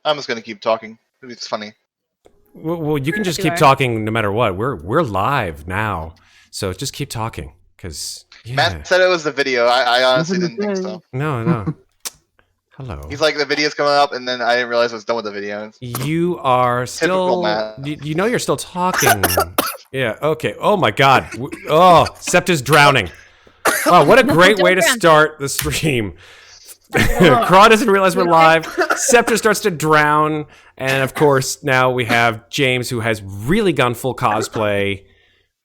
I'm just gonna keep talking. It's funny. Well, you can just keep talking no matter what. We're live now, so just keep talking. Cause Matt said it was the video. I honestly didn't think so. No. Hello. He's like, the video's coming up, and then I didn't realize I was done with the video. You are still. You know you're still talking. Yeah. Okay. Oh my God. Oh, Septur's drowning. Oh, what a great way to start the stream. Kraw doesn't realize we're live. Septur starts to drown, and of course now we have James, who has really gone full cosplay.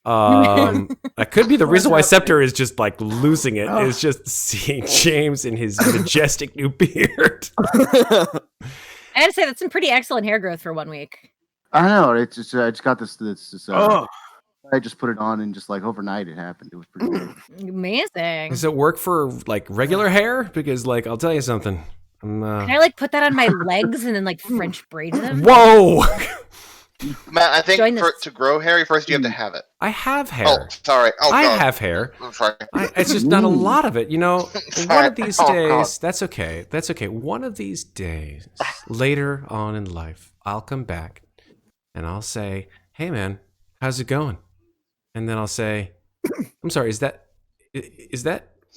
That could be the reason why Septur is just like losing it. Is just seeing James in his majestic new beard. I had to say that's some pretty excellent hair growth for 1 week. I know. It's just I just got this. I just put it on and just like overnight it happened. It was pretty good. Amazing. Does it work for like regular hair? Because like I'll tell you something. Can I like put that on my legs and then like French braid them? Whoa! Matt, I think to grow hair, first you have to have it. I have hair. Oh, sorry. Oh, I God. have hair. I'm sorry. It's just not a lot of it, you know. Sorry. One of these days, God. that's okay. That's okay. One of these days, later on in life, I'll come back and I'll say, "Hey, man, how's it going?" And then I'll say, "I'm sorry. Is that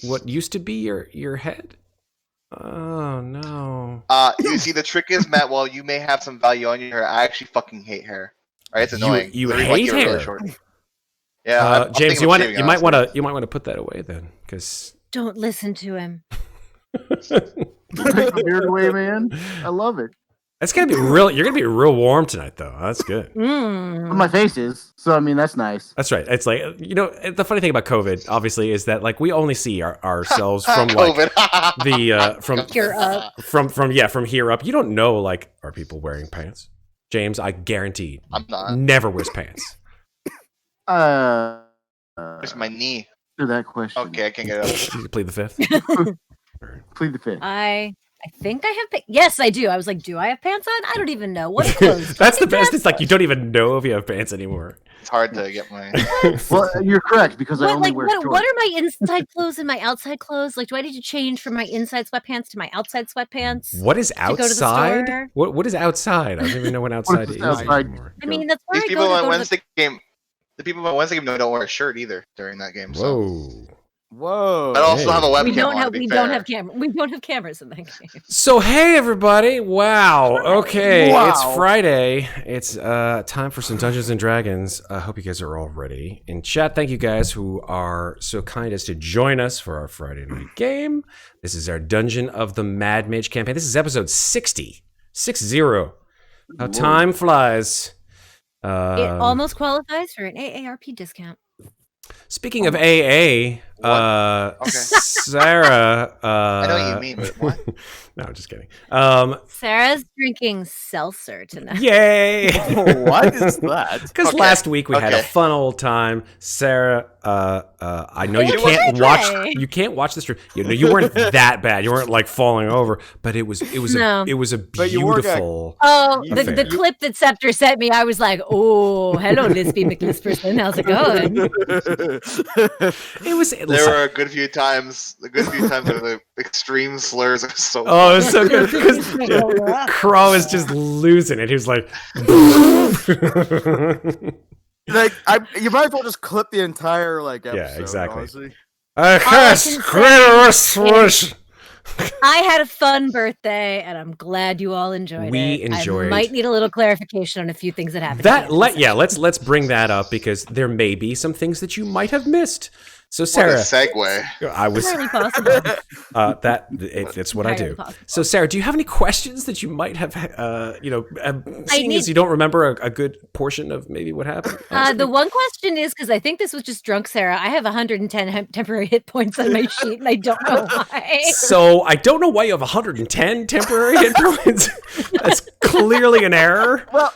what used to be your head?" Oh no. You see, the trick is, Matt, while you may have some value on your hair, I actually fucking hate hair. Right? It's annoying. You hate hair. Really yeah, James, you might want to put that away then, because don't listen to him. Take the beard away, man. I love it. That's gonna be real. You're gonna be real warm tonight, though. That's good. Well, my face is, so I mean that's nice. That's right. It's like, you know, the funny thing about COVID, obviously, is that like we only see ourselves from like the from here up. From here up. You don't know, like, are people wearing pants? James, I guarantee, I'm not. Never wears pants. It's my knee. To that question. Okay, I can't get it up. You plead the fifth. Plead the fifth. I think I have. Yes, I do. I was like, do I have pants on? I don't even know. What clothes? That's the best. It's like you don't even know if you have pants anymore. It's hard to get my. Well, you're correct because I only wear shorts. What are my inside clothes and my outside clothes? Like, do I need to change from my inside sweatpants to my outside sweatpants? What is outside? What is outside? I don't even know what outside is anymore. I mean, that's where These people on Wednesday game. The people on Wednesday game don't wear a shirt either during that game. So. Whoa! I also have a webcam. We don't have cameras in that game. So hey everybody! Wow. Okay, It's Friday. It's time for some Dungeons and Dragons. I hope you guys are all ready. In chat, thank you guys who are so kind as to join us for our Friday night game. This is our Dungeon of the Mad Mage campaign. This is episode 60. 60. How time flies. It almost qualifies for an AARP discount. Speaking of AA, Sarah. I know what you mean. Wait, what? No, I'm just kidding. Sarah's drinking seltzer tonight. Yay! What is that? Because last week we had a fun old time. Sarah, I know you can't watch. You can't watch the stream. You know, you weren't that bad. You weren't like falling over, but it was a beautiful. The clip that Septur sent me, I was like, oh, hello, Lisby McLisperson. How's it going? There were a good few times. The good few times where the extreme slurs are so. Oh, it was so good because Kraw is just losing it. He was like, you might as well just clip the entire episode. Yeah, exactly. Honestly. I had a fun birthday, and I'm glad you all enjoyed it. We enjoyed. I might need a little clarification on a few things that happened. Let's bring that up because there may be some things that you might have missed. So Sarah, What a segue. I was Entirely possible. it's what I do. Entirely possible. So Sarah, do you have any questions that you might have, seeing as you don't remember a good portion of maybe what happened? The one question is, because I think this was just drunk Sarah, I have 110 temporary hit points on my sheet, and I don't know why. So I don't know why you have 110 temporary hit points. That's clearly an error. Well,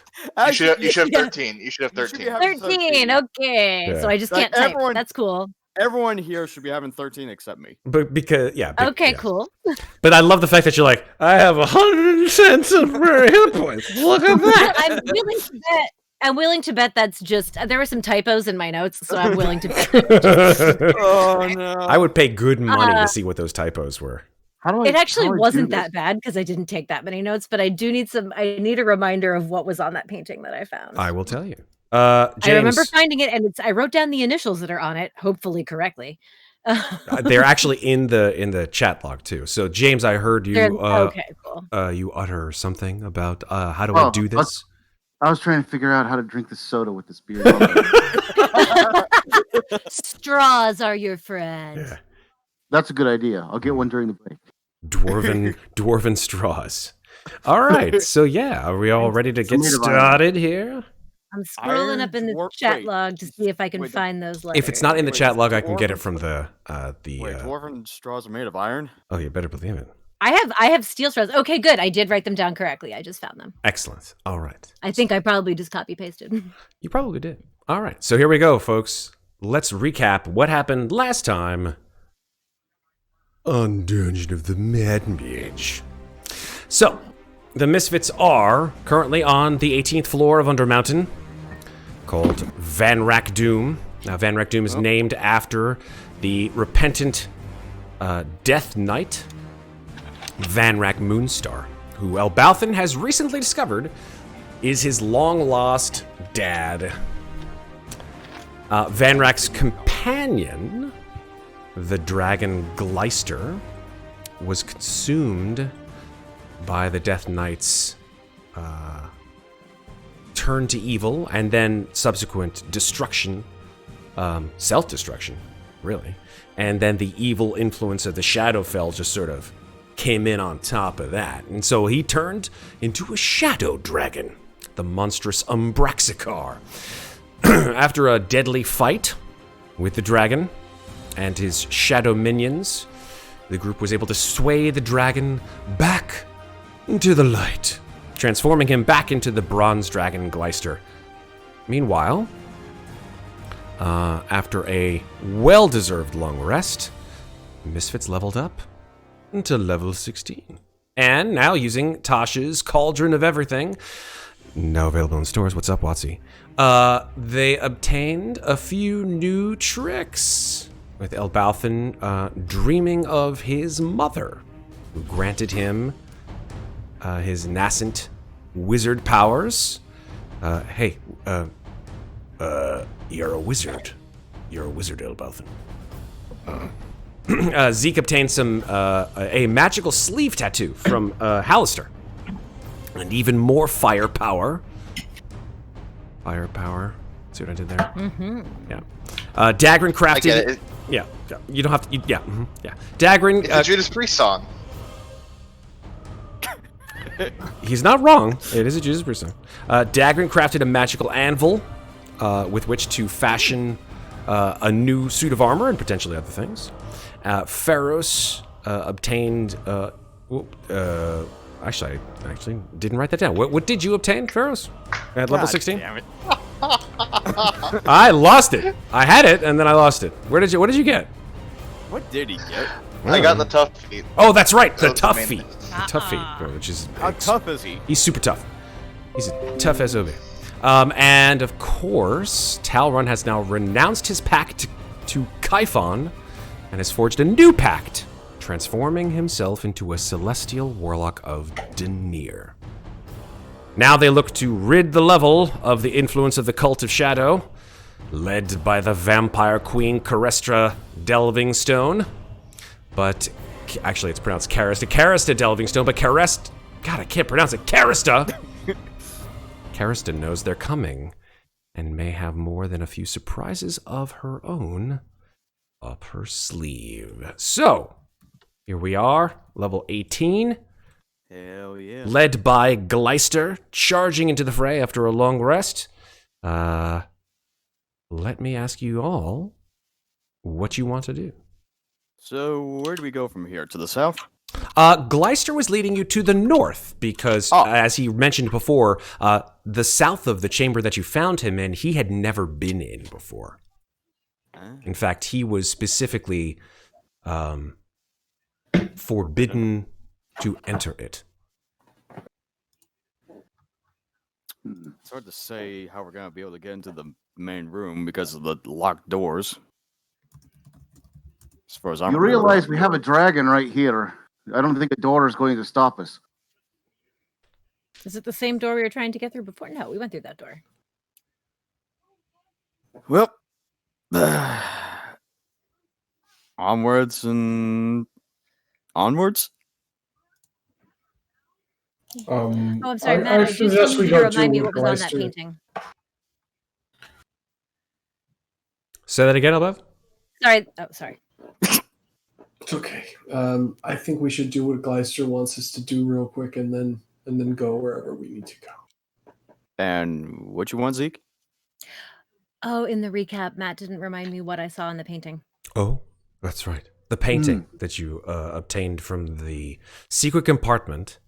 You should actually, have 13. You should have You should be 13. having 13, okay. Yeah. So I just Like, can't type. everyone- That's cool. everyone here should be having 13 except me. But because Okay, yeah. cool. But I love the fact that you're like, I have 110 temporary hit points. Look at that. I'm willing to bet that's just there were some typos in my notes, so I'm willing to bet. Oh no! I would pay good money to see what those typos were. How do I? It actually how do I do wasn't this? that bad because I didn't take that many notes, but I do need I need a reminder of what was on that painting that I found. I will tell you. James, I remember finding it, and I wrote down the initials that are on it, hopefully correctly. they're actually in the chat log too. So James, I heard you. Okay, cool. You utter something about how do I do this? I was trying to figure out how to drink this soda with this beer. Straws are your friend. Yeah. That's a good idea. I'll get one during the break. Dwarven straws. All right. So yeah, are we all ready to get Made of iron. started here? I'm scrolling up in the chat log to see if I can find those letters. If it's not in the Wait, chat log, I can get it dwarven- from the Wait, dwarven straws are made of iron? Oh, you better believe it. I have steel straws. Okay, good. I did write them down correctly. I just found them. Excellent. All right. I think I probably just copy pasted. You probably did. All right. So here we go, folks. Let's recap what happened last time on Dungeon of the Mad Mage. So, the Misfits are currently on the 18th floor of Undermountain, called Van Rack Doom. Now, Van Rack Doom is named after the repentant Death Knight, Van Rack Moonstar, who Elbauthin has recently discovered is his long-lost dad. Van Rack's companion, the dragon Gleister, was consumed by the Death Knight's turn to evil and then subsequent destruction, self-destruction, really. And then the evil influence of the Shadowfell just sort of came in on top of that. And so he turned into a shadow dragon, the monstrous Umbraxicar. After a deadly fight with the dragon and his shadow minions, the group was able to sway the dragon back into the light, transforming him back into the bronze dragon Gleister. Meanwhile, after a well-deserved long rest, Misfits leveled up to level 16. And now using Tasha's Cauldron of Everything, now available in stores. What's up, Watsy? They obtained a few new tricks, with Elbauthin dreaming of his mother, who granted him his nascent wizard powers. Hey, you're a wizard. You're a wizard, Elbauthin. Zeke obtained a magical sleeve tattoo from Hallister. And even more firepower. Firepower. See what I did there? Mm-hmm. Yeah. Daggrin crafted. I get it. Yeah. You don't have to. Yeah. Yeah. Daggrin. It's a Judas Priest song. He's not wrong. It is a Judas Priest song. Daggrin crafted a magical anvil with which to fashion a new suit of armor and potentially other things. Ferros obtained. Actually, I actually didn't write that down. What did you obtain, Ferros? At level 16? Damn it. I lost it. I had it and then I lost it. What did you get? What did he get? I got the tough feet. Oh, that's right. The Those are tough the main feet. things. The tough feet, which is How tough is he? He's super tough. He's a tough SOB. And of course, Talron has now renounced his pact to Kaifon and has forged a new pact, transforming himself into a celestial warlock of Denir. Now they look to rid the level of the influence of the Cult of Shadow, led by the vampire queen Carestra Delvingstone. But actually, it's pronounced Carista. Carista Delvingstone, but God, I can't pronounce it. Carista! Carista knows they're coming and may have more than a few surprises of her own up her sleeve. So, here we are, level 18. Hell yeah. Led by Gleister, charging into the fray after a long rest. Let me ask you all what you want to do. So, where do we go from here? To the south? Gleister was leading you to the north because, as he mentioned before, the south of the chamber that you found him in, he had never been in before. In fact, he was specifically forbidden to enter it. It's hard to say how we're going to be able to get into the main room because of the locked doors. As far as I'm You realize we have a dragon right here. I don't think a door is going to stop us. Is it the same door we were trying to get through before? No, we went through that door. Well, onwards and onwards. Oh, I'm sorry, Matt. I I just suggest need we you to go remind me to what was on that Gleister. painting. Say that again, Elbauthin? Sorry. Oh, sorry. It's okay. I think we should do what Gleister wants us to do real quick, and then go wherever we need to go. And what you want, Zeke? Oh, in the recap, Matt didn't remind me what I saw in the painting. Oh, that's right. The painting that you obtained from the secret compartment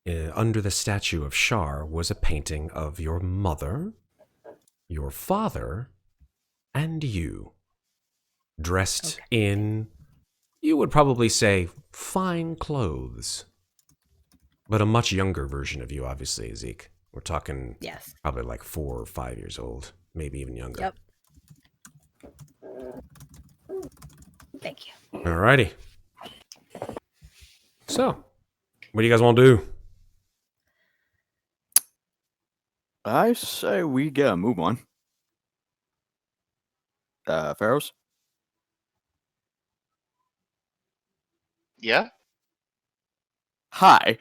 under the statue of Shar was a painting of your mother, your father, and you, dressed in, you would probably say, fine clothes. But a much younger version of you, obviously, Zeke. We're talking Yes. probably like 4 or 5 years old, maybe even younger. Yep. Thank you. Alrighty. So, what do you guys want to do? I say we get a move on. Ferros? Yeah? Hi.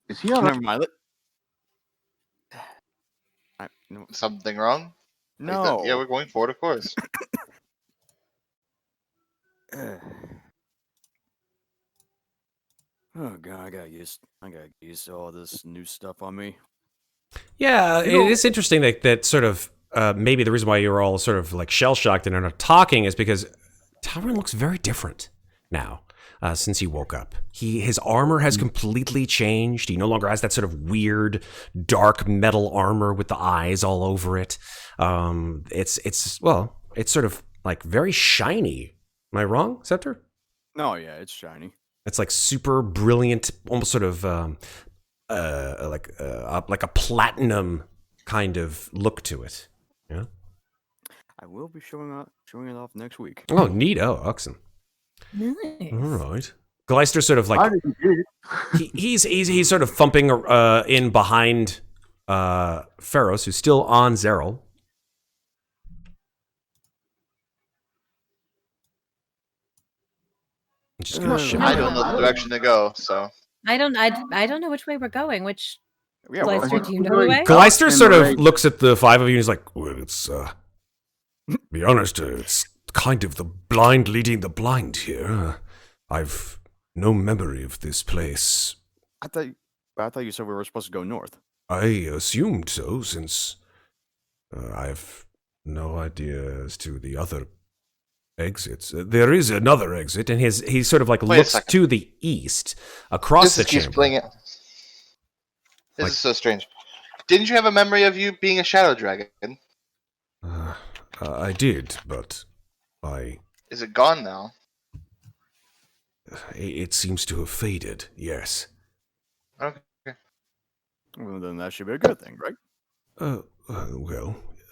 Is he all right? Never mind. No. Something wrong? No. Yeah, we're going forward, of course. Oh god, I got used to all this new stuff on me. Yeah, it is interesting that sort of maybe the reason why you're all sort of like shell shocked and are not talking is because Talron looks very different now since he woke up. His armor has completely changed. He no longer has that sort of weird dark metal armor with the eyes all over it. It's sort of like very shiny. Am I wrong, Septur? No, yeah, it's shiny. It's like super brilliant, almost sort of like a platinum kind of look to it. Yeah. I will be showing it off next week. Oh, neat. Oh, oxen. Nice. All right. Gleister sort of I like didn't get it. he's sort of thumping in behind Ferros, who's still on Zeril. I'm just gonna show I you. don't know the direction to go, so. I don't know which way we're going. Which Yeah, Gleister, do you know the going way? Gleister sort of Right. looks at the 5 of you and he's like, well, it's be honest, it's kind of the blind leading the blind here. I've no memory of this place. I thought you said we were supposed to go north. I assumed so, since I've no idea as to the other exits. There is another exit, and he sort of like Wait a looks second. to the east, across This the keeps chamber. playing it. This Like- is so strange. Didn't you have a memory of you being a shadow dragon? I did, but Is it gone now? it seems to have faded. Yes. Okay. Well, then that should be a good thing, right?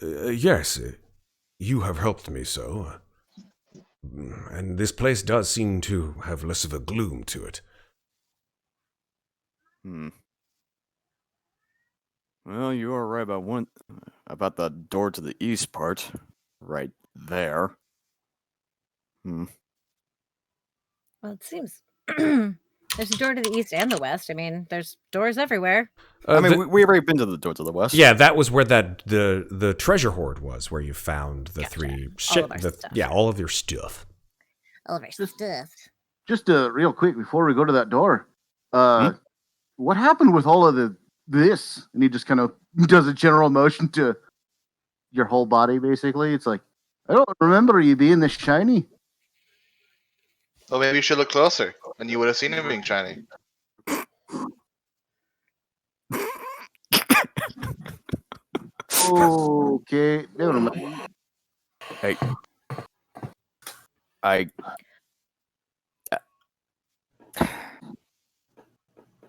Yes. You have helped me so. And this place does seem to have less of a gloom to it. Well, you are right about the door to the east part, right there. Well, it seems There's a door to the east and the west. I mean, there's doors everywhere. I mean, we've already been to the door to the west. Yeah, that was where the treasure hoard was, where you found the Gotcha. three All of our stuff. yeah, all of your stuff. All of our stuff. Just real quick before we go to that door, what happened with all of this? And he just kind of does a general motion to your whole body, basically. It's like, I don't remember you being this shiny. Well, maybe you should look closer, and you would have seen him being shiny. Okay, never mind. Hey.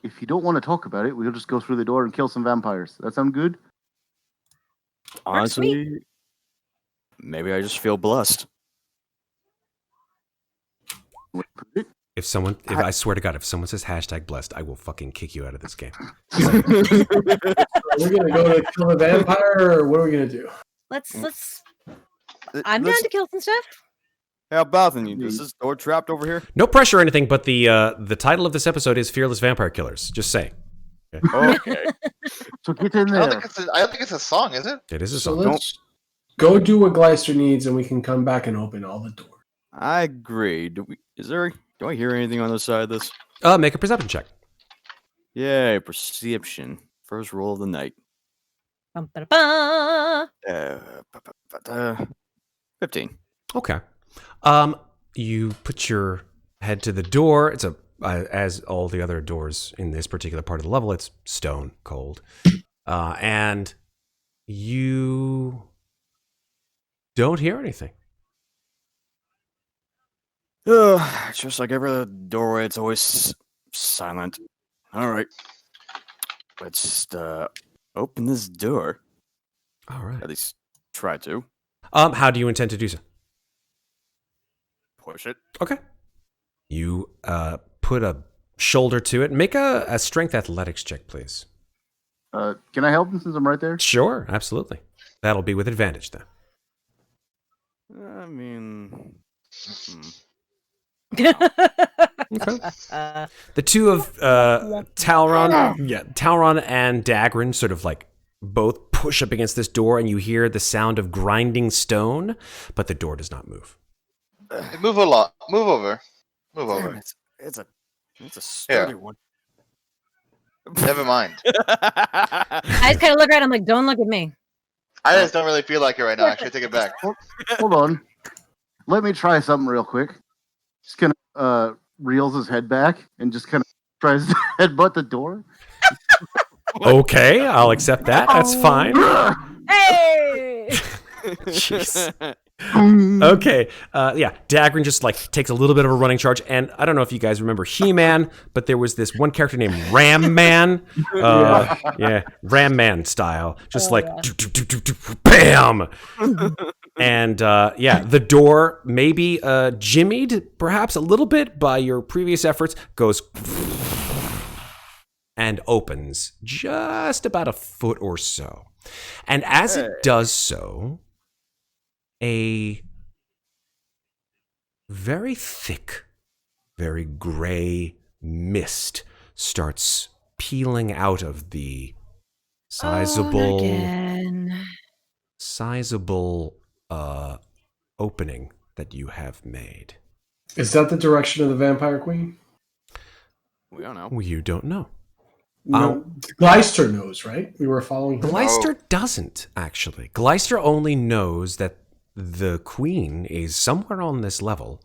If you don't want to talk about it, we'll just go through the door and kill some vampires. That sound good? Honestly, maybe I just feel blessed. If I swear to God, if someone says #blessed, I will fucking kick you out of this game. We're gonna go to kill the vampire, or what are we gonna do? I'm down to kill some stuff. How about then? Is this door trapped over here? No pressure or anything, but the title of this episode is Fearless Vampire Killers. Just saying. Okay. So get in I don't there. think it's a song, is it? It is a So song. let's go do what Gleister needs, and we can come back and open all the doors. I agree. Do I hear anything on the side of this? Make a perception check. Yay, perception. First roll of the night. 15. Okay. You put your head to the door. It's as all the other doors in this particular part of the level, it's stone cold. And you don't hear anything. Just like every other doorway, it's always silent. All right. Let's just open this door. All right. At least try to. How do you intend to do so? Push it. Okay. You put a shoulder to it. Make a strength athletics check, please. Can I help him since I'm right there? Sure, absolutely. That'll be with advantage then. I mean... Okay. The two of Talron and Daggrin sort of like both push up against this door, and you hear the sound of grinding stone, but the door does not move. Hey, move a lot. Move over. Move over. It's a sturdy one. Never mind. I just kind of look around. I'm like, don't look at me. I just don't really feel like it right now. Actually, take it back. Hold on. Let me try something real quick. Just kind of reels his head back and just kind of tries to headbutt the door. Okay, I'll accept that. That's fine. Hey! Jeez. Okay, Daggrin just like takes a little bit of a running charge, and I don't know if you guys remember He-Man, but there was this one character named Ram Man. Ram Man style, just bam. And the door, maybe jimmied perhaps a little bit by your previous efforts, goes and opens just about a foot or so. And as it does so, a very thick, very gray mist starts peeling out of the sizable opening that you have made. Is that the direction of the Vampire Queen? We don't know. Well, you don't know. No, Gleister knows, right? We were following him. Gleister doesn't, actually. Gleister only knows that the queen is somewhere on this level.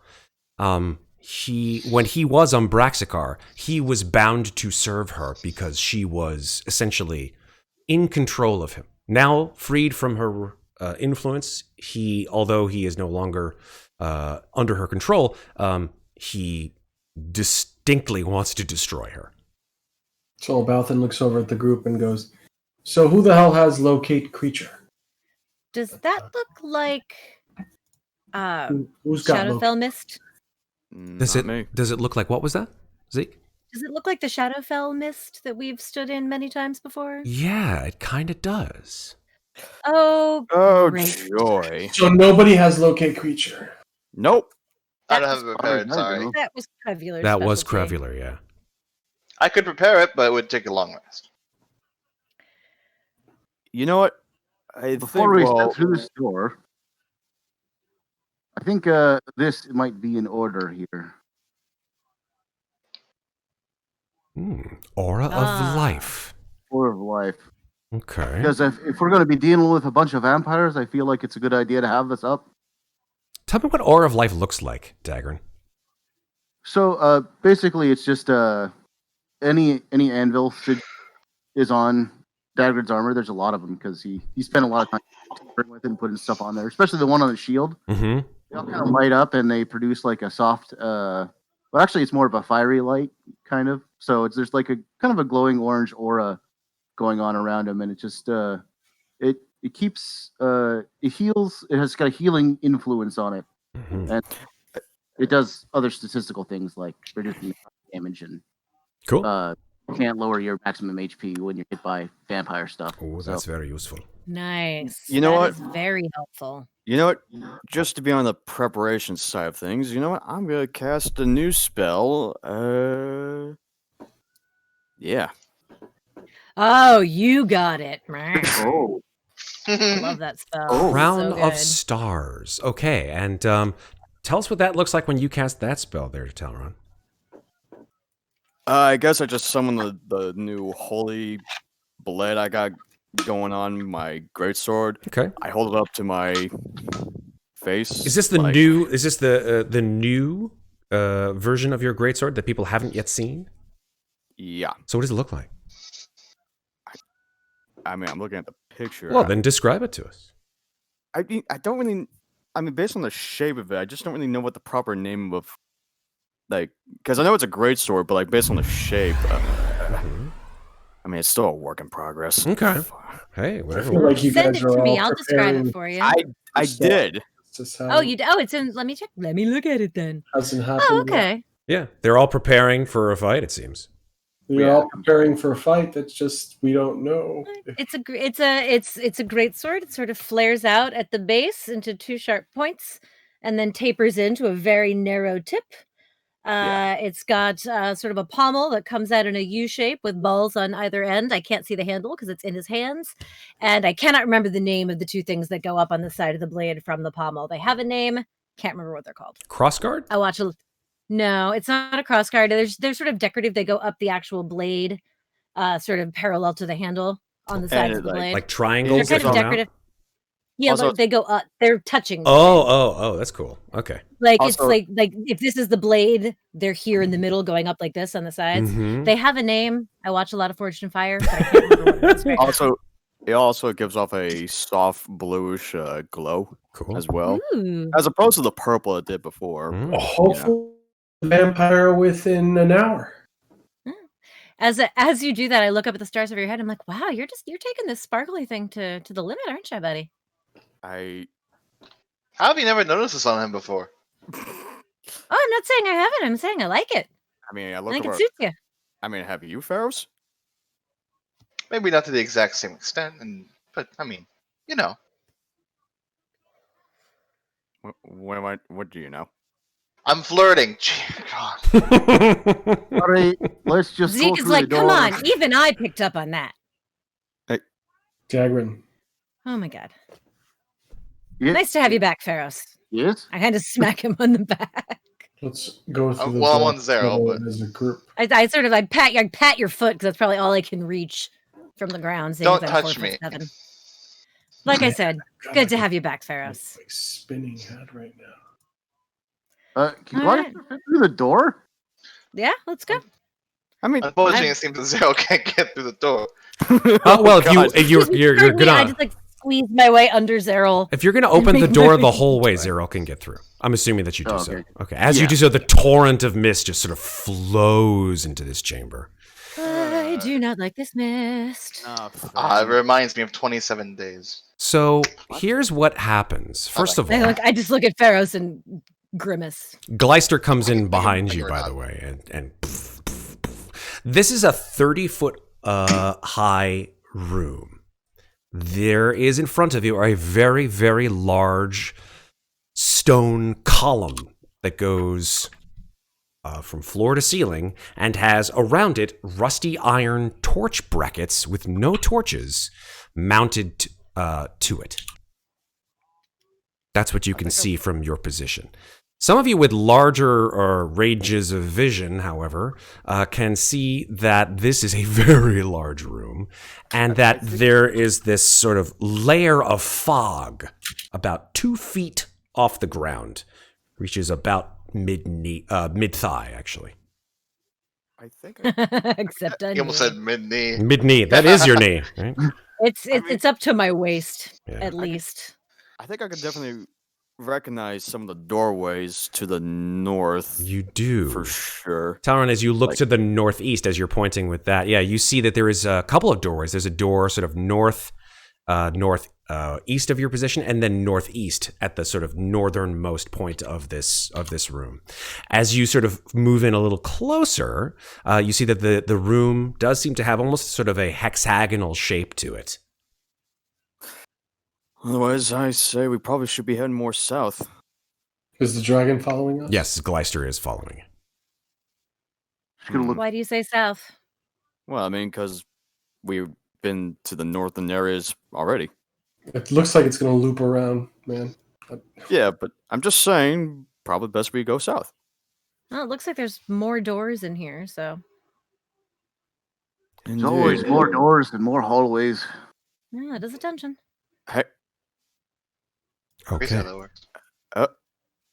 When he was on Braxikar, he was bound to serve her because she was essentially in control of him. Now, freed from her influence, although he is no longer under her control, he distinctly wants to destroy her. So Elbauthin looks over at the group and goes, "So who the hell has locate creature? Does that look like Who's got Shadowfell Mist? Does it look like, what was that, Zeke? Does it look like the Shadowfell Mist that we've stood in many times before? Yeah, it kind of does. Oh, great. Joy. So nobody has locate creature. Nope. I don't have it prepared. Sorry. That was Crevular. That was Crevular, yeah. I could prepare it, but it would take a long rest. You know what? I Before think, we well, step through this door, I think this might be in order here. Aura of life. Order of life. Okay. Because if we're going to be dealing with a bunch of vampires, I feel like it's a good idea to have this up. Tell me what Aura of Life looks like, Daggrin. So basically, it's just any anvil is on Daggrin's armor. There's a lot of them because he spent a lot of time tinkering with it and putting stuff on there, especially the one on the shield. Mm-hmm. They all kind of light up and they produce like a soft. Well, actually, it's more of a fiery light kind of. So there's like a kind of a glowing orange aura going on around him, and it just it keeps it heals. It has got a healing influence on it, and it does other statistical things like reducing damage and Cool. you can't lower your maximum HP when you're hit by vampire stuff. Oh, that's very useful. Nice. You know what? That is very helpful. You know what? Just to be on the preparation side of things, you know what? I'm gonna cast a new spell. Yeah. Oh, you got it. Oh, I love that spell. Crown So of good. Stars. Okay, and tell us what that looks like when you cast that spell there, Talron. I guess I just summoned the new holy blade I got going on my greatsword. Okay. I hold it up to my face. Is this the like- new? Is this the new version of your greatsword that people haven't yet seen? Yeah. So what does it look like? I mean, I'm looking at the picture. Well, then describe it to us. I don't really. I mean, based on the shape of it, I just don't really know what the proper name of, like, because I know it's a great sword, but like based on the shape, I mean, it's still a work in progress. Okay. Hey, I whatever. feel like you Send guys it are to me. all I'll describe preparing it for you. I did. Oh, you? Oh, it's in. Let me check. Let me look at it then. Hasn't happened Oh, yet. okay. Yeah, they're all preparing for a fight. It seems. We're all preparing for a fight. That's just we don't know. It's a great sword. It sort of flares out at the base into two sharp points, and then tapers into a very narrow tip. It's got sort of a pommel that comes out in a U shape with balls on either end. I can't see the handle because it's in his hands, and I cannot remember the name of the two things that go up on the side of the blade from the pommel. They have a name. Can't remember what they're called. Crossguard? I watch a. No, it's not a crossguard. They're sort of decorative. They go up the actual blade, sort of parallel to the handle on the sides of the blade. Like They're triangles that kind of come decorative. out? Yeah, Also- like they go up. They're touching. the blade. Oh, that's cool. Okay. Like Also- it's like if this is the blade, they're here in the middle, going up like this on the sides. Mhm. They have a name. I watch a lot of Forged in Fire, but I can't remember what it is right now. It also gives off a soft bluish glow Cool. as well, Ooh. as opposed to the purple it did before. Mm. Hopefully, vampire within an hour. As you do that, I look up at the stars over your head. I'm like, wow, you're taking this sparkly thing to the limit, aren't you, buddy? How have you never noticed this on him before? Oh, I'm not saying I haven't. I'm saying I like it. I mean, I I look think it over. suits you. I mean, have you, Ferros? Maybe not to the exact same extent, but I mean, you know. What do you know? I'm flirting. God. all right, let's just go Zeke is through like, the come door. on. Even I picked up on that. Daggrin. Oh my god. Yeah, Nice to have you back, Ferros. Yes. I kind of smack him on the back. Let's go through the well, I'm door on zero, together but- as a group. I pat your foot because that's probably all I can reach from the ground. seeing Don't as I'm touch me. 4'7". Like I said, God, good to I have you back, got Ferros. like spinning head right now. Can All you fit through the door? Yeah, let's go. I mean, Unfortunately, it seems that Zero can't get through the door. Oh, well, God. if you're Pardon me, I gonna just squeeze my way under Zeril. if you're gonna open the Make door my the way whole way, into it. Zero can get through. I'm assuming that you do Oh, so. okay. Okay. As you Yeah. do so, the torrent of mist just sort of flows into this chamber. I do not like this mist. It reminds me of 27 days. So here's what happens. First of all, I just look at Ferros and grimace. Gleister comes in behind figure you, it by out. the way, and this is a 30-foot high room. There is in front of you a very, very large stone column that goes from floor to ceiling and has around it rusty iron torch brackets with no torches mounted to it. That's what you can see from your position. Some of you with larger ranges of vision, however, can see that this is a very large room and that there is this sort of layer of fog about 2 feet off the ground, reaches about mid-thigh, actually. I think Except on He almost me. said mid-knee. Mid-knee. That is your knee, right? It's up to my waist, Yeah. at least. I think I could definitely recognize some of the doorways to the north. You do. For sure. Talron, as you look to the northeast, as you're pointing with that, you see that there is a couple of doorways. There's a door sort of northeast of your position, and then northeast at the sort of northernmost point of this room. As you sort of move in a little closer, you see that the room does seem to have almost sort of a hexagonal shape to it. Otherwise, I say we probably should be heading more south. Is the dragon following us? Yes, Gleister is following you. Why do you say south? Well, I mean, because we've been to the northern areas already. It looks like it's going to loop around, man. Yeah, but I'm just saying, probably best we go south. Oh, it looks like there's more doors in here, so. There's always more doors and more hallways. Yeah, it does attention. Hey. Okay. That works.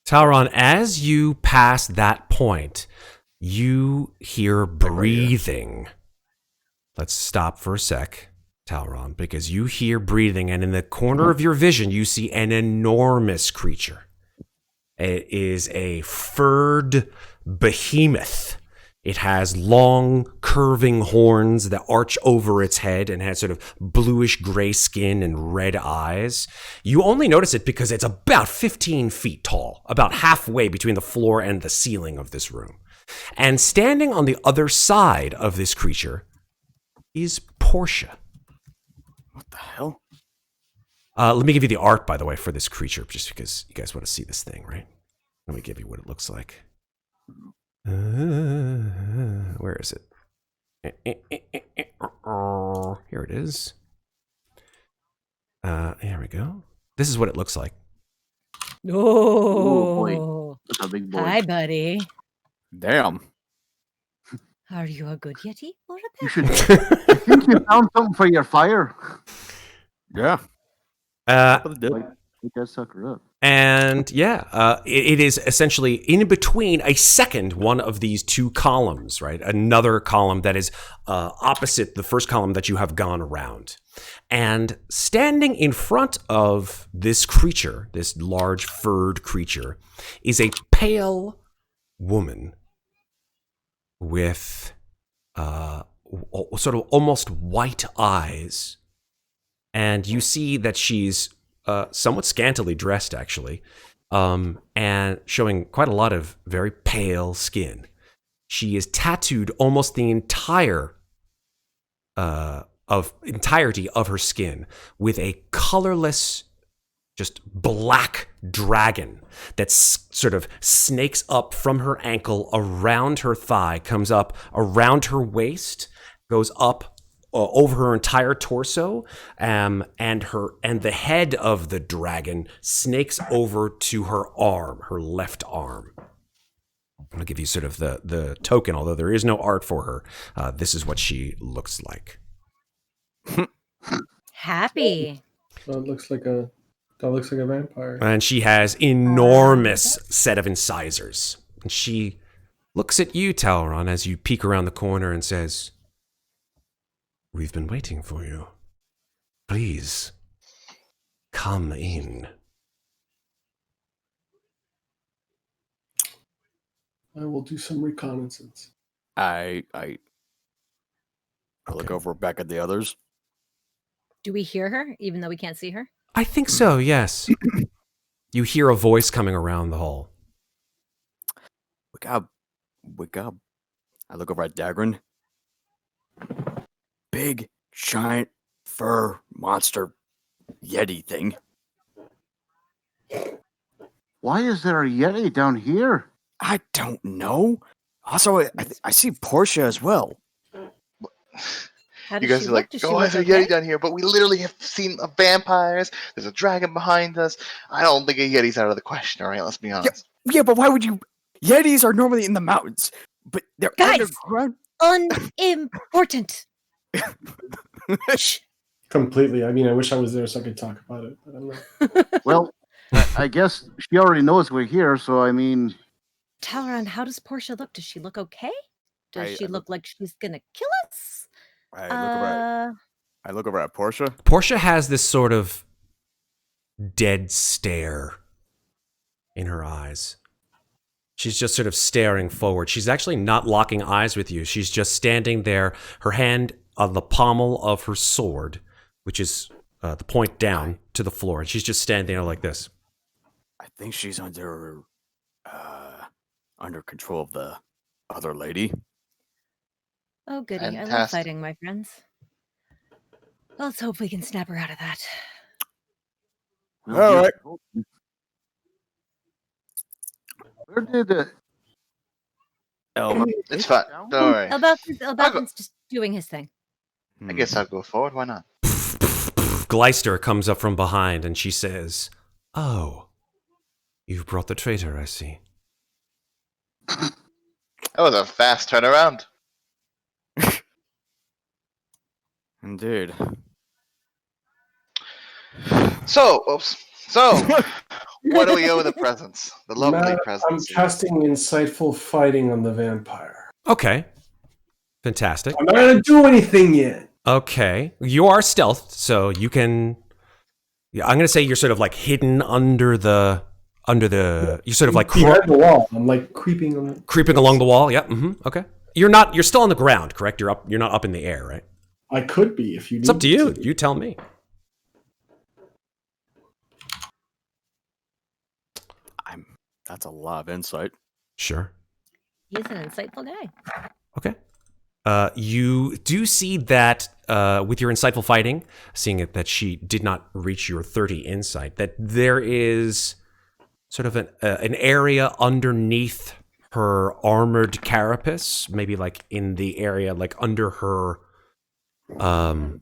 Talron, as you pass that point, you hear breathing. Let's stop for a sec, Talron, because you hear breathing, and in the corner of your vision, you see an enormous creature. It is a furred behemoth. It has long, curving horns that arch over its head and has sort of bluish-gray skin and red eyes. You only notice it because it's about 15 feet tall, about halfway between the floor and the ceiling of this room. And standing on the other side of this creature is Portia. What the hell? Let me give you the art, by the way, for this creature, just because you guys want to see this thing, right? Let me give you what it looks like. Where is it? Here it is. Here we go. This is what it looks like. Oh, boy. That's a big boy. Hi, buddy. Damn. Are you a good Yeti or a You bad? should. I think you found something for your fire. Yeah. Pick that sucker up. And it is essentially in between a second one of these two columns, right? Another column that is opposite the first column that you have gone around. And standing in front of this creature, this large furred creature, is a pale woman with sort of almost white eyes. And you see that she's somewhat scantily dressed, actually, and showing quite a lot of very pale skin. She is tattooed almost the entirety of her skin with a colorless, just black dragon that sort of snakes up from her ankle around her thigh, comes up around her waist, goes up over her entire torso, and the head of the dragon snakes over to her arm, her left arm. I'll give you sort of the token, although there is no art for her. This is what she looks like. Happy. That looks like a vampire. And she has enormous set of incisors. And she looks at you, Talron, as you peek around the corner and says, "We've been waiting for you. Please, come in." I will do some reconnaissance. I look over back at the others. Do we hear her, even though we can't see her? I think so, yes. You hear a voice coming around the hall. Wake up. I look over at Daggrin. Big, giant, fur monster Yeti thing. Why is there a Yeti down here? I don't know. Also, I see Portia as well. How You does guys she are look? like, Does she oh, look there's a Yeti okay? down here, but we literally have seen vampires. There's a dragon behind us. I don't think a Yeti's out of the question, alright? Let's be honest. Yeah, but why would you? Yetis are normally in the mountains, but they're Guys! underground. Unimportant. Shh. Completely. I mean, I wish I was there so I could talk about it, but I'm not. Well, I guess she already knows we're here, so I mean, Talron, how does Portia look? Does she look okay? Does she look like she's gonna kill us? I look over at Portia. Portia has this sort of dead stare in her eyes. She's just sort of staring forward. She's actually not locking eyes with you. She's just standing there, her hand on the pommel of her sword, which is the point down to the floor. And she's just standing there like this. I think she's under control of the other lady. Oh, goody. I love Fantastic. fighting, my friends. Let's hope we can snap her out of that. All right. Where did It's fine. Don't worry. Elbauthin's just doing his thing. I guess I'll go forward. Why not? Gleister comes up from behind and she says, "Oh, you've brought the traitor, I see." That was a fast turnaround. Indeed. So, what do we owe the presents? The lovely Matt, I'm presents. casting insightful fighting on the vampire. Okay. Fantastic. I'm not gonna do anything yet. Okay. You are stealthed, so you can... Yeah, I'm going to say you're sort of like hidden under the... You're sort of like... Behind the wall. I'm like creeping on. Creeping along the wall. Yep. Okay. You're still on the ground, correct? You're not up in the air, right? I could be if you. It's up to you. You tell me. That's a lot of insight. Sure. He's an insightful guy. Okay. You do see that with your insightful fighting, seeing it that she did not reach your 30 insight, that there is sort of an area underneath her armored carapace, maybe like in the area like under her arm,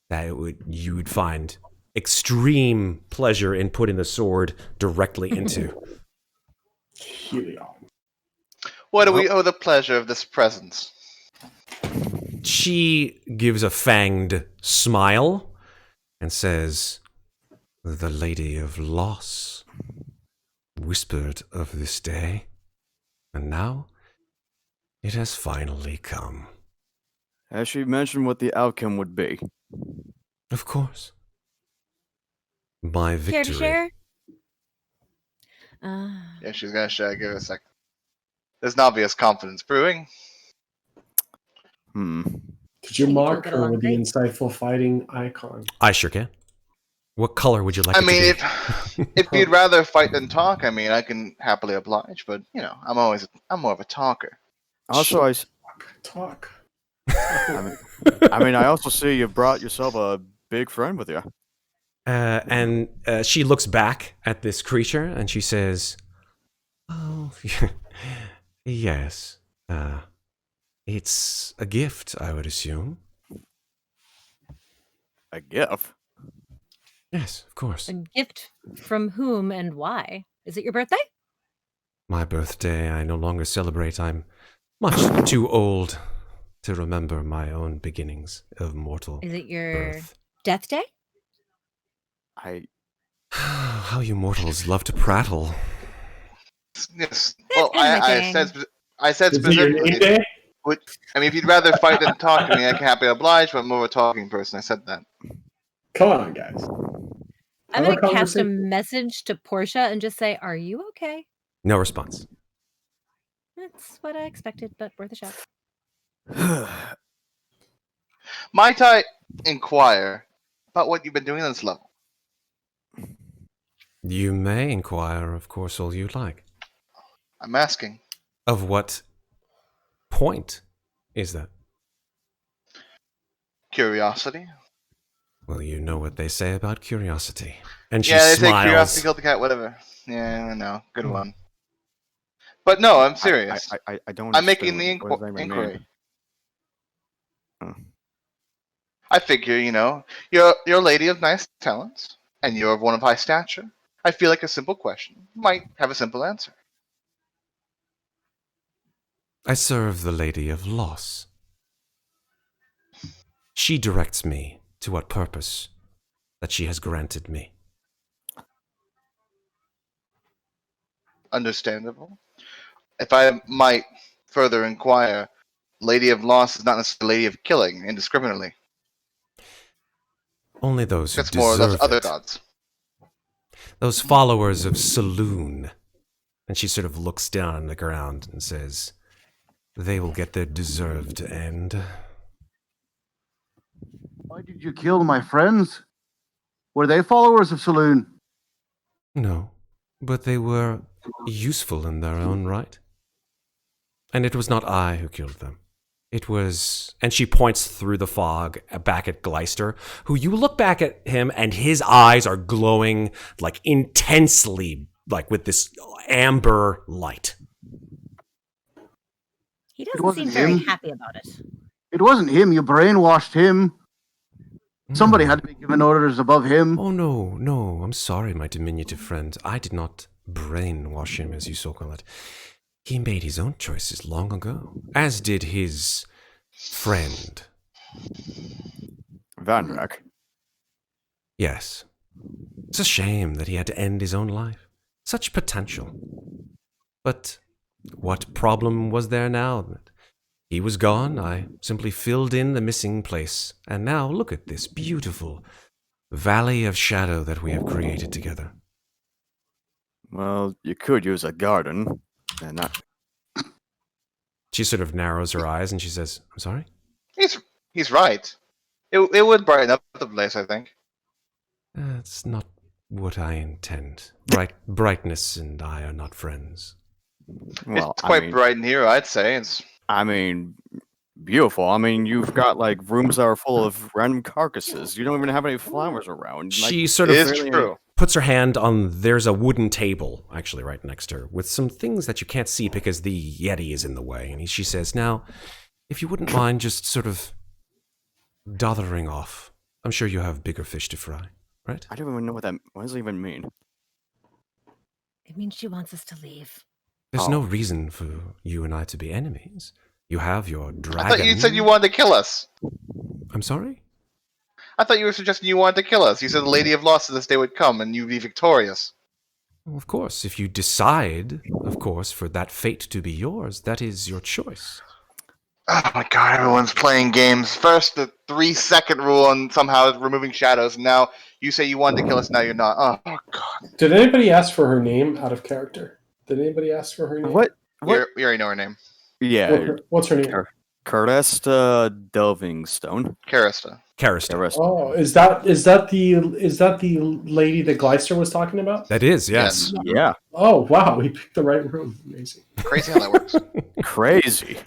that you would find extreme pleasure in putting the sword directly into. Helium. What do we owe the pleasure of this presence? She gives a fanged smile and says, "The Lady of Loss whispered of this day, and now it has finally come." Has she mentioned what the outcome would be? Of course. My victory. Care to share? Yeah, she's gonna share. Give it a sec. There's an obvious confidence brewing. Could you Think mark you'll get her along with the great? insightful fighting icon? I sure can. What color would you like I it mean, to be? if you'd rather fight than talk, I mean, I can happily oblige. But you know, I'm more of a talker. Also, Talk. I also see you brought yourself a big friend with you. And she looks back at this creature and she says, "Oh, yes. It's a gift, I would assume." A gift? Yes, of course. A gift from whom and why? Is it your birthday? My birthday, I no longer celebrate. I'm much too old to remember my own beginnings of mortal Is it your birth. death day? How you mortals love to prattle. Yes. That's Well, kind of my I said Is it your name specifically. day? I mean, if you'd rather fight than talk to me, I can happily oblige. But I'm more of a talking person. I said that. Come on, guys. I'm Have a going to cast a conversation. message to Portia and just say, "Are you okay?" No response. That's what I expected, but worth a shot. Might I inquire about what you've been doing on this level? You may inquire, of course, all you like. I'm asking. Of what point is that? Curiosity. Well, you know what they say about curiosity. And she Yeah, they say smiles. curiosity killed the cat, whatever. Yeah, I know. Good one. But no, I'm serious. I don't. I'm making the understand what does that even inquiry. mean? Huh. I figure, you're a lady of nice talents, and you're of one of high stature. I feel like a simple question might have a simple answer. I serve the Lady of Loss. She directs me to what purpose that she has granted me. Understandable. If I might further inquire, Lady of Loss is not necessarily Lady of Killing indiscriminately. Only those who That's more or less deserve other it. gods. Those followers of Saloon. And she sort of looks down on the ground and says, they will get their deserved end. Why did you kill my friends? Were they followers of Saloon? No, but they were useful in their own right. And it was not I who killed them. It was... And she points through the fog back at Gleister, who you look back at him and his eyes are glowing like intensely, like with this amber light. He It doesn't wasn't seem very him. happy about it. It wasn't him. You brainwashed him. Somebody had to be given orders above him. Oh, no, I'm sorry, my diminutive friend. I did not brainwash him, as you so call it. He made his own choices long ago, as did his friend. Vandrak. Yes. It's a shame that he had to end his own life. Such potential. But what problem was there now that he was gone? I simply filled in the missing place. And now look at this beautiful valley of shadow that we have created together. Well, you could use a garden, and not. She sort of narrows her eyes and she says, I'm sorry? He's right. It would brighten up the place, I think. That's not what I intend. Brightness and I are not friends. Well, It's quite bright in here, I'd say. I mean, beautiful. I mean, you've got like rooms that are full of random carcasses. You don't even have any flowers around. She Like, sort It of is true. puts her hand on, there's a wooden table, actually, right next to her, with some things that you can't see because the Yeti is in the way. And she says, now, if you wouldn't mind just sort of dothering off, I'm sure you have bigger fish to fry, right? I don't even know what does it even mean? It means she wants us to leave. There's Oh. no reason for you and I to be enemies. You have your dragon. I thought you said you wanted to kill us. I'm sorry? I thought you were suggesting you wanted to kill us. You said the Lady of Loss this day would come and you'd be victorious. Well, of course, if you decide, of course, for that fate to be yours, that is your choice. Oh my god, everyone's playing games. First, the 3-second rule and somehow removing shadows. And now you say you wanted to kill us, now you're not. Oh god. Did anybody ask for her name out of character? Did anybody ask for her name? What? We already know her name. Yeah, What's her name? Curesta Delvingstone. Karista. Karista. Karista. Oh, is that the lady that Gleister was talking about? That is, yes. Yeah, Oh wow, we picked the right room. Amazing. Crazy how that works. crazy.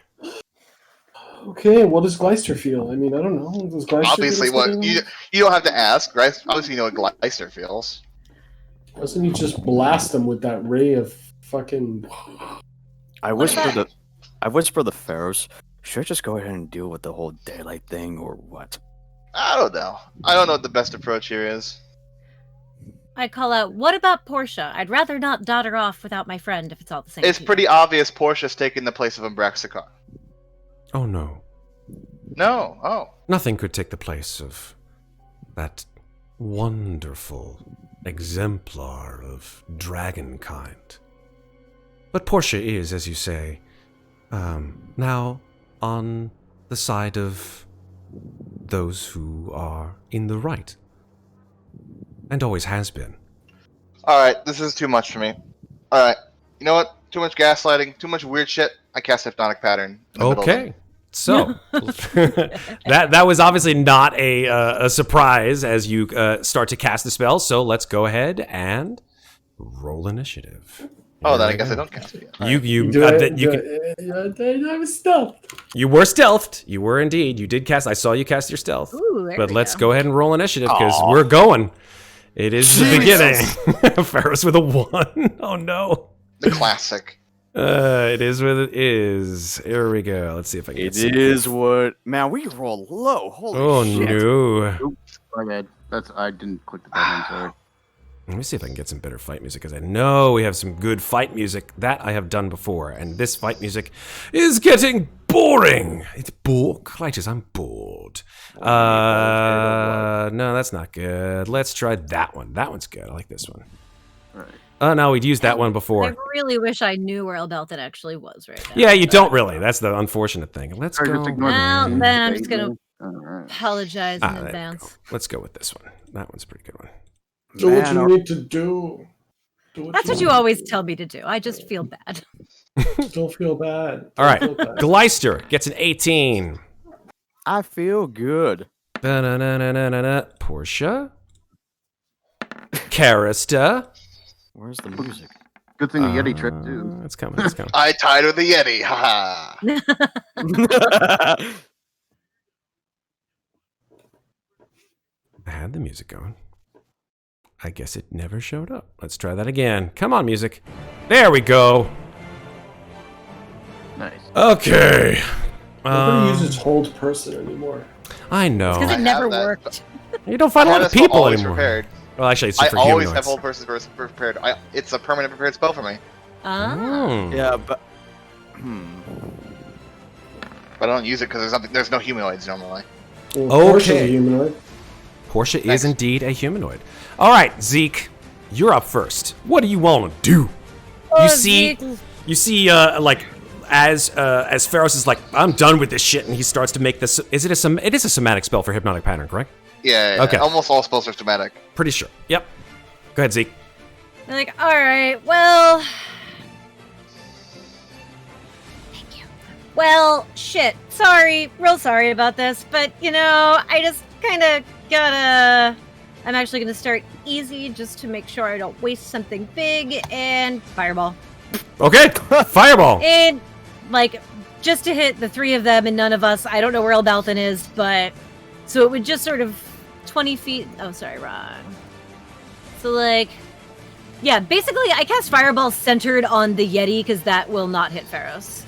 Okay, what does Gleister feel? I mean, I don't know. Does Gleister Obviously, feel what something? you don't have to ask, right? Obviously, you know what Gleister feels. Doesn't he just blast him with that ray of fucking? I whisper the Ferros. Should I just go ahead and deal with the whole daylight thing, or what? I don't know. I don't know what the best approach here is. I call out, what about Portia? I'd rather not dot her off without my friend if it's all the same. It's to you." pretty obvious Portia's taking the place of Umbraxicon. Oh, no. No. Oh. Nothing could take the place of that wonderful exemplar of dragon kind. But Portia is, as you say, now on the side of those who are in the right. And always has been. Alright, this is too much for me. Alright. You know what? Too much gaslighting, too much weird shit. I cast Hypnotic Pattern. In the middle of Okay. So, that was obviously not a surprise as you start to cast the spell, so let's go ahead and roll initiative. Oh, then Here I guess we I go. don't cast it yet. I was stealth. You were stealthed. You were indeed. You did cast. I saw you cast your stealth. Ooh, there But we let's go. go ahead and roll initiative because Aw. we're going. It is the Jesus. beginning. Ferros with a 1. Oh no. The classic. It is what it is. Here we go. Let's see if I can It get some. is what. Man, we roll low. Holy Oh shit. no. Oops, my bad. I didn't click the button. Sorry. Let me see if I can get some better fight music because I know we have some good fight music that I have done before, and this fight music is getting boring. It's bored. Clytus, I'm bored. No, that's not good. Let's try that one. That one's good. I like this one. All right. Oh no, we'd used that one I before. really wish I knew where Elbauthin actually was right now. Yeah, you don't really. That's the unfortunate thing. Let's Sorry, go. just ignore Well, the then I'm just gonna All right. apologize in There we advance. go. Let's go with this one. That one's a pretty good one. Do what Man, you our- need to do. That's what you always tell me to do. I just feel bad. Don't feel bad. All right, Don't feel bad. Gleister gets an 18. I feel good. Da-na-na-na-na-na. Portia. Karista. Where's the music? Good thing the Yeti tripped too. It's coming, it's coming. I tied with the Yeti. Haha. I had the music going. I guess it never showed up. Let's try that again. Come on, music. There we go. Nice. Okay. Nobody uses hold person anymore. I know. Because I it never have that. worked. You don't find a I lot have of that spell people always anymore. prepared. Well, actually, it's I for always humanoids. have whole person prepared. It's a permanent prepared spell for me. Ah. Mm. Yeah, but. But I don't use it because there's no humanoids normally. Well, Portia's a Okay. humanoid. Portia is Next. indeed a humanoid. All right, Zeke, you're up first. What do you want to do? Oh, You see, Zeke. you see, like, as Ferros is like, I'm done with this shit, and he starts to make this. It is a somatic spell for hypnotic pattern, correct? Yeah. Okay. Almost all spells are somatic. Pretty sure. Yep. Go ahead, Zeke. They're like, all right, well. Thank you. Well, shit. Sorry, real sorry about this, but I just kind of gotta. I'm actually gonna start easy just to make sure I don't waste something big and fireball. Okay. Fireball. And just to hit the three of them and none of us. I don't know where Elbauthin is, but so it would just sort of 20 feet. Oh, sorry, wrong. So yeah, basically I cast fireball centered on the Yeti because that will not hit Ferros.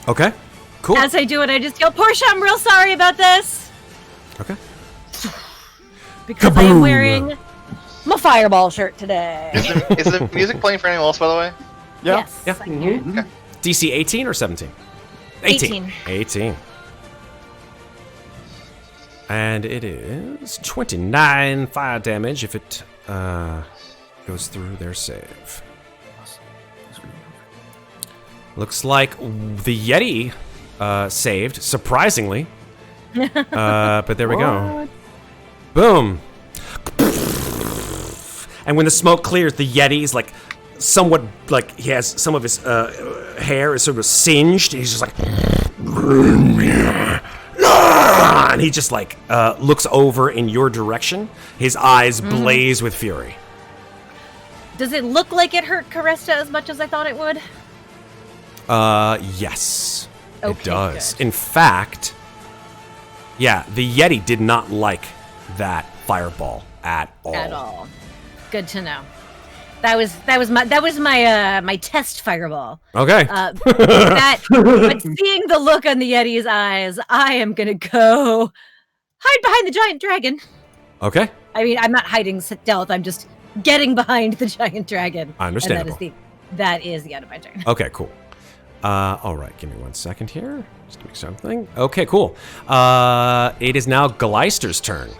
Okay. Cool. As I do it, I just yell, Portia, I'm real sorry about this. Okay. Because I am Kaboom! wearing my fireball shirt today. Is the music playing for anyone else, by the way? Yeah. Yes. Yeah. I can. DC 18 or 17? 18. 18. And it is 29 fire damage if it goes through their save. Looks like the Yeti saved, surprisingly. But there we go. Boom. And when the smoke clears, the Yeti's like somewhat like he has some of his hair is sort of singed. And he's just like, and he just like looks over in your direction. His eyes blaze with fury. Does it look like it hurt Caresta as much as I thought it would? Yes, Okay, it does. good. In fact, yeah, the Yeti did not like that fireball at all. At all. Good to know. That was my test fireball. Okay. But seeing the look on the Yeti's eyes, I am gonna go hide behind the giant dragon. Okay. I mean, I'm not hiding stealth. I'm just getting behind the giant dragon. Understandable. And that is the end of my turn. Okay, cool. All right, give me 1 second here. Just make something. Okay, cool. It is now Gleister's turn.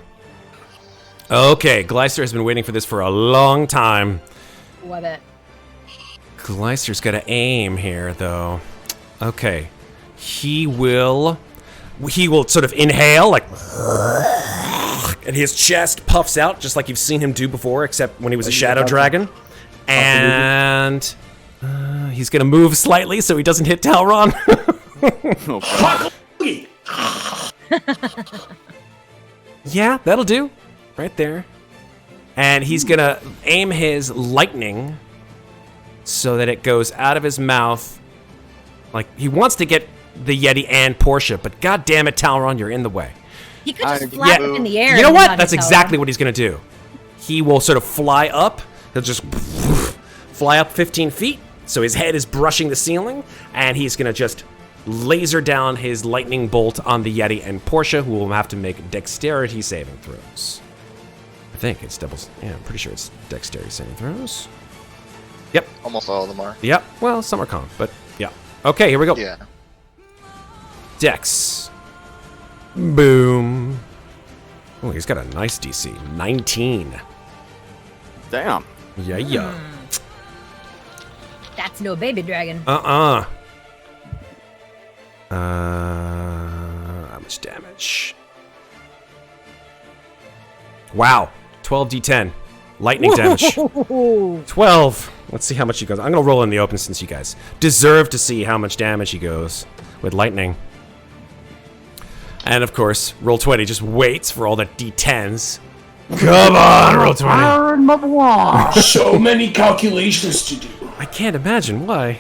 Okay, Gleister has been waiting for this for a long time. What it? Gleister's got to aim here, though. Okay. He will sort of inhale, like, and his chest puffs out, just like you've seen him do before, except when he was a shadow dragon. And he's going to move slightly so he doesn't hit Talron. Yeah, that'll do. Right there. And he's going to aim his lightning so that it goes out of his mouth. Like, he wants to get the Yeti and Portia, but god damn it, Talron, you're in the way. He could just flap it in the air. You know what? That's exactly what he's going to do. He will sort of fly up. He'll just fly up 15 feet, so his head is brushing the ceiling, and he's going to just laser down his lightning bolt on the Yeti and Portia, who will have to make dexterity saving throws. I think it's doubles. Yeah, I'm pretty sure it's dexterity saving throws. Yep. Almost all of them are. Yep. Well, some are con, but yeah. Okay, here we go. Yeah. Dex. Boom. Oh, he's got a nice DC. 19. Damn. Yeah. That's no baby dragon. How much damage? Wow. 12d10. Lightning damage. 12. Let's see how much he goes. I'm going to roll in the open since you guys deserve to see how much damage he goes with lightning. And of course, roll 20 just waits for all the d10s. Come on, roll 20. So many calculations to do. I can't imagine why.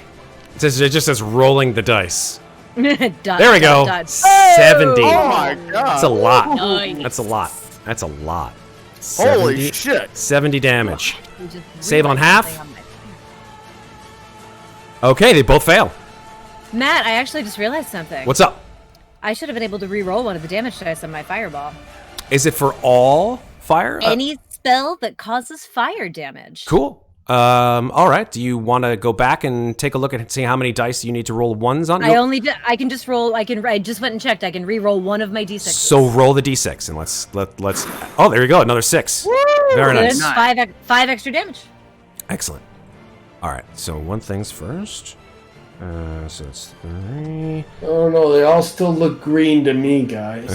It just says rolling the dice. There we go. 70. Oh my god. That's a lot. Nice. That's a lot. That's a lot. Holy shit. 70 damage. Save on half. Okay, they both fail. Matt, I actually just realized something. What's up? I should have been able to re-roll one of the damage dice on my fireball. Is it for all fire? Any spell that causes fire damage. Cool. All right. Do you want to go back and take a look and see how many dice you need to roll ones on? I can just roll. I just went and checked. I can re-roll one of my d6s. So roll the d6 and let's. Oh, there you go. Another 6. Woo! Very nice. Five extra damage. Excellent. All right. So one thing's first. So it's 3. Oh no, they all still look green to me, guys.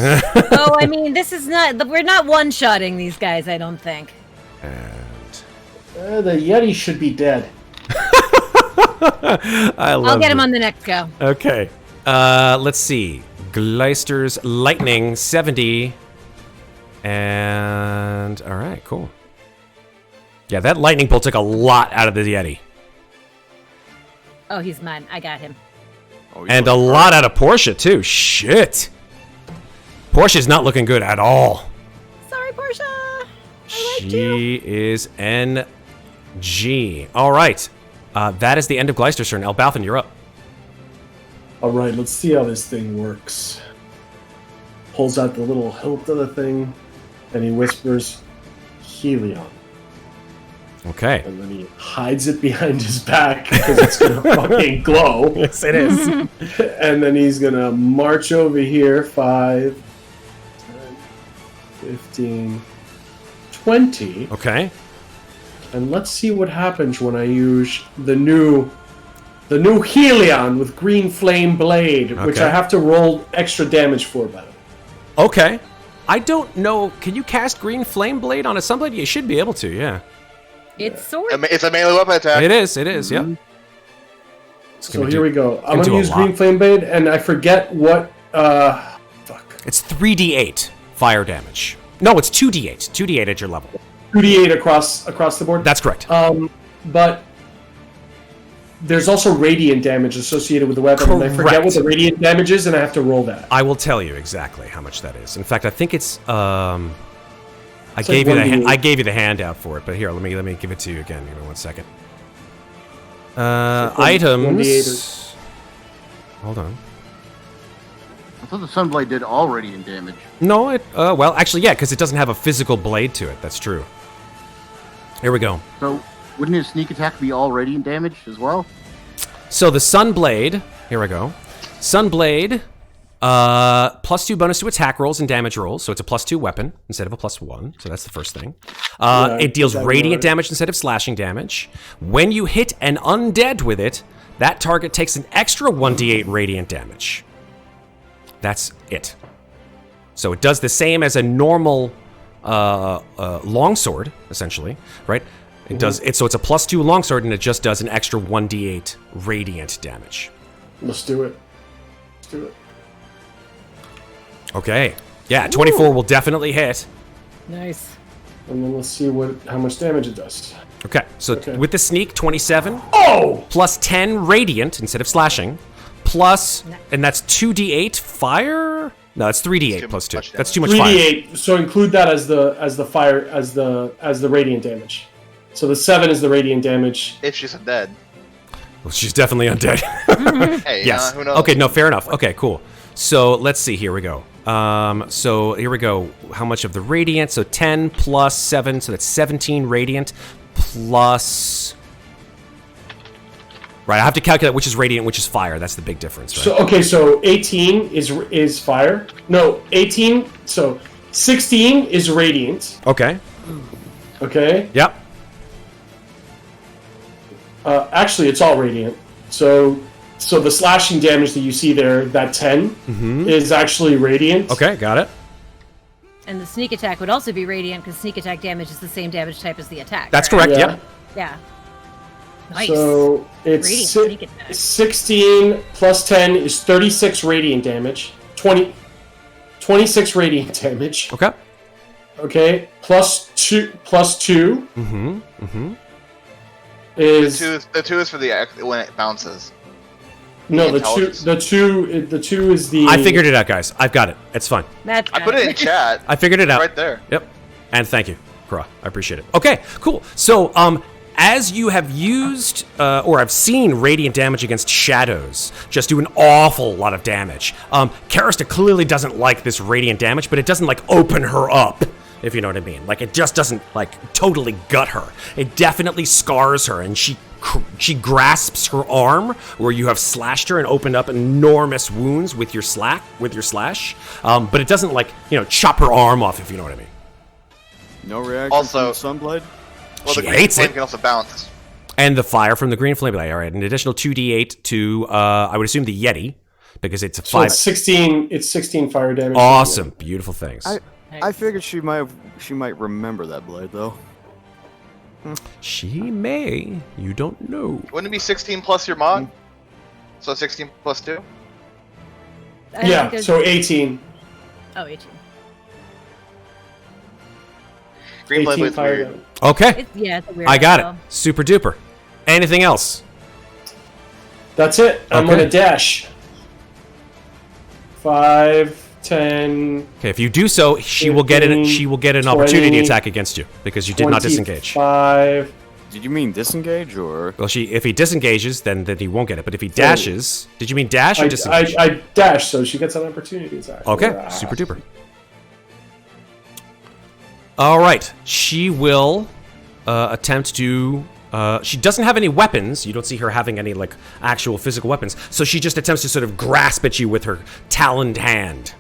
Oh, I mean, this is not. We're not one-shotting these guys. I don't think. And The Yeti should be dead. I'll get him on the next go. Okay. Let's see. Gleister's lightning 70. And all right, cool. Yeah, that lightning bolt took a lot out of the Yeti. Oh, he's mine. I got him. And a lot out of Portia too. Shit. Portia's not looking good at all. Sorry, Portia. She is NG. All right. That is the end of Gleister's turn. Elbauthin, you're up. All right, let's see how this thing works. Pulls out the little hilt of the thing, and he whispers, "Helion." Okay. And then he hides it behind his back because it's gonna fucking glow. Yes, it is. And then he's gonna march over here. 5, 10, 15, 20. Okay. And let's see what happens when I use the new Helion with green flame blade, which Okay. I have to roll extra damage for, by the way. Okay. I don't know. Can you cast Green Flame Blade on a Sunblade? You should be able to, yeah. It's sword. It's a melee weapon attack. It is, yep. So here we go. I'm do gonna a use lot. green flame blade, and I forget what. Fuck. It's 3d8 fire damage. No, it's 2d8. 2d8 at your level. 2d8 across the board. That's correct. But there's also radiant damage associated with the weapon, and I forget Correct. what the radiant damage is, and I have to roll that. I will tell you exactly how much that is. In fact, I think it's I It's gave like you the 1d8. I gave you the handout for it, but here, let me give it to you again. Give me 1 second. like Items. 1d8 Hold on. I thought the Sunblade did all radiant damage. No, it well, actually, yeah, because it doesn't have a physical blade to it. That's true. Here we go. So wouldn't his sneak attack be all radiant damage as well? So the Sunblade, here we go. Sunblade, +2 bonus to attack rolls and damage rolls, so it's a +2 weapon instead of a +1, so that's the first thing. It deals that radiant right. damage instead of slashing damage. When you hit an undead with it, that target takes an extra 1d8 radiant damage. That's it. So it does the same as a normal longsword, essentially, right? It does it, so it's a +2 longsword, and it just does an extra 1d8 radiant damage. Let's do it. Let's do it. Okay. Yeah, 24 will definitely hit. Nice. And then let's see how much damage it does. Okay, so with the sneak, 27. Oh! Plus 10 radiant instead of slashing. Plus, and that's 2d8 fire? No, that's 3d8 plus 2. That's too much fire. 3d8, so include that as the fire, as the radiant damage. So the 7 is the radiant damage. If she's undead. Well, she's definitely undead. Hey, yes. Who knows? Okay, no, fair enough. Okay, cool. So let's see. Here we go. So here we go. How much of the radiant? So 10 plus 7, so that's 17 radiant plus. Right, I have to calculate which is radiant, which is fire. That's the big difference, right? So 18 is fire. No, 18. So 16 is radiant. Okay. Okay. Yep. Actually, it's all radiant. So the slashing damage that you see there, that 10, is actually radiant. Okay, got it. And the sneak attack would also be radiant because sneak attack damage is the same damage type as the attack. That's right? correct. Yeah. Yep. Yeah. Nice. So it's Radiant sneak attack. 16 plus 10 is 36 radiant damage. 26 radiant damage. Okay. Okay. Plus 2 is The two is for the when it bounces. no, the intelligence. two is the. I figured it out, guys. I've got it. It's fine. That's I put it in chat. I figured it out. Right there. Yep. And thank you, Kraw. I appreciate it. Okay, cool. So, as you have used or have seen radiant damage against shadows just do an awful lot of damage, Karista clearly doesn't like this radiant damage, but it doesn't like open her up, if you know what I mean. Like, it just doesn't like totally gut her. It definitely scars her, and she grasps her arm where you have slashed her and opened up enormous wounds with your slash. But it doesn't like chop her arm off, if you know what I mean. No reaction Also- from the Sunblade? Well, She the green hates flame it. can also bounce. And the fire from the green flame blade. All right, an additional 2d8 to I would assume the Yeti, because it's a So 5. it's 16. It's 16 fire damage. Awesome, beautiful things. I figured she might remember that blade though. She may. You don't know. Wouldn't it be 16 plus your mod? So 16 plus 2? I think Yeah. there's- So 18. Oh, 18. Green blade 18 blade's fire weird. damage. Okay, Yeah, it's a weird I got it. spell. Super duper. Anything else? That's it. I'm Okay. gonna dash. 5, 10. Okay, if you do so, she will get 15, an opportunity 20, attack against you because you did not disengage. 5. Did you mean disengage or? Well, if he disengages, then he won't get it. But if he dashes, did you mean dash or disengage? I dash, so she gets an opportunity attack. Okay, Ah. super duper. All right, she will attempt to. She doesn't have any weapons. You don't see her having any like actual physical weapons. So she just attempts to sort of grasp at you with her taloned hand.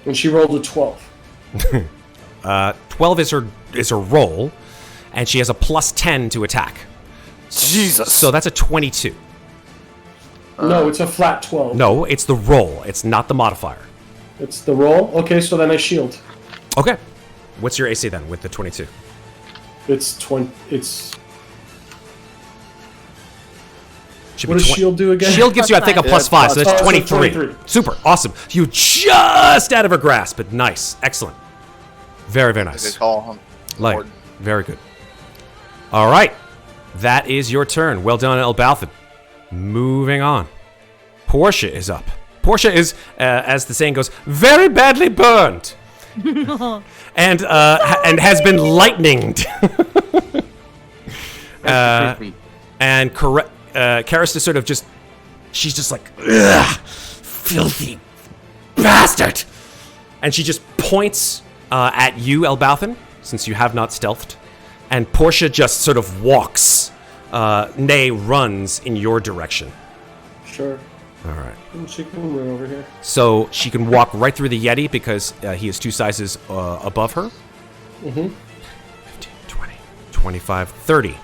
And she rolled a 12. 12 is her roll, and she has a plus 10 to attack. Jesus. So that's a 22. No, it's a flat 12. No, it's the roll. It's not the modifier. It's the roll? Okay, so then I shield. Okay. What's your AC then with the 22? It's 20. It's. Should What be does 20 shield do again? Shield gives you, I think, a Yeah, plus 5, so Oh, that's so 23. 23. Super, awesome. You just out of her grasp, but nice, excellent. Very, very Good nice. call. Huh? Like, Important. very good. All right, that is your turn. Well done, Elbauthin. Moving on. Portia is up. Portia is, as the saying goes, very badly burned. and has been lightninged. And Karista sort of just, she's just like, ugh, filthy bastard. And she just points at you, Elbauthin, since you have not stealthed. And Portia just sort of walks, nay, runs in your direction. Sure. All right. She can run over here. So she can walk right through the Yeti because he is 2 sizes above her. 15, 20, 25, 30.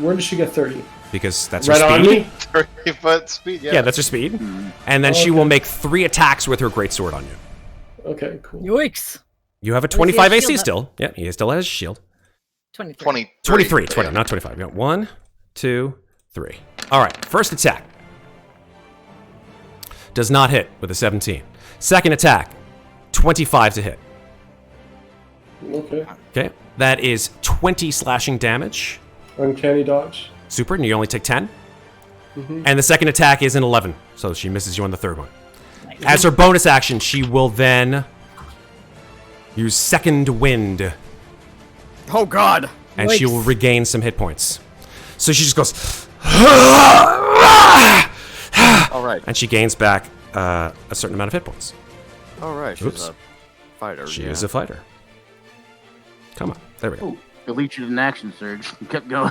Where does she get 30? Because that's her Right on speed. me? 30-foot speed, yeah. Yeah, that's her speed. And then she will make 3 attacks with her greatsword on you. Okay, cool. Yikes. You have a Does he have 25 AC shield up? still. Yeah, he still has shield. 23. 23, not 25. You got 1, 2, 3. All right, first attack. Does not hit with a 17. Second attack, 25 to hit. Okay. Okay, that is 20 slashing damage. Uncanny dodge. Super, and you only take 10. And the second attack is an 11, so she misses you on the third one. As her bonus action, she will then use Second Wind, Oh God! and she will regain some hit points. So she just goes, All right. and she gains back a certain amount of hit points. All right. She's Oops. a fighter. She yeah. is a fighter. Come on, there we go. Oh, delete you an action surge. Kept going.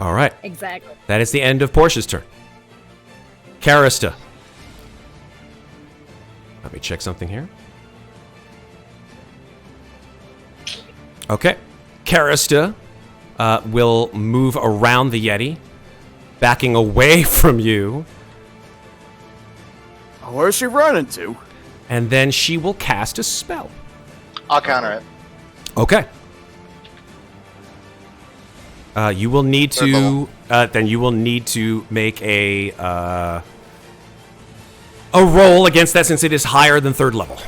All right, Exactly. that is the end of Portia's turn. Karista. Let me check something here. Okay. Karista will move around the Yeti, backing away from you, Where's she running to? and then she will cast a spell. I'll counter it. Okay. You will need Third to. level. Then you will need to make a roll against that since it is higher than third level.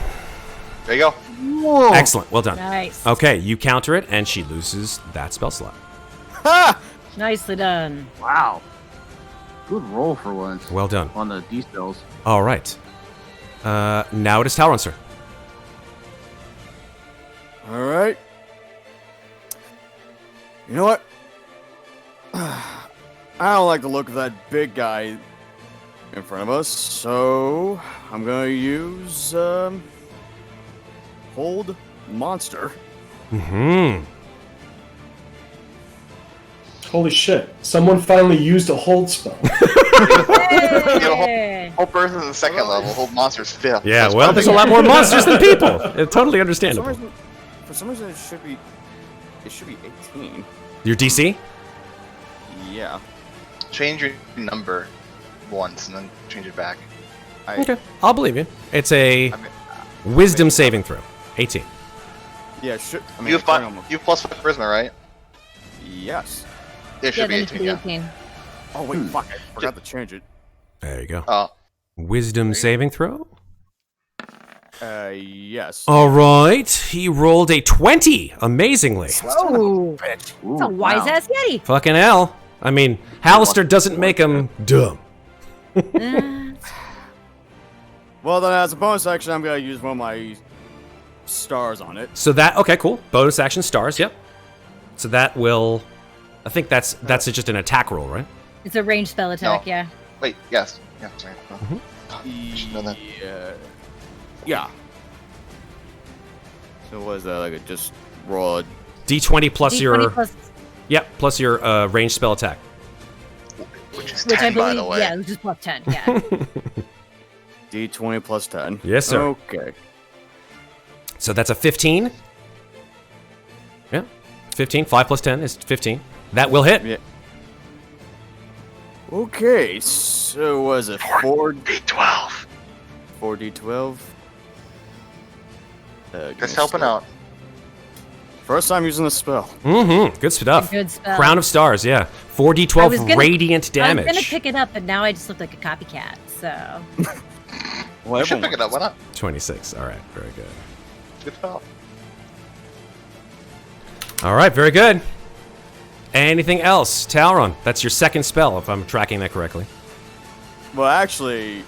There you go. Whoa. Excellent. Well done. Nice. Okay, you counter it, and she loses that spell slot. Ha! Nicely done. Wow. Good roll for once Well done. on the D spells. All right. Now it is Talron's turn. All right. You know what? I don't like the look of that big guy in front of us, so I'm gonna use Hold Monster. Hmm. Holy shit. Someone finally used a hold spell. Hey. Whole person in the second level. Whole monster's fifth. Yeah. That's Well, fine. there's a lot more monsters than people. Totally For some understandable. reason, it should be 18. Your DC? Yeah. Change your number once and then change it back. Okay. I'll believe you. It's a I mean, Wisdom saving throw. 18. yeah. Should I mean? You have I kinda you have +5 charisma, right? Yes. It should be then it's 18. Yeah. 18. Oh wait, fuck! I forgot to change it. There you go. Oh, Wisdom saving throw. Yes. All right. He rolled a 20. Amazingly. Oh, Ooh, it's a wise ass Yeti. Fucking hell. I mean, Hallister doesn't make him dumb. Well, then as a bonus action, I'm gonna use one of my stars on it. So that okay, cool. Bonus action stars. Yep. So that will. I think that's just an attack roll, right? It's a ranged spell attack, No. yeah. wait. Yes. Yeah. Sorry. Oh. I should know that. Yeah. So what is that? Like, just roll a D20 plus D20 your. plus, Yep. Plus your ranged spell attack. Which is which 10, I by believe, the way. yeah, which is plus 10, yeah. D20 plus 10. Yes, sir. Okay. So that's a 15. Yeah. 15. 5 plus 10 is 15. That will hit. Yeah. Okay, so was it D12. 4d12? Just helping out. First time using the spell. Mm-hmm. Good stuff. Good spell. Crown of Stars, yeah. I was 4d12 gonna- radiant I was damage. gonna pick it up, but now I just look like a copycat, so. Well, You should everyone pick it up. Why not? 26. All right. Very good. Good spell. All right. Very good. Anything else? Talron, that's your second spell, if I'm tracking that correctly. Well, actually,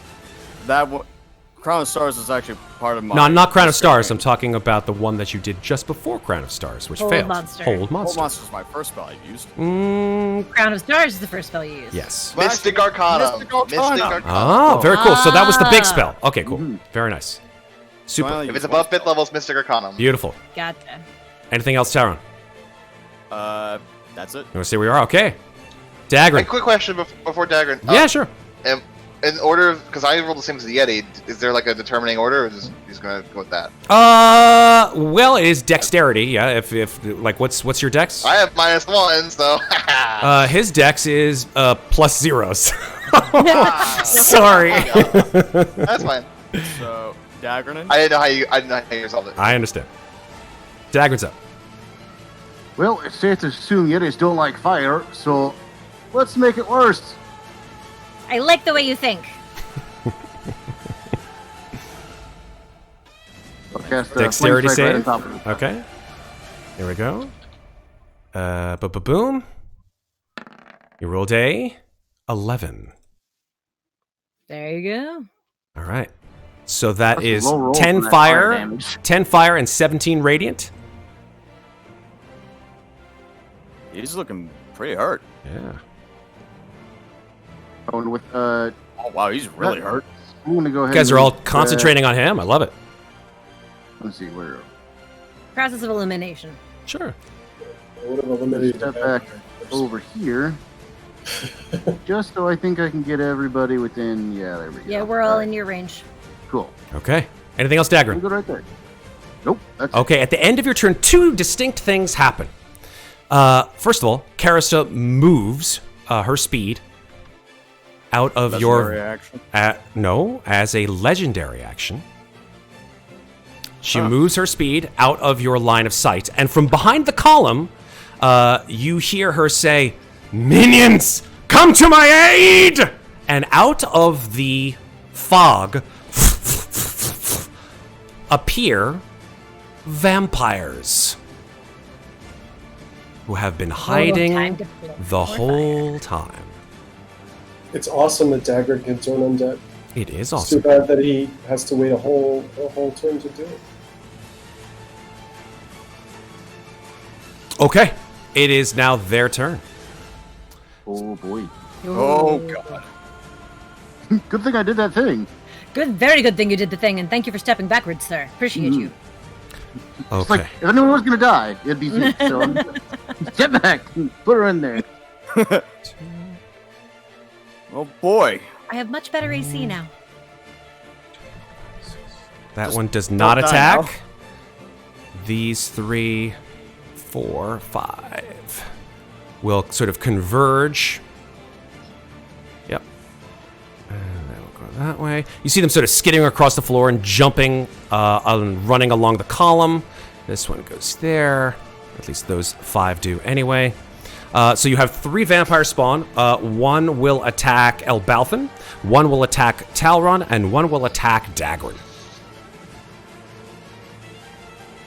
Crown of Stars is actually part of my. No, not Crown of Stars. I'm talking about the one that you did just before Crown of Stars, which Hold failed. Monster. Hold Hold Monster. Monster is my first spell I used. Crown of Stars is the first spell you use. Yes. Well, Mystic actually, Arcana. Mystic Arcana. Oh, very cool. So that was the big Ah. spell. Okay, cool. Very nice. Super. Finally If used it's above one 5th level, it's Mystic Arcana. Beautiful. Gotcha. Anything else, Talron? spell. That's it. You want to see where we are? Okay. A Daggrin. quick question before Daggrin. Yeah, sure. In order, because I rolled the same as the Yeti, is there like a determining order, or just he's gonna go with that? Well, it is dexterity. Yeah. If like, what's your dex? I have -1, so. His dex is plus zeros. Sorry. That's fine. So, Daggrin. I didn't know how you resolved it. I understand. Daggrin's up. Well, it's safe to assume Yetis don't like fire, so let's make it worse. I like the way you think. I'll cast, Dexterity Flame Strike save. right on top of it. Okay. Here we go. Boom. You rolled a 11. There you go. All right. So that That's a is low roll 10 for that fire, damage. 10 fire, and 17 radiant. He's looking pretty hurt. Yeah. Going with Oh wow, he's really hurt. I'm gonna go ahead. You guys are all and, concentrating on him. I love it. Let's see where. Process of elimination. Sure. I would have eliminated Step the back vampire first. over here, just so I think I can get everybody within. Yeah, there we go. Yeah, we're all right, in your range. Cool. Okay. Anything else, I'm Daggrin? good right there. Nope. That's it. Okay, at the end of your turn, 2 distinct things happen. First of all, Karista moves her speed out of Legendary action. No, as a legendary action. She moves her speed out of your line of sight, and from behind the column, you hear her say, "Minions, come to my aid!" And out of the fog appear vampires who have been hiding time to play the more whole time. It's awesome that Daggrin can turn undead. It is It's too awesome. bad that he has to wait a whole turn to do it. Okay, it is now their turn. Oh boy. Oh god. Good thing I did that thing. Good, very good thing you did the thing, and thank you for stepping backwards, sir. Appreciate you. It's Okay. like if anyone was gonna die, it'd be Zeke. So I'm step back, put her in there. Oh boy. I have much better AC now. That one does not don't die attack. now. These 3, 4, 5 will sort of converge. Yep. And that'll go that way. You see them sort of skidding across the floor and jumping and running along the column. This one goes there. At least those 5 do anyway. So you have 3 vampires spawn. 1 will attack Elbauthin, 1 will attack Talron, and 1 will attack Daggrin.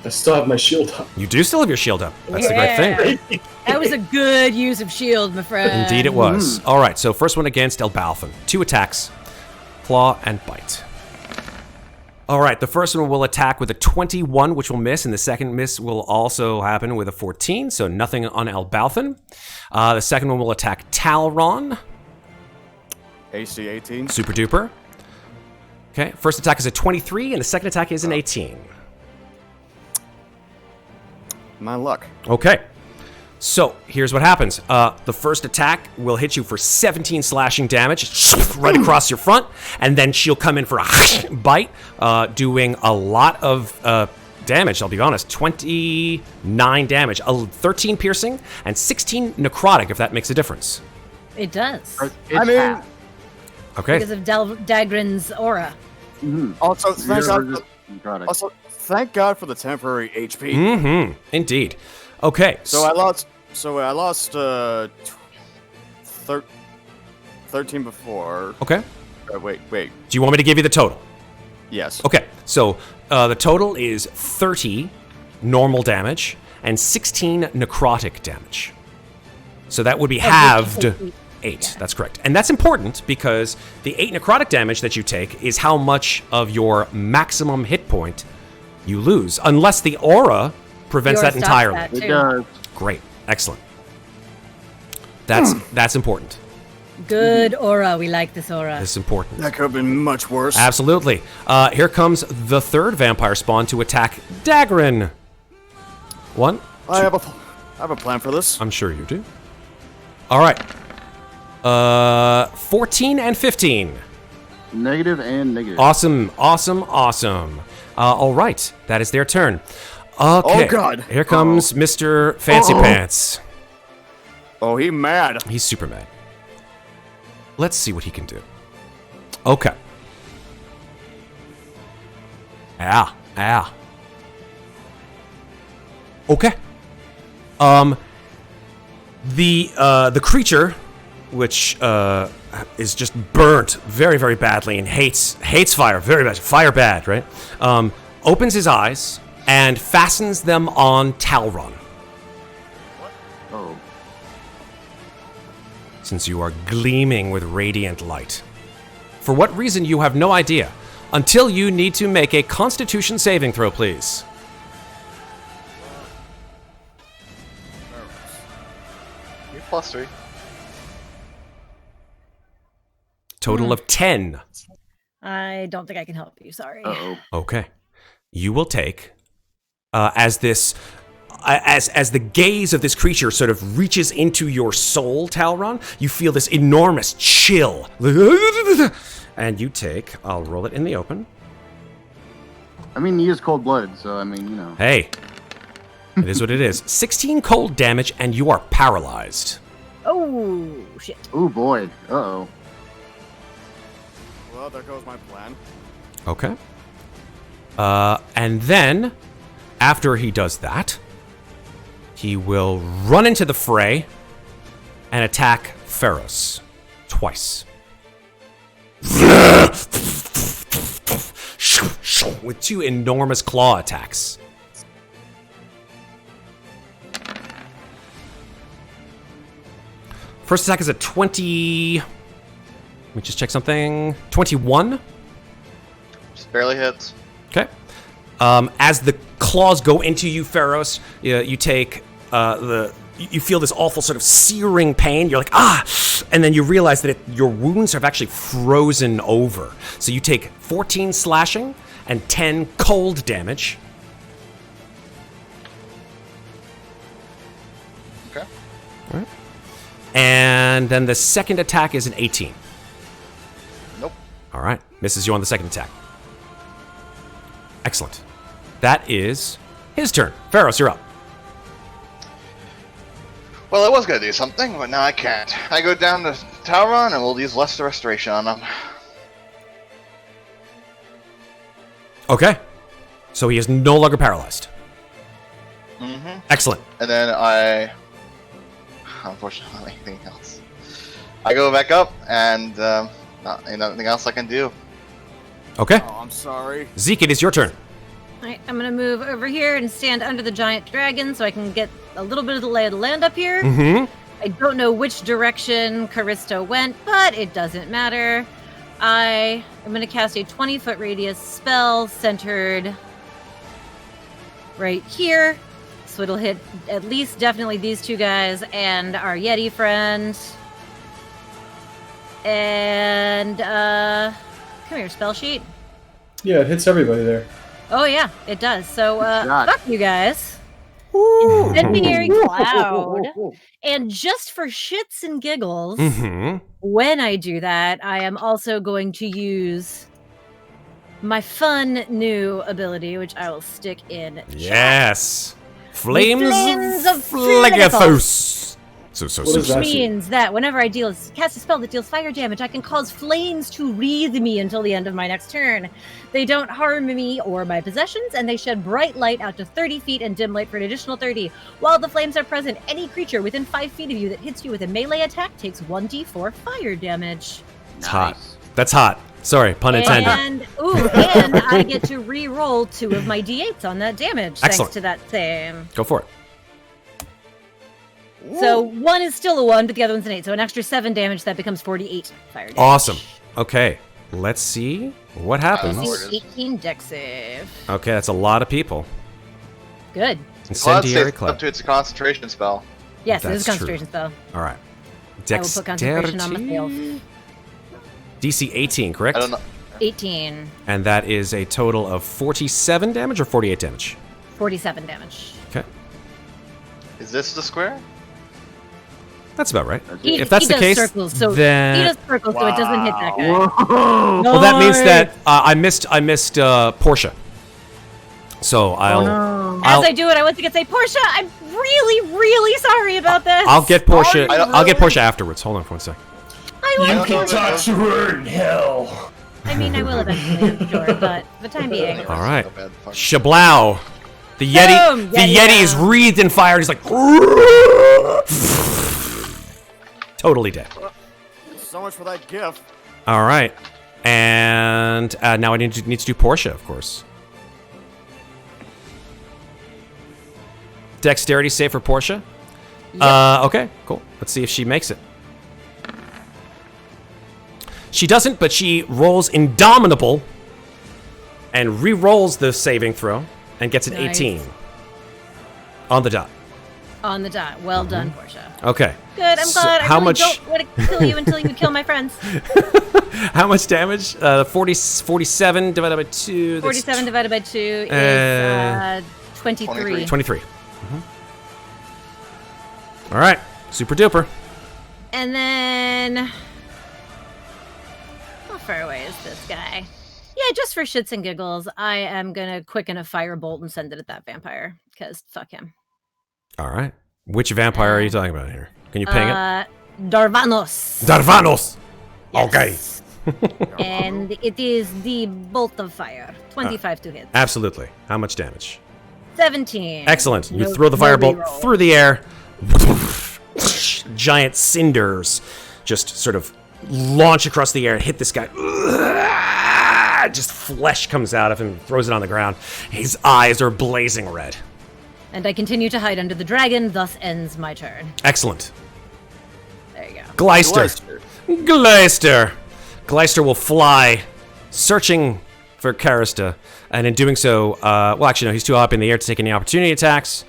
I still have my shield up. You do still have your shield up. That's the great thing. That was a good use of shield, my friend. Indeed it was. All right, so first one against Elbauthin. 2 attacks, claw and bite. All right, the first one will attack with a 21, which will miss, and the second miss will also happen with a 14, so nothing on Elbauthin. The second one will attack Talron. AC 18. Super duper. Okay, first attack is a 23, and the second attack is an 18. My luck. Okay. So, here's what happens. The first attack will hit you for 17 slashing damage right across your front, and then she'll come in for a bite, doing a lot of damage, I'll be honest. 29 damage, 13 piercing, and 16 necrotic, if that makes a difference. It does. I mean, Okay. Because of Daggrin's aura. also thank God. God. Also, thank God for the temporary HP. Mm-hmm. Indeed. Okay. So I lost. 13 before. Okay. Wait. Do you want me to give you the total? Yes. Okay, so the total is 30 normal damage and 16 necrotic damage. So that would be halved 8. That's correct. And that's important because the 8 necrotic damage that you take is how much of your maximum hit point you lose, unless the aura prevents Aura that stops entirely. that. It too. does. Great. Excellent. That's important. Good aura. We like this aura. That's important. That could have been much worse. Absolutely. Here comes the third vampire spawn to attack Daggrin. 1. I have a plan for this. I'm sure you do. All right. 14 and 15. Negative and negative. Awesome. All right. That is their turn. Okay. Oh, God. Here comes Mr. Fancy Pants. Oh, he mad. He's super mad. Let's see what he can do. Okay. Okay. The creature, which is just burnt very, very badly and hates fire very bad. Fire bad, right? Opens his eyes and fastens them on Talron. Oh. Since you are gleaming with radiant light. For what reason, you have no idea. Until you need to make a Constitution saving throw, please. You're +3. Total of 10. I don't think I can help you. Sorry. Uh-oh. Okay. You will take, as the gaze of this creature sort of reaches into your soul, Talron, you feel this enormous chill. And you take, I'll roll it in the open. I mean, he is cold-blooded, so I mean, you know. Hey, it is what it is. 16 cold damage, and you are paralyzed. Oh, shit. Oh boy. Uh-oh. Well, there goes my plan. Okay. And then, after he does that, he will run into the fray and attack Ferros twice. With 2 enormous claw attacks. First attack is a 20... Let me just check something. 21? Just barely hits. Okay. As the claws go into you, Ferros, you take you feel this awful sort of searing pain. You're like, ah! And then you realize that your wounds have actually frozen over. So you take 14 slashing and 10 cold damage. Okay. All right. And then the second attack is an 18. Nope. All right. Misses you on the second attack. Excellent. That is his turn. Ferros, you're up. Well, I was gonna do something, but now I can't. I go down to Talron and we'll use Lesser Restoration on him. Okay. So he is no longer paralyzed. Mm-hmm. Excellent. And then I... Unfortunately, anything else. I go back up and nothing else I can do. Okay. Oh, I'm sorry. Zeke, it is your turn. Alright, I'm gonna move over here and stand under the giant dragon so I can get a little bit of the lay of the land up here. Mm-hmm. I don't know which direction Callisto went, but it doesn't matter. I am gonna cast a 20-foot radius spell centered right here. So it'll hit at least definitely these 2 guys and our Yeti friend. And come here, spell sheet. Yeah, it hits everybody there. Oh yeah, it does. So God. fuck you guys. Incendiary cloud. And just for shits and giggles, Mm-hmm. when I do that, I am also going to use my fun new ability, which I will stick in chat. Yes. Flames of Phlegethos. So What is that? Which means that whenever I cast a spell that deals fire damage, I can cause flames to wreathe me until the end of my next turn. They don't harm me or my possessions, and they shed bright light out to 30 feet and dim light for an additional 30. While the flames are present, any creature within 5 feet of you that hits you with a melee attack takes 1d4 fire damage. It's hot. That's hot. Sorry, pun intended. And I get to re-roll 2 of my d8s on that damage, Excellent. thanks to that same. Go for it. So 1 is still a 1, but the other one's an 8. So an extra 7 damage, that becomes 48 fire damage. Awesome. Okay. Let's see what happens. Lord. 18 dex save. Okay, that's a lot of people. Good. Incendiary Up cloud. to its a concentration spell. Yes, it is a That's true. concentration spell. All right. I will put concentration on myself. DC 18, correct? I don't know. 18. And that is a total of 47 damage or 48 damage? 47 damage. Okay. Is this the square? That's about right. He, If that's he the does case, circles, so then... he does circles, so it doesn't hit that guy. Whoa! Well, that means that I missed Portia. So As I do it, I once again say, Portia, I'm really, really sorry about this. I'll get Portia. I don't- I'll get Portia afterwards. Hold on for 1 second. I You love can Portia. talk to her in hell. I mean, I will eventually, I'm sure, but for the time being. All right. So bad. Fuck. Shablow. The Yeti. Boom! The Yeti Yeti is down. wreathed in fire. He's like totally dead. So much for that gift. All right. And now I need to do Portia, of course. Dexterity save for Portia. Yep. Okay, cool. Let's see if she makes it. She doesn't, but she rolls Indomitable and re-rolls the saving throw and gets an Nice. 18 on the dot. On the dot. Well done, Portia. Okay. Good. I'm So glad. how I really much- don't want to kill you until you kill my friends. How much damage? 47 divided by 2. That's 47 divided by 2 is 23. 23. All right. Super duper. And then, how far away is this guy? Yeah, just for shits and giggles, I am gonna quicken a firebolt and send it at that vampire because fuck him. All right. Which vampire are you talking about here? Can you ping it? Darvanos. Darvanos. Yes. And it is the bolt of fire. 25 to hit. Absolutely. How much damage? 17. Excellent. You No- throw the no firebolt reroll. through the air. Giant cinders just sort of launch across the air and hit this guy. Just flesh comes out of him, throws it on the ground. His eyes are blazing red. And I continue to hide under the dragon, thus ends my turn. Excellent. There you go. Gleister. Gleister. Gleister will fly, searching for Karista, and in doing so, well, actually, no, he's too up in the air to take any opportunity attacks.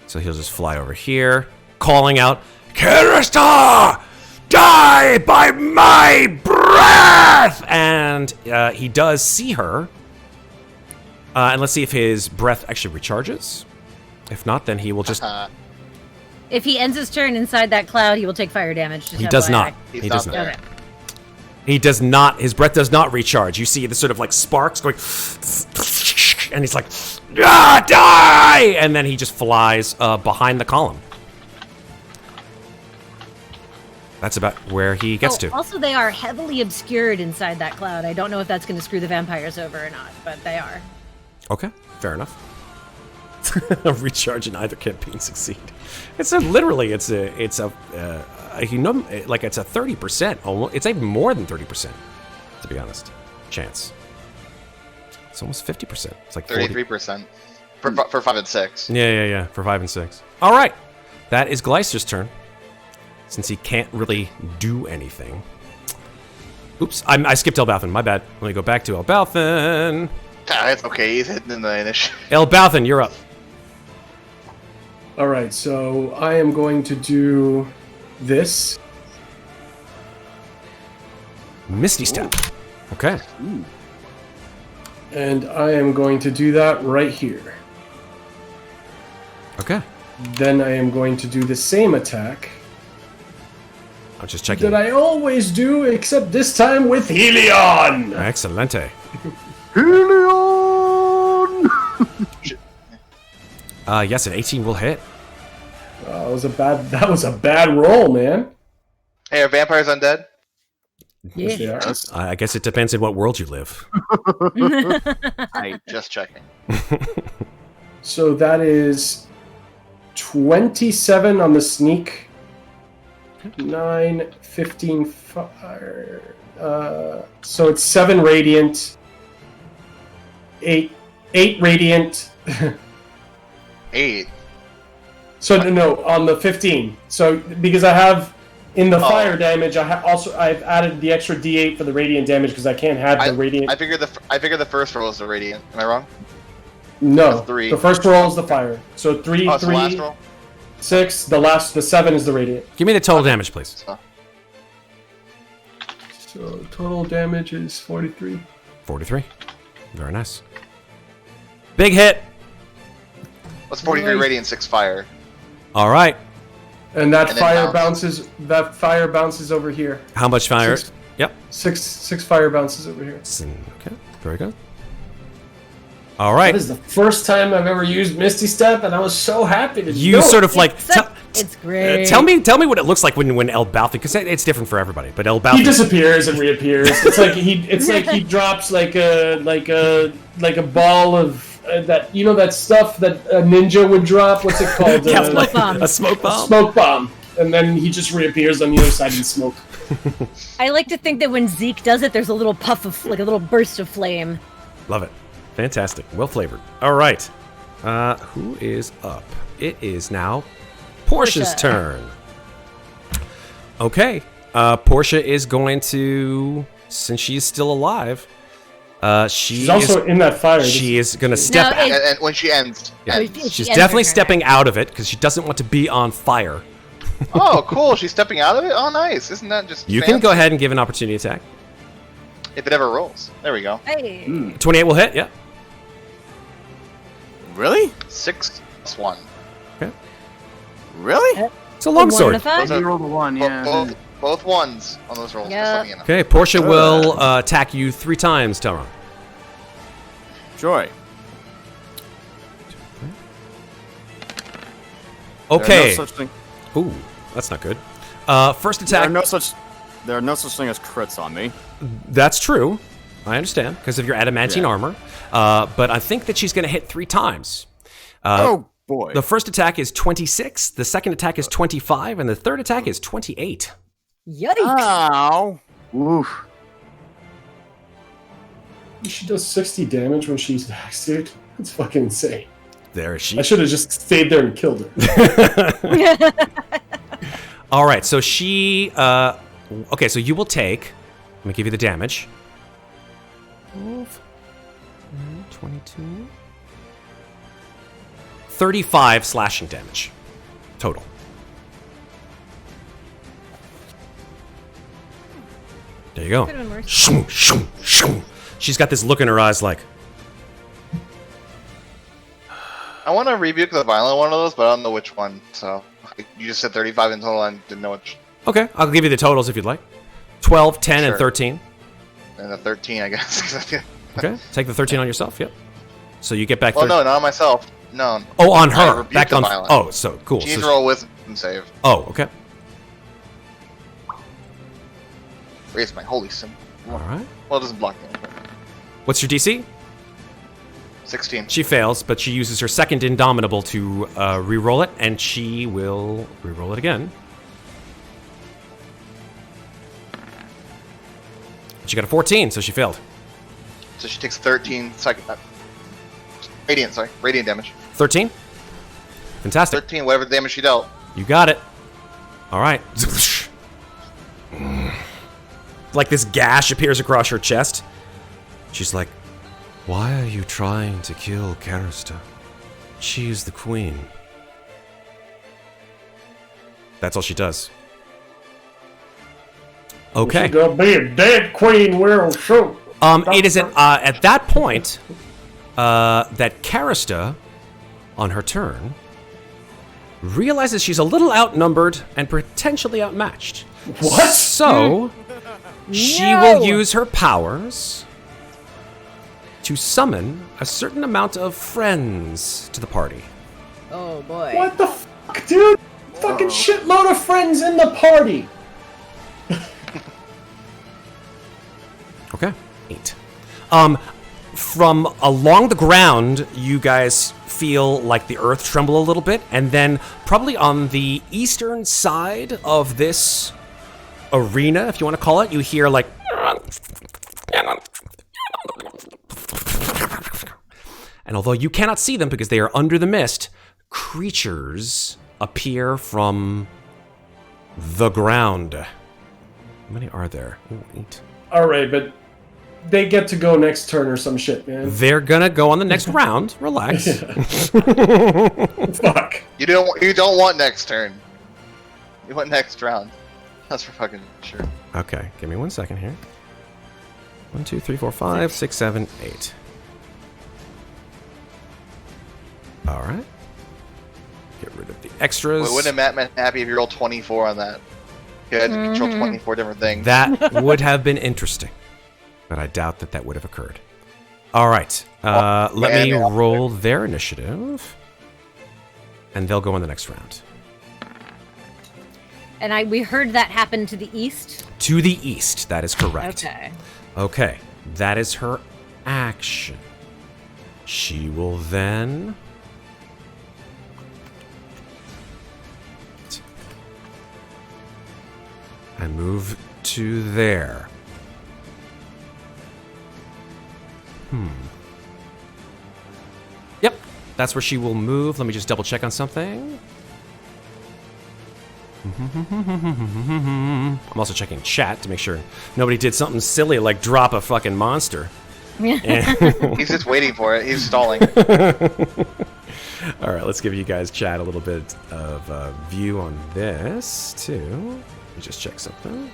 So he'll just fly over here, calling out, Karista! Die by my breath! And he does see her. And let's see if his breath actually recharges. If not, then he will just... If he ends his turn inside that cloud, he will take fire damage. Just He does FYI. not. He's He not does not. there. Okay. He does not. His breath does not recharge. You see the sort of like sparks going, and he's like, ah, die! And then he just flies behind the column. That's about where he gets to. Also, they are heavily obscured inside that cloud. I don't know if that's going to screw the vampires over or not, but they are. Okay, fair enough. Recharge in either campaign succeed. It's a literally. It's a you know, like it's a 30%. Almost, it's even more than 30%. To be honest, chance. It's almost 50%. It's like 33% for 5 and 6. Yeah. For 5 and 6. All right, that is Gleister's turn. Since he can't really do anything. Oops, I skipped Elbauthin. My bad. Let me go back to Elbauthin. It's okay. He's hitting in the initiative. Elbauthin, you're up. All right, so I am going to do this. Misty Step. Okay. And I am going to do that right here. Okay. Then I am going to do the same attack I'm just checking. that I always do, except this time with Helion! Excelente. Helion! Yes, an 18 will hit. That was a bad roll, man. Hey, are vampires undead? Yes, they are. I guess it depends on what world you live. Just checking. So that is 27 on the sneak. 9, 15 fire. So it's 7 radiant. 8 radiant. 8. So no, on the 15. So because I have in the fire damage, I've added the extra D8 for the radiant damage because I can't have the radiant. I figured the first roll is the radiant. Am I wrong? No, That's 3. the first roll is the fire. So 3, Oh, it's the 3, last roll? 6. The 7 is the radiant. Give me the total damage, please. So total damage is 43. 43. Very nice. Big hit. What's 43 radiant, 6 fire? All right. And that And then fire bounce. bounces over here. How much fire? 6. Yep. 6 fire bounces over here. Okay. Very good. All right. That is the first time I've ever used Misty Step, and I was so happy to do You it. sort of like It's great. tell me what it looks like when Elbauthin, because it's different for everybody. But He Elbauthin, disappears and reappears. It's like he drops like a ball of that, you know, that stuff that a ninja would drop. What's it called? Smoke bomb. a smoke bomb. Smoke bomb. And then he just reappears on the other side in smoke. I like to think that when Zeke does it, there's a little puff of, like a little burst of flame. Love it. Fantastic. Well flavored. All right. Who is up? It is now Portia's Portia. turn. Okay. Portia is going to, since she's still alive, She's also in that fire. she is going to step No, out. And when she ends. Yeah. If she She's ends definitely her turn. stepping out of it because she doesn't want to be on fire. Oh, cool. She's stepping out of it? Oh, nice. Isn't that just You fancy? can go ahead and give an opportunity attack. If it ever rolls. There we go. Hey. 28 will hit, yeah. Really? 6 + 1. Really? It's a long One sword. and a five? Those are- You rolled a 1, yeah. Both ones on those rolls. Yeah. Just letting you know. Okay, Portia will attack you 3 times, Talron. Joy. Okay. There are no such thing. Ooh, that's not good. First There attack. are no such thing as crits on me. That's true. I understand because of your adamantine Yeah. armor. But I think that she's going to hit 3 times. Oh boy. The first attack is 26. The second attack is 25, and the third attack is 28. Yikes. Ow. Oof. She does 60 damage when she's hacks, dude. That's fucking insane. There she. I should have just stayed there and killed her. All right, so she. Okay, so you will take. Let me give you the damage. 12, 22. 35 slashing damage total. There you go. Could've been worse. Shoo, shoo, shoo. She's got this look in her eyes like, I want to rebuke the violent one of those, but I don't know which one. So you just said 35 in total and didn't know which. okay, I'll give you the totals if you'd like. 12, 10, and Sure. 13. And the 13, I guess. Okay, take the 13 on yourself, yep. So you get back Well, 13. no, not on myself. No. Oh, on I her. rebuked Back the on. violent. Oh, so cool. She needs So to roll wisdom save. oh, okay. Raise my holy sim. All right. Well, it doesn't block me. What's your DC? 16. She fails, but she uses her second Indomitable to re-roll it, and she will re-roll it again. She got a 14, so she failed. So she takes 13 radiant damage. 13? Fantastic. 13, whatever damage she dealt. You got it. All right. Like this gash appears across her chest. She's like, "Why are you trying to kill Karista? She is the queen." That's all she does. Okay. She's gonna be a dead queen real soon. It is at that point that Karista, on her turn, realizes she's a little outnumbered and potentially outmatched. What? So, she No! will use her powers to summon a certain amount of friends to the party. Oh boy. What the fuck, dude? Fucking shitload of friends in the party. Okay. 8. From along the ground, you guys feel like the earth tremble a little bit, and then probably on the eastern side of this arena, if you want to call it, you hear like, and although you cannot see them because they are under the mist, creatures appear from the ground. How many are there? Ooh, 8. All right, but they get to go next turn or some shit, man. They're gonna go on the next round. Relax. Fuck. You don't want next turn. You want next round. That's for fucking sure. Okay, give me 1 second here. 1, 2, 3, 4, 5, 6, 7, 8. All right. Get rid of the extras. Well, wouldn't Matt been happy if you rolled 24 on that? You had to control 24 different things. That would have been interesting, but I doubt that would have occurred. All right. Let me yeah. roll their initiative, and they'll go on the next round. And we heard that happen to the east. To the east. That is correct. Okay. Okay, that is her action. She will then... and move to there. Yep, that's where she will move. Let me just double check on something. I'm also checking chat to make sure nobody did something silly like drop a fucking monster. He's just waiting for it. He's stalling. All right, let's give you guys chat a little bit of view on this too. Let me just check something.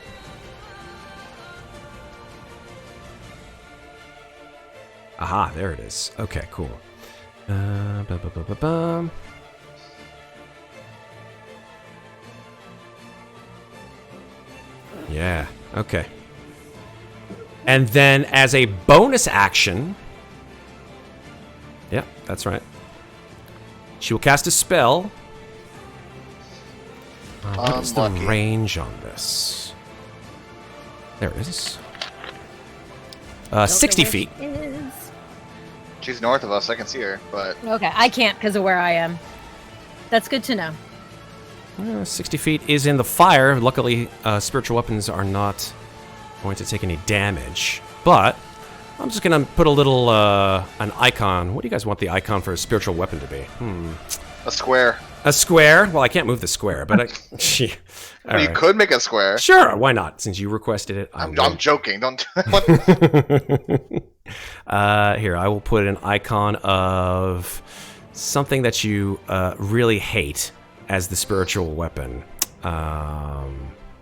Aha, there it is. Okay, cool. Yeah, okay. And then as a bonus action... Yeah, that's right. She will cast a spell. What is the range on this? There it is. 60 feet. She's north of us. I can see her, but... Okay, I can't because of where I am. That's good to know. 60 feet is in the fire. Luckily, spiritual weapons are not going to take any damage. But I'm just going to put a little an icon. What do you guys want the icon for a spiritual weapon to be? A square. A square? Well, I can't move the square, but Well, you could make a square. Sure, why not? Since you requested it. I'm joking. Don't... Here, I will put an icon of something that you really hate as the spiritual weapon.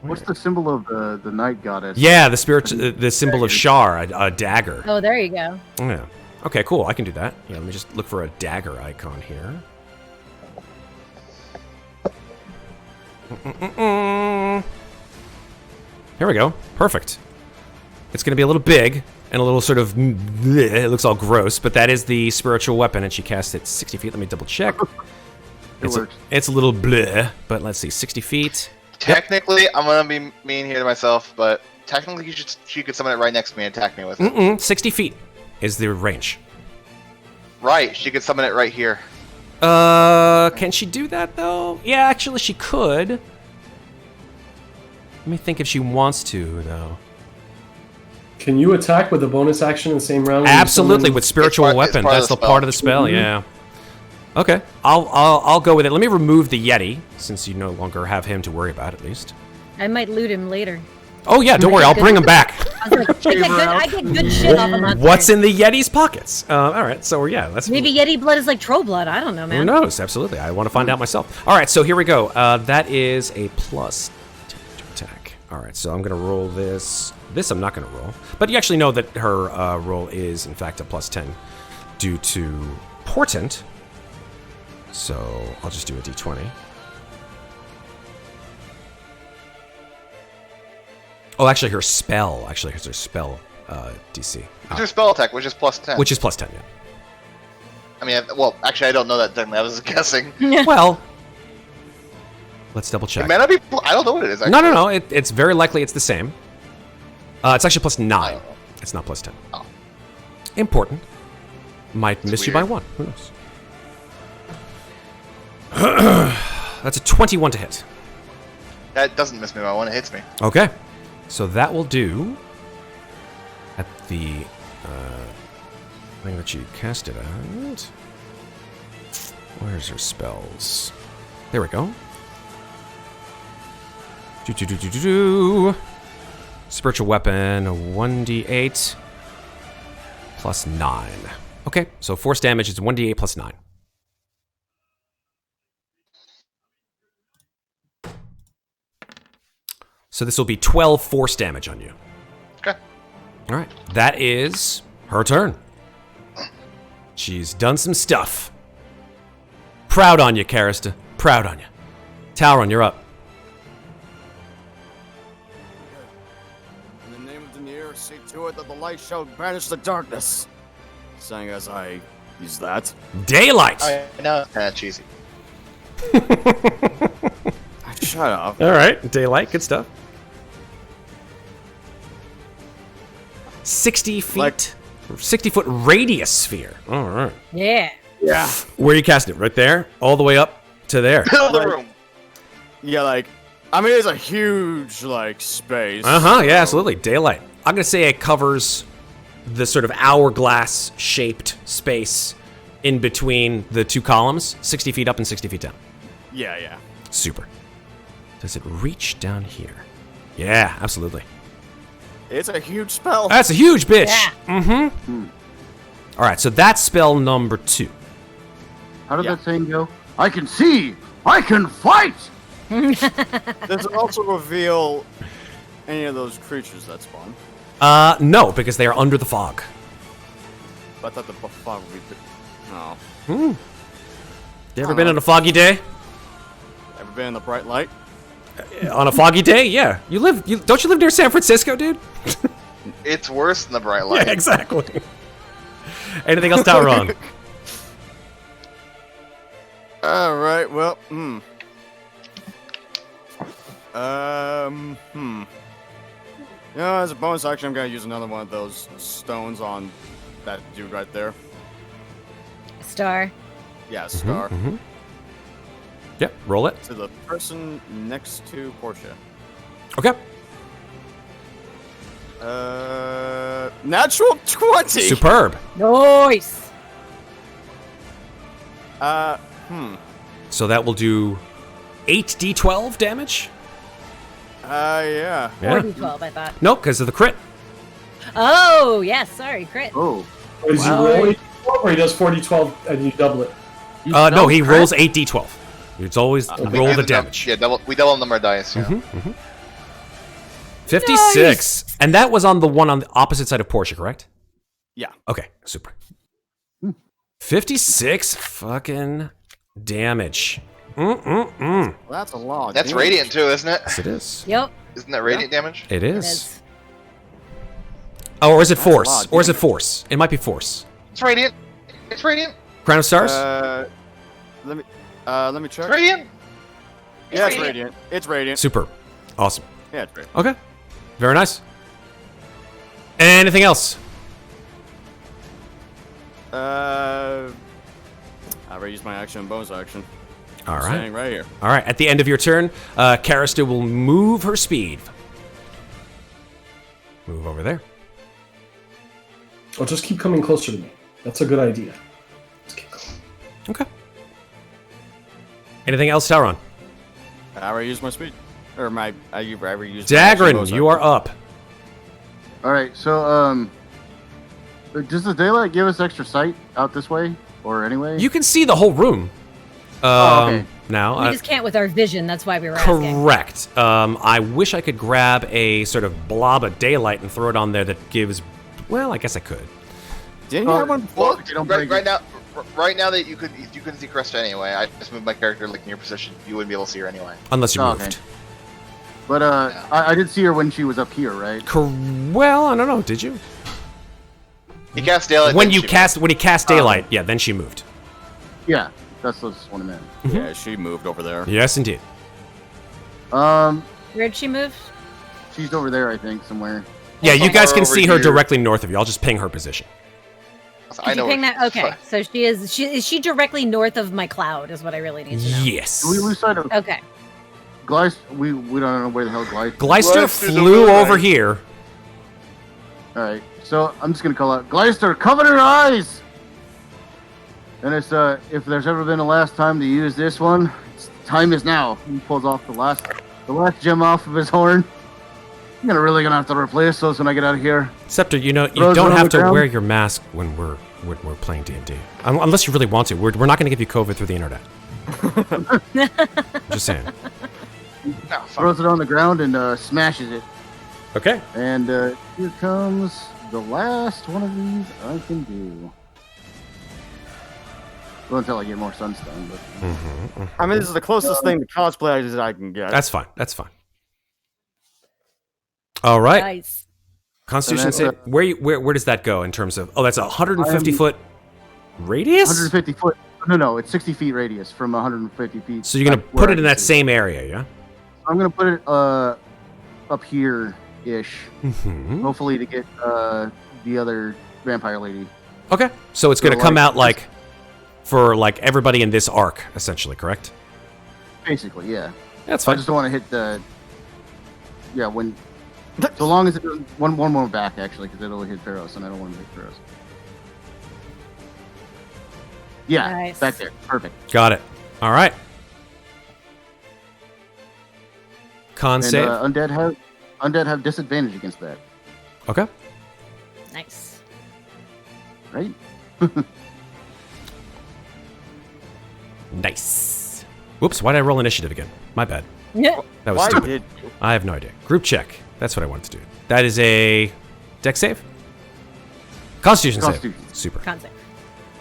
What's the symbol of the night goddess? Yeah, the symbol of Shar, a dagger. Oh, there you go. Yeah. Okay, cool. I can do that. Yeah, let me just look for a dagger icon here. Here we go. Perfect. It's going to be a little big and a little sort of... It looks all gross, but that is the spiritual weapon, and she casts it 60 feet. Let me double check. It's a little bleh, but let's see. 60 feet. Technically, I'm going to be mean here to myself, but technically she could summon it right next to me and attack me with it. 60 feet is the range. Right, she could summon it right here. Can she do that, though? Yeah, actually, she could. Let me think if she wants to, though. Can you attack with a bonus action in the same round? Absolutely, with spiritual weapon. That's the part of the spell, yeah. Okay, I'll go with it. Let me remove the Yeti, since you no longer have him to worry about, at least. I might loot him later. Oh, yeah, don't worry. I'll bring him back. I get good shit off of monsters. What's in the Yeti's pockets? All right, so yeah, let's... Maybe Yeti blood is like troll blood. I don't know, man. Who knows? Absolutely. I want to find out myself. All right, so here we go. That is a plus 10 to attack. All right, so I'm going to roll this. This I'm not going to roll. But you actually know that her roll is, in fact, a plus 10 due to Portent. So I'll just do a d20. Oh, actually, her spell. Actually, her spell DC. It's her spell attack, which is plus 10. Which is plus 10, yeah. I mean, well, actually, I don't know that technically. I was guessing. Well, let's double check. It may not be. I don't know what it is. Actually. No. It's very likely it's the same. It's actually plus 9. It's not plus 10. Oh. Important. Might miss weird. you by 1. Who knows? That's a 21 to hit. That doesn't miss me by 1. It hits me. Okay. So that will do at the thing that you cast it at. Where's her spells? There we go. Spiritual weapon, 1d8 plus 9. Okay, so force damage is 1d8 plus 9. So this will be 12 force damage on you. Okay. All right. That is her turn. She's done some stuff. Proud on you, Karista. Proud on you. Talron, you're up. In the name of Denier, see to it that the light shall banish the darkness. Saying as I use that. Daylight. I know it's kind of cheesy. Shut up. All right. Daylight. Good stuff. 60 feet. 60-foot radius sphere. All right. Yeah. Yeah. Where you cast it? Right there? All the way up to there. Middle of the room. Yeah, like, I mean, it's a huge, like, space. Uh-huh. Yeah, absolutely. Daylight. I'm going to say it covers the sort of hourglass-shaped space in between the two columns, 60 feet up and 60 feet down. Yeah. Super. Does it reach down here? Yeah, absolutely. It's a huge spell. That's a huge bitch. Yeah. Mm-hmm. All right, so that's spell number 2. How did that saying go? I can see! I can fight! Does it also reveal any of those creatures that spawn? No, because they are under the fog. I thought the fog would be... No. You ever been on a foggy day? Ever been in the bright light? On a foggy day? Yeah. Don't you live near San Francisco, dude? It's worse than the bright light. Yeah, exactly. Anything else, Talron? Alright, well, as a bonus action, I'm gonna use another one of those stones on that dude right there. Star. Yeah, star. Yep, roll it. To the person next to Portia. Okay. Natural 20! Superb. Nice. So that will do 8d12 damage? Yeah. 4d12, I thought. Nope, because of the crit. Oh, yes. Sorry, crit. Oh. Is he rolling 12 or he does 40-12 and you double it? No, he rolls 8d12. It's always roll the We damage. we double the number of dice. Yeah. 56. Nice. And that was on the one on the opposite side of Portia, correct? Yeah. Okay, super. 56 fucking damage. Well, that's a lot. That's radiant too, isn't it? Yes, it is. Yep. Isn't that radiant damage? It It is. is. Oh, or is it That's a force? lot, Or is it damn it. force? It might be force. It's radiant. It's radiant. Crown of Stars? Let me check. It's radiant. Yeah, it's radiant. It's radiant. Super. Awesome. Yeah, it's radiant. Okay. Very nice. Anything else? I already used my action and bonus action. All I'm right. Standing right here. All right. At the end of your turn, Karista will move her speed. Move over there. Oh, just keep coming closer to me. That's a good idea. Just keep going. Okay. Anything else, Talron? I already used my speed. Or my... I already used my action and bonus Daggrin, you are action. up. Alright, so, does the daylight give us extra sight out this way? Or anyway? You can see the whole room. Okay. Now, We just can't with our vision. That's why we were asking. correct. I wish I could grab a sort of blob of daylight and throw it on there that gives. Well, I guess I could. Didn't you have one before? Well, you don't right, break right now that you couldn't see Krista anyway. I just moved my character like in your position. You wouldn't be able to see her anyway. Unless you Oh, moved. okay. But, I did see her when she was up here, right? Well, I don't know. Did you? He cast daylight. When then you she cast daylight, yeah, then she moved. Yeah, that's what I meant. Yeah, she moved over there. Yes, indeed. Where'd she move? She's over there, I think, somewhere. Yeah, you guys can over see her here. directly north of you. I'll just ping her position. moved. Could you ping that? Okay, so is she directly north of my cloud? Is what I really need to know. Yes. Do we lose sight of Okay. Gleister? We don't know where the hell Gleister. Gleister Gleister's flew over over there. here. All right, so I'm just gonna call out Gleister, cover your eyes. And it's if there's ever been a last time to use this one, time is now. He pulls off the last gem off of his horn. I'm really gonna have to replace those when I get out of here. Septur, you don't Throws it on have the to ground. wear your mask when we're playing D&D. Unless you really want to. We're not going to give you COVID through the internet. Just saying. No, fuck. Throws it on the ground and smashes it. Okay. And here comes the last one of these I can do. Well, until I get more sunstone. But I mean, this is the closest thing to cosplay as I can get. That's fine. That's fine. All right. Nice. Constitution And save. that's, Where does that go in terms of? Oh, that's a 150 foot radius. 150 foot. No, it's 60 feet radius from 150 feet. So you're gonna back where put I it in can that see. same area, yeah? I'm gonna put it up here ish. Mm-hmm. Hopefully to get the other vampire lady. Okay. So it's gonna So, come like, out like for like everybody in this arc, essentially, correct? Basically, yeah. That's I fine. just don't want to hit the. Yeah, when. So long as it doesn't. One more back, actually, because it'll hit Ferros, and I don't want to hit Ferros. Yeah, Nice. back there. Perfect. Got it. All right. Con And save. undead have disadvantage against that, Okay. Nice. right? Nice. Whoops, why did I roll initiative again? My bad. Yeah. That was Why stupid. did I have no idea. Group check. That's what I wanted to do. That is a dex save? Constitution save. Constitution. Super. Concept.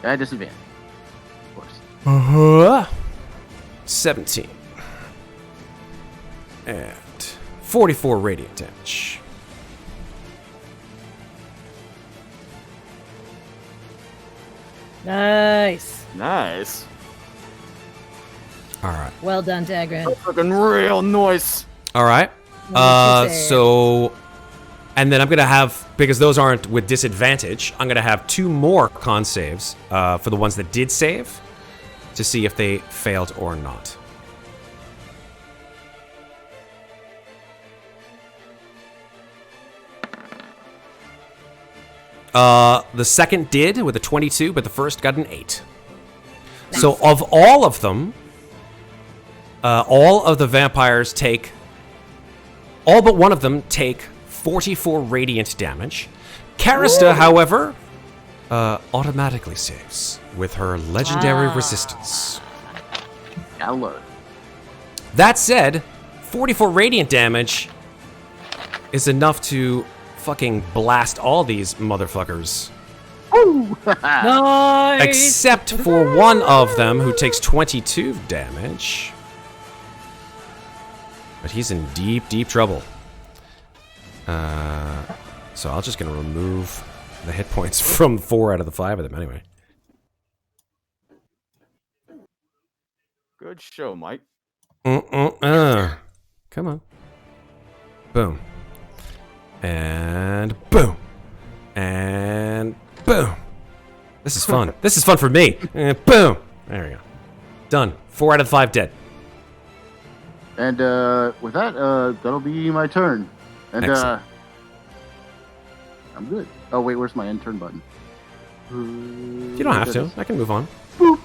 At disadvantage, of course. Uh-huh. 17. And 44 radiant damage. Nice. Nice. All right. Well done, Daggrin. Fucking real nice. All right. Well, good So, and then I'm gonna have, because those aren't with disadvantage, I'm gonna have 2 more con saves for the ones that did save, to see if they failed or not. The second did with a 22, but the first got an 8. So of all of them, all of the vampires take, all but one of them take 44 radiant damage. Karista, however, automatically saves with her legendary resistance. I love it. That said, 44 radiant damage is enough to fucking blast all these motherfuckers. Nice. Except for one of them who takes 22 damage. But he's in deep, deep trouble. So I'm just going to remove the hit points from 4 out of the 5 of them anyway. Good show, Mike. Come on. Boom. And boom. And boom. This is fun. This is fun for me. And boom. There we go. Done. 4 out of the 5 dead. And with that, that'll be my turn. And Excellent. I'm good. Oh wait, where's my end turn button? You don't have to. I can move on. No,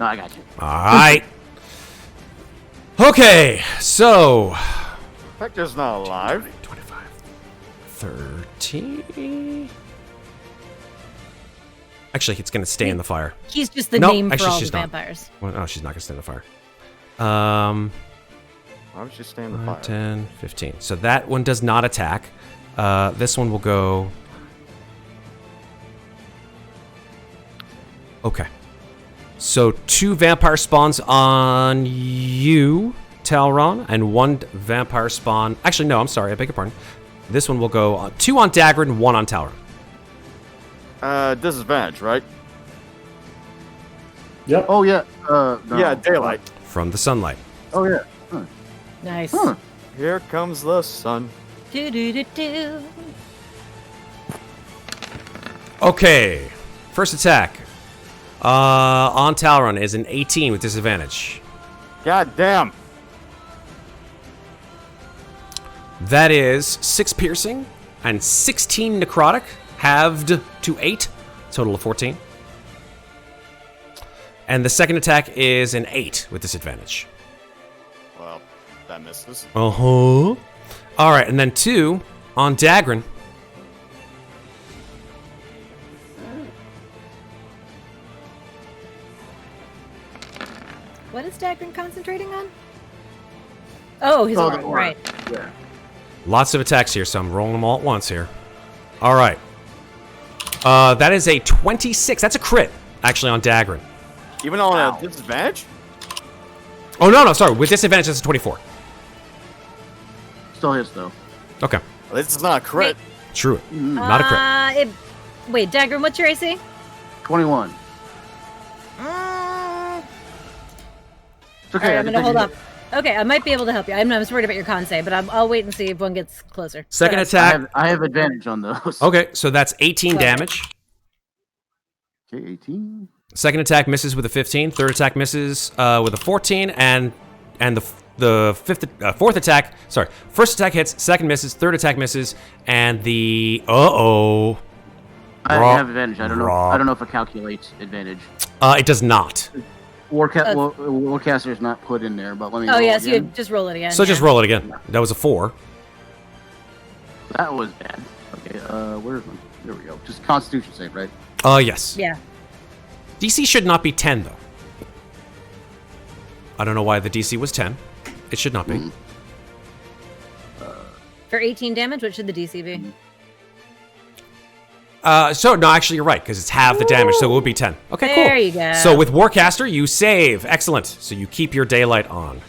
I got you. Alright. Okay, so Hector's not alive. 25, 30. Actually, it's gonna stay in the fire. He's just the No, name for actually, all the she's not. vampires. Well, no, she's not gonna stay in the fire. Why would you stay in the 5, fire? 10, 15. So that one does not attack. This one will go. Okay. So 2 vampire spawns on you, Talron, and 1 vampire spawn. Actually, no, I'm sorry. I beg your pardon. This one will go 2 on Daggrin, 1 on Talron. Disadvantage, right? Yep. Oh yeah. No. Yeah, daylight. From the sunlight. Oh yeah. Huh. Nice. Huh. Here comes the sun. Do do do do. Okay. First attack. On Talron is an 18 with disadvantage. God damn. That is 6 piercing and 16 necrotic, halved to 8, total of 14. And the second attack is an 8 with disadvantage. Well, that misses. Uh-huh. Alright, and then 2 on Daggrin. What is Daggrin concentrating on? Oh, he's Oh, aura, the aura. right. Yeah. Lots of attacks here, so I'm rolling them all at once here. Alright. That is a 26. That's a crit, actually, on Daggrin. Even on a disadvantage? Oh, no, sorry. With disadvantage, that's a 24. Still hits though. Okay. Well, this is not a crit. True. Not a crit. Wait, Daggrin, what's your AC? 21. It's okay. Alright, I I'm can gonna hold take up. Okay, I might be able to help you. I'm not worried about your con save, but I'll wait and see if one gets closer. Second But- attack. I have advantage on those. Okay, so that's 18 damage. Okay, 18. Second attack misses with a 15. Third attack misses with a 14, and the fourth attack. Sorry, first attack hits. Second misses. Third attack misses, and the I Raw- have advantage. I don't know. raw. I don't know if it calculates advantage. It does not. Warcaster's not put in there, but let me. Oh roll yes, you again. just roll it again. So just yeah. roll it again. That was a 4. That was bad. Okay. Where's one? There we go. Just Constitution save, right? Yes. Yeah. DC should not be 10 though. I don't know why the DC was 10. It should not be. For 18 damage, what should the DC be? So no, actually you're right because it's half the damage, so it would be 10. Okay, cool. There you go. So with Warcaster, you save. Excellent. So you keep your daylight on,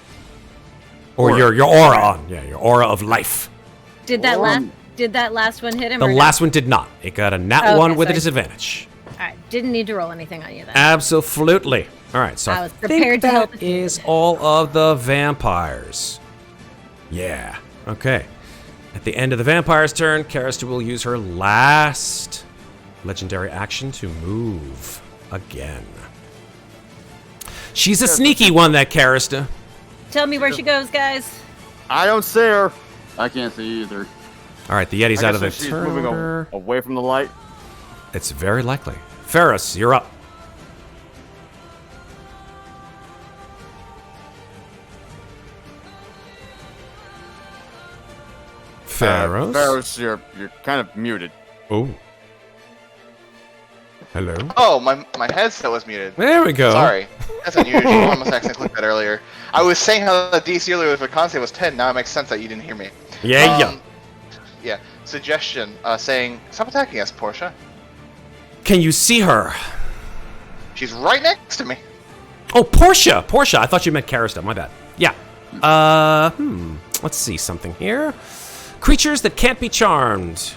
or your aura on. Yeah, your aura of life. Did that last one hit him? The or no? last one did not. It got a nat Oh, 1 okay, with a so disadvantage. All right, didn't need to roll anything on you then. Absolutely. All right, so I was think prepared to help that if you is did. all of the vampires. Yeah. Okay. At the end of the vampire's turn, Karista will use her last legendary action to move again. She's a sneaky one, that Karista. Tell me where she goes, guys. I don't see her. I can't see either. All right, the Yeti's I out of the guess she's moving turn. away from the light. It's very likely. Ferros, you're up. Ferros. Ferros, you're kind of muted. Oh. Hello. Oh, my headset was muted. There we go. Sorry. That's unusual. I must accidentally click that earlier. I was saying how the DC earlier for con save was 10. Now it makes sense that you didn't hear me. Yeah. Yeah. Suggestion, saying, stop attacking us, Portia. Can you see her? She's right next to me. Oh, Portia. I thought you meant Karista. My bad. Yeah. Let's see something here. Creatures that can't be charmed.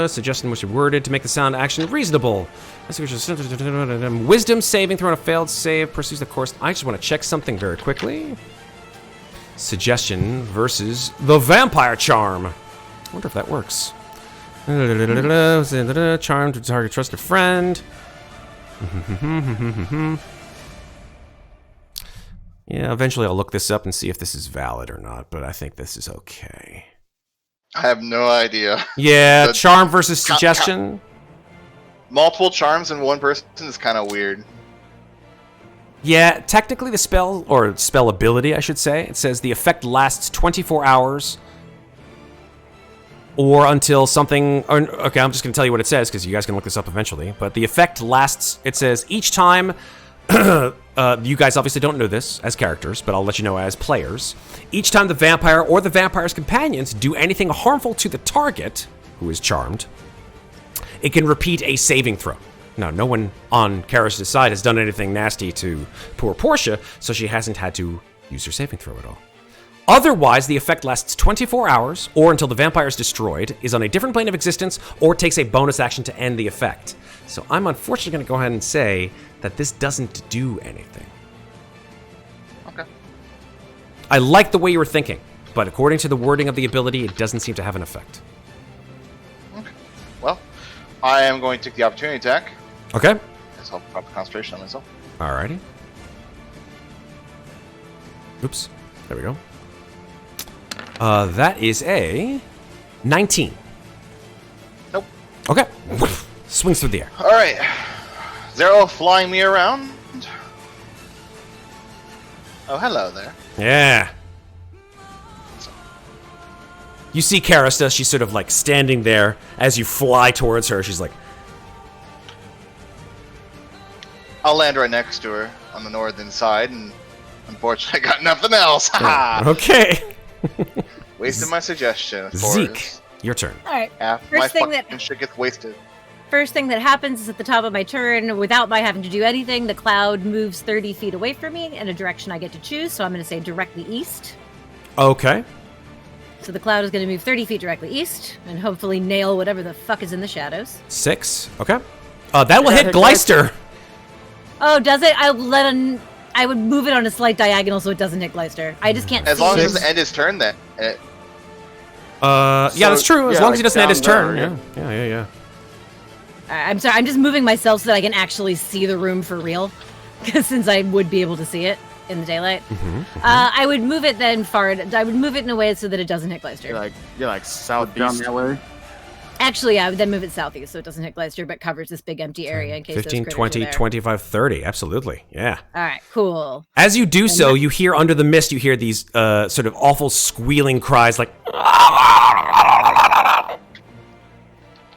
Suggestion which is worded to make the sound action reasonable. Wisdom saving throw on a failed save pursues the course. I just want to check something very quickly. Suggestion versus the vampire charm. I wonder if that works. Charm to target trusted friend. Yeah, eventually I'll look this up and see if this is valid or not, but I think this is okay. I have no idea. Yeah, The- charm versus suggestion. Multiple charms in one person is kind of weird. Yeah, technically the spell, or spell ability, I should say, it says the effect lasts 24 hours or until something... okay, I'm just going to tell you what it says, because you guys can look this up eventually. But the effect lasts, it says, each time... you guys obviously don't know this as characters, but I'll let you know as players. Each time the vampire or the vampire's companions do anything harmful to the target, who is charmed, it can repeat a saving throw. Now, no one on Kara's side has done anything nasty to poor Portia, so she hasn't had to use her saving throw at all. Otherwise, the effect lasts 24 hours, or until the vampire is destroyed, is on a different plane of existence, or takes a bonus action to end the effect. So I'm unfortunately going to go ahead and say that this doesn't do anything. Okay. I like the way you were thinking, but according to the wording of the ability, it doesn't seem to have an effect. Okay. Well, I am going to take the opportunity attack. Okay. Guess I'll drop the concentration on myself. Alrighty. Oops. There we go. That is a 19. Nope. Okay. Swings through the air. Alright. Zero flying me around. Oh, hello there. Yeah. You see Karista, she's sort of like standing there as you fly towards her. She's like, I'll land right next to her on the northern side, and unfortunately I got nothing else. Ha! okay. Wasted my suggestion, of course. Zeke, your turn. All right. Half First my thing fucking shit gets wasted. First thing that happens is at the top of my turn, without my having to do anything, the cloud moves 30 feet away from me in a direction I get to choose. So I'm going to say directly east. Okay. So the cloud is going to move 30 feet directly east and hopefully nail whatever the fuck is in the shadows. 6. Okay. That will hit Gleister. Oh, does it? I would move it on a slight diagonal so it doesn't hit Gleister. I just can't As see long it. as it doesn't end his turn, then. Yeah, that's true. As yeah, long as he like doesn't end his down turn. there, Yeah. I'm sorry. I'm just moving myself so that I can actually see the room for real. Because since I would be able to see it in the daylight. I would move it then far. I would move it in a way so that it doesn't hit Gleister. You're like Down southeast. that way. Actually, I would then move it southeast so it doesn't hit Gleister, but covers this big empty area in case 15, those critters 20, are there. 25, 30. Absolutely. Yeah. All right, cool. As you do so, you hear under the mist, you hear these sort of awful squealing cries like...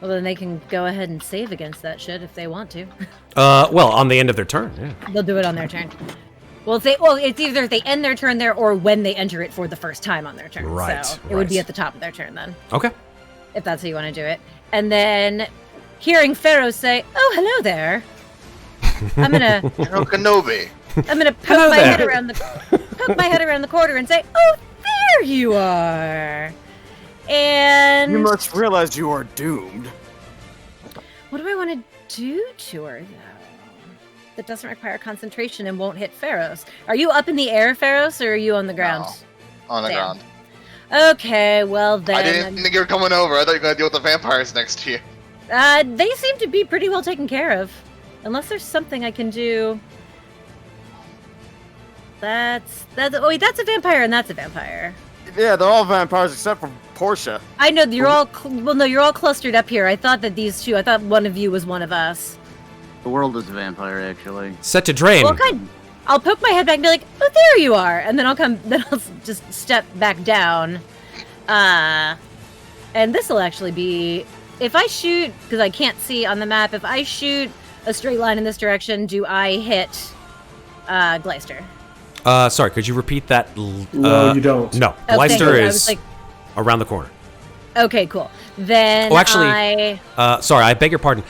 Well, then they can go ahead and save against that shit if they want to. well, on the end of their turn, yeah. They'll do it on their turn. Well, it's either if they end their turn there or when they enter it for the first time on their turn. Right, So it would be at the top of their turn then, Okay. if that's how you want to do it. And then hearing Ferros say, "Oh, hello there," I'm gonna Kenobi. poke my head around the corner and say, "Oh, there you are." And You must realize you are doomed. what do I want to do to her though? That doesn't require concentration and won't hit Ferros. Are you up in the air, Ferros, or are you on the ground? No, on the Damn. ground. Okay, well then. I didn't think you were coming over. I thought you were going to deal with the vampires next to you. They seem to be pretty well taken care of. Unless there's something I can do. Oh wait, that's a vampire and that's a vampire. Yeah, they're all vampires except for Portia. I know you're all. You're all clustered up here. I thought that these two. I thought one of you was one of us. The world is a vampire, actually. Set to drain. Well, kind. I'll poke my head back and be like, "Oh, there you are," and then I'll just step back down. And this will actually be if I shoot because I can't see on the map. If I shoot a straight line in this direction, do I hit Gleister? Sorry, could you repeat that? No, you don't. No, Oh, thank you. Gleister I is was like, around the corner. okay, cool. Then Oh, actually, sorry, I beg your pardon.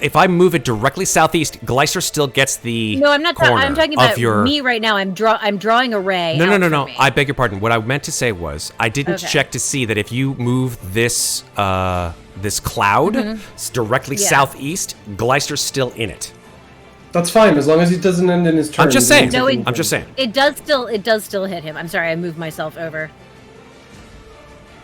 If I move it directly southeast, Gleister still gets the no, I'm not. corner I'm talking about of your... me right now. I'm drawing a ray. No. I beg your pardon. What I meant to say was I didn't Okay. check to see that if you move this this cloud directly Yeah. southeast, Gleister's still in it. That's fine, as long as he doesn't end in his turn. I'm just saying. No, I'm just saying. It does still hit him. I'm sorry, I moved myself over.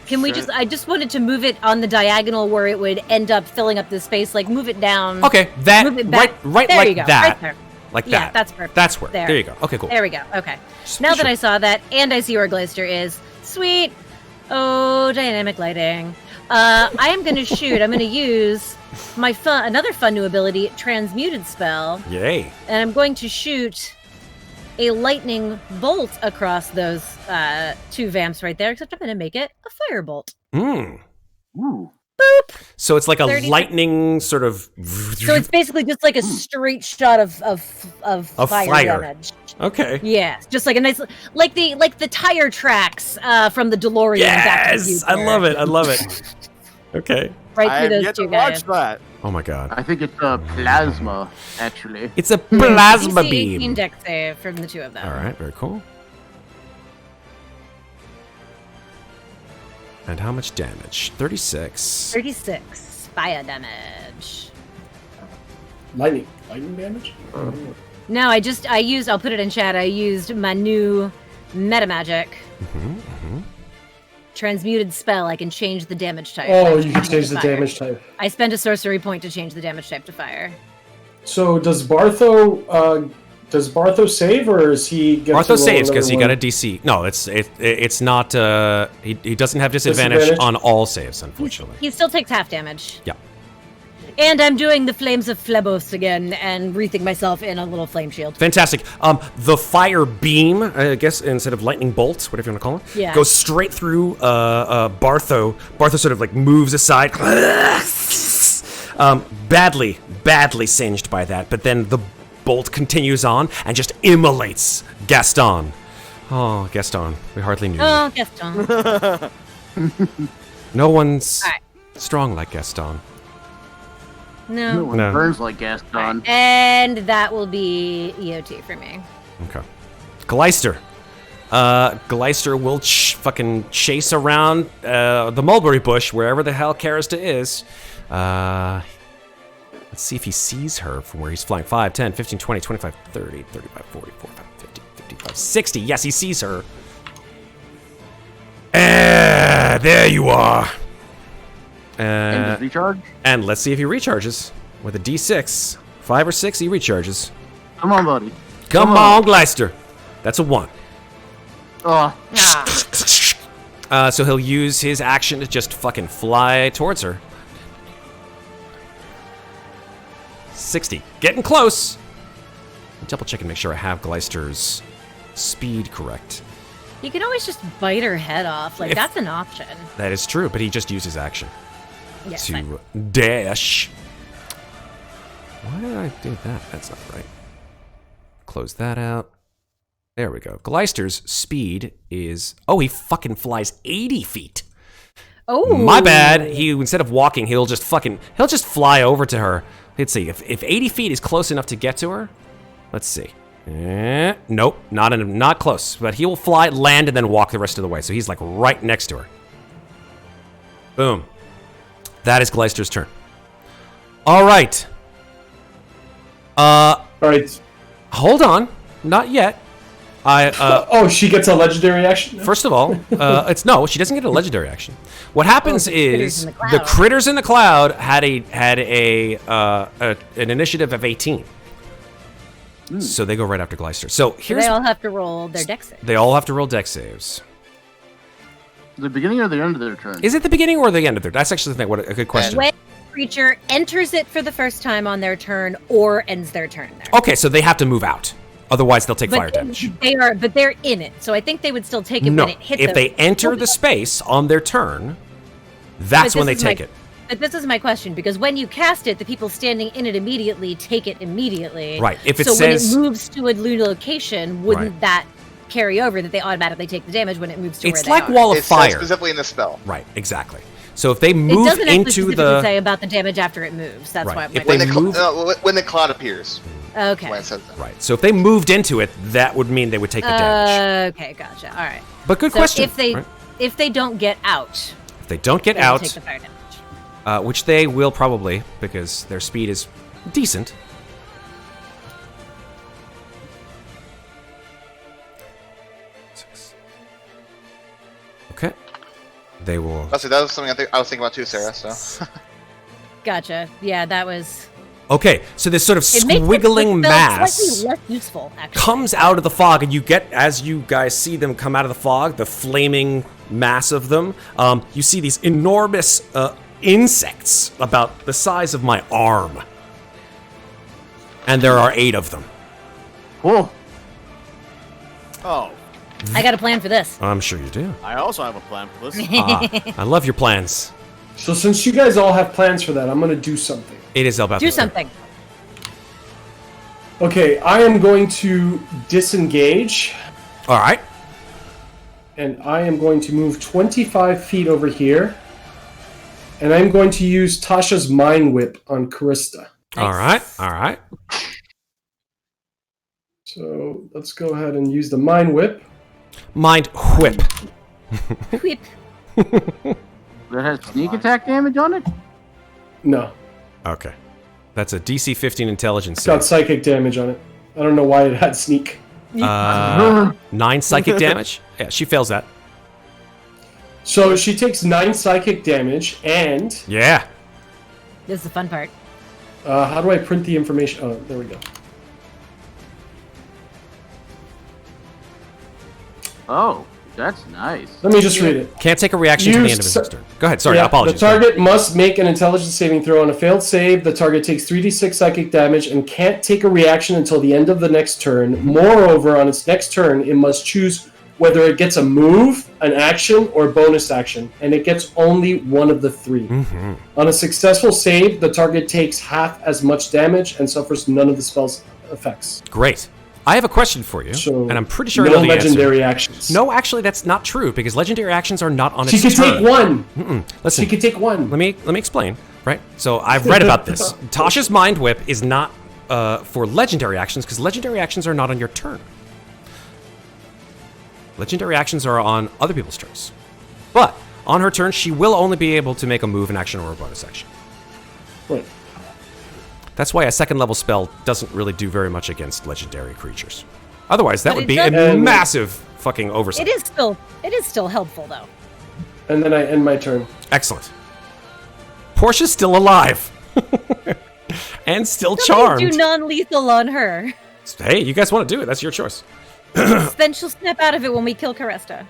Can we just? I just wanted to move it on the diagonal where it would end up filling up the space. Like move it down. Okay, that Move it back. right There like you go, that. right there. Like Yeah, that. that's perfect. That's where. There. There you go. Okay, cool. There we go. Okay. Just Now be that sure. I saw that and I see where Gleister is, sweet. Oh, dynamic lighting. I am going to shoot. I'm going to use my another fun new ability, Transmuted Spell, Yay. and I'm going to shoot a lightning bolt across those two vamps right there. Except I'm going to make it a firebolt. Hmm. Ooh. So it's like a 30 lightning sort of. So it's basically just like a straight shot of fire damage. Okay. Yeah, just like a nice, like the tire tracks from the DeLorean. Back to the Yes, Future. I love it. I love it. Okay. Right I through have those yet two to guys. watch that. Oh my god. I think it's plasma, actually. It's a plasma DC 18 beam. deck save from the two of them. All right, very cool. And how much damage? 36. 36 fire damage. Lightning damage? No, I'll put it in chat. I used my new meta magic. Transmuted spell. I can change the damage type. Oh, Like, you can change the fire. damage type. I spent a sorcery point to change the damage type to fire. So does Bartho save, or is he? Bartho saves because he got a DC. No, it's not. He doesn't have disadvantage Disadvantage? on all saves, unfortunately. He still takes half damage. Yeah. And I'm doing the Flames of Phlebos again and wreathing myself in a little flame shield. Fantastic. The fire beam, I guess, instead of lightning bolt, whatever you want to call it, Yeah. goes straight through Bartho. Bartho sort of like moves aside. Badly singed by that, but then the bolt continues on and just immolates Gaston. Oh, Gaston. We hardly knew you. Oh, Gaston. No one's Alright. strong like Gaston. No No. one No. burns like Gaston. And that will be EOT for me. Okay. Gleister. Gleister will fucking chase around the mulberry bush, wherever the hell Karista is. Let's see if he sees her from where he's flying. 5, 10, 15, 20, 25, 30, 35, 40, 45, 50, 55, 60. Yes, he sees her. There you are. And does recharge? And let's see if he recharges. With a D6. 5 or 6, he recharges. Come on, buddy. Come on, Gleister. That's a 1. Oh, Ah. So he'll use his action to just fucking fly towards her. 60. Getting close. Double check and make sure I have Gleister's speed correct. You can always just bite her head off. Like, that's an option. That is true, but he just used his action Yes, to dash. Why did I do that? That's not right. Close that out. There we go. Gleister's speed is... Oh, he fucking flies 80 feet. Oh. My bad. He, instead of walking, he'll just fly over to her. Let's see. If 80 feet is close enough to get to her, let's see. Nope, not close. But he will fly, land, and then walk the rest of the way. So he's like right next to her. Boom. That is Gleister's turn. All right. All right. Hold on. Not yet. Oh, she gets a legendary action? First of all, she doesn't get a legendary action. What happens is the critters in the cloud had an initiative of 18. So they go right after Gleister. So here's They all have to roll their dex saves. They all have to roll dex saves. The beginning or the end of their turn? Is it the beginning or the end of their? That's actually the thing. What a good question. When a creature enters it for the first time on their turn or ends their turn there. Okay, so they have to move out. Otherwise, they'll take fire damage. But they're in it, so I think they would still take it No, when it hits if them. they enter the space on their turn, that's when they take it. But this is my question, because when you cast it, the people standing in it immediately take it immediately. Right. If it so says when it moves to a new location, wouldn't that carry over that they automatically take the damage when it moves to where it's they like are? Wall of It Fire. says specifically in the spell. Right, exactly. So if they It move doesn't actually into specifically say about the damage after it moves. That's Right. why If my they question. move- When the cloud appears. Okay. When it says that. Right. So if they moved into it, that would mean they would take the damage. Okay, gotcha. All right. But good So question. if they don't get out, If they don't get they will out, take the fire damage. which they will probably, because their speed is decent. Okay. They will... That was something I was thinking about too, Sarah. So. Gotcha. Yeah, that was. Okay, so this sort of It makes squiggling the spell mass slightly less useful, actually. comes out of the fog, and you get, as you guys see them come out of the fog, the flaming mass of them, you see these enormous insects about the size of my arm. And there are 8 of them. Cool. Oh, I got a plan for this. I'm sure you do. I also have a plan for this. I love your plans. So since you guys all have plans for that, I'm going to do something. It is Elbauthin. Do something. Okay, I am going to disengage, All right. and I am going to move 25 feet over here, and I'm going to use Tasha's Mind Whip on Callista. All right. All right. So let's go ahead and use the Mind Whip. Mind whip. Whip. That has sneak attack damage on it? No, Okay. That's a DC 15 intelligence it's got save. psychic damage on it. I don't know why it had sneak. 9 psychic damage? Yeah, she fails that. So she takes 9 psychic damage, and Yeah. This is the fun part. how do I print the information? Oh, there we go. Oh, that's nice. Let me just read it. Can't take a reaction to the Use end of his su- next turn. Go ahead. Sorry, Yeah, apologies. the target must make an intelligence saving throw. On a failed save, the target takes 3d6 psychic damage and can't take a reaction until the end of the next turn. Moreover, on its next turn, it must choose whether it gets a move, an action, or bonus action, and it gets only one of the 3. Mm-hmm. On a successful save, the target takes half as much damage and suffers none of the spell's effects. Great. I have a question for you, So, and I'm pretty sure I no know the legendary answer. actions. No, actually, that's not true, because legendary actions are not on She its can turn. take one. Listen, She can take one. let me explain, right? So I've read about this. Tasha's Mind Whip is not for legendary actions, because legendary actions are not on your turn. Legendary actions are on other people's turns. But on her turn, she will only be able to make a move, an action, or a bonus action. Right. That's why a second level spell doesn't really do very much against legendary creatures. Otherwise, that But would it be a does- massive fucking oversight. It is still helpful though. And then I end my turn. Excellent. Portia's still alive. And still charmed. Do non-lethal on her. Hey, you guys want to do it. That's your choice. Then she'll snap out of it when we kill Callista.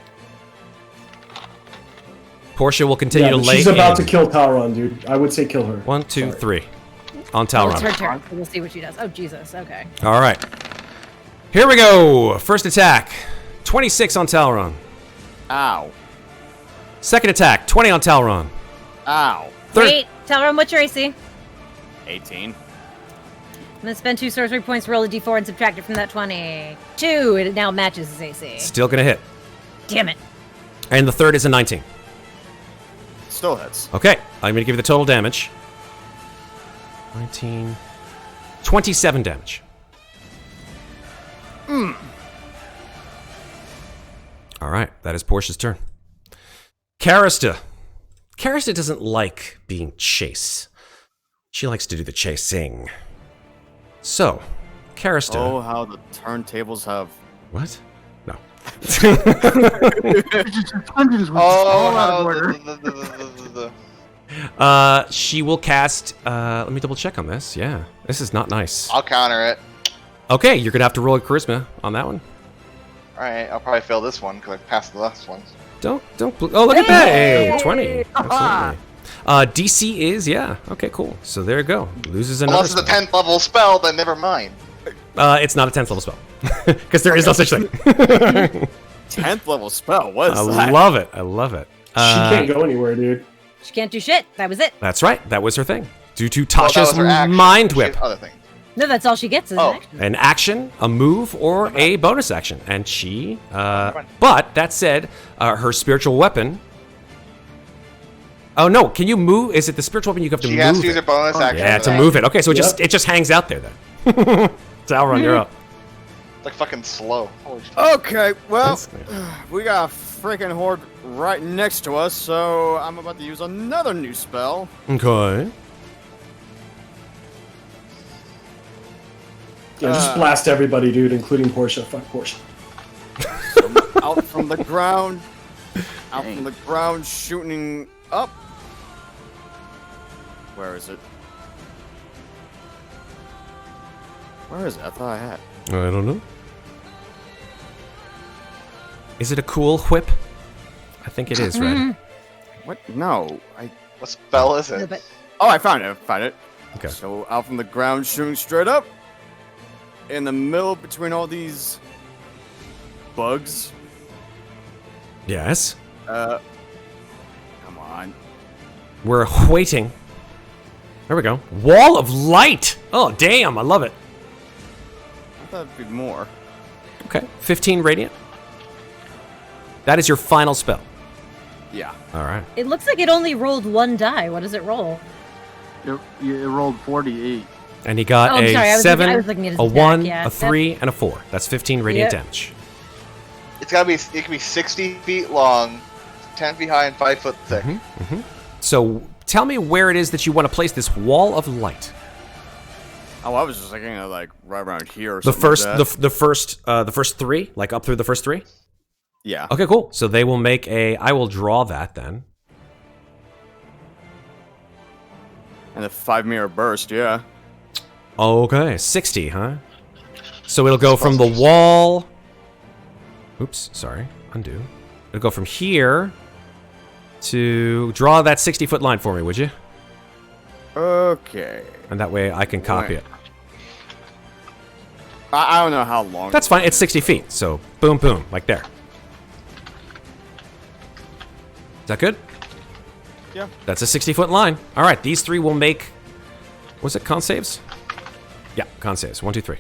Portia will continue Yeah, to but lay she's about to in. kill Talron, dude. I would say kill her. 1, 2, Sorry. 3. on Oh, it's her Talron. turn. So we'll see what she does. Oh, Jesus. Okay. All right. Here we go. First attack, 26 on Talron. Ow. Second attack, 20 on Talron. Ow. Third. Wait, Talron, what's your AC? 18. I'm gonna spend 2 sorcery points, roll a d4, and subtract it from that 20. 2. It now matches his AC. Still gonna hit. Damn it. And the third is a 19. Still hits. Okay, I'm gonna give you the total damage. 19, 27 damage. All right, that is Portia's turn. Karista. Karista doesn't like being chased. She likes to do the chasing. So, Karista. Oh, how the turntables have. What? No. Dungeons was all out of order. She will cast. Let me double check on this. Yeah, this is not nice. I'll counter it. Okay, you're gonna have to roll a charisma on that one. Alright, I'll probably fail this one because I passed the last one. Don't. Oh, look at that! Hey, 20. Absolutely. DC is Okay, cool. So there you go. Loses another. Unless it's a spell. 10th level spell, then never mind. It's not a 10th level spell because there is no such thing. 10th level spell. What is I that? love it. I love it. She can't go anywhere, dude. She can't do shit. That was it. That's right. That was her thing. Due to Well, that Tasha's was her action. mind She whip. had other things. No, that's all she gets is an Oh. action. An action, a move, or a bonus action. And she, but that said, her spiritual weapon. Oh no, can you move? Is it the spiritual weapon you have to She move? has to use it? her bonus action. Yeah, for to that. move it. Okay, so Yep. it just hangs out there then. Talron, you're up. It's like fucking slow. Holy shit. Okay, well, That's- we got a freaking horde right next to us, so I'm about to use another new spell. Okay. Yeah, just blast everybody, dude, including Portia. Fuck Portia. Out from the ground. Out from the ground, shooting up. Where is it? Where is it? I thought I had. I don't know. Is it a cool whip? I think it is, right? What? No. What spell is No, it? but Oh, I found it. I found it. Okay. So out from the ground, shooting straight up. In the middle between all these bugs. Yes. Come on. We're waiting. There we go. Wall of light. Oh, damn. I love it. I thought it'd be more. Okay. 15 radiant. That is your final spell. Yeah. All right. it looks like it only rolled 1 die. What does it roll? It rolled 48. And he got Oh, I'm a sorry, I was 7, looking- I was looking at his a attack, 1, yeah. a 3, and a 4. That's 15 radiant Yep. damage. It's gotta be. It can be 60 feet long, 10 feet high, and 5 foot thick. So tell me where it is that you want to place this wall of light. Oh, I was just thinking of like right around here or The something. first, like that. the first 3, like up through the first 3. Yeah. Okay, cool. So they will make a. I will draw that then. And a 5-meter burst, yeah. Okay, 60, huh? So it'll go from the wall. Oops, sorry. Undo. It'll go from here to draw that 60-foot line for me, would you? Okay. And that way I can copy it. I don't know how long. That's fine. It's 60 feet. So boom, boom, like there. Is that good? Yeah. That's a 60-foot line. All right, these 3 will make. Was it con saves? Yeah, con saves. 1, 2, 3.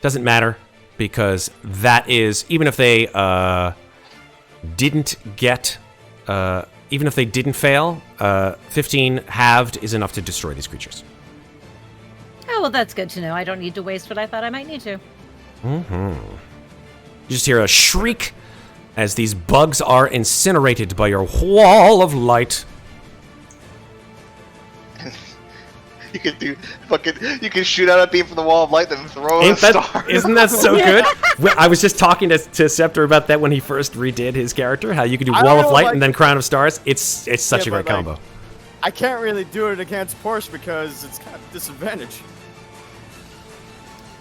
Doesn't matter because that is even if they didn't get, even if they didn't fail, 15 halved is enough to destroy these creatures. Oh, well, that's good to know. I don't need to waste what I thought I might need to. You just hear a shriek as these bugs are incinerated by your wall of light. You can do fucking. You can shoot out a beam from the wall of light, then throw a star. Isn't that so good? Well, I was just talking to Septur about that when he first redid his character. How you could do I Wall don't of Light like- and then Crown of Stars. It's such Yeah, a great but, like, combo. I can't really do it against Porsche because it's kind of disadvantage.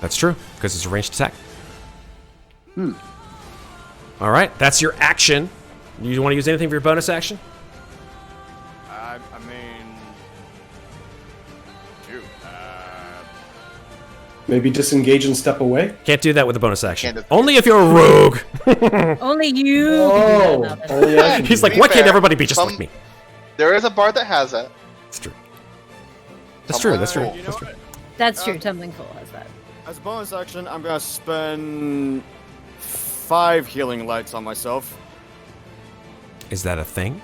That's true because it's a ranged attack. All right, that's your action. You want to use anything for your bonus action? I mean, shoot. Maybe disengage and step away. Can't do that with a bonus action. Can't- Only if you're a rogue. Only you. Oh, can do that now. only I can He's do like, be why can't fair, everybody be just some- like me? There is a bard that has that. That's true. That's true. That's true. Someone- You know That's true. what? That's true. Tumbling Fool has that. As a bonus action, I'm gonna spend 5 healing lights on myself. Is that a thing?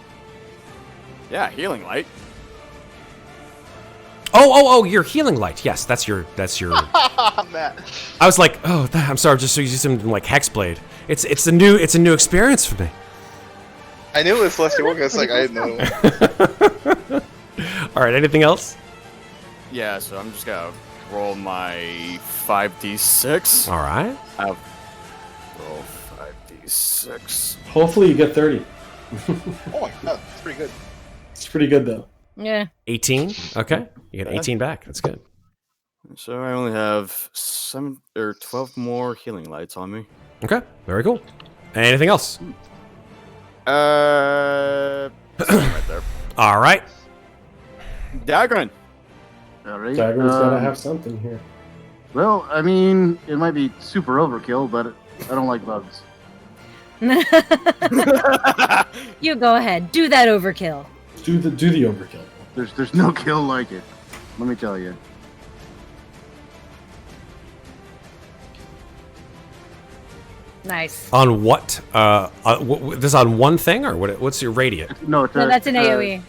Yeah, healing light. Oh, your healing light. Yes, that's your. Matt. I was like, oh, I'm sorry. I'm just so used to something like Hexblade. It's a new experience for me. I knew it was Celestial Work. It's like, I didn't know. All right. Anything else? Yeah, so I'm just gonna roll my 5d6. All right. I'll roll 5d6. Hopefully you get 30. Oh my god, that's pretty good. It's pretty good though. Yeah. 18. Okay. You get 18 back. That's good. So I only have 12 more healing lights on me. Okay. Very cool. Anything else? Right there. All right. Daggrin. All right. Daggrin's gotta have something here. Well, I mean, it might be super overkill, but I don't like bugs. You go ahead. Do that overkill. Do the overkill. There's no kill like it. Let me tell you. Nice. On what? This on one thing or what? What's your radiant? No, it's No, that's an AoE.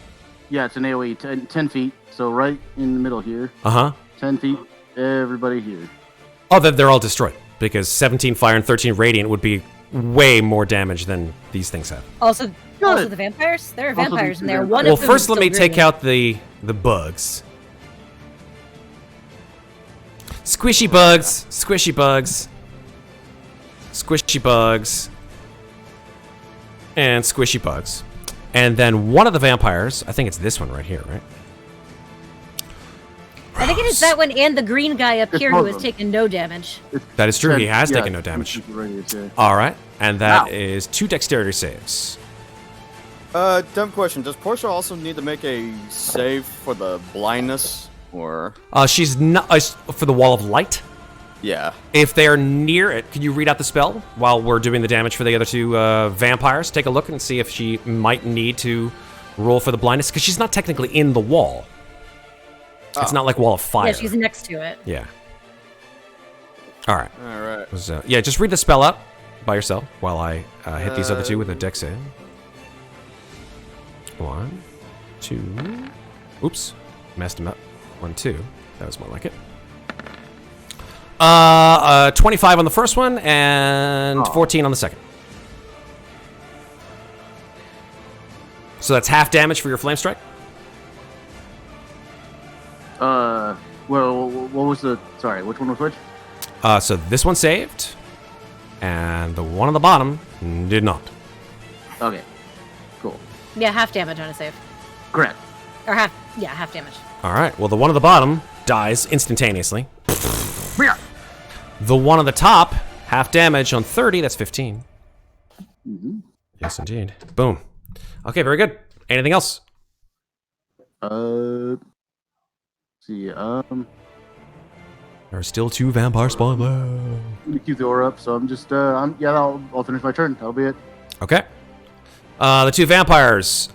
Yeah, it's an AoE, 10 feet. So right in the middle here, Uh huh. 10 feet. Everybody here. Oh, they're all destroyed because 17 fire and 13 radiant would be way more damage than these things have. Also Good. the vampires. There are Also the vampires in there. vampires. One Well, of them first is let me still take breathing. out the bugs. Squishy bugs, squishy bugs, squishy bugs, and squishy bugs. And then one of the vampires, I think it's this one right here, right? I think it is that one and the green guy up It's here who both has of them. taken no damage. That is true. 10 He has yeah, taken no damage. 10 feet radius, yeah. All right, and that Ow. is 2 dexterity saves. Dumb question. Does Portia also need to make a save for the blindness? Or. She's not for the wall of light. Yeah. If they're near it, can you read out the spell while we're doing the damage for the other 2 vampires? Take a look and see if she might need to roll for the blindness, because she's not technically in the wall. It's not like wall of fire. Yeah, she's next to it. Yeah. All right. Alright. Yeah, just read the spell up by yourself while I hit these other 2 with a dex save. 1, 2. Oops. Messed him up. 1, 2. That was more like it. 25 on the first one and 14 on the second. So that's half damage for your flame strike. Well, what was the? Sorry, which one was which? So this one saved, and the one on the bottom did not. Okay, cool. Yeah, half damage on a save. Correct. Or half damage. All right. Well, the one on the bottom dies instantaneously. Yeah. The one on the top, half damage on 30. That's 15. Mm-hmm. Yes, indeed. Boom. Okay, very good. Anything else? See, There are still 2 vampire spawn left. let me keep the aura up. So I'm just, I'll finish my turn. That'll be it. Okay. The 2 vampires.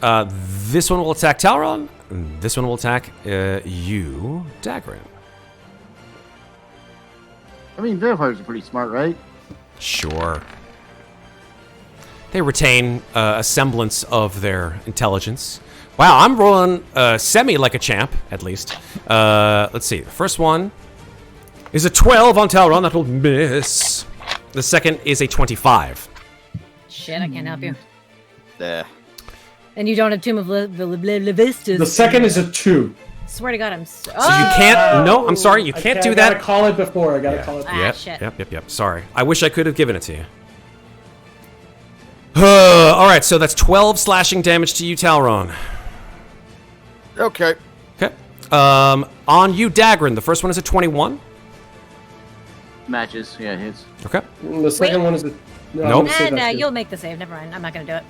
This one will attack Talron. And this one will attack you, Daggrin. I mean, vampires are pretty smart, right? Sure. They retain a semblance of their intelligence. Wow, I'm rolling semi like a champ, at least. Let's see. The first one is a 12 on Talron. That will miss. The second is a 25. Shit, I can't help you. There. And you don't have Tomb of Levistus. The second is a 2. Swear to God, I'm so. So you can't. No, I'm sorry. You can't do I gotta that. call it before. I gotta call it. Ah, Yep, shit. Yep. Sorry. I wish I could have given it to you. All right, so that's 12 slashing damage to you, Talron. Okay. Okay. On you, Daggrin. The first one is a 21. Matches. Yeah, hits. Okay. The second one is a. Nope. I'm gonna say Nah, that's good. you'll make the save. Never mind. I'm not gonna do it.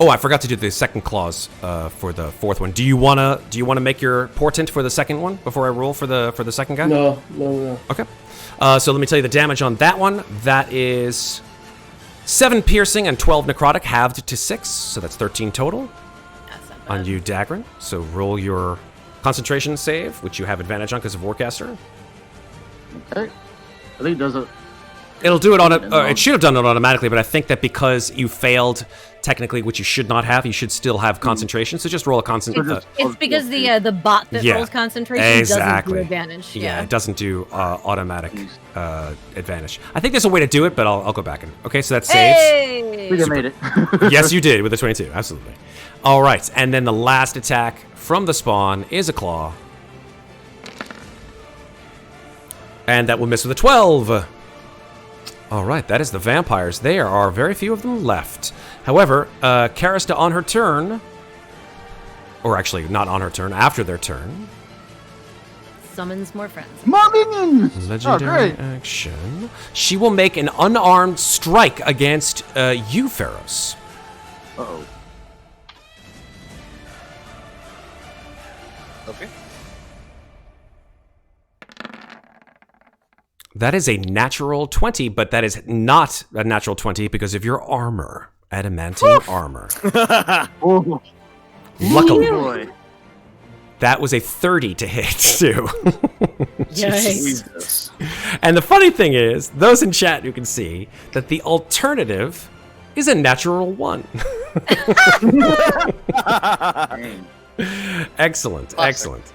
Oh, I forgot to do the second clause for the fourth one. Do you wanna make your portent for the second one before I roll for the second guy? No. Okay. So let me tell you the damage on that one. That is 7 piercing and 12 necrotic, halved to 6, so that's 13 total. That's not bad. On you, Daggrin. So roll your concentration save, which you have advantage on because of Warcaster. Okay. I think it does it. It'll do it on it. It should have done it automatically, but I think that because you failed technically, which you should not have, you should still have concentration. So just roll a concentration. It's because the bot that rolls concentration doesn't do advantage. Yeah, it doesn't do automatic advantage. I think there's a way to do it, but I'll go back and okay. So that saves. Hey! We made it. Yes, you did with the 22. Absolutely. All right, and then the last attack from the spawn is a claw, and that will miss with a 12. All right, that is the vampires. There are very few of them left. However, Karista on her turn, or actually not on her turn, after their turn. Summons more friends. More minions! Legendary action. She will make an unarmed strike against you, Ferros. Uh-oh. Okay. That is a natural 20, but that is not a natural 20 because of your armor. Adamantine armor. Oh, Luckily, boy. that was a 30 to hit, too. Yikes. Jesus. And the funny thing is, those in chat who can see that the alternative is a natural 1. Dang. Excellent, Classic. excellent.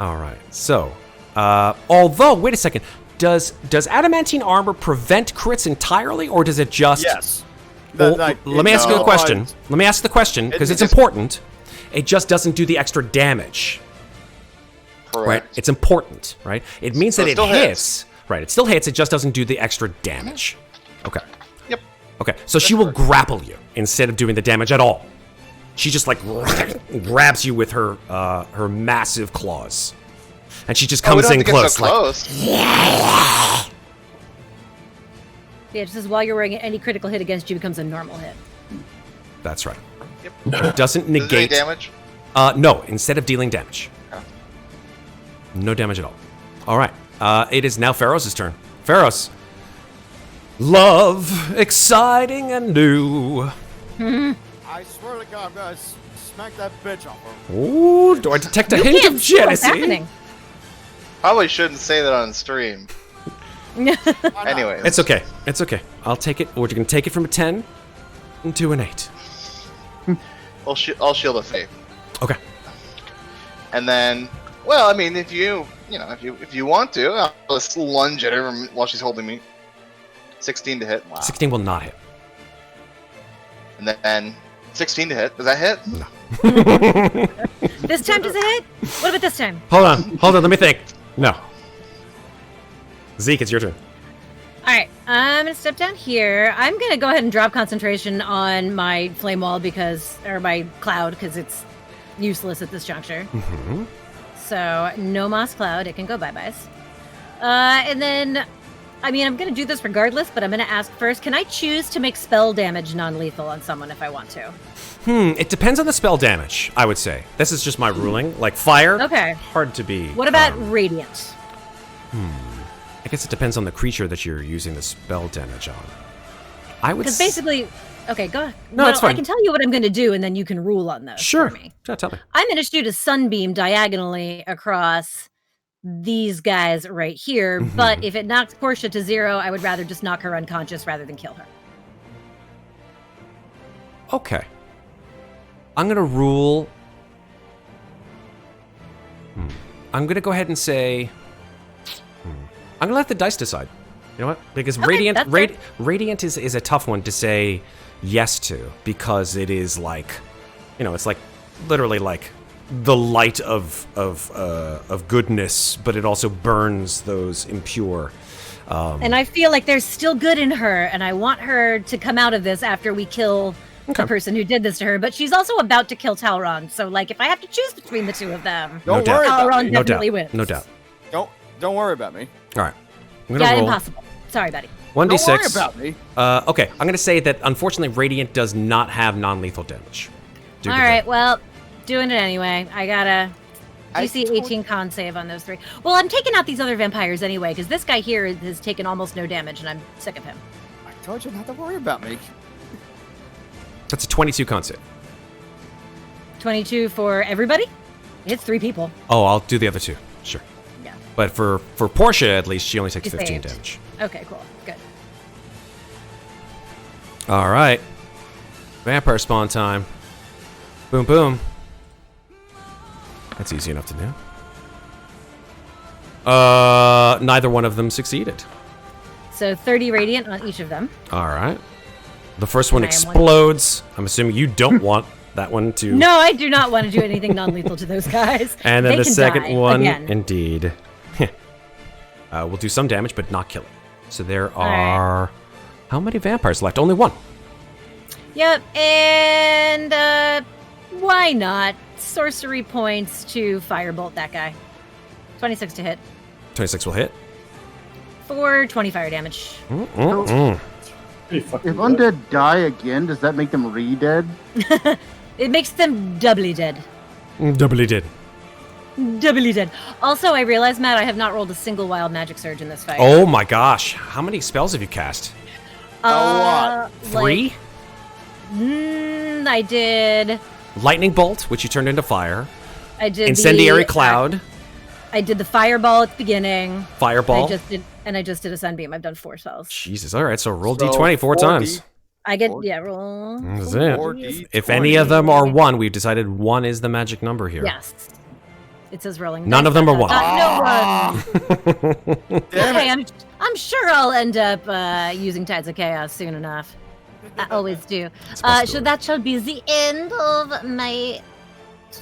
All right, so, although, wait a second, does adamantine armor prevent crits entirely, or does it just... Yes. Well, let me ask you a question. Let me ask the question, because it's important. It just doesn't do the extra damage. Correct. Right? It's important, right? It means So that it it still hits. Right, it still hits, it just doesn't do the extra damage. Okay. Yep. Okay, so she will grapple you instead of doing the damage at all. She just, like, grabs you with her her massive claws. And she just Oh, we comes don't in have to get close. so Like, close. Yeah, it says while you're wearing it, any critical hit against you becomes a normal hit. that's right. Yep. It doesn't Does it do any negate... damage? No, instead of dealing damage. Oh. No damage at all. All right. It is now Ferros' turn. Ferros. Love, exciting and new. I swear to God, I'm gonna smack that bitch off her. Ooh, do I detect a hint of What's jealousy? happening? Probably shouldn't say that on stream. Anyways. It's okay. It's okay. I'll take it. We're going to take it from a 10 to an 8. I'll shield of faith. Okay. And then, well, I mean, if you want to, I'll just lunge at her while she's holding me. 16 to hit. Wow. 16 will not hit. And then 16 to hit. Does that hit? This time does it hit? What about this time? Hold on. Let me think. No. Zeke, it's your turn. All right, I'm gonna step down here. I'm gonna go ahead and drop concentration on my flame wall or my cloud because it's useless at this juncture. Mm-hmm. So no moss cloud, it can go bye-byes. And then, I mean, I'm gonna do this regardless, but I'm gonna ask first, can I choose to make spell damage non-lethal on someone if I want to? It depends on the spell damage, I would say. This is just my ruling. Like fire, Okay. hard to be. What about radiant? I guess it depends on the creature that you're using the spell damage on. I would Because basically, okay, go ahead. No, it's I fine. can tell you what I'm gonna do, and then you can rule on those Sure. for me. Yeah, tell me. I'm going to shoot a sunbeam diagonally across these guys right here, but if it knocks Portia to 0, I would rather just knock her unconscious rather than kill her. Okay. I'm going to rule... I'm going to go ahead and say... I'm going to let the dice decide. You know what? Because Okay, Radiant that's fair. Radiant is a tough one to say yes to, because it is like... You know, it's like... Literally like... the light of goodness, but it also burns those impure. And I feel like there's still good in her, and I want her to come out of this after we kill the person who did this to her. But she's also about to kill Talron, so like if I have to choose between the two of them, No Don't doubt. worry about Talron me. No definitely doubt. wins. No doubt. Don't worry about me. All right. I'm gonna Yeah, roll. impossible. Sorry, buddy. Don't worry 1d6. about me. Okay, I'm gonna say that unfortunately Radiant does not have non-lethal damage. All right, well, doing it anyway. I gotta DC 18 con save on those 3. Well, I'm taking out these other vampires anyway, because this guy here has taken almost no damage, and I'm sick of him. I told you not to worry about me. That's a 22 con save. 22 for everybody? It's 3 people. Oh, I'll do the other 2. Sure. Yeah. But for Portia, at least, she only takes You 15 saved. damage. Okay, cool. Good. All right. Vampire spawn time. Boom, boom. That's easy enough to do. Neither one of them succeeded. So 30 radiant on each of them. All right. The first one I am one. explodes. I'm assuming you don't want that one to... No, I do not want to do anything non-lethal to those guys. And then They the can second die one, again. indeed. Will do some damage, but not kill it. So there are... How many vampires left? Only 1. Yep, and why not? Sorcery points to firebolt that guy. 26 to hit. 26 will hit. For 20 fire damage. Pretty fucking If good. undead die again, does that make them re-dead? It makes them doubly dead. Doubly did. Doubly dead. Also, I realized, Matt, I have not rolled a single wild magic surge in this fight. Oh my gosh. How many spells have you cast? lot. 3? I did. Lightning bolt, which you turned into fire. I did Incendiary the, cloud. I did the fireball at the beginning. Fireball. I just did a sunbeam. I've done 4 spells. Jesus. All right. So roll So, d20 4 4D. times. I get roll. That's it. 4D20. If any of them are 1, we've decided 1 is the magic number here. Yes. It says rolling. None dice. of them are 1. No one. Damn Okay, it. I'm sure I'll end up using Tides of Chaos soon enough. I always do. possibility. So that shall be the end of my...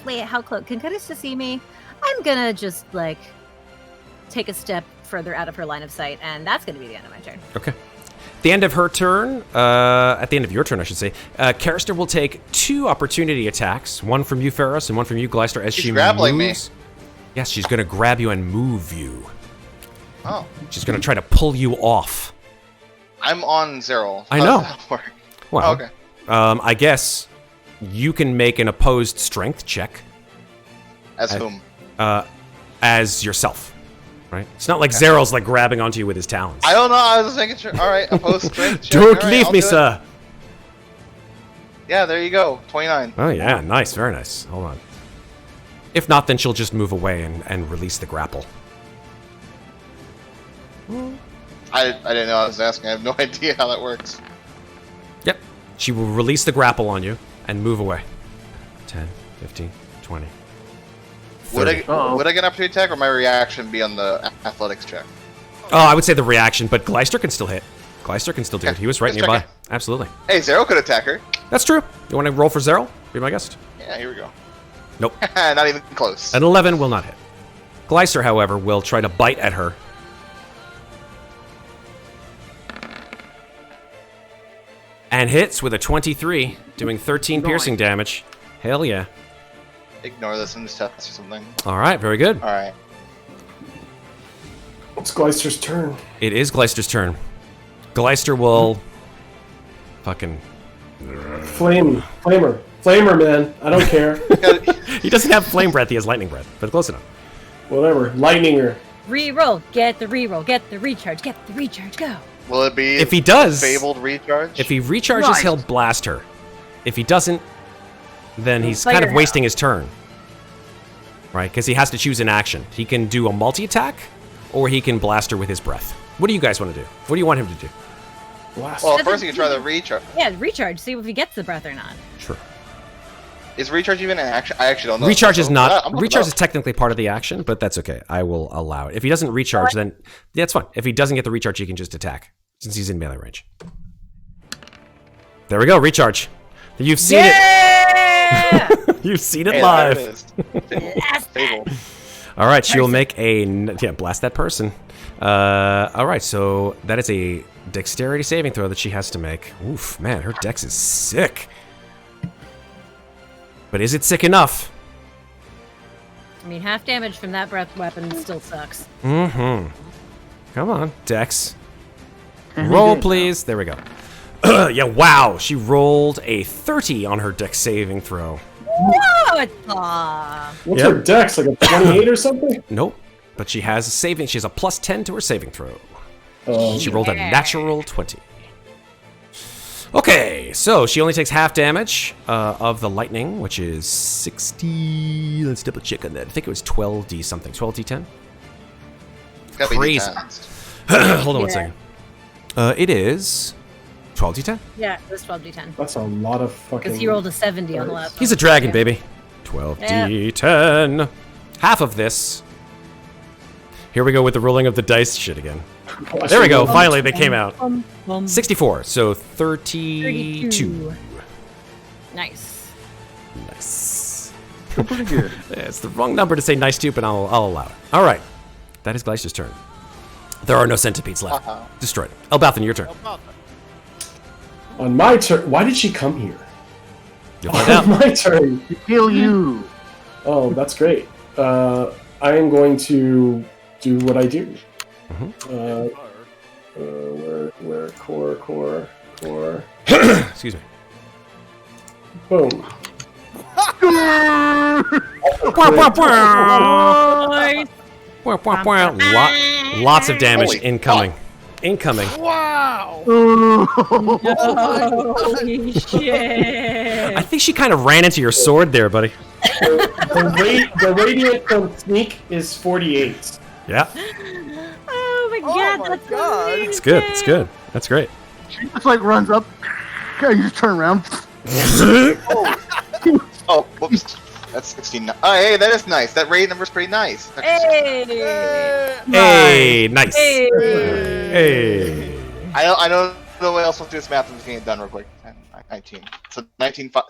Wait, how close? Can Carissa see me? I'm gonna just, take a step further out of her line of sight, and that's gonna be the end of my turn. Okay. The end of her turn, at the end of your turn, I should say, Carister will take 2 opportunity attacks, one from you, Ferros, and one from you, Gleister, as She's she grappling me. moves. Yes, she's going to grab you and move you. Oh, She's going to try to pull you off. I'm on 0. I How know. does that work? Well, Oh, okay. I guess you can make an opposed strength check As whom? as yourself. Right? It's not like Zeryl's grabbing onto you with his talons. I don't know. I was just making sure. All right, opposed strength. check. Don't All right, leave I'll me, do it. sir. Yeah, there you go. 29. Oh, yeah. Nice. Very nice. Hold on. If not, then she'll just move away and release the grapple. I didn't know I was asking. I have no idea how that works. Yep. She will release the grapple on you and move away. 10, 15, 20. Would 30. I get an opportunity attack, or my reaction be on the athletics check? Oh, I would say the reaction, but Gleister can still hit. Gleister can still do it. Okay, He was right let's nearby. check Absolutely. Hey, Zero could attack her. That's true. You want to roll for Zeryl? Be my guest. Yeah, here we go. Nope. Not even close. An 11 will not hit. Gleister, however, will try to bite at her. And hits with a 23, doing 13 piercing damage. Hell yeah. Ignore this and just test or something. All right, very good. All right. It's Gleister's turn. It is Gleister's turn. Gleister will fucking... Flamer, man. I don't care. He doesn't have flame breath, he has lightning breath, but close enough. Whatever. Lightninger. Reroll. Get the reroll. Get the recharge. Get the recharge. Go. Will it be If he does, fabled recharge? if he recharges, Right. he'll blast her. If he doesn't, then he's Fire kind of her. wasting his turn. Right? Because he has to choose an action. He can do a multi-attack, or he can blast her with his breath. What do you guys want to do? What do you want him to do? Blast. Well, first you can try the recharge. Yeah, recharge. See if he gets the breath or not. Sure. Is recharge even an action? I actually don't know. Recharge is I'm not. looking Recharge it is up. technically part of the action, but that's okay. I will allow it. If he doesn't recharge, then that's fine. If he doesn't get the recharge, he can just attack, since he's in melee range. There we go. Recharge. You've seen Yeah! it. You've seen it Hey, live. there it is. Fabled. All right, she will make a blast that person. All right, so that is a dexterity saving throw that she has to make. Oof, man, her dex is sick. But is it sick enough? I mean, half damage from that breath weapon still sucks. Mm-hmm. Come on, dex. Roll, please. There we go. Yeah, wow. She rolled a 30 on her dex saving throw. What? What's her dex? Like a 28 or something? Nope. But she has a saving. She has a plus 10 to her saving throw. Oh. She rolled a natural 20. Okay, so she only takes half damage of the lightning, which is 60. Let's double check on that. I think it was 12d something. 12d10? It's gotta be Crazy. D10s. Hold on one second. It is 12d10. Yeah, it was 12d10. That's a lot of fucking... Because he rolled a 70 on the last He's a one. dragon, Yeah. baby. 12d10. Half of this. Here we go with the rolling of the dice shit again. There we go. Finally, they came out. 64, so 32. Nice. Nice. Pretty good. It's the wrong number to say nice to, but I'll allow it. All right. That is Gleister's turn. There are no centipedes left. Destroyed. Elbauthin, your turn. On my turn... Why did she come here? You'll find On out. my turn. Kill you. Oh, that's great. I am going to do what I do. Where core. Excuse me. Boom. Nice. Lots of damage Holy incoming. Incoming. Holy shit. I think she kind of ran into your sword there, buddy. The radiant from sneak is 48. Yeah. Oh my god, my that's God. amazing. It's good. It's good. That's great. She just like runs up. Okay, you just turn around. Oh, whoops. That's 69. Oh, hey, that is nice. That raid number's pretty nice. Hey. Hey, nice. Hey. Hey. I don't know what else will do this math. I'm just getting it done real quick. 10, 19. So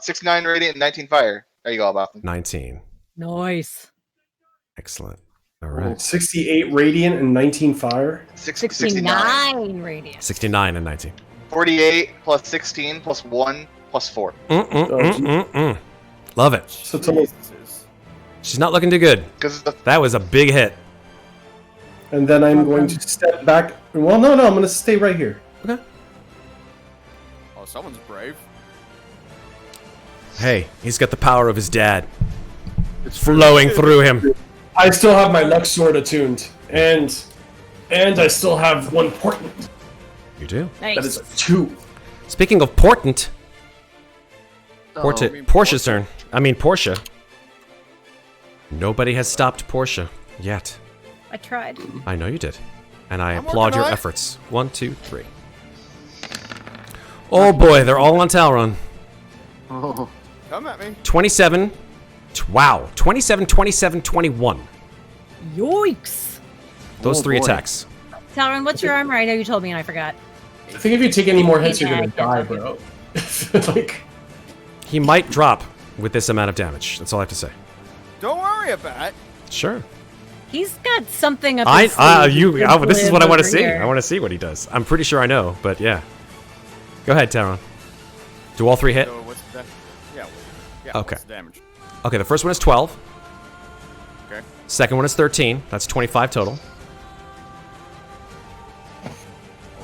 69 radiant and 19 fire. There you go, Elbauthin. 19. Nice. Excellent. All right. 68 radiant and 19 fire. 69 radiant. 69 and 19. 48 plus 16 plus 1 plus 4. Love it. So total, She's not looking too good. Because the That was a big hit. and then I'm going to step back. Well, no, I'm going to stay right here. Okay. Oh, someone's brave. Hey, he's got the power of his dad. It's flowing through him. I still have my Lux Sword attuned, and I still have one portent. You do? Nice. That is a 2. Speaking of portent, Oh, Portia's turn. I mean, Portia. Nobody has stopped Portia yet. I tried. I know you did. And I I'm applaud working your on it. efforts. 1, 2, 3. Oh boy, they're all on Talron. Oh, Come at me. 27. Wow. 27, 27, 21. Yikes. Those Oh, three boy. attacks. Talron, what's your armor? I know you told me and I forgot. I think if you take any more hits, you're Yeah, going to die, bro. Like, He might drop with this amount of damage. That's all I have to say. Don't worry about it. Sure. He's got something up his This is what I want to to see. I want to see what he does. I'm pretty sure I know, but yeah. Go ahead, Talron. Do all three hit? So what's that? Yeah. Yeah. Okay. What's the damage? Okay, the first one is 12. Okay. Second one is 13. That's 25 total.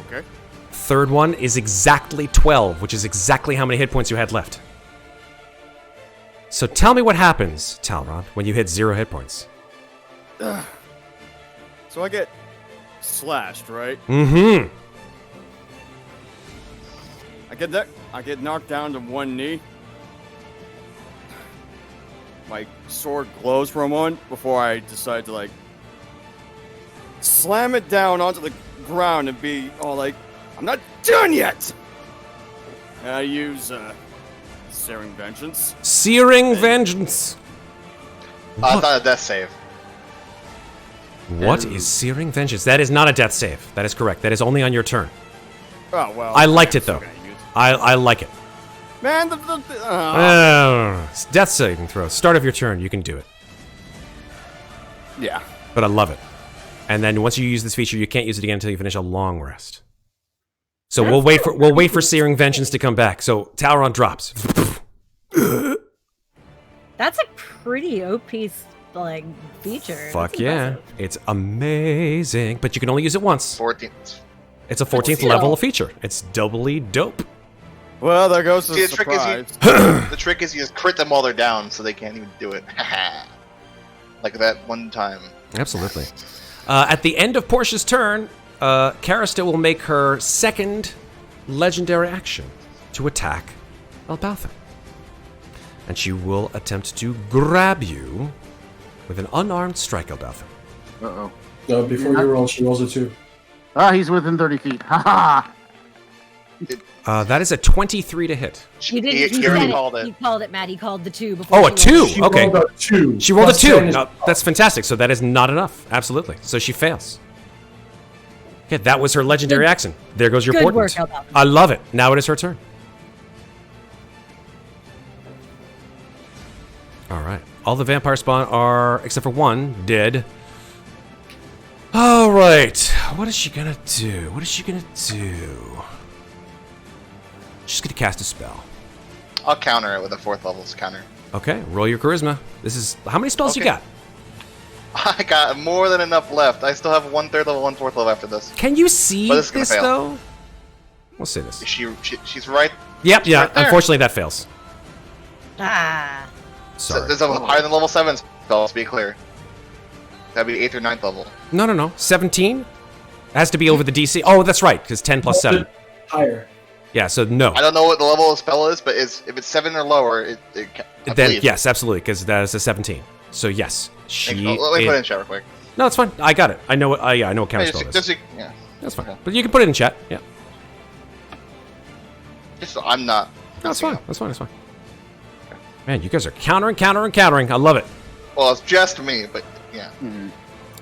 Okay. Third one is exactly 12, which is exactly how many hit points you had left. So tell me what happens, Talron, when you hit 0 hit points. So I get slashed, right? Mm-hmm. I get knocked down to one knee. My sword glows for a moment before I decide to like slam it down onto the ground and be all like, "I'm not done yet." And I use Searing Vengeance. Searing Vengeance. it's not a death save. What is Searing Vengeance? That is not a death save. That is correct. That is only on your turn. Oh well. I liked I'm it, though. still gonna use it. I like it. Man, It's death saving throw. Start of your turn, you can do it. yeah. But I love it. And then once you use this feature, you can't use it again until you finish a long rest. So we'll wait for Searing Vengeance to come back. So Talron drops. That's a pretty OP like feature. Fuck That's yeah. impressive. It's amazing. But you can only use it once. 14. It's a 14th level feature. It's doubly dope. Well, there goes the See, the trick surprise. is the trick is you just crit them while they're down, so they can't even do it. Like that one time. Absolutely. At the end of Portia's turn, Karista will make her second legendary action to attack Elbauthin. And she will attempt to grab you with an unarmed strike, Elbauthin. Uh-oh. No, before you roll, she rolls a 2. Ah, he's within 30 feet. Ha ha! That is a 23 to hit. He didn't. He He already said called it. it. He called it, Matt. He called the 2 before. Oh, a she rolled 2. She Okay. rolled a 2. She rolled a Plus 2. 10 is- No, that's fantastic. So that is not enough. Absolutely. So she fails. Okay, that was her legendary action. There goes your Good portent. work, Elbauthin. I love it. Now it is her turn. All right. All the vampire spawn are, except for one, dead. All right. What is she gonna do? What is she gonna do? She's gonna cast a spell. I'll counter it with a 4th level's counter. Okay, roll your charisma. This is how many spells you Okay. got? I got more than enough left. I still have 1/3 level, 1/4 level after this. Can you see But this is this gonna fail. though? We'll see this. She's right. Yep, yeah. right there. Unfortunately, that fails. Ah. Sorry. There's a higher than level 7 spell, to be clear. That'd be 8th or 9th level. No. 17 has to be over the DC. Oh, that's right, because 10 plus 7. Higher. Yeah, so no. I don't know what the level of the spell is, but if it's 7 or lower, I Then believe. yes, absolutely, because that is a 17. So yes, she. Let me put it in chat real quick. No, it's fine. I got it. I know what. Yeah, I know what counter spell is. Yeah. That's fine. Okay. But you can put it in chat. Yeah, Just so I'm not. that's messing fine. up. That's fine. That's fine. Man, you guys are countering. I love it. Well, it's just me, but yeah. Mhm.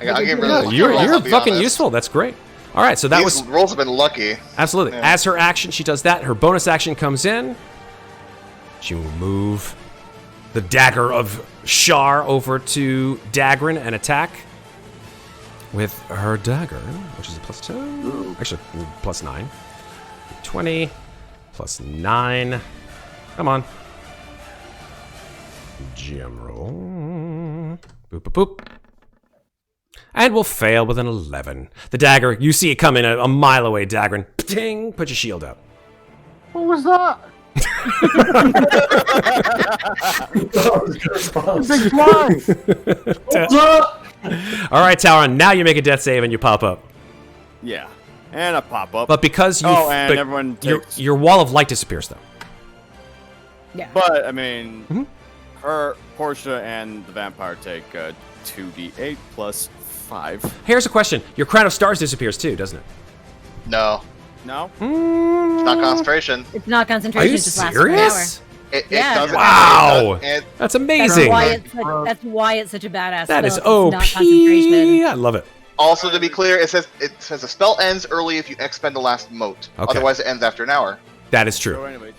I'll give her Yeah, the you're I'll be fucking honest. useful. That's great. All right, so that These was rolls have been lucky. absolutely. Yeah. As her action, she does that. Her bonus action comes in. She will move the dagger of Shar over to Daggrin and attack with her dagger, which is a plus 2. Actually, plus 9. 20 plus 9. Come on. Gem roll. Boop, boop, boop. And we'll fail with an 11. The dagger, you see it come in a mile away, Daggrin. Ting! Put your shield up. What was that? That was a good response. Big fly! All right, Talron, now you make a death save and you pop up. Yeah. And a pop up. But because you. Oh, and but everyone your, takes- your wall of light disappears, though. Yeah. But, I mean, Mhm. her, Portia, and the vampire take 2d8 plus 5. Here's a question. Your crown of stars disappears, too, doesn't it? No, No? it's not concentration. It's not Are concentration. you it just lasts for an hour. serious? It Yeah. doesn't. Wow. It, That's That's amazing. why that's why it's such a badass. That is spell. It's not OP. concentration. I love it. also, to be clear, it says the spell ends early if you expend the last mote. Okay. Otherwise, it ends after an hour. That is So true. anyway,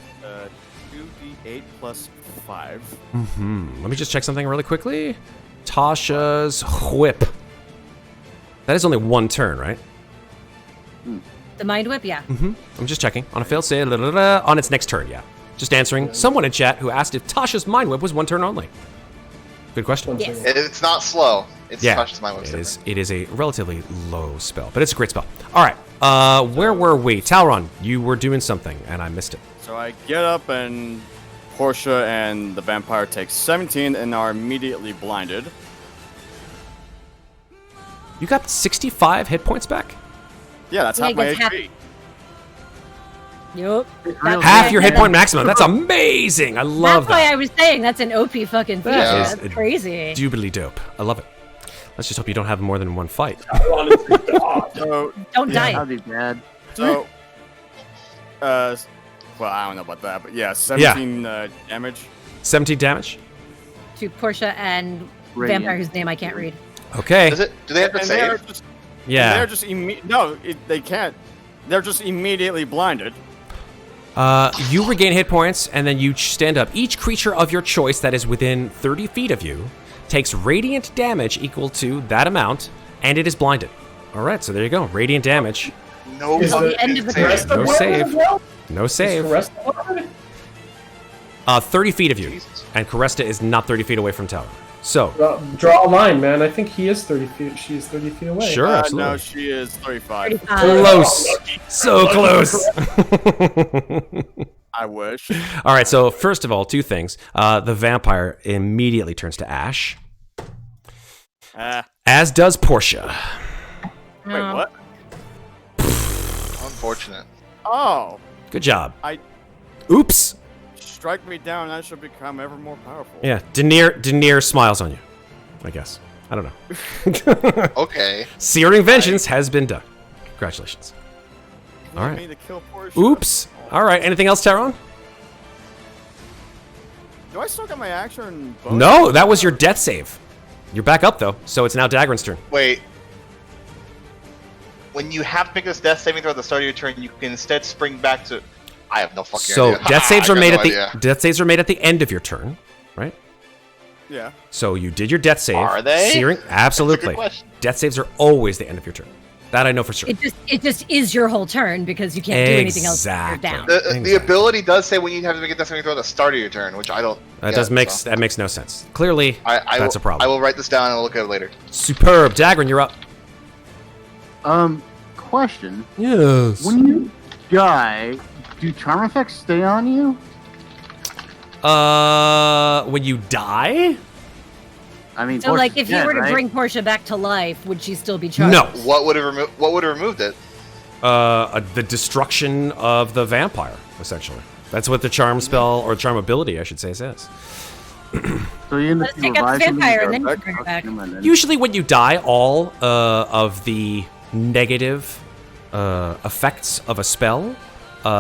2d8 plus 5. Let me just check something really quickly. Tasha's whip. That is only one turn, right? The mind whip, yeah. I'm just checking. On a failed save, on its next turn, yeah. Just answering someone in chat who asked if Tasha's mind whip was one turn only. Good question. Yes. It's not slow. It's Yeah, Tasha's mind whip. it is a relatively low spell, but it's a great spell. All right, where were we? Talron, you were doing something, and I missed it. So I get up and Portia and the vampire take 17 and are immediately blinded. You got 65 hit points back? Yeah, that's Yeah, half my that's half- HP. Yup. Really? Half your hit point maximum. That's amazing. I love That's why that. I was saying that's an OP fucking feature. That is That's crazy. Dubitably dope. I love it. Let's just hope you don't have more than one fight. Honestly, God. So, Don't die. That'd be bad. so, well, I don't know about that, but yeah, 17 damage. 17 damage. To Portia and Radiant. vampire whose name I can't read. Okay. Does it? Do they have to And they're save? just, Yeah. they're just they can't. They're just immediately blinded. You regain hit points, and then you stand up. Each creature of your choice that is within 30 feet of you takes radiant damage equal to that amount, and it is blinded. All right, so there you go. Radiant damage. No. Is fucking the end of the save. Rest No of save. Well? No Is save. Caressa alive? 30 feet of you. Jesus. And Caresta is not 30 feet away from Talron. So, Draw a line, man. I think he is 30 feet. She is 30 feet away. sure, absolutely. No, she is 35. Close. So close. I wish. All right, so first of all, two things. The vampire immediately turns to ash, as does Portia. Wait, what? Unfortunate. Oh. Good job. I- Oops. Strike me down, I shall become ever more powerful. Yeah, Daenerys smiles on you, I guess. I don't know. Okay. Searing Vengeance has been done. Congratulations. You All want right. me to kill Portia? Oops. All right, anything else, Talron? Do I still got my action bonus? No, that was your death save. You're back up, though, so it's now Daggrin's turn. Wait. When you have to make this death saving throw at the start of your turn, you can instead spring back to. I have no fucking So idea. death saves I are got made no at the idea. death saves are made at the end of your turn, right? Yeah. So you did your death save. Are they? Searing, absolutely. question. Death saves are always the end of your turn. That I know for sure. It just is your whole turn because you can't do anything else. You're Exactly. down. The Exactly. ability does say when you have to make a death saving throw at the start of your turn, which I don't. That get, that makes no sense. Clearly, that's a problem. I will write this down and I'll look at it later. Superb, Daggrin, you're up. Question. Yes. When you die, do charm effects stay on you? When you die? I mean, So, like, if you Portia's were to dead, right? bring Portia back to life, would she still be charged? No. What would have removed it? The destruction of the vampire, essentially. That's what the charm spell or charm ability, I should say, says. So you end Let's up take out the revising vampire the and then you effect? bring her back. Never mind then. Usually, when you die, all of the negative effects of a spell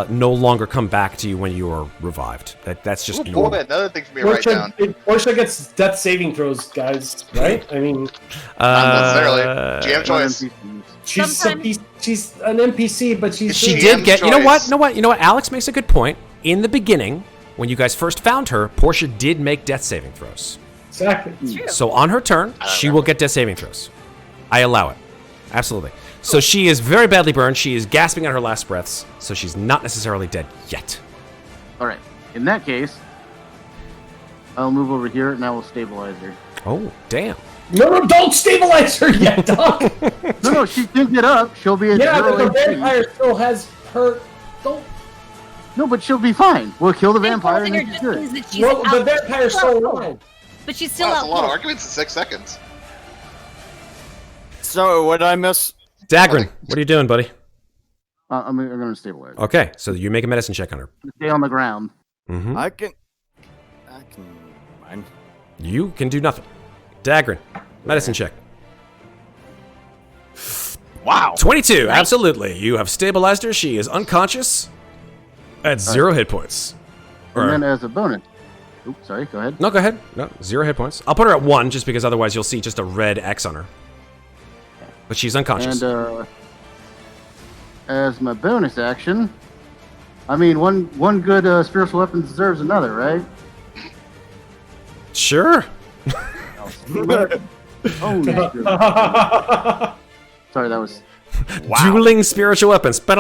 no longer come back to you when you are revived. That's just Ooh, normal. boy, another thing for me to write down. Portia gets death saving throws, guys. Right? I mean, Not necessarily. GM Not choice. NPCs. she's an NPC, but she's She GM did get. You know what? choice. You know what? Alex makes a good point. In the beginning, when you guys first found her, Portia did make death saving throws. exactly. True. So on her turn, she will get death saving throws. I allow it. Absolutely. So she is very badly burned. She is gasping on her last breaths. So she's not necessarily dead yet. All right. In that case, I'll move over here and I will stabilize her. Oh, damn. No, don't stabilize her yet, Doc. No, she can get up. She'll be at Yeah, zero but the HP. vampire still has her. Don't. No, but she'll be fine. We'll kill the And vampire and holding her then she's just good. means that she's Well, the out vampire's still alive. But she's still Wow, that's out a lot of cold. arguments in 6 seconds. So, what did I miss? Daggrin, what are you doing, buddy? I'm going to stabilize her. Okay, so you make a medicine check on her. Stay on the ground. Mm-hmm. I can. Mine. You can do nothing. Daggrin, medicine check. Wow. 22, absolutely. You have stabilized her. She is unconscious at 0 hit points. And then as a bonus. Oops, sorry, go ahead. No, go ahead. No, 0 hit points. I'll put her at 1 just because otherwise you'll see just a red X on her. But she's unconscious. And as my bonus action, I mean, one good spiritual weapon deserves another, right? Sure. Oh, no. Sorry, that was. Dueling spiritual weapons. So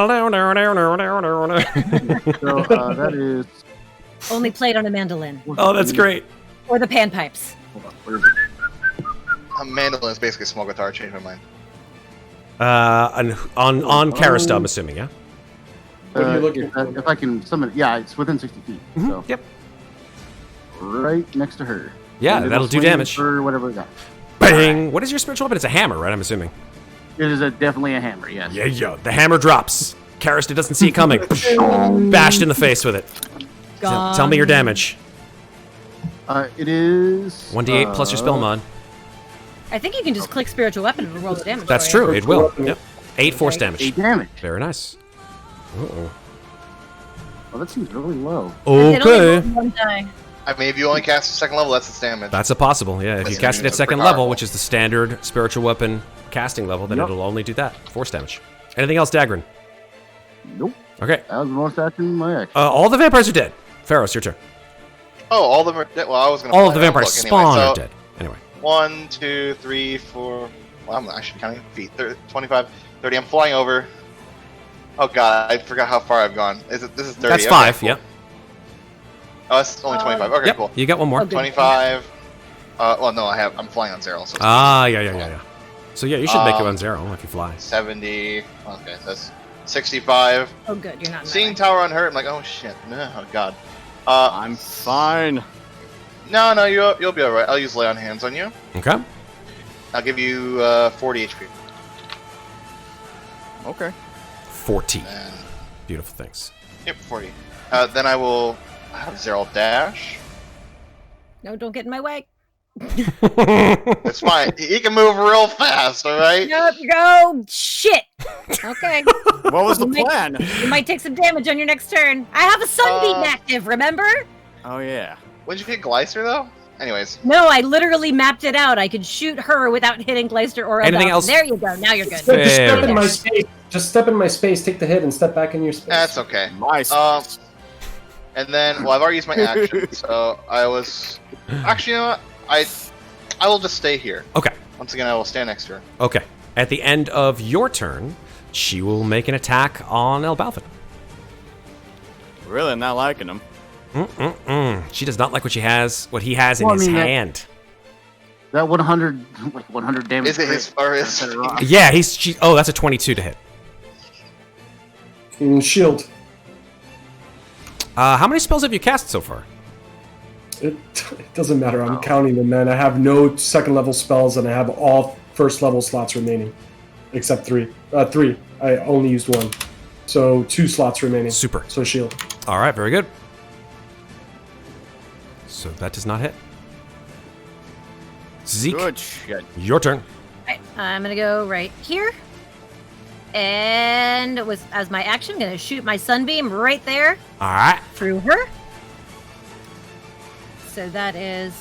that is. Only played on a mandolin Oh, that's great. or the panpipes. Hold on, where is it? A mandolin is basically a small guitar. Change my mind. On Karista, I'm assuming, yeah? What are you looking for? If I can summon it, yeah, it's within 60 feet. So Yep. right next to her. Yeah, And it'll that'll do swing damage. for whatever we got. Bang! What is your spiritual weapon? It's a hammer, right? I'm assuming. It is definitely a hammer. Yes. Yeah. The hammer drops. Karista doesn't see it coming. Bashed in the face with it. Tell me your damage. It is 1d8 plus your spell mod. I think you can just click spiritual weapon and roll the damage. That's for you. true. It will. Yep. 8 force damage. 8 damage. Very nice. Uh-oh. Well, that seems really low. It only Okay. rolls one die. I mean, if you only cast the 2nd level, that's its damage. That's a possible, yeah. If you That's cast it at pretty 2nd powerful. level, which is the standard spiritual weapon casting level, then Yep. it'll only do that. Force damage. Anything else, Daggrin? Nope. Okay. That was the most action my action. All the vampires are dead. Ferros, your turn. Oh, all of them are dead. Well, I was going to. All of the vampires spawn are dead. Anyway. 1, 2, 3, 4. Well, I'm actually counting feet. 25, 30. I'm flying over. Oh god, I forgot how far I've gone. This is 30. That's Okay, 5, cool. yep. Oh, it's only 25. Okay, Yep, cool. you got one more. Okay. 25, Well, no, I'm flying on 0. So Yeah. So yeah, you should make it on 0 if you fly. 70. Okay, that's 65. Oh, good. You're not in Seeing that way. Talron hurt, I'm like, oh shit. No, oh god. I'm fine. No, you'll be alright. I'll use lay on hands on you. Okay. I'll give you 40 HP. Okay. 40. And, Beautiful things. yep, 40. Then I will have 0 dash. No, don't get in my way. It's fine. He can move real fast. All right. Nope, go. Shit. Okay. What was the You might- plan? You might take some damage on your next turn. I have a sunbeam active, remember? Oh yeah. When did you get Gleister though? Anyways, No, I literally mapped it out. I could shoot her without hitting Gleister or Anything Elbauthin. else? There you go. Now you're good. Just step in Fair. my space. Just step in my space. Take the hit and step back in your space. that's okay. My space. And then, well, I've already used my action, so I was. Actually, you know what? I will just stay here. Okay. Once again, I will stand next to her. Okay. At the end of your turn, she will make an attack on Elbauthin. Really not liking him. She does not like what he has in Well, I his mean, hand. That 100 damage. Is it his or his? Yeah, oh, that's a 22 to hit. Shield. How many spells have you cast so far? It doesn't matter. I'm counting them, man. I have no second level spells, and I have all first level slots remaining, except 3. 3. I only used 1, so 2 slots remaining. Super. So shield. All right, very good. So that does not hit. Zeke, Good shit. your turn. Right, I'm gonna go right here, and as my action, gonna shoot my sunbeam right there All right. through her. So that is.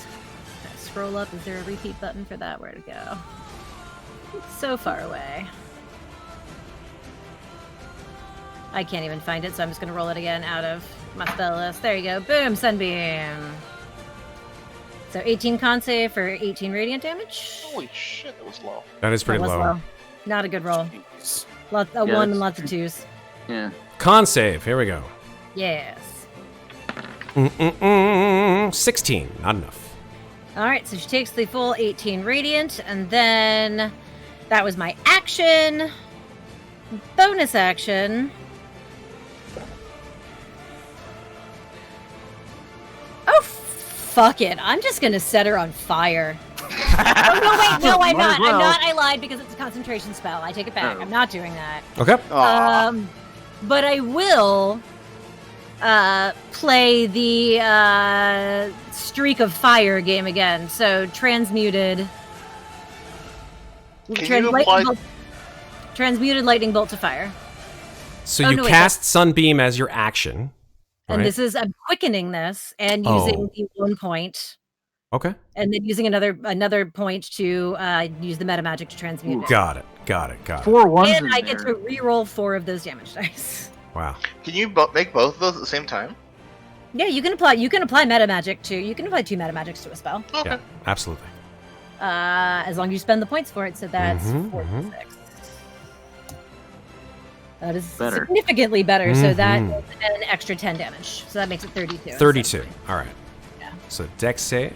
Scroll up. Is there a repeat button for that? Where to go? It's so far away. I can't even find it, so I'm just gonna roll it again out of my spell list. There you go. Boom, sunbeam. So 18 con save for 18 radiant damage. Holy shit, that was low. That is pretty That was low. Not a good roll. Jeez. Lots, Yeah, 1 and that's- lots of 2s. Yeah. Con save. Here we go. Yes. 16. Not enough. All right, so she takes the full 18 radiant, and then that was my action. Bonus action. Oh, fuck it. I'm just going to set her on fire. Oh, no, wait. No, I'm Might not. as well. I'm not. I lied because it's a concentration spell. I take it back. Oh. I'm not doing that. Okay. Aw. But I will play the Streak of Fire game again. So transmuted. Can you apply- Transmuted lightning bolt to fire. So Oh, you no, wait, cast Sunbeam as your action. And right? this is I'm quickening this and Oh. using the 1 point, Okay. and then using another point to use the meta magic to transmute it. Got it. 4 ones And in I get there. to re-roll 4 of those damage dice. Wow. Can you make both of those at the same time? Yeah, you can apply meta magic to. You can apply 2 meta magics to a spell, Okay. Yeah, absolutely. as long as you spend the points for it. So that's Mhm, 4 mhm. 6. That is Better. significantly better. So that Mhm. is an extra 10 damage. So that makes it 32. 32. All right. Yeah. So dex save.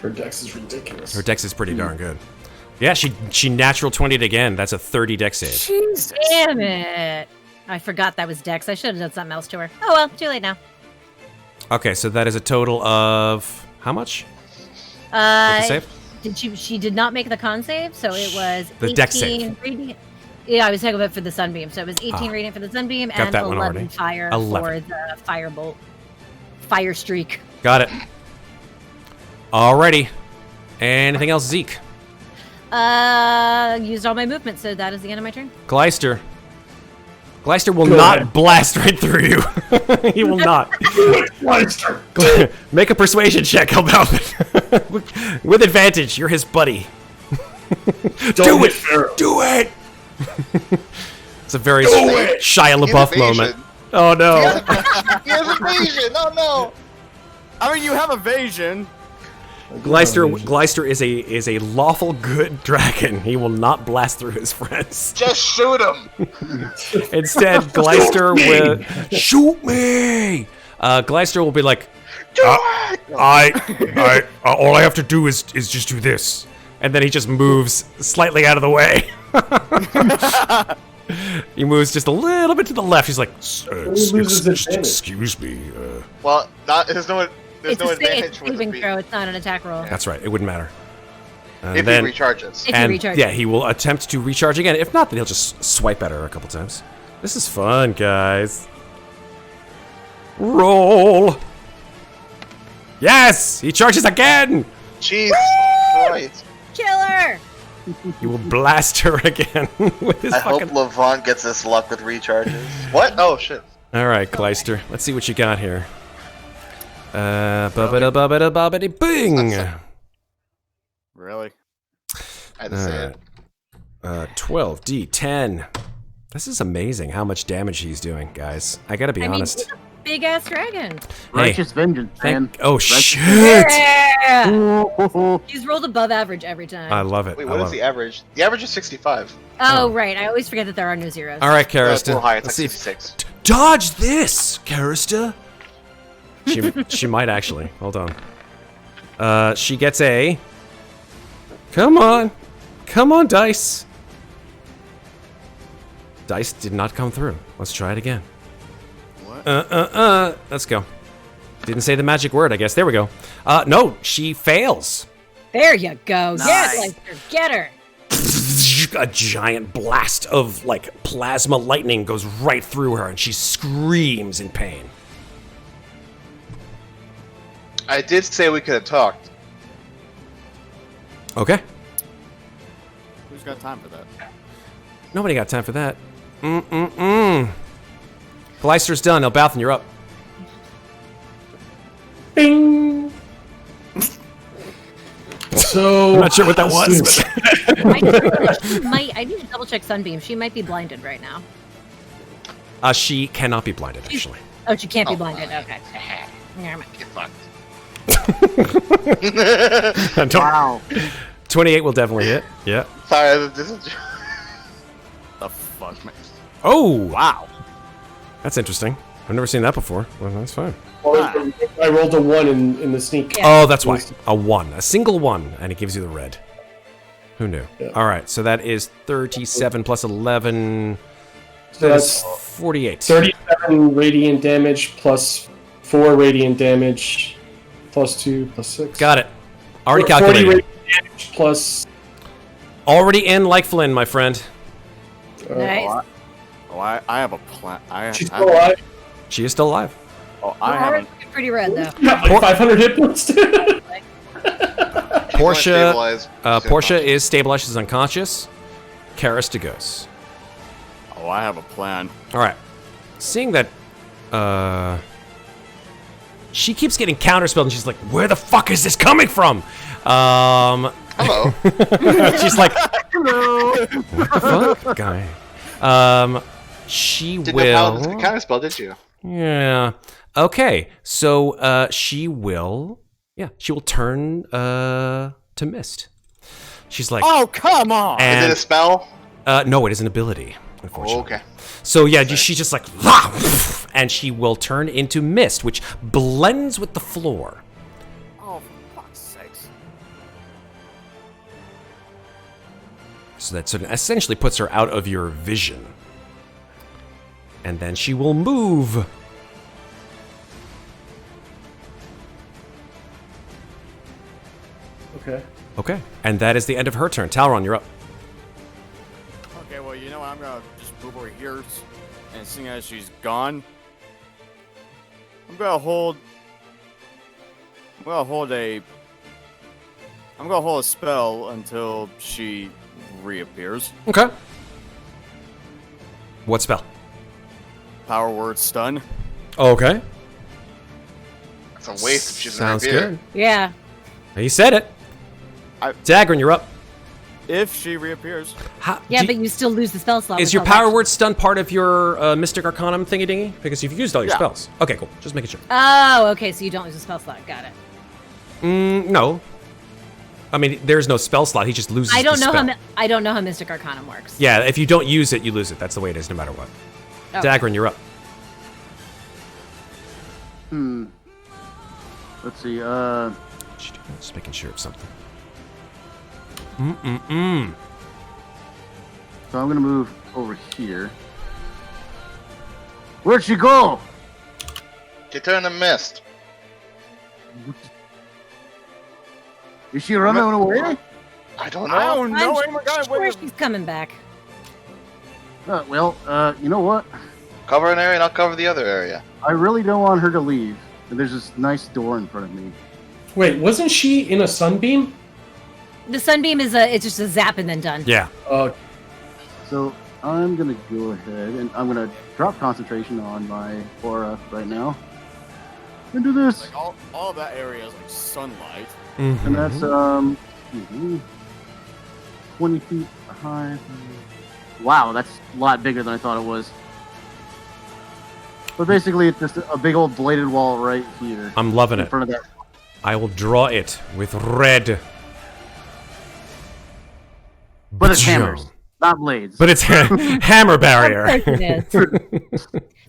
Her dex is ridiculous. Her dex is pretty darn good. Yeah, she natural 20'd again. That's a 30 dex save. Jesus. Damn it! I forgot that was Dex. I should have done something else to her. Oh well, too late now. Okay, so that is a total of how much? With the save? She did not make the con save, so it was The 18 dex save. radiant. Yeah, I was talking about for the sunbeam. So it was 18 Ah. radiant for the sunbeam Got and that one 11 already. fire 11. for the firebolt. Fire streak. Got it. Alrighty. Anything else, Zeke? Used all my movement, so that is the end of my turn. Gleister. Gleister will Go not ahead. blast right through you. He will not. Monster. Make a persuasion check, Elbauthin. With advantage, you're his buddy. Don't Do hit it! Ferros. Do it! It's a very it! Shia He has LaBeouf evasion. moment. Oh no. He has evasion! Oh no! I mean, you have evasion. Gleister is a lawful good dragon. He will not blast through his friends. Just shoot him! Instead, Gleister Shoot me! will shoot me. Gleister will be like, Do it! all I have to do is just do this. And then he just moves slightly out of the way. He moves just a little bit to the left. He's like, excuse me. Well, there's no It's advantage a with saving the throw. It's not an attack roll. That's right. It wouldn't matter. if he recharges. If he recharges. Yeah, he will attempt to recharge again. If not, then he'll just swipe at her a couple times. This is fun, guys. Roll. Yes! He charges again! Jeez Christ. Killer! He will blast her again with his I fucking... hope Levant gets this luck with recharges. What? Oh, shit. Alright, Gleister. Let's see what you got here. Bubbada-bubbada-bubbada-bing! Really? I had to say it. 12d10. This is amazing how much damage he's doing, guys. I gotta be honest. He's a big ass dragon. Righteous vengeance, man. Oh, shit! Yeah! He's rolled above average every time. I love it. Wait, I what love is the it. average? The average is 65. Oh, right. I always forget that there are no zeros. All right, It's a little Karista. higher. It's Let's like see if 66. dodge this, Karista. She might actually. Hold on. She gets a. Come on, dice. Dice did not come through. Let's try it again. What? Let's go. Didn't say the magic word, I guess. There we go. No, she fails. There you go. Nice. Yes, Leister, get her. A giant blast of like plasma lightning goes right through her, and she screams in pain. I did say we could have talked. Okay. Who's got time for that? Nobody got time for that. Gleister's done. Elbauthin, you're up. Bing. So I'm not sure what that was. I need to double check Sunbeam. She might be blinded right now. She cannot be blinded, actually. Oh, she can't be blinded. Okay. Never mind. Get fucked. Wow. 28 will definitely hit. Yeah. Sorry, this is... The fuck, man? Oh, Wow. that's interesting. I've never seen that before. Well, that's fine. I rolled a 1 in the sneak. Yeah. Oh, that's why. A 1. A single 1, and it gives you the red. Who knew? Yeah. All right, so that is 37 plus 11. So That's that's 48. 37 radiant damage plus 4 radiant damage plus 2 plus 6. Got it. Already 40 calculated. radiant damage plus. Already in like Flynn, my friend. Nice. Oh, I have a plan. She's still alive. She is still alive. Oh, I Her haven't. heart's looking pretty red though. Yeah, like 500 hit points. Portia, Stabilize. Portia is stabilized. She's unconscious. Karista goes. Oh, I have a plan. All right. Seeing that, she keeps getting counterspelled, and she's like, "Where the fuck is this coming from?" Hello. She's like, Hello. "What the fuck, guy?" She Didn't will. know how to counterspell, did you? Yeah. Okay. So she will. Yeah, she will turn to mist. She's like, Oh, come on! Is it and a spell? no, it is an ability. Unfortunately. Oh, okay. So yeah, she's just like, and she will turn into mist, which blends with the floor. Oh, for fuck's sakes. So that sort of essentially puts her out of your vision. And then she will move. Okay. Okay. And that is the end of her turn. Talron, you're up. Okay, well, you know what? I'm gonna just move over here, and seeing as she's gone, I'm gonna hold a spell until she reappears. Okay. What spell? Power word stun. Okay. It's a waste if she's Sounds in her good. Yeah. You said it. Daggrin, you're up. If she reappears. Yeah, but you still lose the spell slot. Is with your all power that. word stun part of your Mystic Arcanum thingy-dingy? Because you've used all your Yeah. spells. Okay, cool. Just making sure. Oh, okay. So you don't lose the spell slot. Got it. No. I mean, there's no spell slot. He just loses I don't the know spell. I don't know how Mystic Arcanum works. Yeah, if you don't use it, you lose it. That's the way it is no matter what. Okay. Daggrin, you're up. Let's see. Just making sure of something. So I'm gonna move over here. Where'd she go? She turned and missed. Is she running away? I don't know. I don't know. I'm Oh my God! sure Wait. she's coming back. You know what? Cover an area and I'll cover the other area. I really don't want her to leave. And there's this nice door in front of me. Wait, wasn't she in a sunbeam? The sunbeam is it's just a zap and then done. Yeah. So I'm gonna go ahead and I'm gonna drop concentration on my aura right now. And do this. Like all that area is like sunlight. And that's 20 feet behind. Wow, that's a lot bigger than I thought it was. But basically, it's just a big old bladed wall right here. I'm loving in it. front of that. I will draw it with red. But it's hammers, not blades. But it's hammer barrier. Of course it is.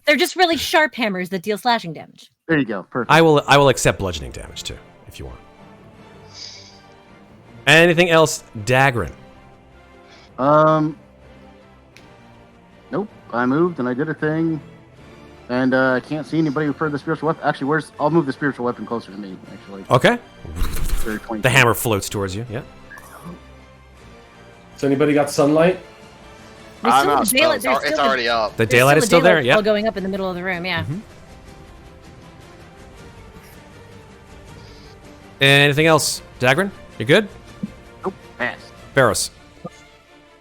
They're just really sharp hammers that deal slashing damage. There you go. Perfect. I will accept bludgeoning damage too, if you want. Anything else, Daggrin? Nope. I moved and I did a thing. And I can't see anybody for the spiritual weapon. Actually, I'll move the spiritual weapon closer to me, actually. Okay. Very 20 The feet. hammer floats towards you, yeah. Has anybody got sunlight? There's still no, the daylight. It's, There's it's still already up. The there's daylight is still there, daylight yeah. spell going up in the middle of the room, yeah. Anything else, Daggrin? You good? Nope. Pass. Ferros.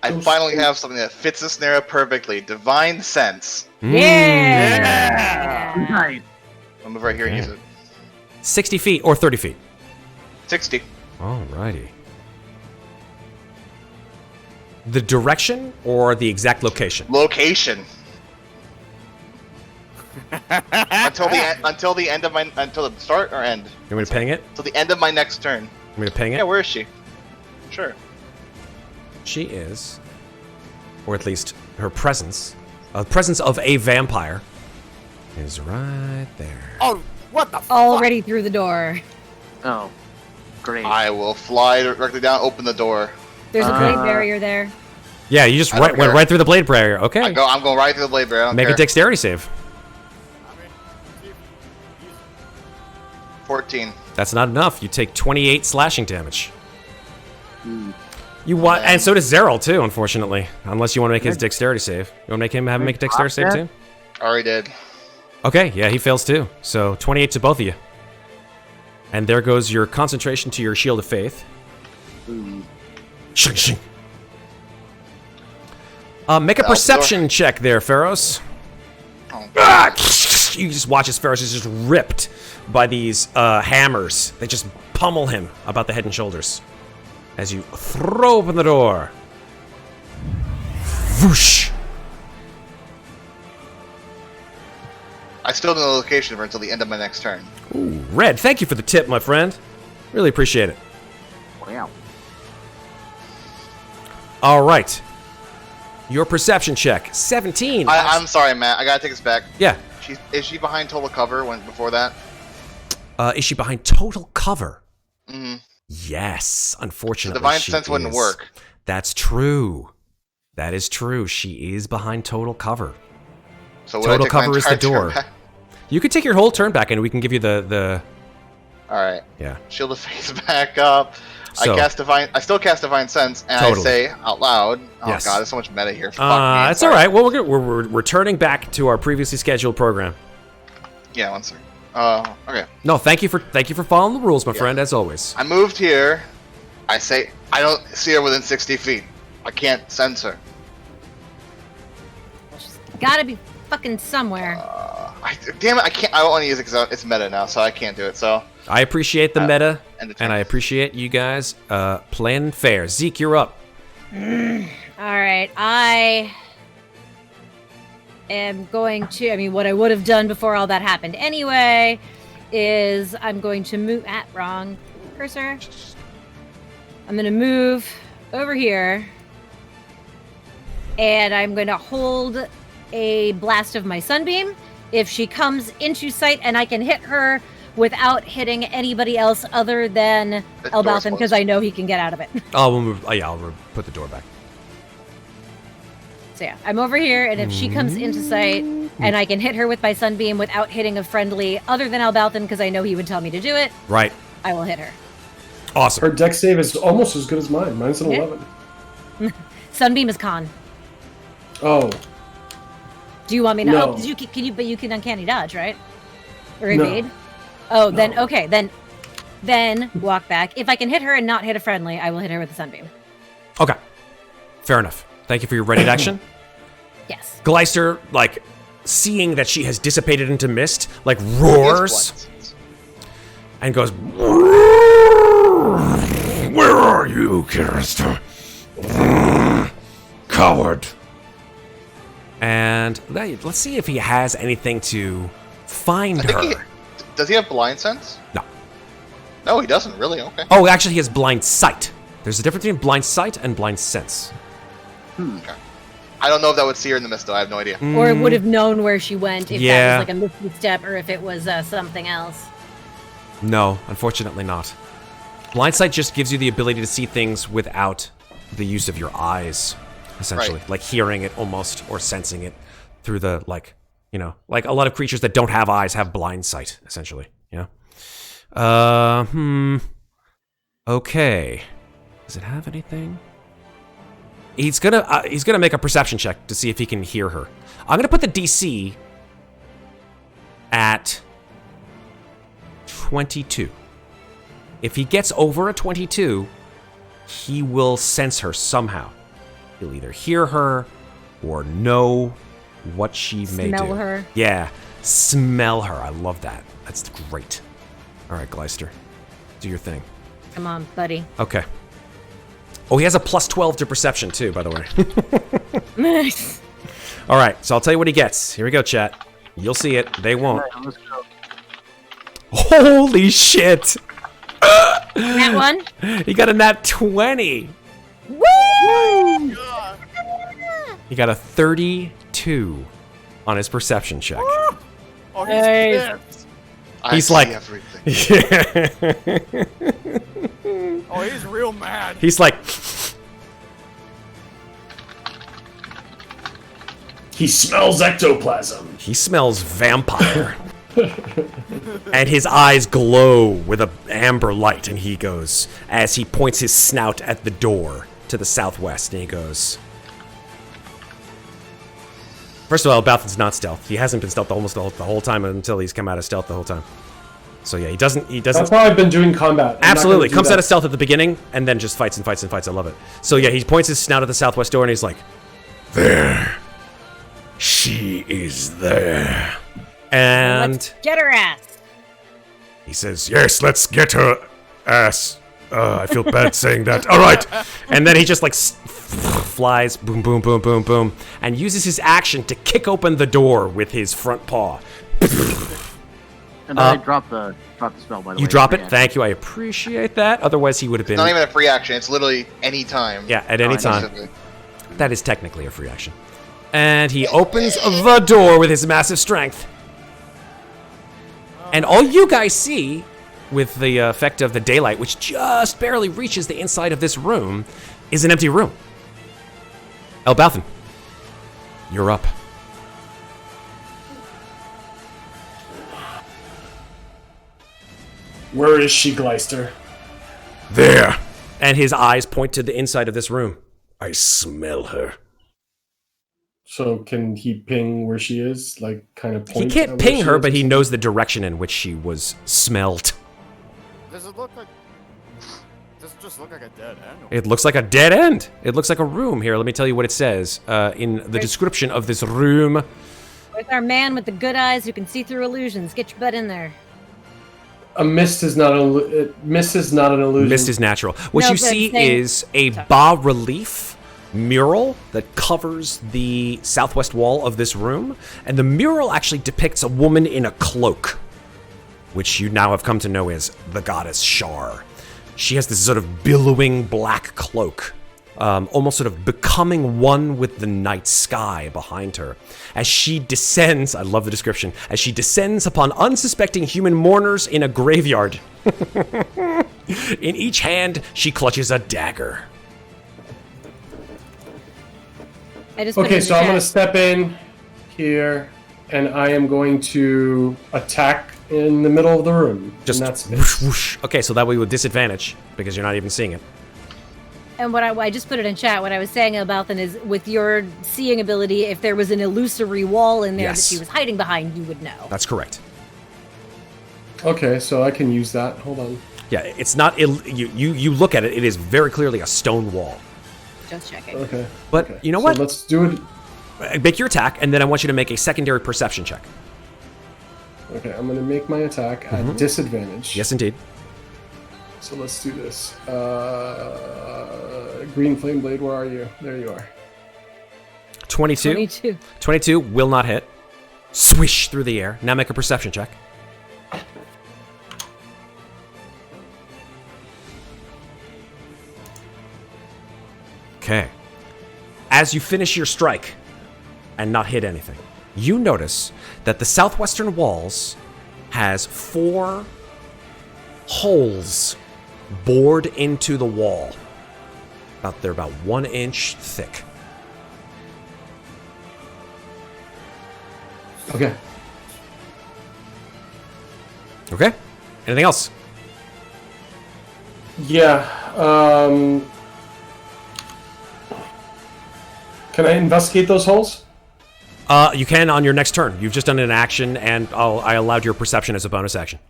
I finally have something that fits the scenario perfectly. Divine Sense. Yeah. Nice. I'll move right here and use it. 60 feet or 30 feet? 60. Alrighty. The direction or the exact location? Location. until the start or end. You want me to ping it? Till the end of my next turn. You want me to ping it? Yeah, where is she? Sure. She is, or at least her presence, presence of a vampire, is right there. Oh, what the? Already through the door. Oh, great. I will fly directly down, open the door. There's a blade barrier there. Yeah, you just I don't went care. right through the blade barrier. Okay. I'm going right through the blade barrier. I don't Make care. a dexterity save. 14. That's not enough. You take 28 slashing damage. Hmm. You want, and so does Zeril too, unfortunately. Unless you want to make his dexterity save. You want to have him make a dexterity save too? Already did. Okay, yeah, he fails too. So 28 to both of you. And there goes your concentration to your shield of faith. Ooh. Shing, shing. Make a Oh, perception check there, Ferros. Oh, Ah! You just watch as Ferros is just ripped by these hammers. They just pummel him about the head and shoulders as you throw open the door. Whoosh! I still don't know the location for until the end of my next turn. Ooh, Red, thank you for the tip, my friend. Really appreciate it. Wow. All right. Your perception check, 17. I'm sorry, Matt. I gotta take this back. Yeah. Is she behind total cover when before that? Is she behind total cover? Mm-hmm. Yes, So unfortunately. Divine she Sense wouldn't is. work. That's true. That is true. She is behind total cover. So would I Total take my cover is the entire turn door. back? You could take your whole turn back and we can give you the All right. yeah. Shield of Faith back up. So- I still cast Divine Sense, and Totally. I say out loud. Oh Yes. god, there's so much meta here. Fuck me. It's Sorry. all right. Well, we're returning back to our previously scheduled program. Yeah, one second. Okay. No, thank you for following the rules, my friend, as always. I moved here. I say I don't see her within 60 feet. I can't sense her. Gotta be fucking somewhere. Damn it! I can't. I don't want to use it because it's meta now, so I can't do it. So I appreciate the meta, and the and I appreciate you guys playing fair. Zeke, you're up. All right, I am going to. I mean, what I would have done before all that happened anyway is I'm going to move. Wrong cursor. I'm going to move over here, and I'm going to hold a blast of my sunbeam if she comes into sight and I can hit her without hitting anybody else other than Elbauthin, because I know he can get out of it. I'll put the door back. So yeah, I'm over here, and if she comes into sight and I can hit her with my sunbeam without hitting a friendly other than Elbauthin, because I know he would tell me to do it, right, I will hit her. Awesome. Her dex save is almost as good as mine. Mine's an 11. Sunbeam is con. Oh. Do you want me to? No. Oh, 'cause you can uncanny dodge, right? Or evade? No. Oh, then okay, then walk back. If I can hit her and not hit a friendly, I will hit her with the sunbeam. Okay, fair enough. Thank you for your ready action. Yes. Gleister, like, seeing that she has dissipated into mist, like, roars and goes, "Where are you, Kirista? Coward." And let's see if he has anything to find her. Does he have blind sense? No. No, he doesn't, really? Okay. Oh, actually, he has blind sight. There's a difference between blind sight and blind sense. Okay. I don't know if that would see her in the mist, though. I have no idea. Or would have known where she went if that was like a misty step or if it was something else. No, unfortunately not. Blind sight just gives you the ability to see things without the use of your eyes, essentially. Right. Like hearing it almost, or sensing it through the, like, you know, like a lot of creatures that don't have eyes have blind sight, essentially, you know? Okay. Does it have anything? He's gonna make a perception check to see if he can hear her. I'm gonna put the DC at 22. If he gets over a 22, he will sense her somehow. He'll either hear her or know what she may do. Smell her. Yeah, smell her. I love that. That's great. All right, Gleister, do your thing. Come on, buddy. Okay. Oh, he has a plus 12 to perception, too, by the way. Nice. All right, so I'll tell you what he gets. Here we go, chat. You'll see it. They won't. Right, let's go. Holy shit! That one? He got a nat 20. Woo! He got a 32 on his perception check. Oh, Nice. He's like, everything. Oh, he's real mad. He's like, He smells ectoplasm. he smells vampire. And his eyes glow with an amber light, and he goes, as he points his snout at the door to the southwest, and he goes, first of all, Elbauthin's not stealth. He hasn't been stealth almost the whole time until he's come out of stealth the whole time. So yeah, he doesn't. That's how I've been doing combat. Absolutely, comes out of stealth at the beginning, and then just fights and fights and fights. I love it. So yeah, he points his snout at the southwest door, and he's like, "There, she is there." And Let's get her ass. he says, "Yes, let's get her ass." I feel bad saying that. All right, and then he just like flies, boom, boom, boom, boom, boom, and uses his action to kick open the door with his front paw. And I drop the spell, by the way. You drop it? Thank you. I appreciate that. Otherwise, he would have been... It's not even a free action. It's literally any time. Yeah, at any time. That is technically a free action. And he opens the door with his massive strength. And all you guys see, with the effect of the daylight, which just barely reaches the inside of this room, is an empty room. Elbauthin, you're up. Where is she, Gleister? There. And his eyes point to the inside of this room. I smell her. So can he ping where she is? Like, kind of point? He can't ping her, but he knows the direction in which she was smelled. Does it look like... Does it just look like a dead end? It looks like a dead end. It looks like a room. Here, let me tell you what it says in the description of this room. Where's our man with the good eyes who can see through illusions? Get your butt in there. A mist is not an mist is not an illusion. Mist is natural. What No, you but see they- is a bas-relief mural that covers the southwest wall of this room, and the mural actually depicts a woman in a cloak, which you now have come to know as the goddess Shar. She has this sort of billowing black cloak almost sort of becoming one with the night sky behind her. As she descends, I love the description, as she descends upon unsuspecting human mourners in a graveyard. In each hand, she clutches a dagger. Okay, so I'm going to step in here, and I am going to attack in the middle of the room. Just whoosh, whoosh. Okay, so that way with disadvantage, because you're not even seeing it. And what I just put it in chat, what I was saying about Elbauthin is, with your seeing ability, if there was an illusory wall in there that she was hiding behind, you would know. That's correct. Okay, so I can use that. Hold on. Yeah, it's not... You look at it, it is very clearly a stone wall. Just checking. Okay. But you know what? Let's do it. Make your attack, and then I want you to make a secondary perception check. Okay, I'm going to make my attack at disadvantage. Yes, indeed. So let's do this. Green Flame Blade, where are you? There you are. 22. 22 will not hit. Swish through the air. Now make a perception check. Okay. As you finish your strike and not hit anything, you notice that the southwestern walls has 4 holes bored into the wall. They're about 1 inch thick. Okay. Okay. Anything else? Yeah. Can I investigate those holes? You can on your next turn. You've just done an action, and I allowed your perception as a bonus action.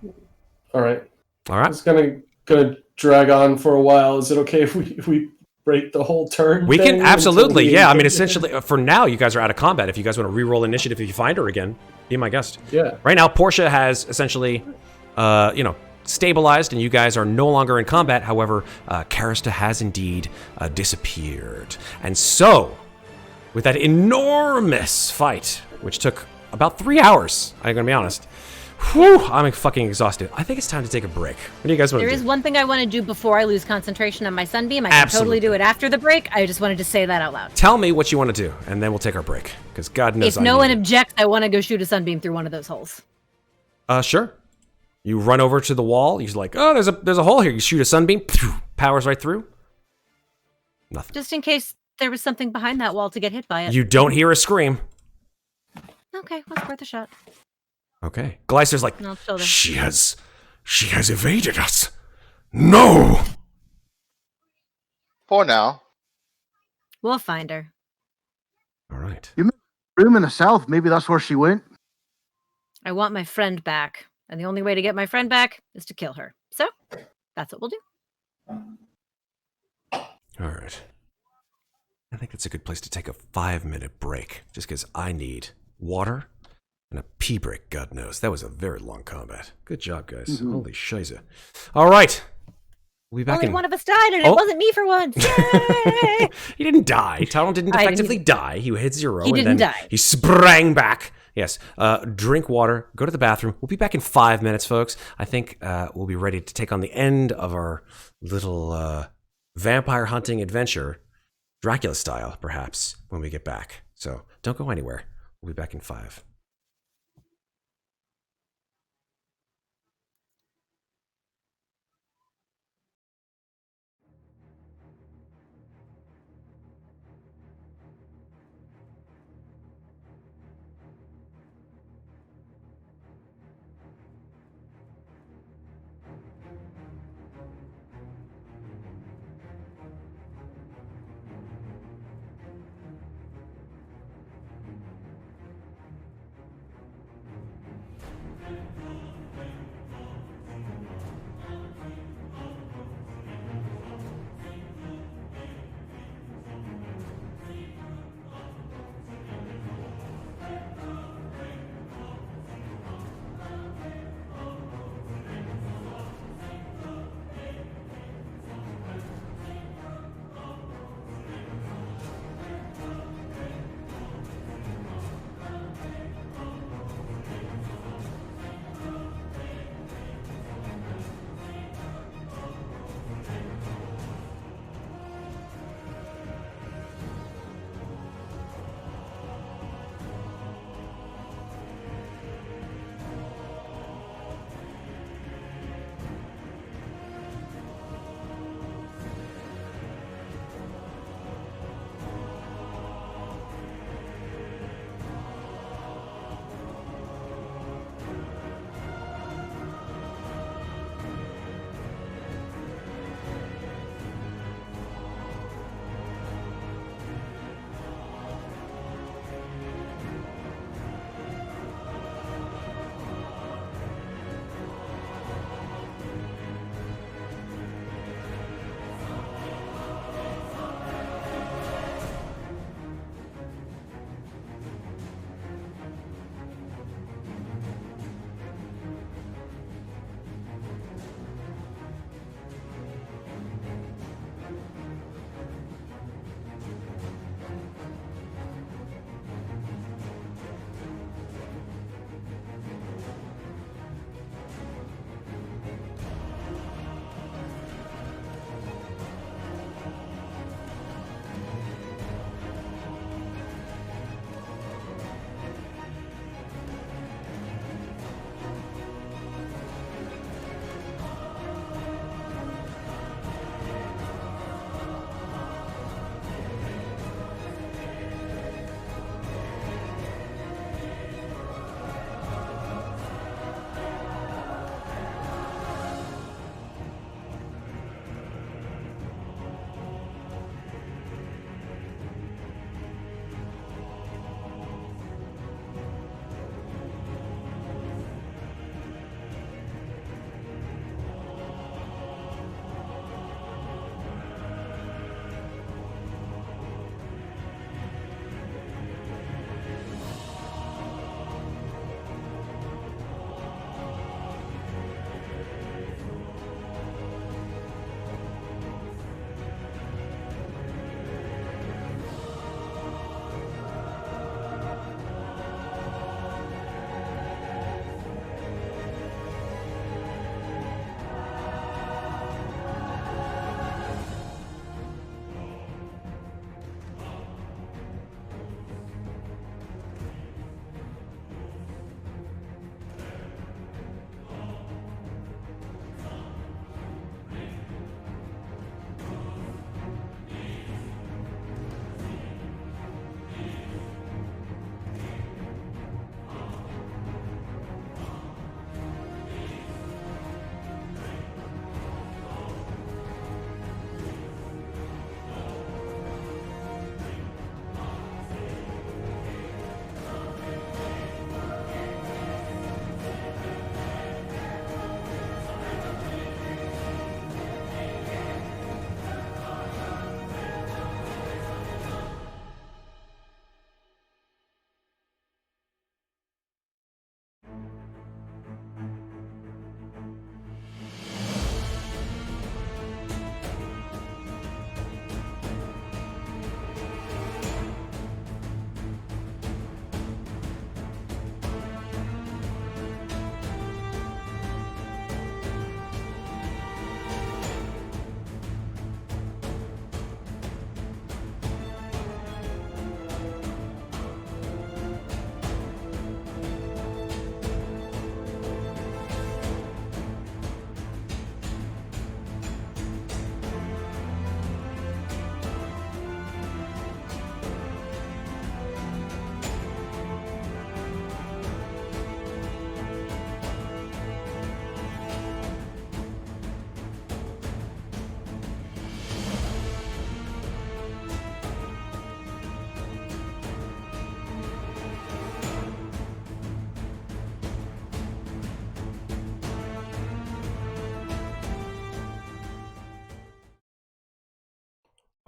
All right. All right. It's gonna drag on for a while. Is it okay if we break the whole turn? We can absolutely. Yeah. I mean, essentially, for now, you guys are out of combat. If you guys want to re-roll initiative, if you find her again, be my guest. Yeah. Right now, Portia has essentially, stabilized, and you guys are no longer in combat. However, Karista has indeed disappeared, and so. With that enormous fight, which took about 3 hours, I'm gonna be honest. Whew, I'm fucking exhausted. I think it's time to take a break. What do you guys want to do? There is one thing I want to do before I lose concentration on my sunbeam. I can totally do it after the break. I just wanted to say that out loud. Tell me what you want to do, and then we'll take our break. Because God knows if no one objects, I want to go shoot a sunbeam through one of those holes. Sure. You run over to the wall. You're like, oh, there's a hole here. You shoot a sunbeam, powers right through. Nothing. Just in case there was something behind that wall to get hit by it. You don't hear a scream. Okay, well, it's worth a shot. Okay. Glycer's like, she has evaded us. No! For now. We'll find her. All right. You mentioned a room in the south. Maybe that's where she went. I want my friend back. And the only way to get my friend back is to kill her. So, that's what we'll do. All right. I think it's a good place to take a 5-minute break, just because I need water and a pee break, God knows. That was a very long combat. Good job, guys. Mm-hmm. Holy shiza. All right. We'll be back Only one of us died, and it wasn't me for once. Yay! He didn't die. Talron didn't effectively die. He hit 0. He didn't die. He sprang back. Yes. Drink water. Go to the bathroom. We'll be back in 5 minutes, folks. I think we'll be ready to take on the end of our little vampire hunting adventure. Dracula style, perhaps, when we get back. So don't go anywhere. We'll be back in 5.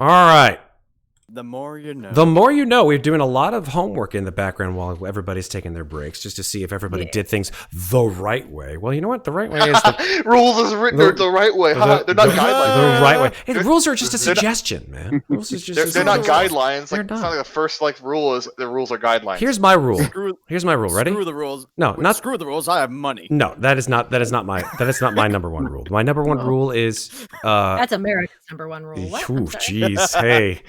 All right. The more you know. The more you know. We're doing a lot of homework in the background while everybody's taking their breaks, just to see if everybody did things the right way. Well, you know what? The right way is the rules is written the right way. They're not guidelines. The right way. Hey, the rules are just a suggestion, man. Rules is just they're not guidelines. They're It's not like the first rule is the rules are guidelines. Here's my rule. Here's my rule. Ready? Screw the rules. No, Wait, not screw the rules. I have money. No, that is not my number one rule. My number one rule is That's America's number one rule. What? I'm sorry. Jeez, hey.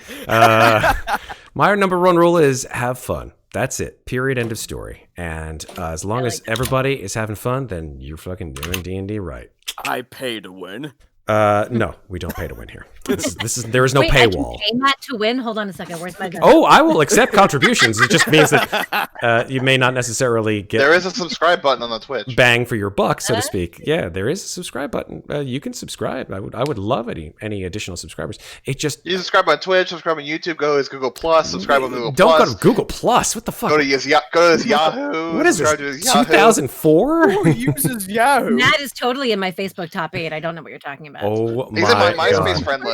My number one rule is have fun. That's it. Period. End of story. And as long as everybody is having fun, then you're fucking doing D&D right. I pay to win. No, we don't pay to win here. There is no Wait, paywall. I can pay Matt to win. Hold on a second. Where's my gun? Oh, I will accept contributions. It just means that you may not necessarily get. There is a subscribe button on the Twitch. Bang for your buck, so to speak. Yeah, there is a subscribe button. You can subscribe. I would love any additional subscribers. It just you subscribe on Twitch, subscribe on YouTube. Go to Google Plus. Subscribe on Google Don't Plus. go to Google Plus. What the fuck? Go to his Yahoo. What is this? Subscribe to his Yahoo. 2004? Who uses Yahoo? Matt is totally in my Facebook top 8. I don't know what you're talking about. Oh He's in my my MySpace God. friend list.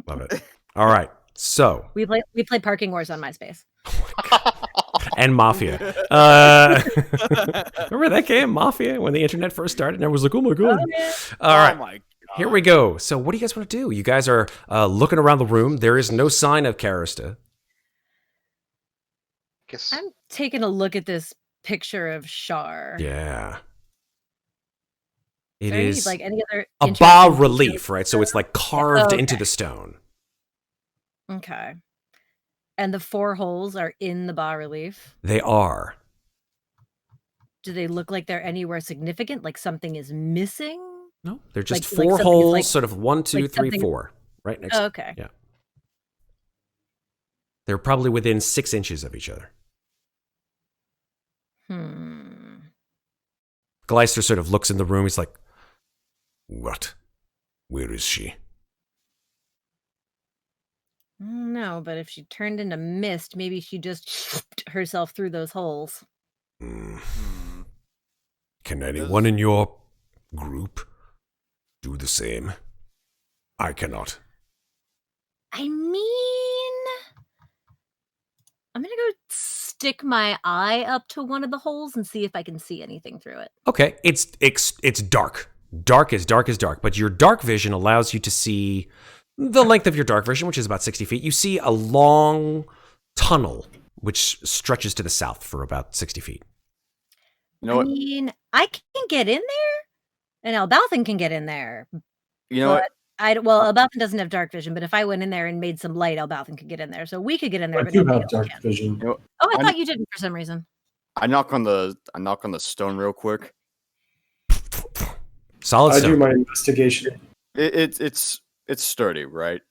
Love it. All right. So We play Parking Wars on MySpace. and Mafia. Remember that game, Mafia, when the internet first started? And everyone was like, "Oh my god!" All right. Oh my God. Here we go. So, what do you guys want to do? You guys are looking around the room. There is no sign of Karista. Guess. I'm taking a look at this picture of Shar. Yeah. Is It there any, is like any other a interesting bas features? relief, right? So it's like carved Okay. into the stone. Okay. And the 4 holes are in the bas relief. They are. Do they look like they're anywhere significant? Like something is missing? No, they're just Like 4 something is holes, like- sort of 1, 2, like 3, something- 4, right next. Oh, okay. Yeah. They're probably within 6 inches of each other. Gleister sort of looks in the room. He's like, What? Where is she? No, but if she turned into mist, maybe she just herself through those holes. Hmm. Can anyone in your group do the same? I cannot. I mean, I'm gonna go stick my eye up to one of the holes and see if I can see anything through it. okay, it's dark. Dark is dark is dark, but your dark vision allows you to see the length of your dark vision, which is about 60 feet. You see a long tunnel which stretches to the south for about 60 feet. You know I what? mean, I can get in there, and Elbauthin can get in there. You know what? Elbauthin doesn't have dark vision, but if I went in there and made some light, Elbauthin could get in there. So we could get in there, I but do nobody have else dark can. vision. Oh, I I thought you didn't for some reason. I knock on the stone real quick. Solid I do stone. my investigation. It's sturdy, right?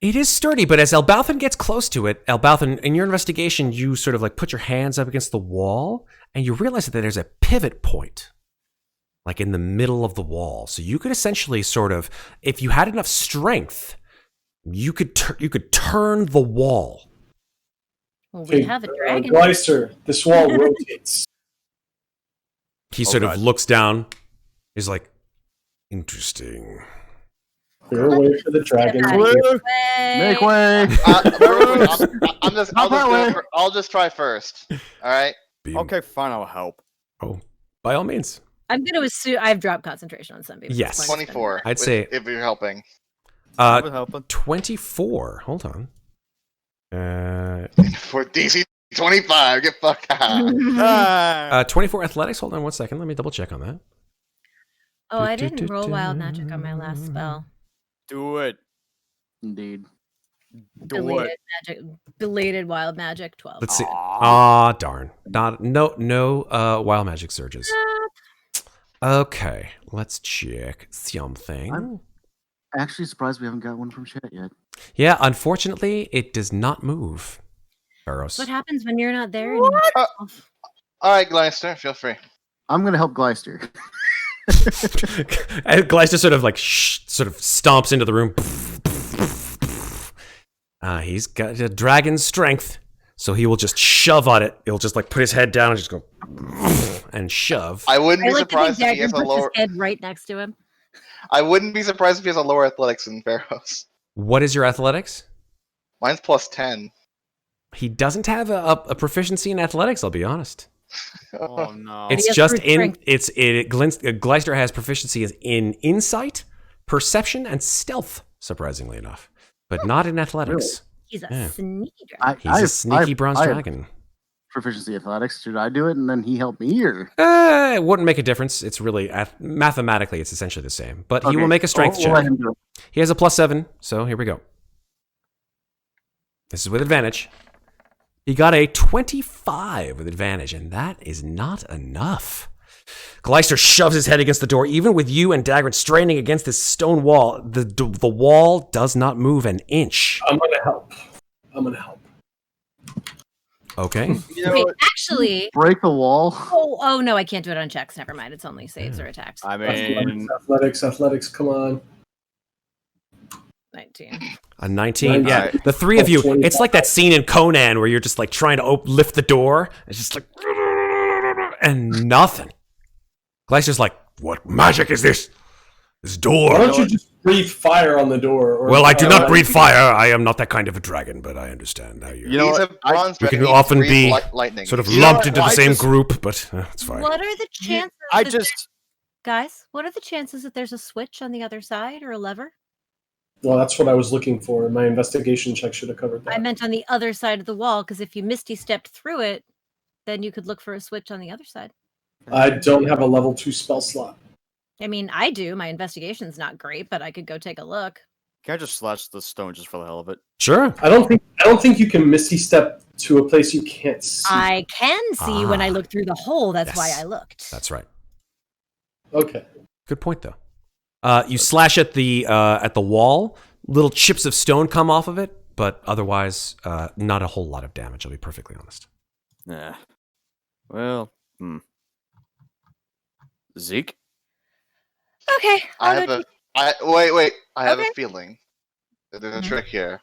It is sturdy, but as Elbauthin gets close to it, Elbauthin, in your investigation, you sort of like put your hands up against the wall, and you realize that there's a pivot point, like in the middle of the wall. So you could essentially sort of, if you had enough strength, you could turn the wall. Well, we have a dragon. Gleister, this wall rotates. He sort of God. looks down. He's like, Interesting. Clear away for the dragon. Make way. I'll just try first. All right. Beam. Okay, fine, I'll help. oh, by all means. I'm going to assume I've dropped concentration on some people. Yes. It's fine. 24. I'd say- if you're helping. I was helping. 24. Hold on. For DC 25, get fucked out. 24 athletics. Hold on 1 second. Let me double check on that. Oh, I didn't roll wild magic on my last spell. Do it. Indeed. Do it. Belated wild magic 12. Let's see. Aw. Darn. No wild magic surges. Okay, let's check something. I'm actually surprised we haven't got one from chat yet. Yeah, unfortunately, it does not move. Ferros. What happens when you're not there? And All right, Gleister, feel free. I'm going to help Gleister. And Gleister sort of like sort of stomps into the room. He's got a dragon's strength, so he will just shove on it. He'll just like put his head down and just go and shove. I wouldn't I be like surprised if he has a puts lower. his head right next to him. I wouldn't be surprised if he has a lower athletics than Ferros. What is your athletics? Mine's +10. He doesn't have a proficiency in athletics, I'll be honest. Oh no. It's He has just brute in strength. Gleister has proficiency in insight, perception, and stealth, surprisingly enough, but not in athletics. He's a Yeah. sneaky dragon. He's a sneaky bronze I have dragon. proficiency athletics. Should I do it and then he help me, or? It wouldn't make a difference. It's really mathematically, it's essentially the same. But he Okay. will make a strength We'll let check. him do it. He has a +7, so here we go. This is with advantage. He got a 25 with advantage, and that is not enough. Gleister shoves his head against the door. Even with you and Daggrin straining against this stone wall, the wall does not move an inch. I'm gonna help. Okay. You know Wait, what? actually, Break the wall. oh no, I can't do it on checks. Never mind. It's only saves or attacks. I mean, Athletics, come on. 19. A 19. Yeah. Alright. The three of you, 25. it's like that scene in Conan where you're just like trying to lift the door. It's just like, and nothing. Gleister's like, What magic is this? This Why door. don't you just breathe fire on the door? Or, Well, I do not breathe fire. I am not that kind of a dragon, but I understand how you. You know He's what? a bronze We dragon. can He often breathes be lightning. sort of You know lumped what? into the I same just- group, but it's fine. What are the chances? I that just guys, what are the chances that there's a switch on the other side or a lever? Well, that's what I was looking for. My investigation check should have covered that. I meant on the other side of the wall, because if you misty stepped through it, then you could look for a switch on the other side. I don't have a level 2 spell slot. I mean, I do. My investigation's not great, but I could go take a look. can I just slash the stone just for the hell of it? sure. I don't think you can misty step to a place you can't see. I can see when I Ah. look through the hole. That's why Yes. I looked. That's right. Okay. Good point, though. You slash at the wall. Little chips of stone come off of it, but otherwise, not a whole lot of damage. I'll be perfectly honest. Nah. Well, Zeke? Okay. I I'll have go wait. I have Okay. a feeling that there's a Mhm. trick here.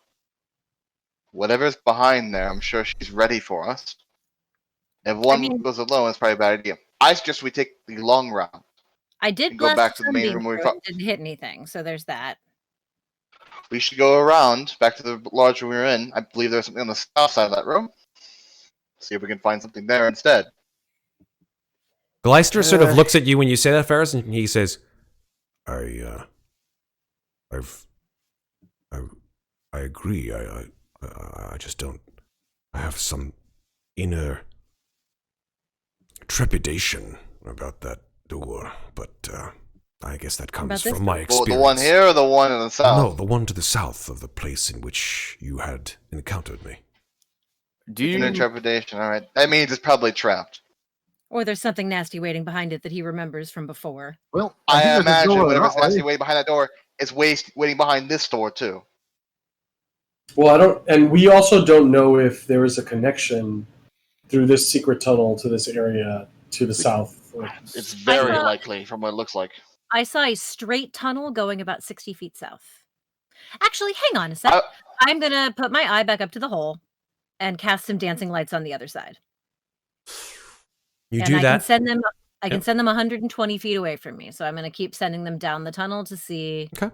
Whatever's behind there, I'm sure she's ready for us. If one mean- goes alone, it's probably a bad idea. I suggest we take the long route. I did and go blast back to the main sunbeam room where we through it, fought. didn't hit anything, so there's that. We should go around back to the large room we were in. I believe there's something on the south side of that room. See if we can find something there instead. Gleister sort of looks at you when you say that, Ferros, and he says, I agree. I just don't. I have some inner trepidation about that door, but I guess that comes About this from my Well, experience. the one here or the one in the south? No, the one to the south of the place in which you had encountered me. Do you Inner trepidation. All right. That means it's probably trapped. Or there's something nasty waiting behind it that he remembers from before. Well, I think there's a imagine door whatever's that way. nasty waiting behind that door is waiting behind this door too. Well, I don't, and we also don't know if there is a connection through this secret tunnel to this area to the south. It's very thought- likely from what it looks like. I saw a straight tunnel going about 60 feet south. Actually, hang on a sec. I- I'm going to put my eye back up to the hole and cast some dancing lights on the other side. you and do I that. can send them I can Yep. send them 120 feet away from me. So I'm going to keep sending them down the tunnel to see, Okay.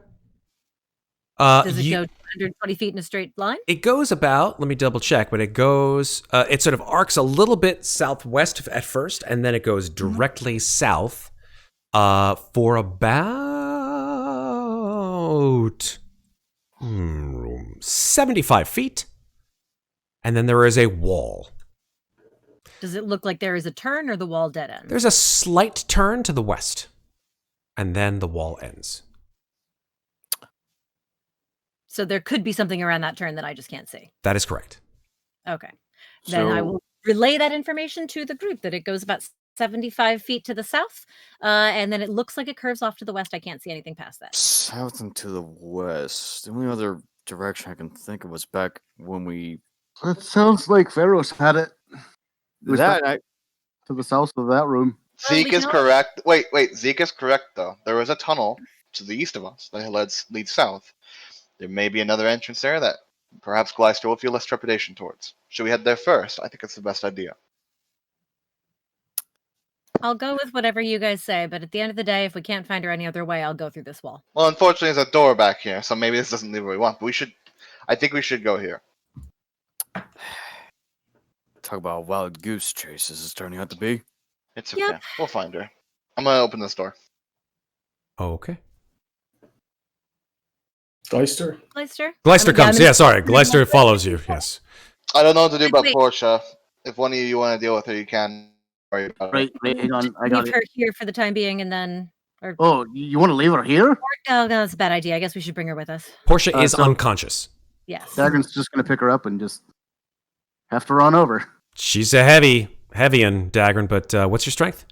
does it go 120 feet in a straight line? It goes about, let me double check, but it goes, it sort of arcs a little bit southwest at first, and then it goes directly south for about 75 feet. And then there is a wall. Does it look like there is a turn or the wall dead ends? There's a slight turn to the west, and then the wall ends. So there could be something around that turn that I just can't see. That is correct. Okay. Then I will relay that information to the group that it goes about 75 feet to the south, and then it looks like it curves off to the west. I can't see anything past that. south and to the west? The only other direction I can think of was back when we That sounds like Ferros had it Was that that- to the south of that room. Well, we Zeke is can correct. Wait. Zeke is correct though. There is a tunnel to the east of us that leads south. There may be another entrance there that perhaps Gleister will feel less trepidation towards. Should we head there first? I think it's the best idea. I'll go with whatever you guys say, but at the end of the day, if we can't find her any other way, I'll go through this wall. Well, unfortunately, there's a door back here, so maybe this doesn't lead where we want. But I think we should go here. Talk about a wild goose chase. This is turning out to be. It's okay. Yep. We'll find her. I'm gonna open this door. Okay. Gleister. Gleister comes. Yeah, sorry. Gleister follows you. Yes. I don't know what to do about Wait. Portia. If one of you want to deal with her, you can. Wait, hang on. I got Leave it. her here for the time being, and then. Oh, you want to leave her here? No, that's a bad idea. I guess we should bring her with us. Portia is so- unconscious. Yes. Daggrin's just gonna pick her up and just have to run over. She's a heavy in Daggrin, but what's your strength?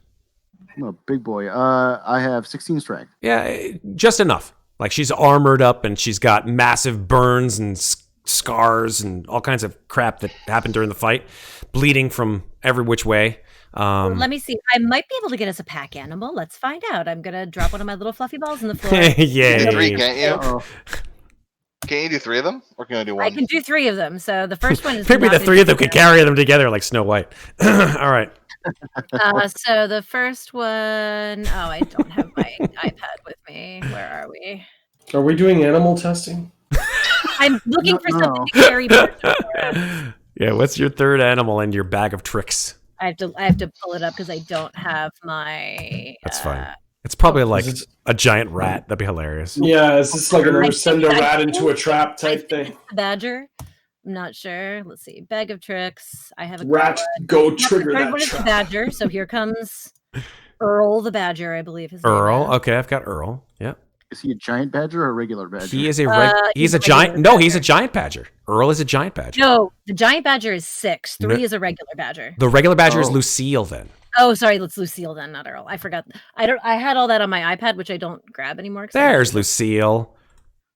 I'm a big boy. I have 16 strength. Yeah, just enough. Like she's armored up and she's got massive burns and scars and all kinds of crap that happened during the fight, bleeding from every which way. Let me see. I might be able to get us a pack animal. Let's find out. I'm gonna drop one of my little fluffy balls on the floor. Yeah. 3, can't you? Uh-oh. Can't you do 3 of them? Or can I do 1? I can do 3 of them. So the first one is Maybe not the gonna 3 be of them could fair. carry them together like Snow White. All right. So the first one, I don't have my iPad with me. Where are we? Are we doing animal testing? I'm looking for No. something to carry. I Yeah, what's your third animal in your bag of tricks? have to pull it up because I don't have my. That's fine. It's probably like Is it- a giant rat. That'd be hilarious. Yeah, is this like I a send a think- rat into a trap type I think thing? it's the badger. I'm not sure. Let's see. Bag of tricks. I have a Rat, go trigger Third that one is the trap. badger. So here comes Earl the badger, I believe his Earl. name is. Okay, I've got Earl. Yeah. Is he a giant badger or a regular badger? He is a He's he's a a giant. regular No, he's a badger. giant badger. Earl is a giant badger. No, the giant badger is 6. 3 No. is a regular badger. The regular badger is Oh. Lucille then. Oh, sorry, let's Lucille then, not Earl. I forgot. I had all that on my iPad, which I don't grab anymore. 'cause I don't There's use it. Lucille.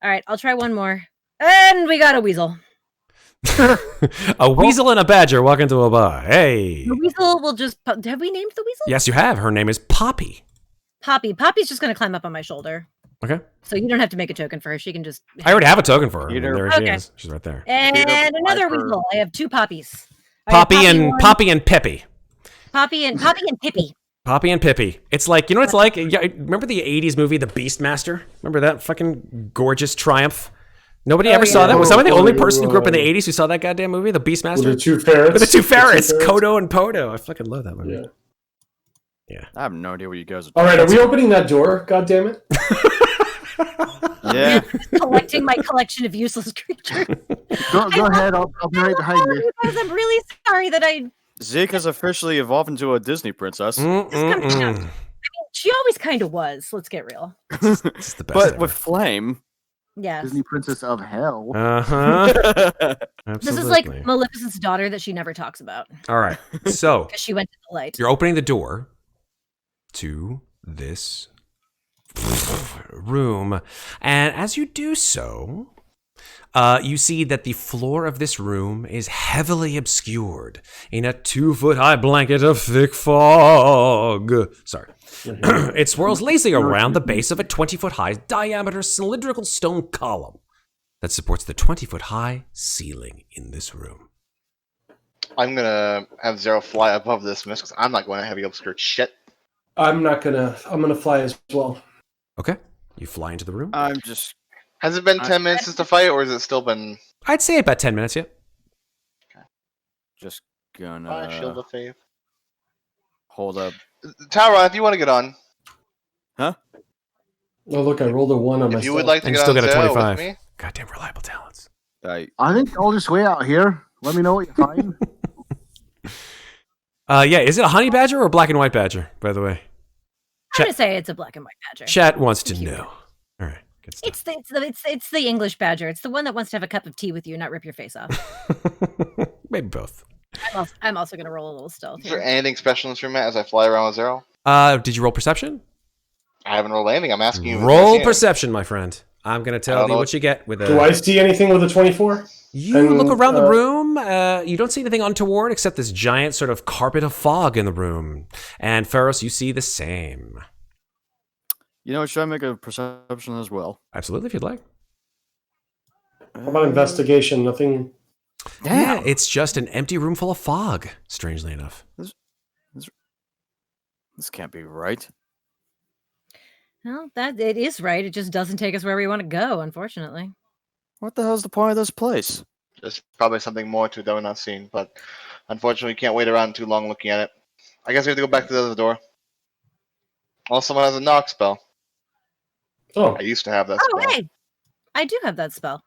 All right, I'll try one more. And we got a weasel. A weasel and a badger walk into a bar. Hey. The weasel will just. Have we named the weasel? Yes, you have. Her name is Poppy. Poppy. Poppy's just going to climb up on my shoulder. Okay. So you don't have to make a token for her. She can just. I already have a token for her. I mean, Peter. there she Okay. is. She's right there. And Peter another Piper. weasel. I have 2 poppies. I have Poppy and one- Poppy and Peppy. Poppy and Pippy. Poppy and Pippi. It's like, you know what it's like? Yeah, remember the 80s movie, The Beastmaster? Remember that fucking gorgeous triumph? Nobody ever saw yeah. that? Was I the only person who grew up in the Right. 80s who saw that goddamn movie, The With the Beastmaster? 2 ferrets. With the 2 ferrets, ferrets. Kodo and Podo. I fucking love that movie. Yeah. I have no idea what you guys are All right, are talking we opening that door? God damn it! about. Yeah. Collecting my collection of useless creatures. Go ahead. I'll be right behind you. You guys, I'm really sorry that I. Zeke has officially evolved into a Disney princess. Mm-mm-mm. She always kind of was. Let's get real. It's the best But ever. with flame. Yes. Disney Princess of Hell. Uh-huh. This is like Absolutely. Maleficent's daughter that she never talks about All right. So, because she went to the light. you're opening the door to this room. And as you do so, you see that the floor of this room is heavily obscured in a 2-foot-high blanket of thick fog. Sorry. It swirls lazily around the base of a 20-foot-high diameter cylindrical stone column that supports the 20-foot-high ceiling in this room. I'm gonna have Zero fly above this mist because I'm not going to heavy obscure shit. I'm gonna fly as well. Okay. You fly into the room. I'm just. Has it been 10 minutes since the fight, or has it still been I'd say about 10 minutes, yeah. Just gonna Shield of Faith? hold up. Talron, if you want to get on, Oh look, I rolled a 1 on my. if you would stealth. like to And get still on get a Zero 25. with me, Goddamn reliable talents. I I think I'll just wait out here. Let me know what you find. Yeah, is it a honey badger or a black and white badger, by the way? I'm gonna say it's a black and white badger. Chat wants to Cute. know. All right, good stuff. It's the English badger. It's the one that wants to have a cup of tea with you, not rip your face off. Maybe both. I'm also gonna roll a little stealth is there here. anything special in this room, Matt, as I fly around with Zero? Did you roll perception? I haven't rolled anything. I'm asking you. if Roll you see it. perception, my friend. I'm gonna I tell don't you know. what you get with Do a. I see anything with a 24? You And, look around the uh, room. You don't see anything untoward except this giant sort of carpet of fog in the room. And Ferros, you see the same. You know, should I make a perception as well? Absolutely, if you'd like. How about investigation? Nothing. Yeah, it's just an empty room full of fog. Strangely enough. This can't be right. Well, that it is right. It just doesn't take us where we want to go, unfortunately. What the hell's the point of this place? There's probably something more to it that we're not seeing, but unfortunately, we can't wait around too long looking at it. I guess we have to go back to the other door. Well, someone has a knock spell. Oh, I used to have that Oh, spell. hey, I do have that spell.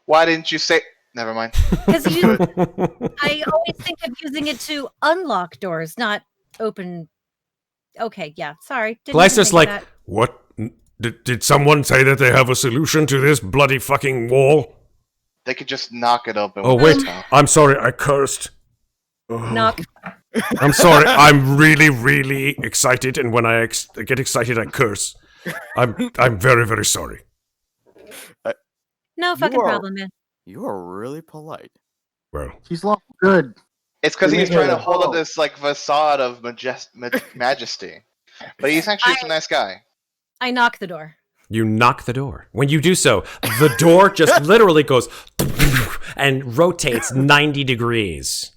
Why didn't you say? Never mind. Because I always think of using it to unlock doors, not open. Okay, yeah, sorry. Didn't even Gleister's think of like, that. What? Did someone say that they have a solution to this bloody fucking wall? They could just knock it open. Oh, with wait. a spell. I'm sorry, I cursed. Ugh. knock. I'm sorry, I'm really, really excited, and when I get excited, I curse. I'm very, very sorry. No fucking are- problem, man. You are really polite. Well, He's lawful good. It's because he's trying to hold up Oh. this like facade of majesty, but he's actually just a nice guy. I knock the door. You knock the door. When you do so, the door just literally goes and rotates 90 degrees.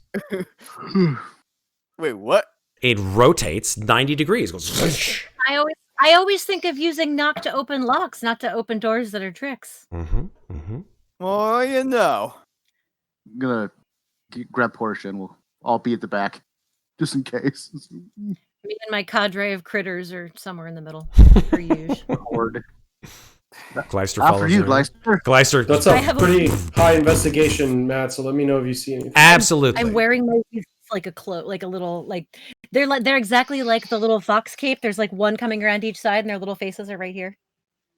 Wait, what? It rotates 90 degrees. Goes. I always think of using knock to open locks, not to open doors that are tricks. Mm-hmm, mm-hmm. Well, you know. I'm gonna grab Portia and we'll all be at the back, just in case. Me and my cadre of critters are somewhere in the middle, per usual. Lord. Gleister After follows you, in. Gleister. Gleister. that's I a have a- pretty high investigation, Matt. So let me know if you see anything. Absolutely. I'm wearing my like a cloak, like a little like they're exactly like the little fox cape. There's like one coming around each side, and their little faces are right here.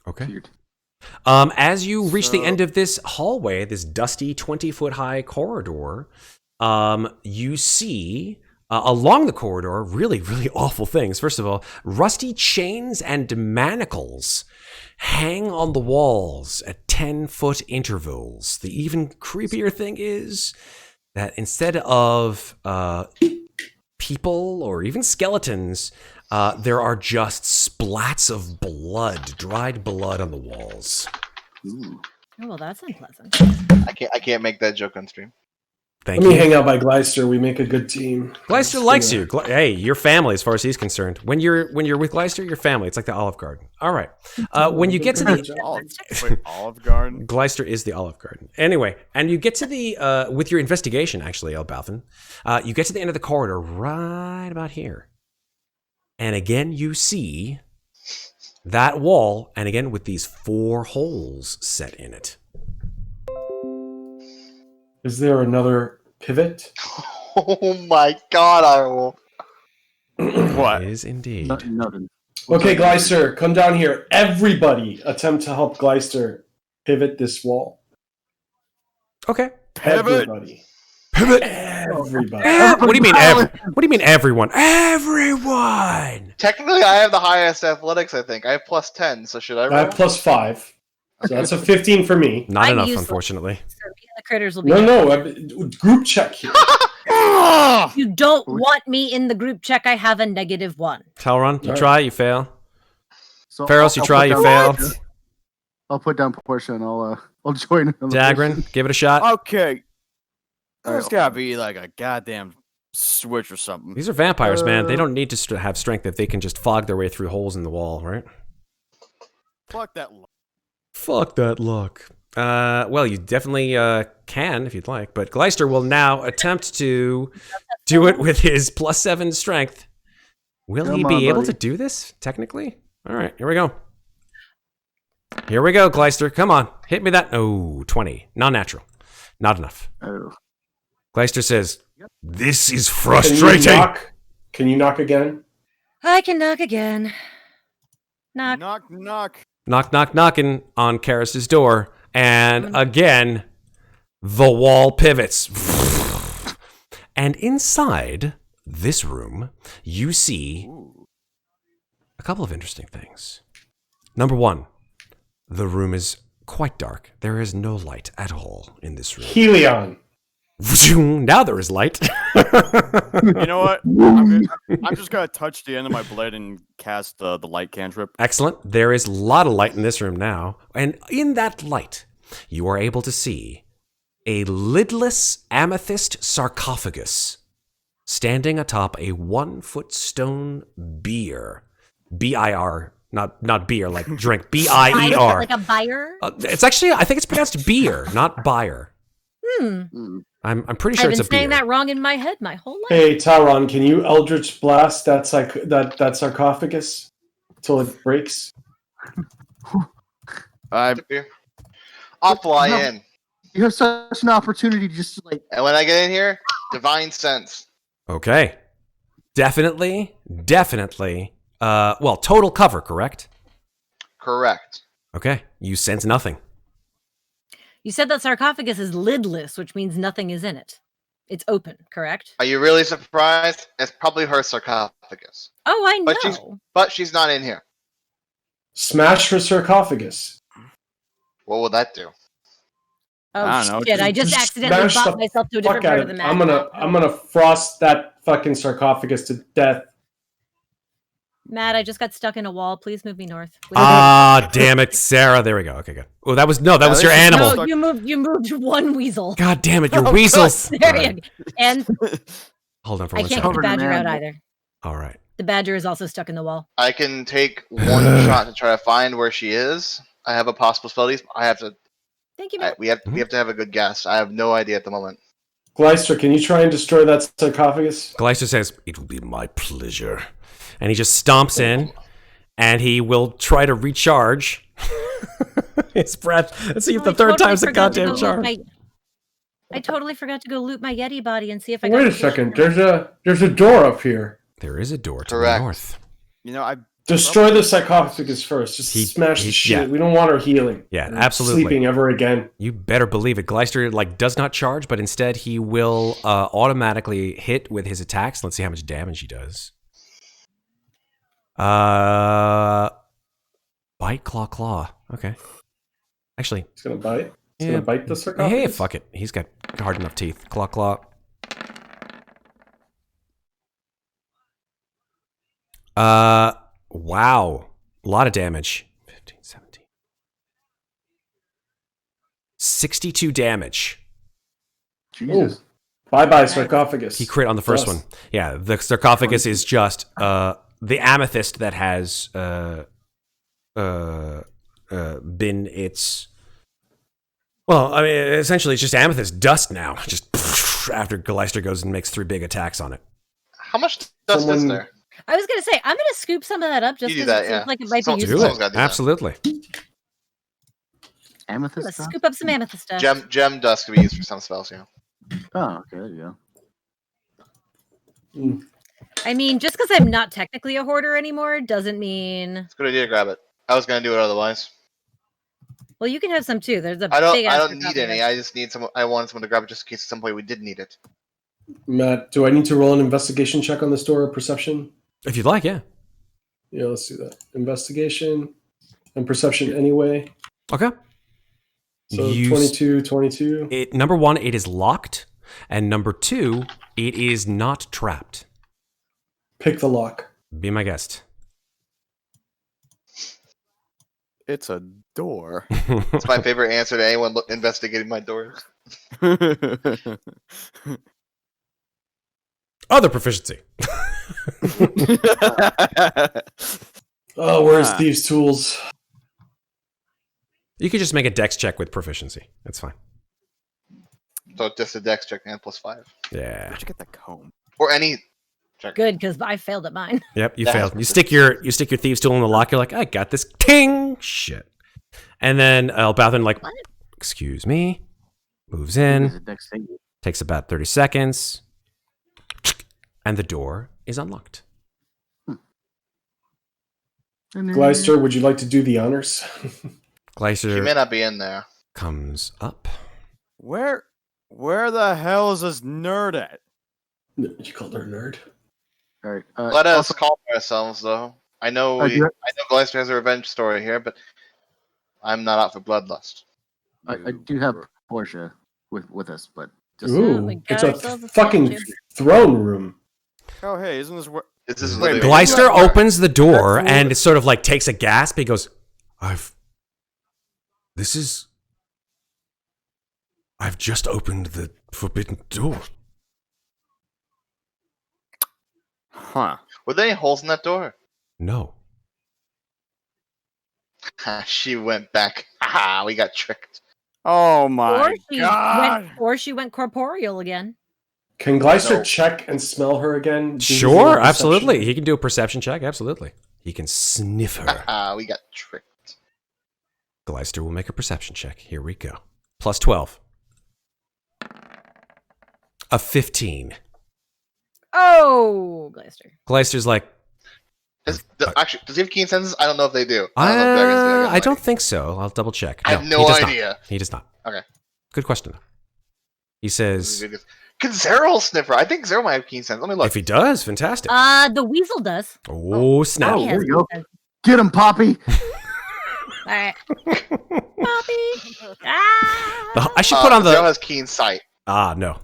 Okay. Weird. As you reach the So- end of this hallway, this dusty 20-foot high corridor, you see along the corridor really, really awful things. First of all, rusty chains and manacles hang on the walls at 10-foot intervals. The even creepier thing is that instead of people or even skeletons, there are just splats of blood, dried blood on the walls. Ooh. Oh well, that's unpleasant. I can't make that joke on stream. Thank Let me you. hang out by Gleister. We make a good team. Gleister likes you. Hey, you're family as far as he's concerned. When you're with Gleister, you're family. It's like the Olive Garden. All right. When you get to the Olive Garden. Gleister is the Olive Garden. Anyway, and you get to the with your investigation, actually, Elbauthin, you get to the end of the corridor right about here, and again you see that wall, and again with these 4 holes set in it. Is there another pivot? Oh my god, I will. What? It is indeed. Nothing. Okay, Gleister, come down here. Everybody attempt to help Gleister pivot this wall. Okay. Pivot? Everybody. Pivot. Everybody. What do you mean? What do you mean, everyone? Everyone. Technically, I have the highest athletics. I think I have plus 10. So should I I roll? have plus 5. So that's a 15 for me. Not I'm enough, useless. unfortunately. So me and the critters will be. No, group check here. You don't want me in the group check. I have a -1. Talron, you Alright. try, you fail. So Ferros, you I'll try, put you down fail. Portia. I'll put down Portia and I'll join in. on the Daggrin, give it a shot. Okay. There's Alright. gotta be like a goddamn switch or something. These are vampires, man. They don't need to have strength if they can just fog their way through holes in the wall, right? Fuck that. Look. Fuck that luck. Well, you definitely can if you'd like, but Gleister will now attempt to do it with his +7 strength. Will he Come be on, able buddy. to do this, technically? All right, here we go. Here we go, Gleister. Come on. Hit me that. Oh, 20. Non-natural. Not enough. Oh. Gleister says, this is Can you frustrating. knock? Can you knock again? I can knock again. Knock. Knock, knock. knock, knock, knocking on Karis's door. And again, the wall pivots. And inside this room, you see a couple of interesting things. Number one, the room is quite dark. There is no light at all in this room. Helion. Now there is light. You know what? I'm just gonna touch the end of my blade and cast the light cantrip. Excellent. There is a lot of light in this room now. And in that light, you are able to see a lidless amethyst sarcophagus standing atop a 1-foot stone bier. B-I-R, not beer, like drink. B-I-E-R. Like a buyer? It's actually, I think it's pronounced beer, not buyer. I'm pretty sure it's a beer. I've been saying that wrong in my head my whole life. Hey, Talron, can you Eldritch Blast that sarcophagus until it breaks? I'll fly in. You have such an opportunity just to, like... And when I get in here, divine sense. Okay. Definitely. Well, total cover, correct? Correct. Okay. You sense nothing. You said that sarcophagus is lidless, which means nothing is in it. It's open, correct? Are you really surprised? It's probably her sarcophagus. Oh, I know. But she's not in here. Smash her sarcophagus. What will that do? Oh I don't know. shit! I just accidentally Smash bought the myself to a different part of the map. I'm gonna frost that fucking sarcophagus to death. Matt, I just got stuck in a wall. Please move me north. Ah, damn it, Sarah. There we go. Okay, good. Oh, that was your animal. No, you moved one weasel. God damn it, your weasels. There you go. And hold on for I one can't second. get the badger out either. All right. The badger is also stuck in the wall. I can take one shot to try to find where she is. I have a possible spell. I have to. Thank you, Matt. We have to have a good guess. I have no idea at the moment. Gleister, can you try and destroy that sarcophagus? Gleister says, "It will be my pleasure," and he just stomps in, and he will try to recharge his breath. Let's see if the third time's a goddamn charm. I totally forgot to go loot my Yeti body and see if I. Wait a second. There's a door up here. There is a door to Correct. the north. You know, I Destroy the sarcophagus first. Just smash the shit. yeah. We don't want her healing. Yeah, or absolutely. sleeping ever again. You better believe it. Gleister does not charge, but instead he will automatically hit with his attacks. Let's see how much damage he does. Bite, claw. Okay. Actually, He's gonna bite. He's gonna bite the sarcophagus. hey, fuck it. He's got hard enough teeth. Claw. Wow. A lot of damage. 15, 17. 62 damage. Jesus. Bye, sarcophagus. He crit on the first one. Yeah, the sarcophagus is just the amethyst that has been its. Well, I mean, essentially, it's just amethyst dust now. Just after Gleister goes and makes 3 big attacks on it. How much dust is there? I was gonna say I'm gonna scoop some of that up just because it seems like it might be useful. Someone's gotta do that. Absolutely. Amethyst Let's dust? scoop up some amethyst dust. Gem dust could be used for some spells, yeah. Oh, okay, there you go. I mean, just because I'm not technically a hoarder anymore doesn't mean. It's a good idea to grab it. I was gonna do it otherwise. Well, you can have some too. There's a I big. don't need any. I just need some. I wanted someone to grab it just in case at some point we did need it. Matt, do I need to roll an investigation check on this door or perception? If you'd like, yeah. Yeah, let's do that. Investigation and perception anyway. Okay. So 22. Number 1, it is locked, and number 2, it is not trapped. Pick the lock. Be my guest. it's a door. It's my favorite answer to anyone investigating my doors. Other proficiency. Oh, where's thieves' tools? You could just make a dex check with proficiency. That's fine. So just a dex check and +5. Yeah. Where'd you get the comb? Or any check. Good, because I failed at mine. Yep, you That's failed. You stick your thieves tool in the lock. You're like, I got this. Ting! Shit. And then Elbauthin What? excuse me, moves There's a in, dex thing. takes about 30 seconds, and the door is unlocked. Gleister, would you like to do the honors? She Gleister may not be in there. comes up. Where the hell is this nerd at? You called her a nerd. All right. Let us calm ourselves, though. I know do you- I know Gleister has a revenge story here, but I'm not out for bloodlust. I do have Portia with us, but just Ooh, my God, it's it's all a the fucking statue. throne room. Oh, hey, isn't this where? This is Wait, literally- Gleister opens the door That's and it sort of like takes a gasp. He goes, I've just opened the forbidden door. Huh. Were there any holes in that door? No. She went back. Ah, we got tricked. Oh my god. Or she went corporeal again. Can Gleister No. check and smell her again? Do his Sure, little perception? absolutely. He can do a perception check. Absolutely. He can sniff her. Ah, we got tricked. Gleister will make a perception check. Here we go. Plus 12. A 15. Oh, Gleister. Gleister's like, Actually, does he have keen senses? I don't know if they do. I don't know if dragons do. I got no I don't idea. think so. I'll double check. I have he no does not. idea. He does not. Okay. Good question, though. He says, Can Zeril sniff her? I think Zeril might have keen sense. Let me look. if he does, fantastic. The weasel does. Oh, snap. Oh, He there has you go. keen sense. Get him, Poppy. All right. Poppy. Ah. I should put on Zeril the... has keen sight. No.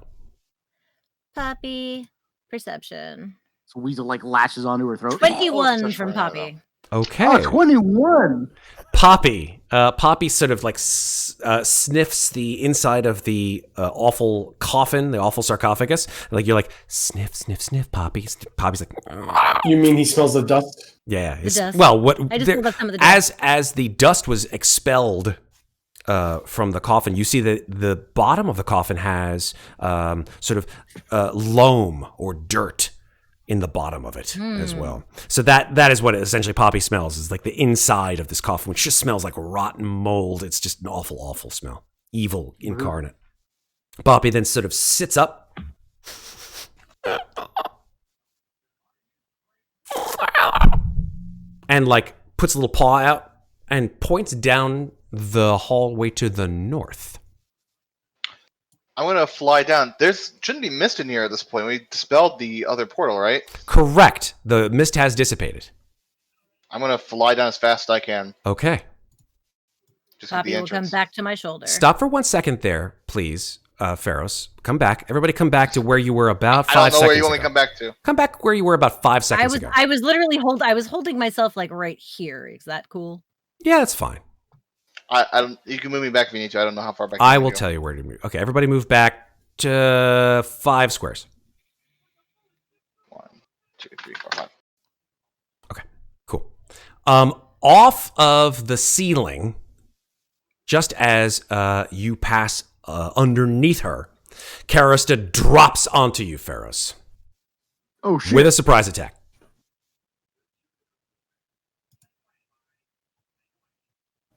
Poppy. Perception. So Weasel like lashes onto her throat. 21 such from a- Poppy. Okay. Oh, 21. Poppy. Poppy sort of like sniffs the inside of the awful coffin, the awful sarcophagus. Like you're like, sniff, sniff, sniff, Poppy. Poppy's like, You mean he smells the dust? yeah. The dust. Well, what I just pulled up some of the as the dust was expelled from the coffin, you see that the bottom of the coffin has sort of loam or dirt in the bottom of it as well. So that is what essentially Poppy smells, is like the inside of this coffin, which just smells like rotten mold. It's just an awful, awful smell. Evil incarnate. Poppy then sort of sits up. And like puts a little paw out and points down the hallway to the north. I'm gonna fly down. Shouldn't be mist in here at this point. We dispelled the other portal, right? Correct. The mist has dissipated. I'm gonna fly down as fast as I can. Okay. Just at Poppy the will come entrance. back to my shoulder. Stop for 1 second there, please, Ferros. Come back. Everybody come back to where you were about 5 I don't know seconds where you want me ago. to come back to. Come back where you were about 5 seconds ago. I was literally holding myself like right here. Is that cool? Yeah, that's fine. I don't. You can move me back if you need to. I don't know how far back. I will tell you where to move. Okay, everybody move back to 5 squares. 1, 2, 3, 4, 5. Okay, cool. Off of the ceiling, just as you pass underneath her, Karista drops onto you, Ferros, Oh, shit. with a surprise attack.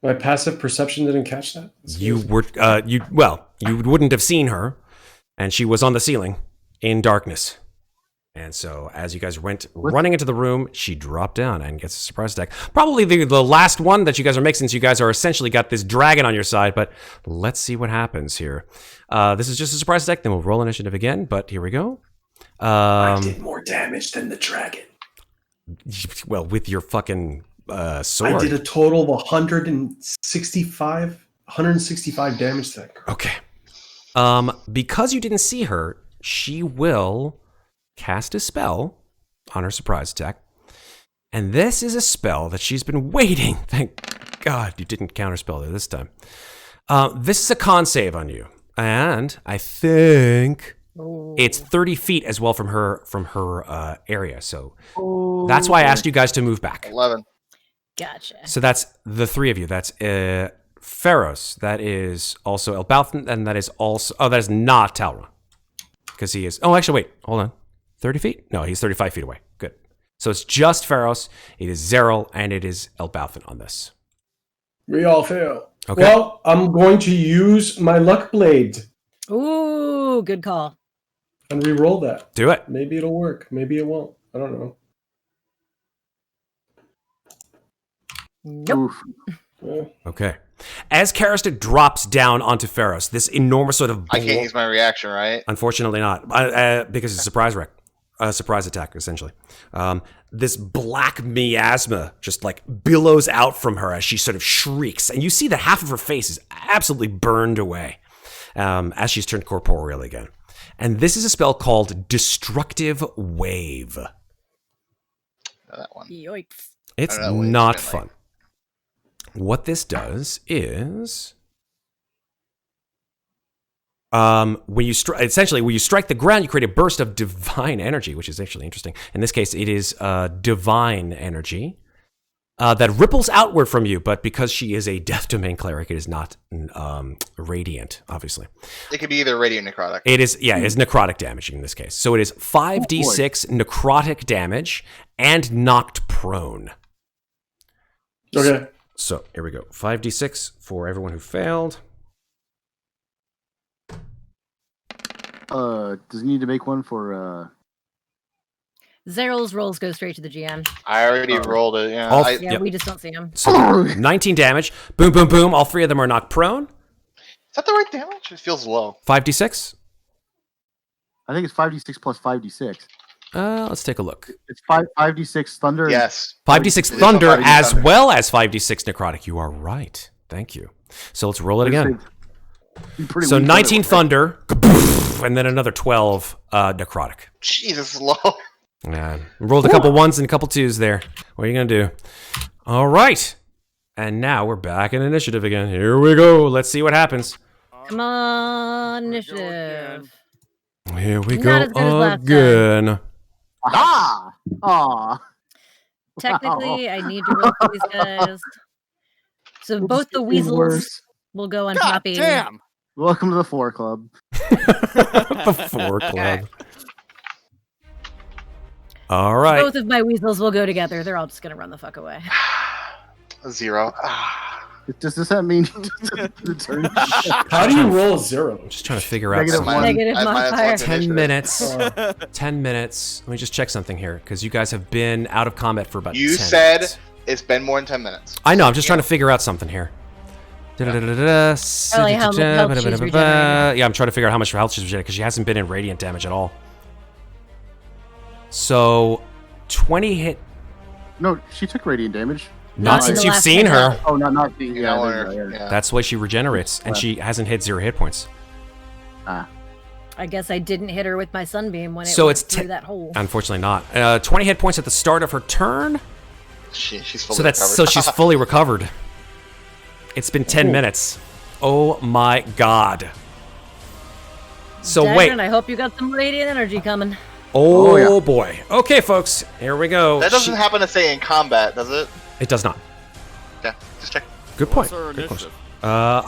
My passive perception didn't catch that. You wouldn't have seen her, and she was on the ceiling in darkness. And so, as you guys went running into the room, she dropped down and gets a surprise attack. Probably the last one that you guys are making, since you guys are essentially got this dragon on your side. But let's see what happens here. This is just a surprise attack. Then we'll roll initiative again. But here we go. I did more damage than the dragon. Well, with your fucking sword. I did a total of 165 damage to that girl. Okay. Because you didn't see her, she will cast a spell on her surprise attack. And this is a spell that she's been waiting. Thank God you didn't counterspell her this time. This is a con save on you. And I think it's 30 feet as well from her area. So that's why I asked you guys to move back. 11. Gotcha. So that's the three of you. That's Ferros. That is also Elbauthin. And that is also... Oh, that is not Talron. Because he is... Oh, actually, wait. Hold on. 30 feet? No, he's 35 feet away. Good. So it's just Ferros. It is Zeril. And it is Elbauthin on this. We all fail. Okay. Well, I'm going to use my luck blade Ooh, good call. and re-roll that. Do it. Maybe it'll work. Maybe it won't. I don't know. Nope. Oof. Okay. As Karista drops down onto Ferros, this enormous sort of... I can't use my reaction, right? Unfortunately not, because it's a surprise attack, essentially. This black miasma just like billows out from her as she sort of shrieks, and you see that half of her face is absolutely burned away as she's turned corporeal again. And this is a spell called Destructive Wave. That one. Yoinks. It's I don't know what not it's been fun. What this does is... when you strike the ground, you create a burst of divine energy, which is actually interesting. In this case, it is divine energy that ripples outward from you. But because she is a death domain cleric, it is not radiant, obviously. It could be either radiant or necrotic. It is, it's necrotic damage in this case. So it is 5d6 necrotic damage and knocked prone. Okay. So here we go. 5d6 for everyone who failed. Does he need to make one for Zeryl's rolls go straight to the GM. I already rolled it. Yeah. Yeah, we just don't see them. So 19 damage. Boom, boom, boom. All three of them are knocked prone. Is that the right damage? It feels low. 5d6. I think it's 5d6 plus 5d6. Let's take a look. It's 5d6 thunder. Yes. 5d6 thunder as well as 5d6 necrotic. You are right. Thank you. So let's roll it again. So 19 thunder, and then another 12 necrotic. Jesus, low. Yeah, rolled a couple ones and a couple twos there. What are you going to do? All right. And now we're back in initiative again. Here we go. Let's see what happens. Come on, initiative. Here we Not go as good as last again. Aha! Aw. Technically, I need to roll for these guys. So both the weasels will go on God Poppy. damn! Welcome to the 4 Club. The 4 club. All right. Both of my weasels will go together. They're all just going to run the fuck away. 0. Does that mean the turn? How do you roll a 0? I'm just trying to figure out Negative something. one. Negative modifier. 10 minutes. 10 minutes. Let me just check something here, because you guys have been out of combat for about 10 You minutes. said it's been more than 10 minutes. I know, I'm just trying to figure out something here. Probably how much health she's regenerated. Yeah, I'm trying to figure out how much health she's regenerated, because she hasn't been in radiant damage at all. So, 20 hit. No, she took radiant damage. Not since you've seen her. Oh, not being. Yeah. That's why she regenerates, and she hasn't hit 0 hit points. I guess I didn't hit her with my sunbeam when it So went it's through that hole. Unfortunately not. 20 hit points at the start of her turn. She's fully So recovered. she's fully recovered. It's been 10 minutes. Oh my god. So Daggrin, wait. I hope you got some radiant energy coming. Oh, yeah. boy. Okay, folks. Here we go. That doesn't happen to say in combat, does it? It does not. Okay, just check. Good point. What's her Good question. initiative?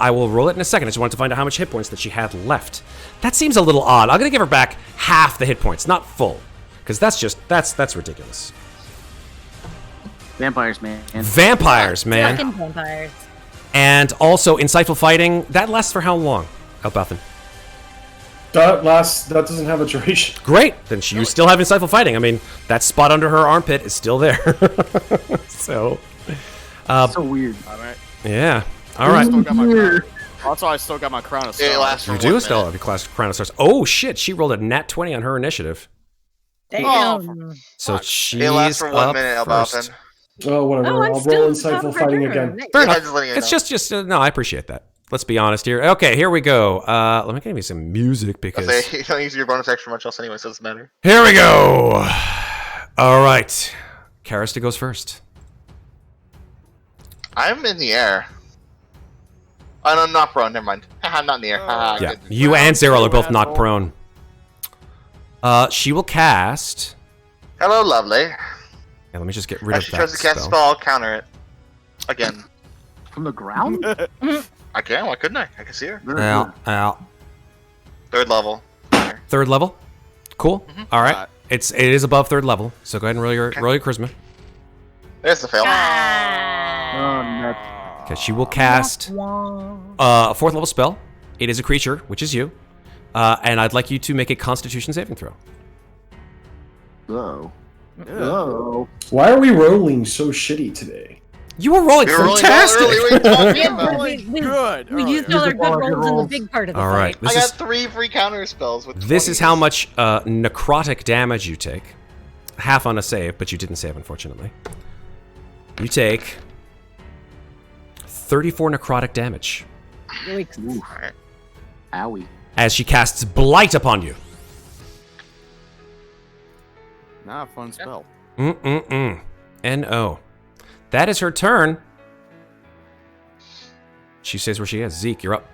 I will roll it in a second. I just wanted to find out how much hit points that she had left. That seems a little odd. I'm going to give her back half the hit points, not full. Because that's ridiculous. Vampires, man. Vampires, man. Fucking vampires. And also, insightful fighting. That lasts for how long, Elbauthin? That doesn't have a duration. Great. Then you still have insightful fighting. I mean, that spot under her armpit is still there. So, So weird. Alright. yeah. All right. Still got my crown. Also, I still got my crown of It stars. lasts for You 1 do minute. still have your class crown of stars. Oh shit! She rolled a nat 20 on her initiative, Damn. so she's It lasts for 1 up minute, first. Elbauthin. Oh, whatever. Oh, I'm I'll still roll on top insightful of her fighting turn. again. Nice. Fair Yeah, enough. just letting you It's know. just no. I appreciate that. Let's be honest here. Okay, here we go. Let me give you some music because I say, you don't use your bonus action much else anyway, so it doesn't matter. here we go. All right, Karista goes first. I'm in the air. Oh, no, not prone. Never mind. I'm not in the air. Yeah, Good. you and Zero are both knocked prone. She will cast. Hello, lovely. Yeah, let me just get rid If of she that tries to cast a spell. spell, I'll counter it. Again. From the ground? I can. Why couldn't I? I can see her. Ow. 3rd level. 3rd level. Cool. All right. Alright. It is above 3rd level. So go ahead and roll your charisma. There's the fail. Okay, she will cast a 4th level spell. It is a creature, which is you. And I'd like you to make a Constitution saving throw. Oh. Oh. Why are we rolling so shitty today? You were rolling You're rolling fantastic. well early. What are you talking Yeah, about? we Good. We used all our good rolls in the big part of the All right. fight. I This got 3 free counter spells with this is 20s. how much necrotic damage you take. Half on a save, but you didn't save, unfortunately. You take 34 necrotic damage Yikes. Alright. Owie. as she casts Blight upon you. Not a fun spell. N-O. That is her turn. She stays where she is. Zeke, you're up.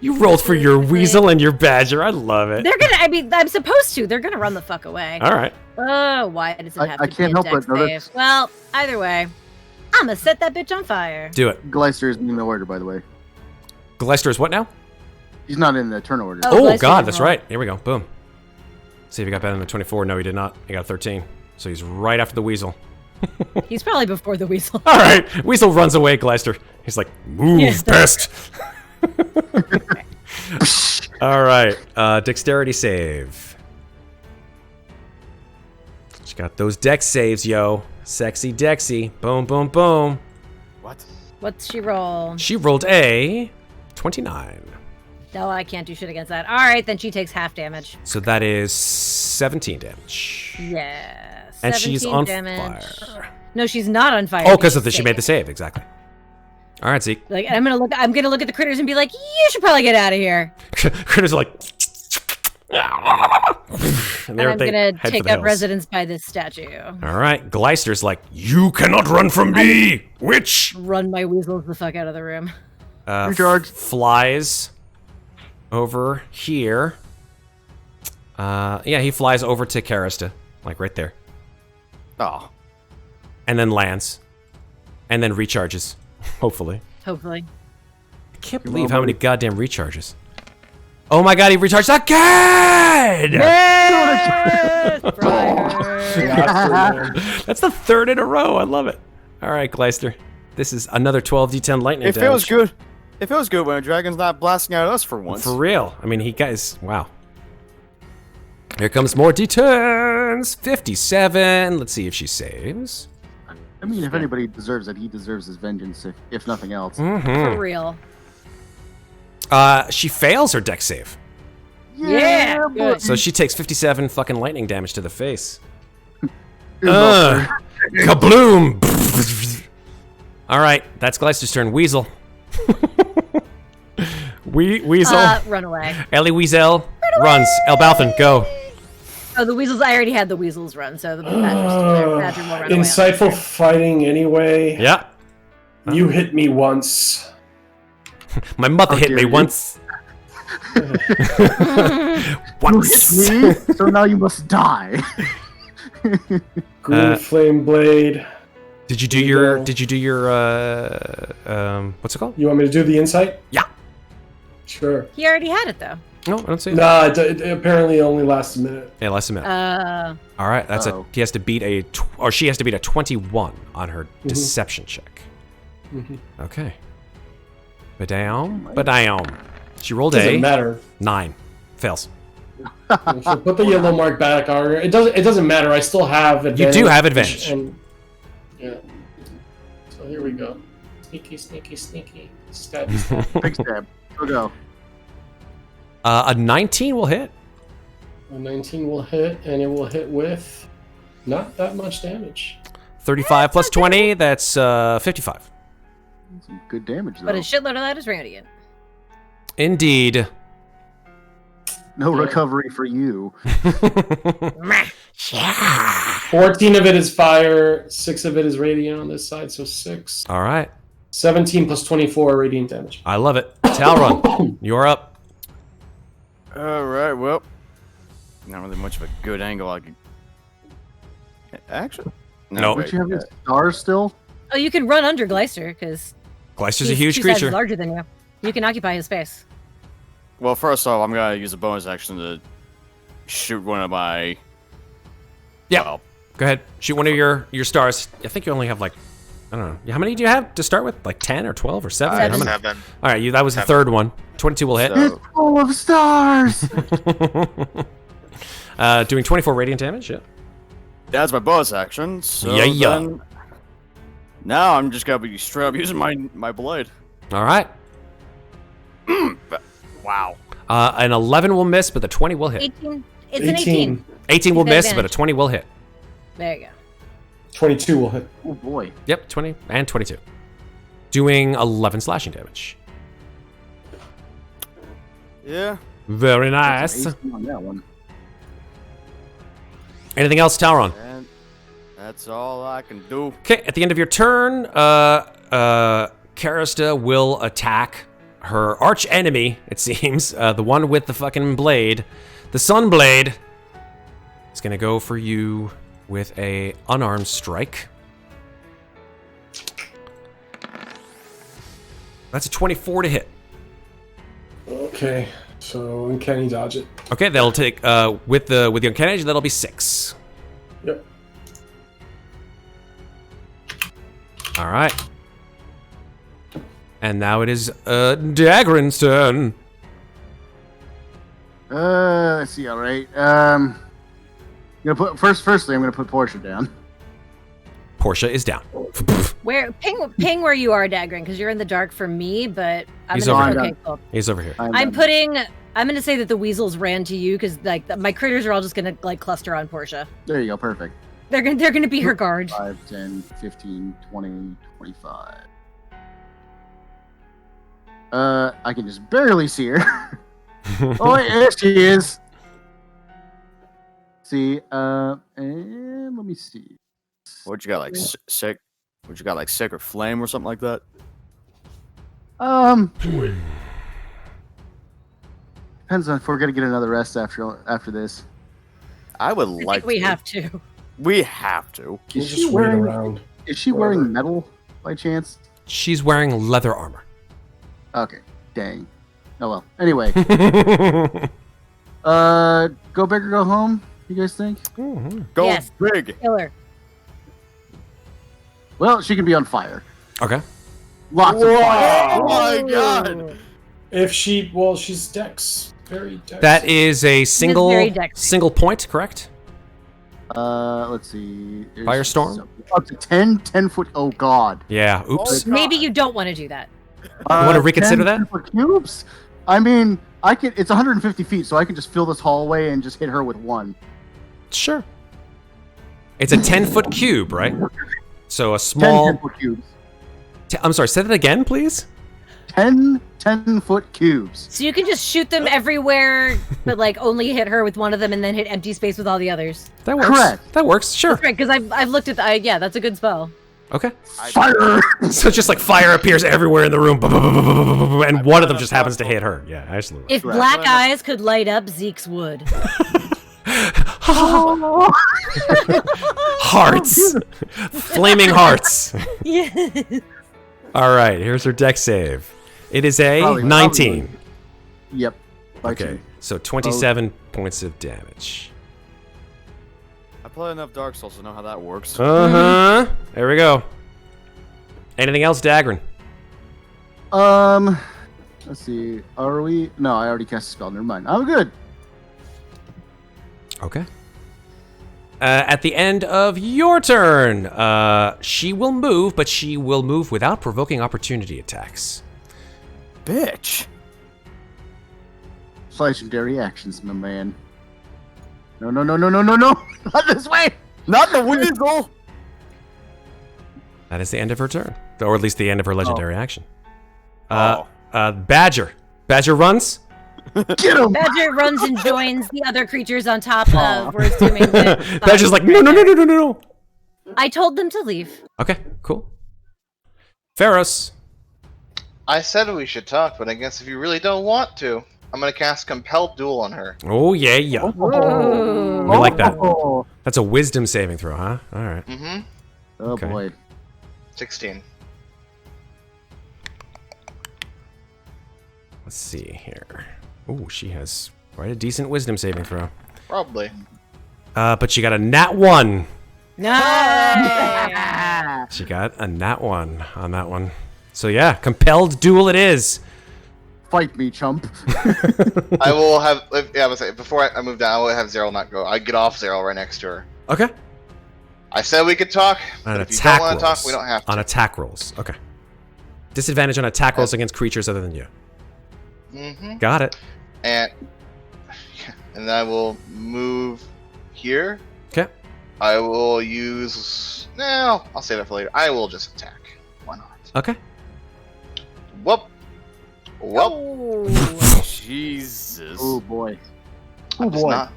You rolled for your weasel and your badger. I love it. They're gonna. I mean, I'm supposed to. They're gonna run the fuck away. All right. Oh, why does it have to I be can't a help dex but notice- save? Well, either way, I'm gonna set that bitch on fire. Do it. Gleister isn't in the order, by the way. Gleister is what now? He's not in the turn order. Oh, Oh, Gleister God, didn't that's roll. right. Here we go. Boom. See if he got better than a 24. No, he did not. He got a 13. So he's right after the weasel. He's probably before the weasel. All right. Weasel runs away, Gleister. He's like, move, Yeah. pest. All right. Dexterity save. She got those dex saves, yo. Sexy Dexy. Boom, boom, boom. What? What's she roll? She rolled a 29. No, I can't do shit against that. All right, then she takes half damage. So that is 17 damage. Yeah. And she's 17 on damage. fire. No, she's not on fire. Oh, because of She's she made the safe. save, exactly. All right, Zeke. Like, I'm gonna look at the critters and be like, you should probably get out of here. Critters are like, and And they're- I'm they gonna head for take the up hills. residence by this statue. All right, Gleister's like, You cannot run from me, witch! Run my weasels the fuck out of the room. Recharge. flies over here. Yeah, he flies over to Karista, like right there, Oh. and then lands, and then recharges. Hopefully. Hopefully. I can't believe how many goddamn recharges. Oh my god, he recharged again! Yes! Fry her. That's the third in a row. I love it. All right, Gleister. This is another 12d10 lightning It damage. feels good. It feels good when a dragon's not blasting at us for once. For real. I mean, wow. Here comes more d10s. 57. Let's see if she saves. I mean, if anybody deserves it, he deserves his vengeance, if nothing else. For real. She fails her dex save. Yeah. Good. So she takes 57 fucking lightning damage to the face. Uh, Kabloom! All right, that's Gleister's turn. Weasel. Weasel. Run away. Ellie Weasel runs. Elbauthin, go. Oh, the weasels. I already had the weasels run, so the badger will run away. Insightful fighting anyway. Yeah. You hit me once. My mother hit dare me you. once. Once. Me? So now you must die. Green flame blade. Did you do Here your you go. what's it called? You want me to do the insight? Yeah. Sure. He already had it though. No, I don't see it. Nah, it apparently only lasts a minute. Yeah, less a minute. All right, that's Uh-oh. he has to beat she has to beat a 21 on her deception check. Okay. Badam. She rolled Doesn't a matter. 9. Fails. So put the yellow mark back on her. It doesn't matter. I still have advantage. do have advantage. And, yeah. So here we go. Sneaky. Stab. Big stab. Go. A 19 will hit. A 19 will hit, and it will hit with not that much damage. 35 plus 20, that's 55. Some good damage, though. But a shitload of that is radiant. Indeed. No recovery for you. 14 of it is fire, 6 of it is radiant on this side, so 6. All right. 17 plus 24 radiant damage. I love it. Talron, you're up. All right. Well, not really much of a good angle. I could actually. No. wait, Don't you have your stars still? Oh, you can run under Gleister because Gleister's a huge creature. larger than you. You can occupy his space. Well, first off, I'm gonna use a bonus action to shoot one of my. Yeah. Well, Go ahead. Shoot one of your stars. I think you only have like, I don't know. How many do you have to start with? Like 10 or 12 or 7? How many? 7. All right, that was the third one. 22 will hit. So- It's full of stars! Doing 24 radiant damage, yeah. that's my bonus action. So Yeah. then- now I'm just gonna be straight up using my blade. All right. Wow. An 11 will miss, but the 20 will hit. 18. It's an 18. 18 will He's got miss, but a advantage. 20 will hit. There you go. 22 will hit. Oh boy. Yep, 20 and 22. Doing 11 slashing damage. Yeah. Very nice. Ace on that one. Anything else, Talron? And that's all I can do. Okay, at the end of your turn, Karista will attack her arch enemy, it seems, the one with the fucking blade, the sun blade, is gonna go for you with a unarmed strike. That's a 24 to hit. Okay, so uncanny dodge it. Okay, that'll take with the uncanny, that'll be 6. Yep. All right. And now it is Daggrin's turn. Let's see. All right. I'm gonna put firstly. I'm gonna put Portia down. Portia is down. Where ping where you are, Daggrin, because you're in the dark for me, but I'm He's gonna, over okay, here. cool. He's over here. I'm gonna say that the weasels ran to you because like my critters are all just gonna like cluster on Portia. There you go. Perfect. They're gonna be her guard. 5, 10, 15, 20, 25. I can just barely see her. Oh, wait, there she is. See, and let me see. What you got, like sick? What you got, like sick or flame or something like that? Depends on if we're gonna get another rest after this. I would I like. think we have to. We have to. Can you Is just she wait wearing? around? Is she wearing metal by chance? She's wearing leather armor. Okay, dang. Oh well. Anyway, go big or go home. You guys think? Go Yes. big. Killer. Well, she can be on fire. Okay. Lots of fire. Oh my god! If she's Dex. Very Dex. That is a single very dexy. single point, correct? Let's see. Firestorm? Up to 10 foot. Oh god. Yeah. Oops. Oh, Maybe you don't want to do that. wanna reconsider 10 that? foot cubes. I mean, I can. It's 150 feet, so I can just fill this hallway and just hit her with one. Sure. It's a 10-foot cube, right? So a 10 small. 10 foot cubes. I'm sorry. Say that again, please. 10 foot cubes. So you can just shoot them everywhere, but like only hit her with one of them, and then hit empty space with all the others. That works. Correct. That works. Sure. Right? Because I've looked at yeah, that's a good spell. Okay. Fire. So it's just like fire appears everywhere in the room, and one of them just happens to hit her. Yeah, absolutely. If black eyes could light up, Zeke's would. Hearts. Flaming hearts. Yeah. All right, here's her deck save. It is a Probably- 19. Yep. By Okay, two. so 27 points of damage. I play enough Dark Souls to know how that works. Uh-huh. There we go. Anything else, Daggrin? Let's see. Are we? No, I already cast a spell. Never mind. I'm good. Okay. At the end of your turn, she will move, but she will move without provoking opportunity attacks. Bitch. Legendary actions, my man. No, no, no, no, no, no, no! Not this way! Not the weasel. That is the end of her turn, or at least the end of her legendary action. Oh. Badger. Badger runs. Get him! Badger runs and joins the other creatures on top of. We're assuming that Badger's like, no, no, no, no, no, no. I told them to leave. Okay, cool. Ferros. I said we should talk, but I guess if you really don't want to, I'm gonna cast Compelled Duel on her. Oh, yeah, yeah. Ooh. We like that. Oh, That's a wisdom saving throw, huh? All right. Mm-hmm. oh Okay. boy. 16. Let's see here. Oh, she has quite a decent wisdom saving throw. Probably. But she got a nat 1. No. She got a nat 1 on that one. So yeah, compelled duel it is. Fight me, chump. I will have. Yeah, I was saying before I move down, I will have Zero not go. I get off Zero right next to her. Okay. I said we could talk. On But if you attack don't want to rolls. talk, we don't have to. On attack rolls. Okay. Disadvantage on attack rolls against creatures other than you. Mm-hmm. Got it. And then I will move here. Okay. I will use. No, I'll save that for later. I will just attack. Why not? Okay. Whoop. Whoop. Jesus. Oh boy. I'm Oh just boy. not.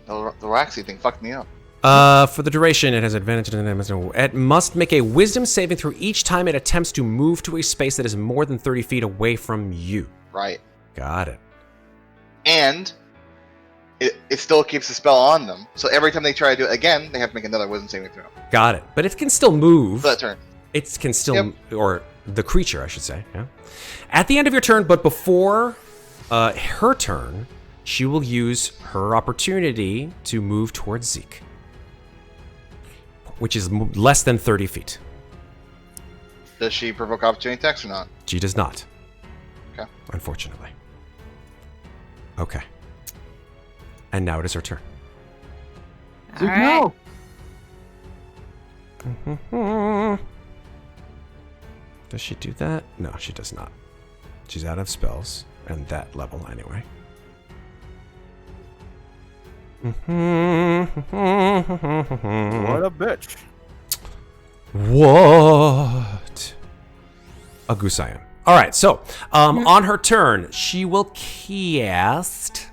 The Roxy thing fucked me up. For the duration, it has advantage. It must make a wisdom saving throw each time it attempts to move to a space that is more than 30 feet away from you. Right. Got it. And it still keeps the spell on them. So every time they try to do it again, they have to make another wisdom saving throw. Got it. But it can still move. For that turn. It can still, or the creature, I should say. Yeah. At the end of your turn, but before her turn, she will use her opportunity to move towards Zeke, which is less than 30 feet. Does she provoke opportunity attacks or not? She does not. Okay. Unfortunately. Okay. And now it is her turn. All right. No. Does she do that? No, she does not. She's out of spells, and that level anyway. What a bitch. What? A goose I am. All right, so on her turn, she will cast.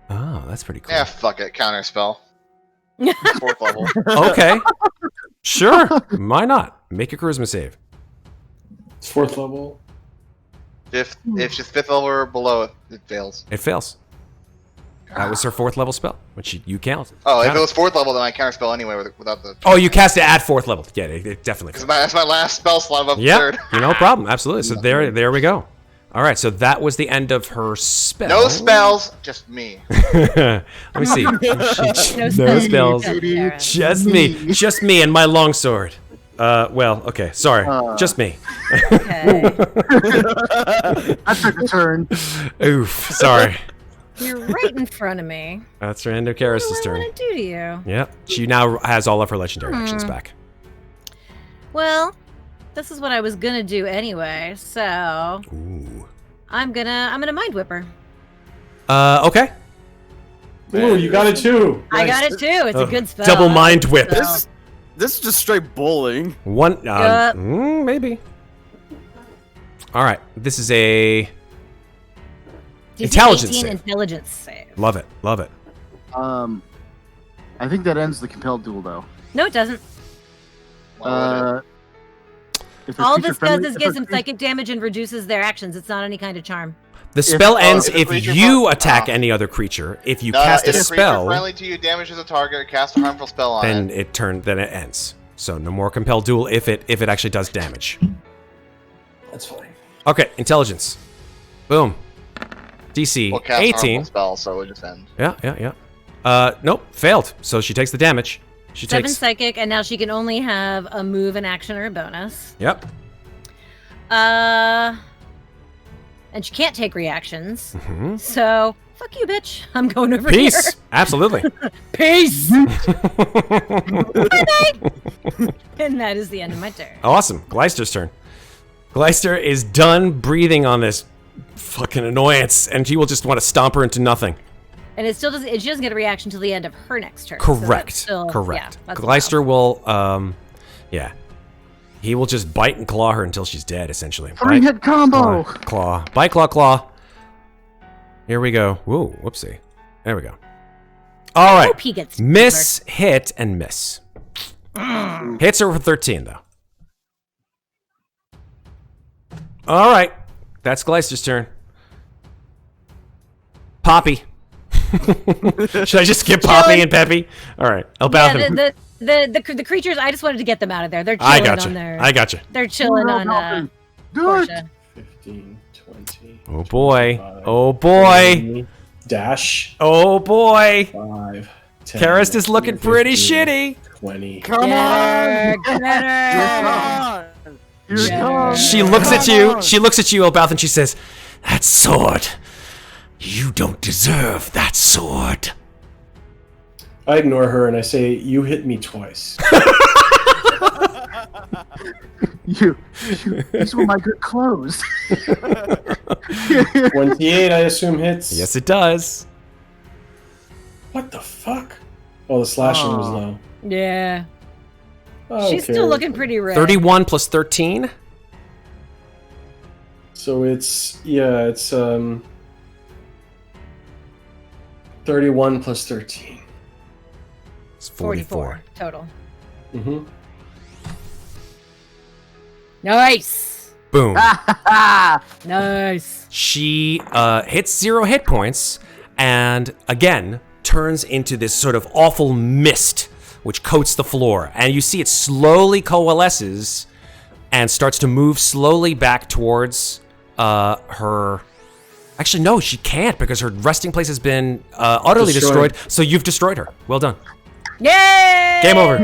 Oh, that's pretty cool. Yeah, fuck it. Counter spell. 4th level. Okay. Sure. Why not? Make a charisma save. It's 4th level. If she's 5th level or below, it fails. It fails. That was her 4th level spell, which you count. Oh, if it was 4th level, then I counter spell anyway without the. Oh, you cast it at 4th level. Yeah, it definitely. That's my last spell slot above Yeah, 3rd. no problem. Absolutely. So there we go. All right, so that was the end of her spell. No spells, just me. Let me see. No spells. Just me. Just me and my longsword. Well, okay. Sorry. Just me. Okay. I took a turn. Oof. Sorry. You're right in front of me. That's Rando Karis' What do I turn. want to do to you? Yep. She now has all of her legendary actions back. Well, this is what I was gonna do anyway. So Ooh. I'm gonna Mind Whipper. Okay. Ooh, you got it too. I got it too. It's a good spell. Double mind whip. So- This is just straight bullying. One. Yep. Maybe. All right. This is a DC intelligence 18 save. intelligence save. Love it. Love it. I think that ends the compelled duel, though. No, it doesn't. If a All creature this does friendly- is if gives a them creature- psychic damage and reduces their actions. It's not any kind of charm. The spell ends if a if creature you fri- attack oh. any other creature. If you No, cast a if creature spell, friendly to you damages a target or cast a harmful spell on then it. then it ends. So no more compelled duel if it actually does damage. That's fine. Okay, intelligence. Boom. DC We'll cast a 18. harmful spell, so it'll just end. Yeah. Nope, failed. So she takes the damage. She 7 takes. psychic, and now she can only have a move, an action, or a bonus. Yep. And she can't take reactions. Mhm. So fuck you, bitch. I'm going over Peace. here. Absolutely. Peace. And that is the end of my turn. Awesome. Gleister's turn. Gleister is done breathing on this fucking annoyance, and he will just want to stomp her into nothing. And it still doesn't. She doesn't get a reaction till the end of her next turn. so that's Correct. still- Correct. Yeah, that's Gleister will, yeah. He will just bite and claw her until she's dead, essentially. Bite, 3-hit combo. claw. Bite, claw, claw. Here we go. Whoa, whoopsie. There we go. All right. Hope he gets Miss, hit, and miss. Hits her for 13, though. All right. That's Gleister's turn. Poppy. Should I just skip Poppy and Peppy? All right. Elbauthin. Yeah, the creatures. I just wanted to get them out of there. They're chilling I gotcha. on their. I gotcha. They're chilling on Do it. Portia. 15, 20. Oh boy. 25, Oh boy. 30, dash. Oh boy. 5, 10. Karist is looking pretty 15, shitty. 20. Come Get on! her. Here it comes. She looks at you. She looks at you, Elbauthin, and she says, "That sword. You don't deserve that sword." I ignore her and I say, "You hit me twice." These were my good clothes. 28, I assume hits. Yes, it does. What the fuck? Oh, the slashing was low. Yeah. Okay. She's still looking pretty red. 31 plus 13. So it's 31 plus 13. It's 44. total. Mm-hmm. Nice. Boom. Nice. She hits 0 hit points and again turns into this sort of awful mist which coats the floor. And you see it slowly coalesces and starts to move slowly back towards her. Actually, no, she can't because her resting place has been utterly destroyed. So you've destroyed her. Well done. Yay! Game over.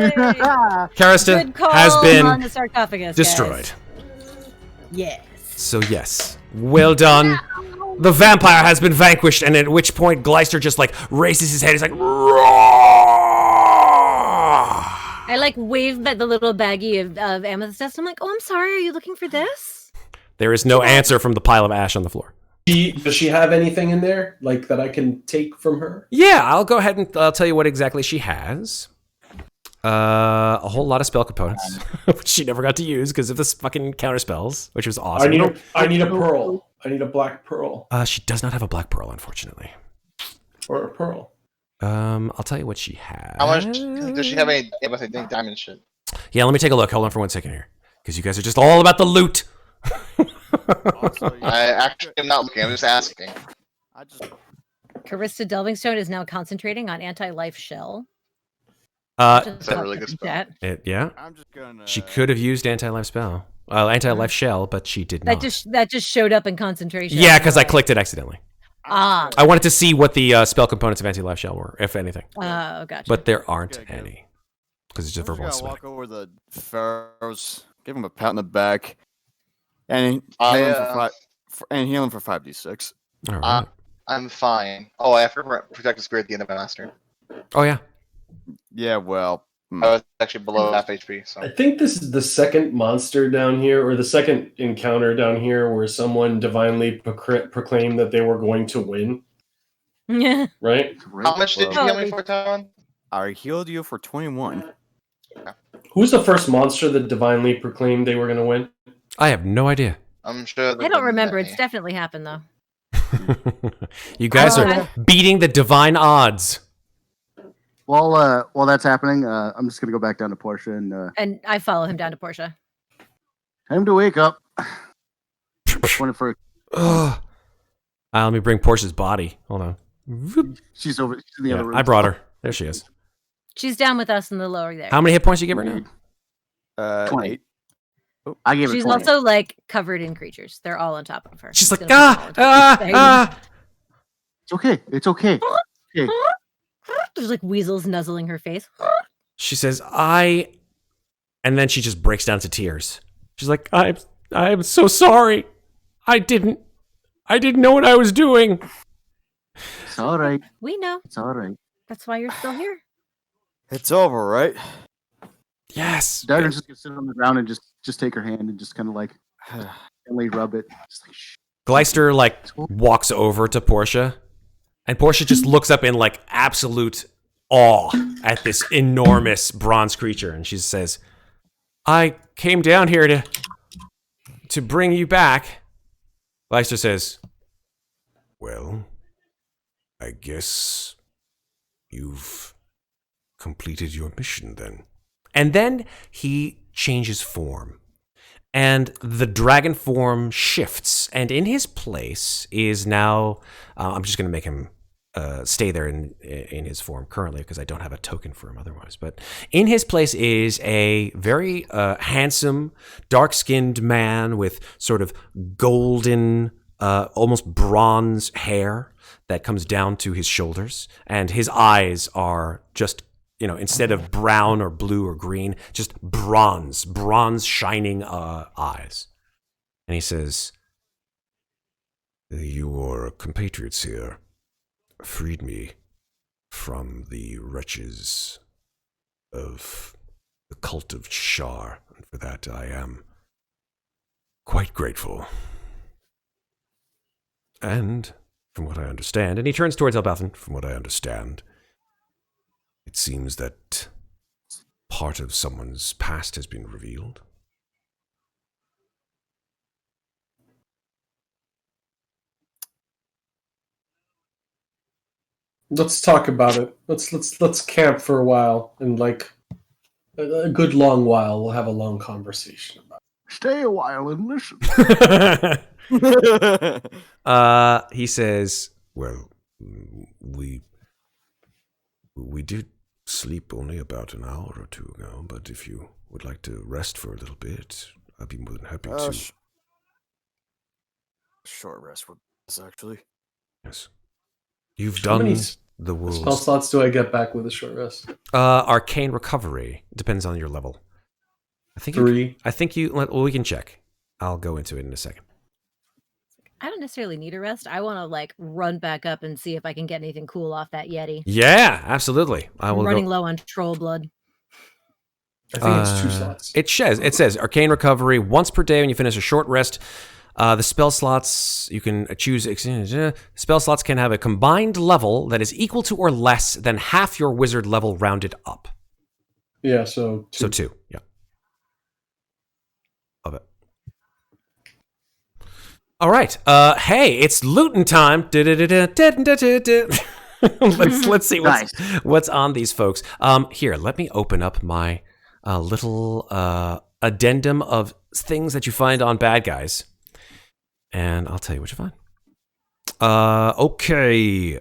Karista Good call has on been the sarcophagus, destroyed. guys. Yes. So yes, well done. The vampire has been vanquished, and at which point Gleister just like raises his head. He's like, roar! I like wave the little baggie of amethyst dust. I'm like, oh, I'm sorry. Are you looking for this? There is no answer from the pile of ash on the floor. Does she have anything in there like that I can take from her? Yeah, I'll go ahead and I'll tell you what exactly she has. A whole lot of spell components, which she never got to use because of this fucking counter spells, which was awesome. I need a pearl. I need a black pearl. She does not have a black pearl, unfortunately. Or a pearl. I'll tell you what she has. How much does she have? Any diamond shit? Yeah, let me take a look. Hold on for 1 second here, because you guys are just all about the loot. I actually am not looking. I'm just asking. Karista Delvingstone is now concentrating on anti-life shell. That's a really good spell. Yeah. I'm just gonna. She could have used anti-life spell, anti-life shell, but she did not. That just showed up in concentration. Yeah, because I clicked it accidentally. Ah. I wanted to see what the spell components of anti-life shell were, if anything. Oh, gotcha. But there aren't any, because it's just verbal I'm sweat. walk over the Ferros, give him a pat on the back, and heal him for 5d6. All right. I'm fine. Oh, I have to protect the spirit at the end of my last turn. Oh yeah. Yeah, well, I was actually below half HP. So I think this is the second monster down here, or the second encounter down here, where someone divinely proclaimed that they were going to win. Yeah. Right? how much did you heal me for, Talron? I healed you for 21. Who's the first monster that divinely proclaimed they were going to win? I have no idea. I'm sure. I don't remember. It's definitely happened though. You guys are beating the divine odds. While that's happening, I'm just gonna go back down to Portia And I follow him down to Portia. time to wake up. For Let me bring Portia's body. Hold on. she's in the other room. I brought her. There she is. She's down with us in the lower there. How many hit points you give her now? 20. 8. I gave her She's 20. also like covered in creatures. They're all on top of her. She's like, It's gonna It's okay. It's okay. Okay. There's like weasels nuzzling her face. She says, and then she just breaks down to tears. She's like, I'm so sorry. I didn't know what I was doing. It's all right. We know. It's all right. That's why you're still here. It's over, right? Yes. Daggrin's just gonna sit on the ground and just take her hand and just kind of like gently rub it. Just like, shh. Gleister like walks over to Portia, and Portia just looks up in like absolute awe at this enormous bronze creature, and she says, I came down here to bring you back. Gleister says, well, I guess you've completed your mission then. And then he changes form. And the dragon form shifts. And in his place is now... I'm just going to make him stay there in his form currently because I don't have a token for him otherwise. But in his place is a very handsome, dark-skinned man with sort of golden, almost bronze hair that comes down to his shoulders. And his eyes are just... instead of brown or blue or green, just bronze shining eyes. And he says, your compatriots here freed me from the wretches of the cult of Shar, and for that I am quite grateful. And from what I understand, and he turns towards Elbauthin, from what I understand, it seems that part of someone's past has been revealed. Let's talk about it. Let's camp for a while, and like a good long while. We'll have a long conversation about Stay a while and listen. He says, "Well, we did sleep only about an hour or two ago, but if you would like to rest for a little bit, I'd be more than happy to." Short rest would actually. Yes. You've How many done the it. Spell wolves. slots do I get back with a short rest? Arcane recovery depends on your level. I think 3. Well, we can check. I'll go into it in a second. I don't necessarily need a rest. I want to like run back up and see if I can get anything cool off that Yeti. Yeah, absolutely. I'm running low on troll blood. I think it's 2 slots. It says arcane recovery once per day when you finish a short rest. The spell slots you can choose. Spell slots can have a combined level that is equal to or less than half your wizard level rounded up. Yeah, so 2. So 2. Yeah. Love it. All right. Hey, it's looting time. Let's see what's on these folks. Here, let me open up my little addendum of things that you find on bad guys, and I'll tell you what you find. Okay.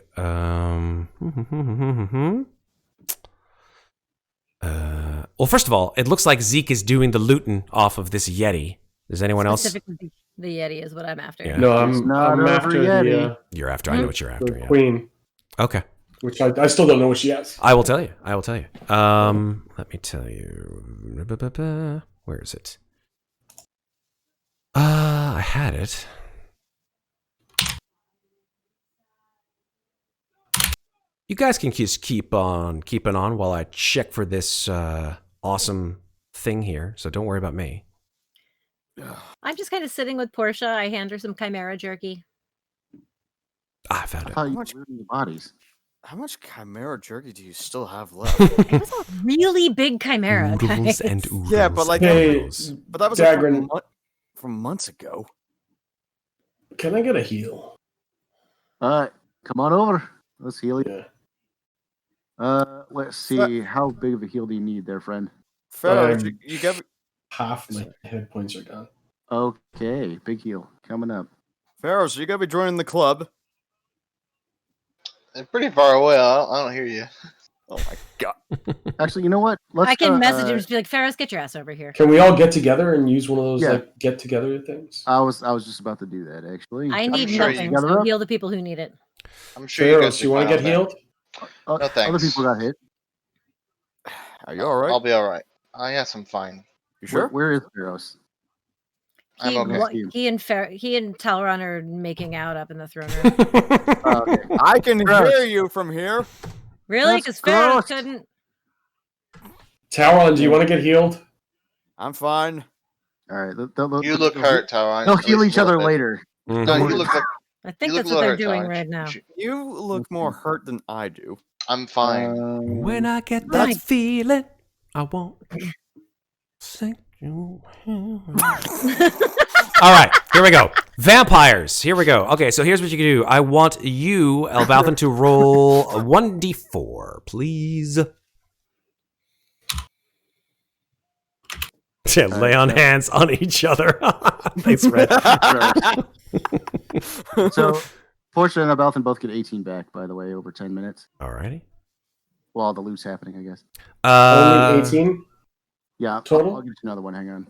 Well, first of all, it looks like Zeke is doing the looting off of this Yeti. Does anyone else? Specifically, the Yeti is what I'm after. Yeah. No, I'm after Yeti. You're after. I know what you're after. the Yeah. queen, Okay. which I still don't know what she has. I will tell you. Let me tell you. Where is it? I had it. You guys can just keep on keeping on while I check for this awesome thing here. So don't worry about me. I'm just kind of sitting with Portia. I hand her some chimera jerky. I found it. How you looting the bodies? How much chimera jerky do you still have left? It was a really big chimera. Oodles guys. and oodles. Yeah, but like, and Hey, oodles. but that was like Daggrin, from months ago. can I get a heal? Come on over. Let's heal you. Yeah. Let's see. How big of a heal do you need there, friend? Ferros, you got Half my hit points are gone. Okay, big heal coming up. Ferros, you gotta be joining the club. They're pretty far away. I don't hear you. Oh my god. Actually, you know what? Let's. I can message him to be like, Ferros, get your ass over here. Can we all get together and use one of those Yeah. like get together things? I was just about to do that actually. I need sure nothing, you- so heal the people who need it. I'm sure you guys Ferros, you want to get healed? No, Other thanks. people got hit. Are you alright? I'll be all right. Yes, I'm fine. You sure? Where is Ferros? I'm okay. He and Talron are making out up in the throne room. Okay. I can Gross. hear you from here. Really? That's Because Ferros gross. couldn't. Talron, do you want to get healed? I'm fine. All right. You look hurt, Talron. They'll At heal least each a other little bit. later. No, Mhm. you look like I think you that's look what a they're little hurt, doing Talron. right now. You look more hurt than I do. I'm fine. When I get Right. that feeling, I won't sing you. All right, here we go. Vampires. Here we go. Okay, so here's what you can do. I want you, Elbauthin, to roll a 1d4, please. Yeah, lay on hands on each other. Thanks, Red. So, Portia and Elbauthin both get 18 back, by the way, over 10 minutes. Alrighty. While the loot's happening, I guess. Only 18 Yeah, total. I'll give you another one. Hang on.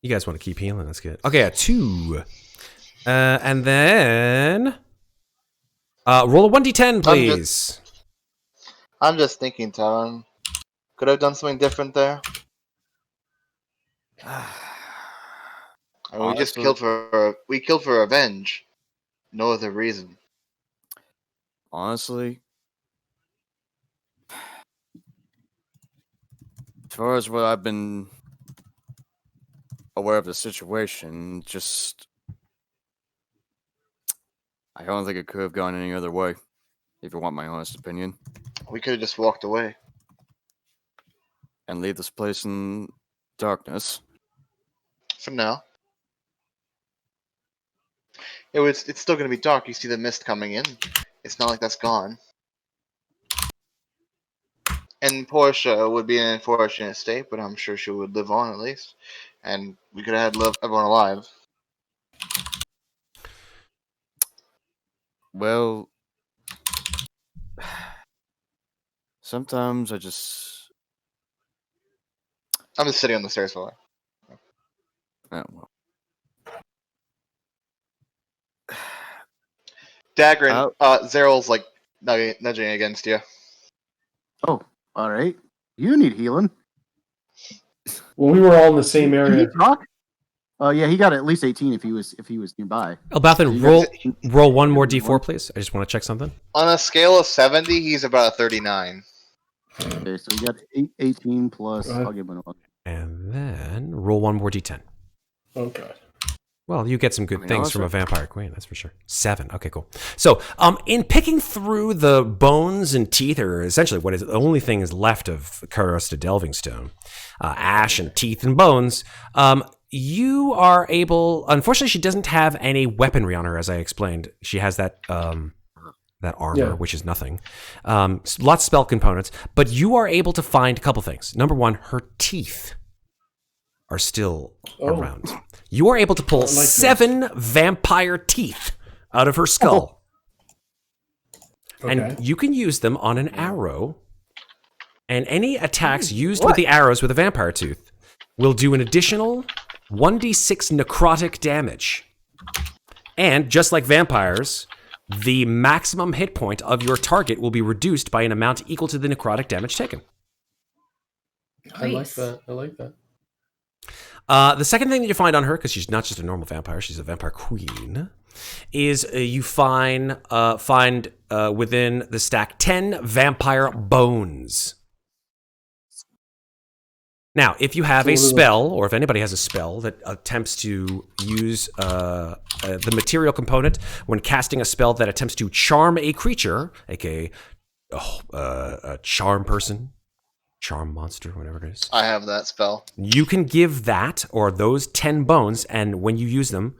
You guys want to keep healing? That's good. Okay, a 2. And then roll a 1d10, please. I'm just thinking, Talon. Could I have done something different there? I mean, Honestly- we killed for revenge. No other reason. Honestly, as far as what I've been aware of the situation, just I don't think it could have gone any other way. If you want my honest opinion, We could have just walked away. and leave this place in darkness. For now. It's still going to be dark. You see the mist coming in. It's not like that's gone. And Portia would be in an unfortunate state, but I'm sure she would live on at least. And we could have had everyone alive. Well, sometimes I just. I'm just sitting on the stairs for Oh, well. Daggrin, Zeryl's like nudging against you. Oh, all right. You need healing. Well, we were all in the same Can area. he talk? Yeah, he got at least 18 if he was nearby. Elbauthin, roll one more d4, please. I just want to check something. On a scale of 70, he's about a 39. Okay, so you got 18 plus. I'll give him 1. And then roll one more d10. Oh god. Well, you get some good things from a vampire queen, that's for sure. 7. Okay, cool. So, in picking through the bones and teeth, or essentially what is the only thing is left of Ferros the Delving Stone, ash and teeth and bones, you are able. Unfortunately, she doesn't have any weaponry on her, as I explained. She has that armor, which is nothing. Lots of spell components, but you are able to find a couple things. Number one, her teeth are still around. You are able to pull 7 vampire teeth out of her skull. And you can use them on an arrow. And any attacks used with the arrows with a vampire tooth will do an additional 1d6 necrotic damage. And just like vampires, the maximum hit point of your target will be reduced by an amount equal to the necrotic damage taken. I like that. I like that. The second thing that you find on her, because she's not just a normal vampire, she's a vampire queen, is you find within the stack 10 vampire bones. Now, if you have a spell, or if anybody has a spell that attempts to use the material component when casting a spell that attempts to charm a creature, aka a charm person, charm monster, whatever it is. I have that spell. You can give that or those 10 bones, and when you use them,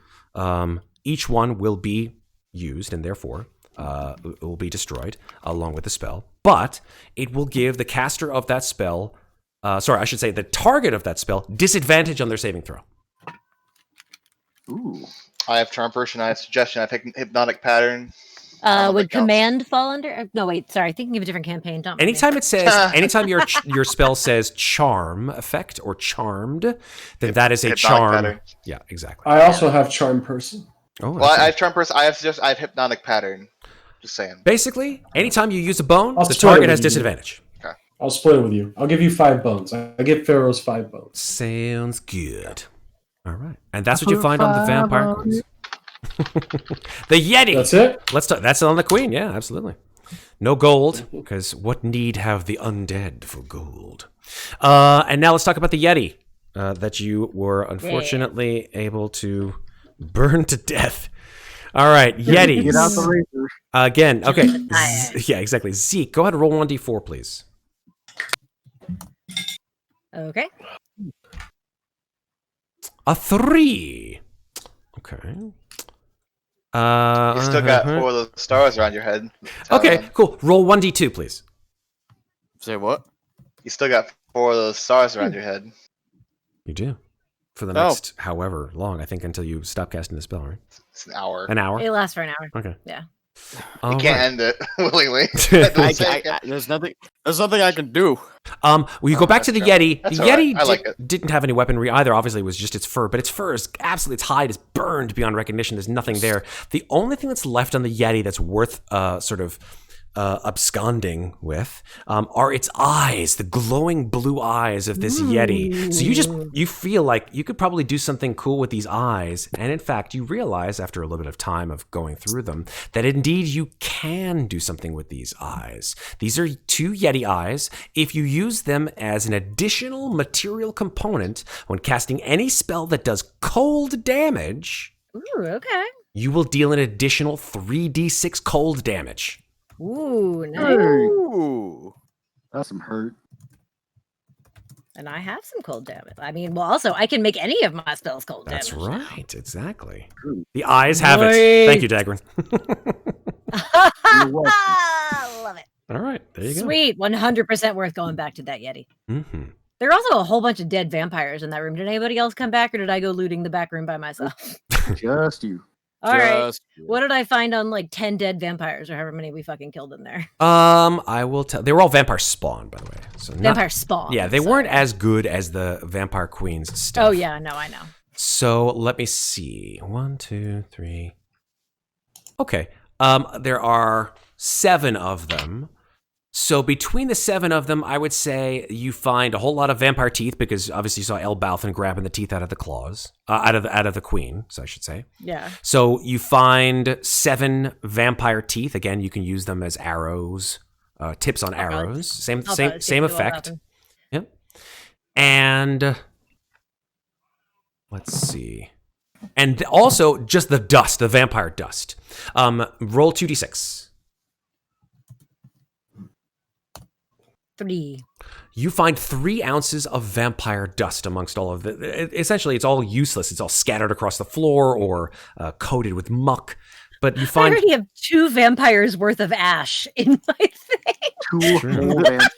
each one will be used, and therefore it will be destroyed along with the spell. But it will give the caster of that spell, the target of that spell, disadvantage on their saving throw. Ooh. I have charm person. I have suggestion. I have hypnotic pattern. Would command fall under? No, wait. Sorry, thinking of a different campaign. Don't. Anytime it says, anytime your spell says charm effect or charmed, then that is a charm. Pattern. Yeah, exactly. I also have charm person. Oh, well, I have charm person. I have hypnotic pattern. Just saying. Basically, anytime you use a bone, the target has disadvantage. Okay. I'll split it with you. I'll give you 5 bones. I give Ferros 5 bones. Sounds good. All right, and that's what you find on the vampire queens. The Yeti. That's it. Let's talk. That's on the queen. Yeah, absolutely. No gold, because what need have the undead for gold? And now let's talk about the Yeti that you were unfortunately able to burn to death. All right, Yeti. Get out the razor. Again, okay. Yeah, exactly. Zeke, go ahead and roll 1d4, please. Okay. A 3. Okay. You still got 4 of those stars around your head. Okay, cool. Roll 1d2, please. Say what? You still got 4 of those stars around your head. You do. For the next however long, I think, until you stop casting the spell, right? It's an hour. An hour? It lasts for an hour. Okay. Yeah. You can't end it willingly. There's nothing I can do. Well, you go back to the Yeti. That's the Yeti right. didn't have any weaponry either. Obviously, it was just its fur. But its fur is absolutely, its hide is burned beyond recognition. There's nothing there. The only thing that's left on the Yeti that's worth absconding with are its eyes, the glowing blue eyes of this Yeti. So you feel like you could probably do something cool with these eyes, and in fact you realize after a little bit of time of going through them that indeed you can do something with these eyes. These are 2 Yeti eyes. If you use them as an additional material component when casting any spell that does cold damage, okay, you will deal an additional 3d6 cold damage. Ooh, nice. Ooh. That's some hurt. And I have some cold damage. I mean, well, also, I can make any of my spells cold damage. That's right, exactly. The eyes have it. Thank you, Daggrin. Love it. All right. right, there you Sweet, 100% worth going back to that Yeti. go. Mm-hmm. There are also a whole bunch of dead vampires in that room. Did anybody else come back, or did I go looting the back room by myself? Just you. All right. Just- What did I find on like 10 dead vampires, or however many we fucking killed in there? I will tell. They were all vampire spawn, by the way. So Vampire spawn. Yeah, they weren't as good as the vampire queen's stuff. Oh yeah, no, I know. So let me see. 1, 2, 3. Okay. There are 7 of them. So between the 7 of them, I would say you find a whole lot of vampire teeth, because obviously you saw Elbauthin grabbing the teeth out of the claws, out of the queen, so I should say. Yeah. So you find 7 vampire teeth. Again, you can use them as arrows, tips on arrows. Same effect. Yep. And let's see. And also just the dust, the vampire dust. Roll 2d6. 3. You find 3 ounces of vampire dust amongst all of the. Essentially, it's all useless. It's all scattered across the floor or coated with muck. But you I find. already have 2 vampires worth of ash in my thing. 2 whole vampires.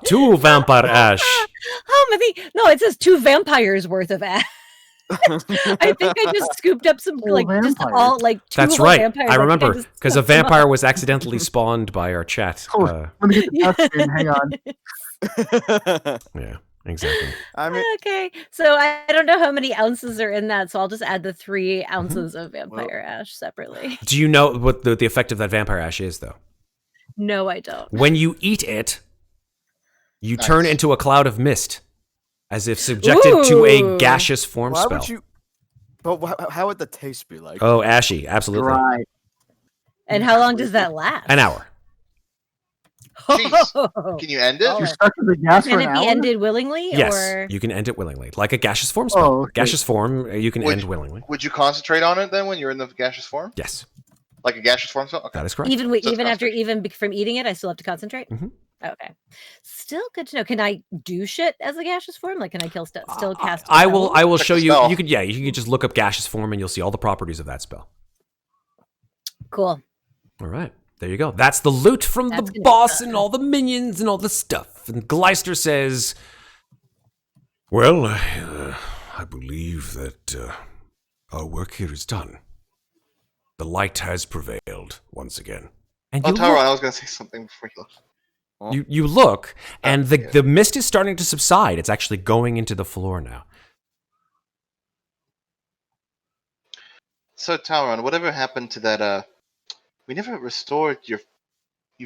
2 vampire ash. How many? No, it says 2 vampires worth of ash. I think I just scooped up some Whole like just vampires. all like 2 That's whole right. vampires. I think remember just because a scooped them vampire up. was accidentally spawned by our chat. Let me get the oxygen. Hang on. Yeah, exactly. I mean, Okay, so I don't know how many ounces are in that, so I'll just add the 3 ounces of vampire ash separately. Do you know what the effect of that vampire ash is, though? No, I don't. When you eat it, you Nice. turn into a cloud of mist, as if subjected to a Ooh. gaseous form why spell. would you? But how would the taste be like? Oh, ashy, absolutely. Dry. And how long does that last? An hour. Jeez. Can you end it? Oh. You're stuck in the gas for Can an it be hour? ended willingly? Yes, Or you can end it willingly, like a gaseous form spell. Oh, okay. Gaseous form, you can Would end you- willingly. Would you concentrate on it then when you're in the gaseous form? Yes, Like a gaseous form spell? Okay. that is correct. even So it's even after concentration. from eating it, I still have to concentrate. Mhm. Okay, still good to know. Can I do shit as a gaseous form? Like, can I kill still cast? I will spells? show Check the you. spell. You could just look up gaseous form and you'll see all the properties of that spell. Cool. All right, there you go. That's the loot from That's the gonna be boss fun. and all the minions and all the stuff. And Gleister says, Well, I believe that our work here is done. The light has prevailed once again. and Oh, you Talron, look, I was going to say something before you left. you look, and the yeah. the mist is starting to subside. It's actually going into the floor now. So, Talron, whatever happened to that, we never restored you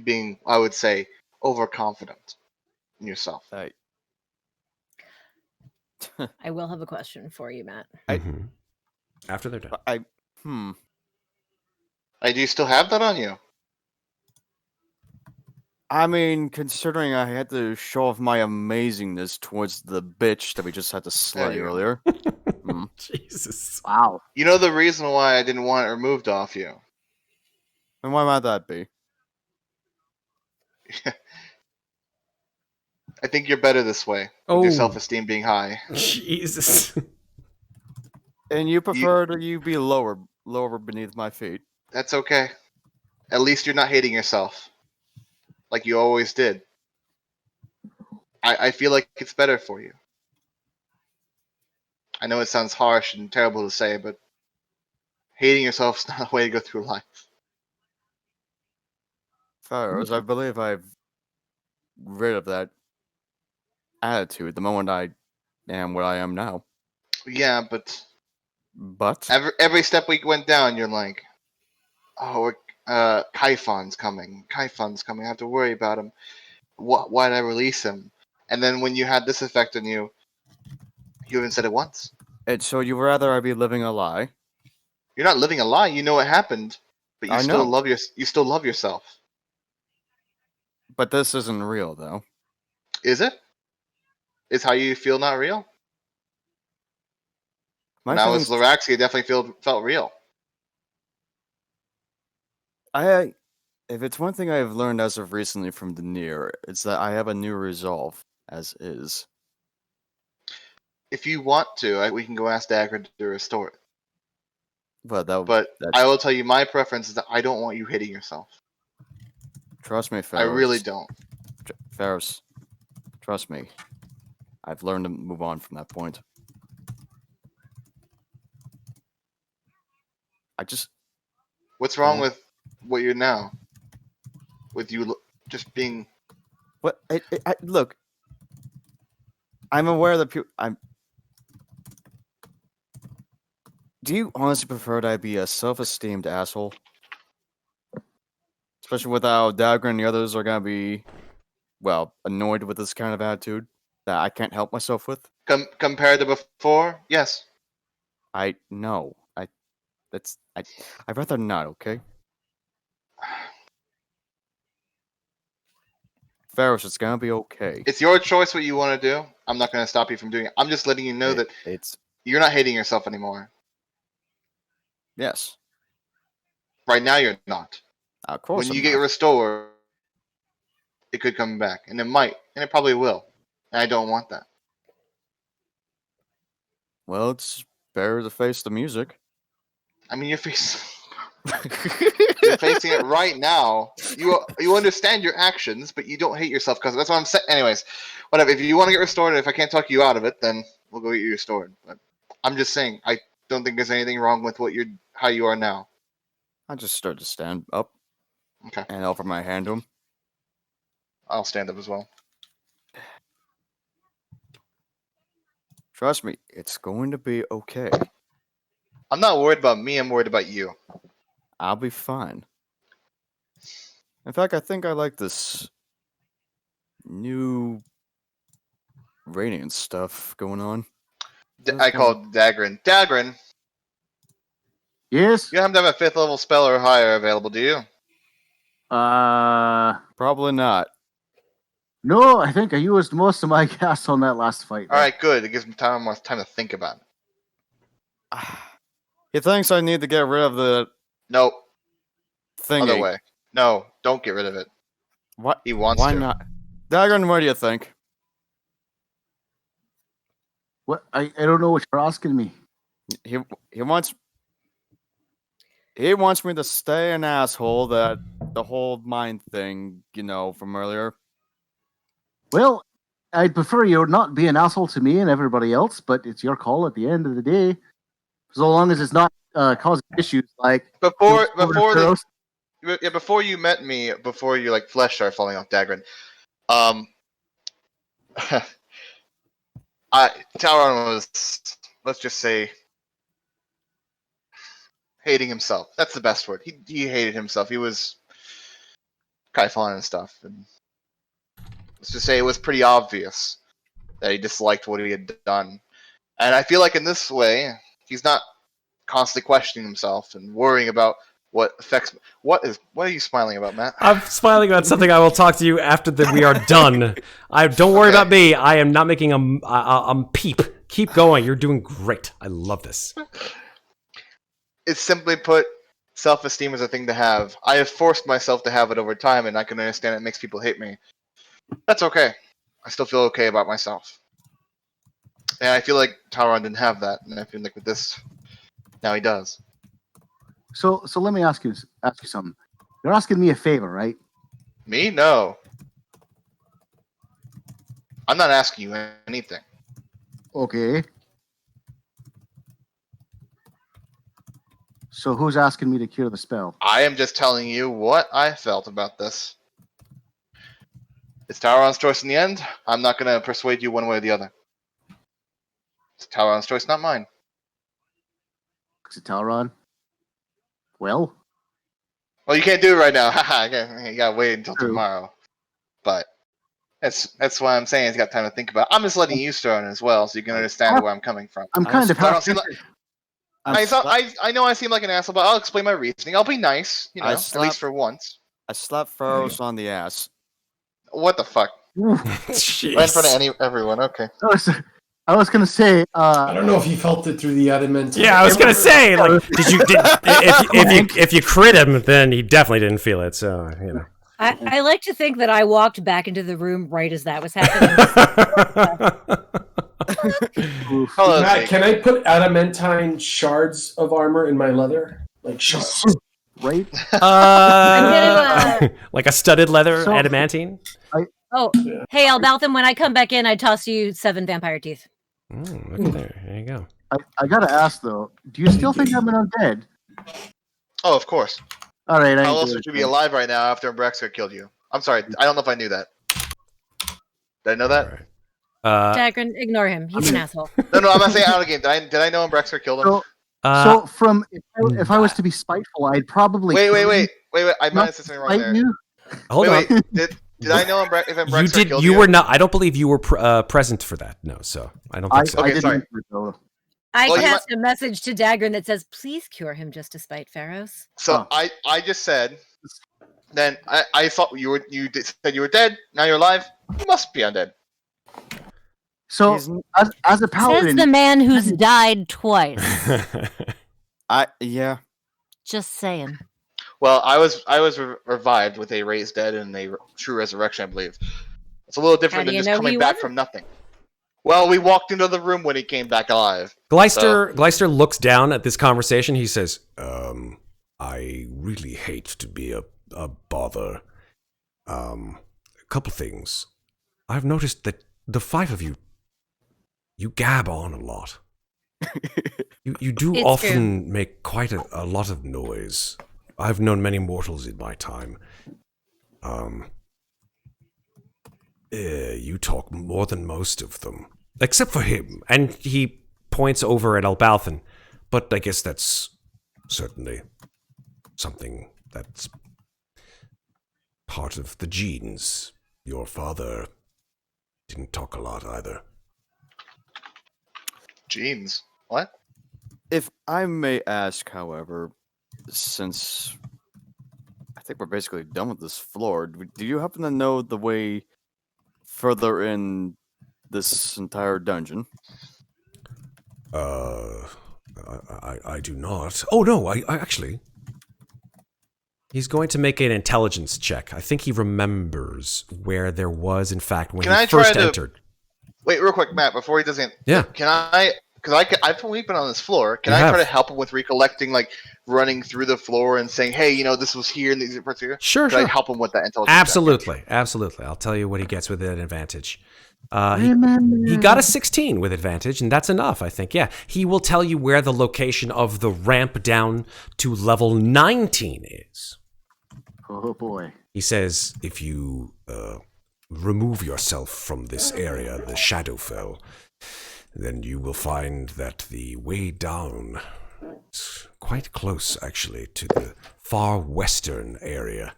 being, I would say, overconfident in yourself. Like, I will have a question for you, Matt. Mhm. After they're done. Do you still have that on you? I mean, considering I had to show off my amazingness towards the bitch that we just had to slay you go. earlier. Jesus. Wow. You know the reason why I didn't want it removed off you? And why might that be? I think you're better this way. With Oh. your self-esteem being high. Jesus. And you prefer to you be lower beneath my feet. That's okay. At least you're not hating yourself. Like you always did. I feel like it's better for you. I know it sounds harsh and terrible to say, but hating yourself is not a way to go through life. Ferros, I believe I've rid of that attitude the moment I am what I am now. Yeah, but But every step we went down, you're like, oh, Kaifon's coming. Kaifon's coming. I have to worry about him. Why did I release him? And then when you had this effect on you, you haven't said it once. so you rather I be living a lie? You're not living a lie. You know what happened, but you I still know. love yourself. But this isn't real, though. Is it? Is how you feel not real? My When I was feelings- Loraxi, it definitely felt real. If it's one thing I've learned as of recently from the Nier, it's that I have a new resolve, as is. If you want to, we can go ask Daggrin to restore it. But I will tell you, my preference is that I don't want you hitting yourself. Trust me, Ferros. I really don't. Ferros, trust me. I've learned to move on from that point. What's wrong with what you're now? With you just being... What? Look, I'm aware that Do you honestly prefer that I be a self-esteemed asshole? Especially with how Daggrin and the others are gonna be, well, annoyed with this kind of attitude that I can't help myself with? Compared to before? Yes. I'd rather not, okay? Ferros, it's gonna be okay. It's your choice what you want to do. I'm not going to stop you from doing it. I'm just letting you know that you're not hating yourself anymore. Yes. Right now you're not. Of course. When you get restored, it could come back. And it might. And it probably will. And I don't want that. Well, it's better to face the music. I mean, you're facing it right now. You understand your actions, but you don't hate yourself because that's what I'm saying. Anyways, whatever. If you want to get restored, if I can't talk you out of it, then we'll go get you restored. But I'm just saying, I don't think there's anything wrong with how you are now. I just start to stand up. Okay. And offer my hand to him. I'll stand up as well. Trust me, it's going to be okay. I'm not worried about me, I'm worried about you. I'll be fine. In fact, I think I like this new radiant stuff going on. I call Daggrin. Daggrin! Yes? You happen to have a 5th level spell or higher available, do you? Probably not. No, I think I used most of my gas on that last fight. Alright, good. It gives me more time to think about it. He thinks I need to get rid of the... Nope. Thingy. Other way. No, don't get rid of it. What? He wants Why to. not? Daggrin, what do you think? What? I don't know what you're asking me. He wants me to stay an asshole, that the whole mind thing, from earlier. Well, I'd prefer you not be an asshole to me and everybody else, but it's your call at the end of the day. So long as it's not causing issues like before you met me, before you flesh started falling off Daggrin, Talron was, let's just say, hating himself. That's the best word. He hated himself. He was Kaifon and stuff. And let's just say it was pretty obvious that he disliked what he had done. And I feel like in this way, he's not constantly questioning himself and worrying about what affects. What are you smiling about, Matt? I'm smiling about something. I will talk to you after we are done. Don't worry about me. I am not making a peep. Keep going. You're doing great. I love this. It's simply put, self-esteem is a thing to have. I have forced myself to have it over time, and I can understand it makes people hate me. That's okay. I still feel okay about myself. And I feel like Talron didn't have that, and I feel like with this, now he does. So let me ask you something. You're asking me a favor, right? Me? No. I'm not asking you anything. Okay. So who's asking me to cure the spell? I am just telling you what I felt about this. It's Talron's choice in the end. I'm not going to persuade you one way or the other. It's Talron's choice, not mine. Is it Talron? Well, you can't do it right now. Haha, you gotta wait until True. tomorrow. But that's why I'm saying he's got time to think about it. I'm just letting you start as well, so you can understand where I'm coming from. I'm kind of I know I seem like an asshole, but I'll explain my reasoning. I'll be nice, at least for once. I slapped Ferros on the ass. What the fuck? Jeez. Right in front of everyone. Okay. I was gonna say. I don't know if you felt it through the adamant. Yeah, I was gonna say, if you crit him, then he definitely didn't feel it. So I like to think that I walked back into the room right as that was happening. Hello, Matt, Zeke. can I put adamantine shards of armor in my leather? Like shards. Right? Like a studded leather So- adamantine? Oh, hey, Elbauthin, when I come back in, I toss you 7 vampire teeth. Look at there you go. I gotta ask though, do you still think I'm an undead? Oh, of course. All right. How else would you be alive right now after Abraxar killed you? I'm sorry. I don't know if I knew that. Did I know that? All right. Daggrin, ignore him. He's an asshole. No, I'm not saying out of the game. Did I know Abraxar killed him? So from if I was to be spiteful, I'd probably Wait. I might have said something wrong there. you. Hold on. Wait. Did I know if Abraxar killed you? You were not. I don't believe you were present for that. No, so I don't think so. Okay, I sorry. didn't know. I Well, you cast a message to Daggrin that says, "Please cure him just to spite Ferros." So I just said. Then I thought you said you were dead. Now you're alive. You must be undead. So as a Says paladin, the man who's died twice. Yeah. Just saying. Well, I was revived with a raised dead and a true resurrection, I believe. It's a little different How do than you just know coming he back wasn't? from nothing. Well, we walked into the room when he came back alive. Gleister looks down at this conversation. He says, I really hate to be a bother. A couple things. I've noticed that the 5 of you gab on a lot. You do It's often make quite a lot of noise. I've known many mortals in my time. You talk more than most of them. except for him. And he points over at Elbauthin. But I guess that's certainly something that's part of the genes. Your father didn't talk a lot either. Jeans. What? If I may ask, however, since I think we're basically done with this floor, do you happen to know the way further in this entire dungeon? I do not. Oh no, I actually. He's going to make an intelligence check. I think he remembers where there was, in fact, when Can he I try first to- entered. Wait, real quick, Matt. Before he doesn't. Yeah. Can I? Because I've only been on this floor. Can You I have. try to help him with recollecting, like running through the floor and saying, "Hey, this was here and these parts here." Sure, Can sure. I help him with that intelligence? Absolutely. I'll tell you what he gets with an advantage. He got a 16 with advantage, and that's enough, I think. Yeah, he will tell you where the location of the ramp down to level 19 is. Oh boy. He says, if you remove yourself from this area, the Shadowfell, then you will find that the way down is quite close, actually, to the far western area.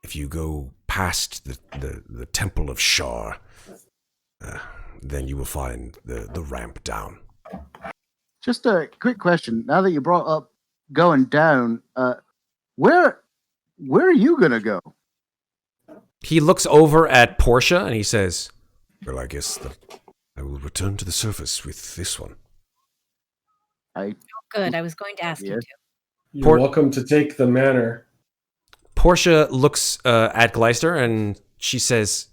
If you go past the Temple of Shar, then you will find the ramp down. Just a quick question. Now that you brought up going down, where are you gonna go? He looks over at Portia and he says, Well, I guess that I will return to the surface with this one. Good. I was going to ask you to. You're welcome to take the manor. Portia looks at Gleister and she says,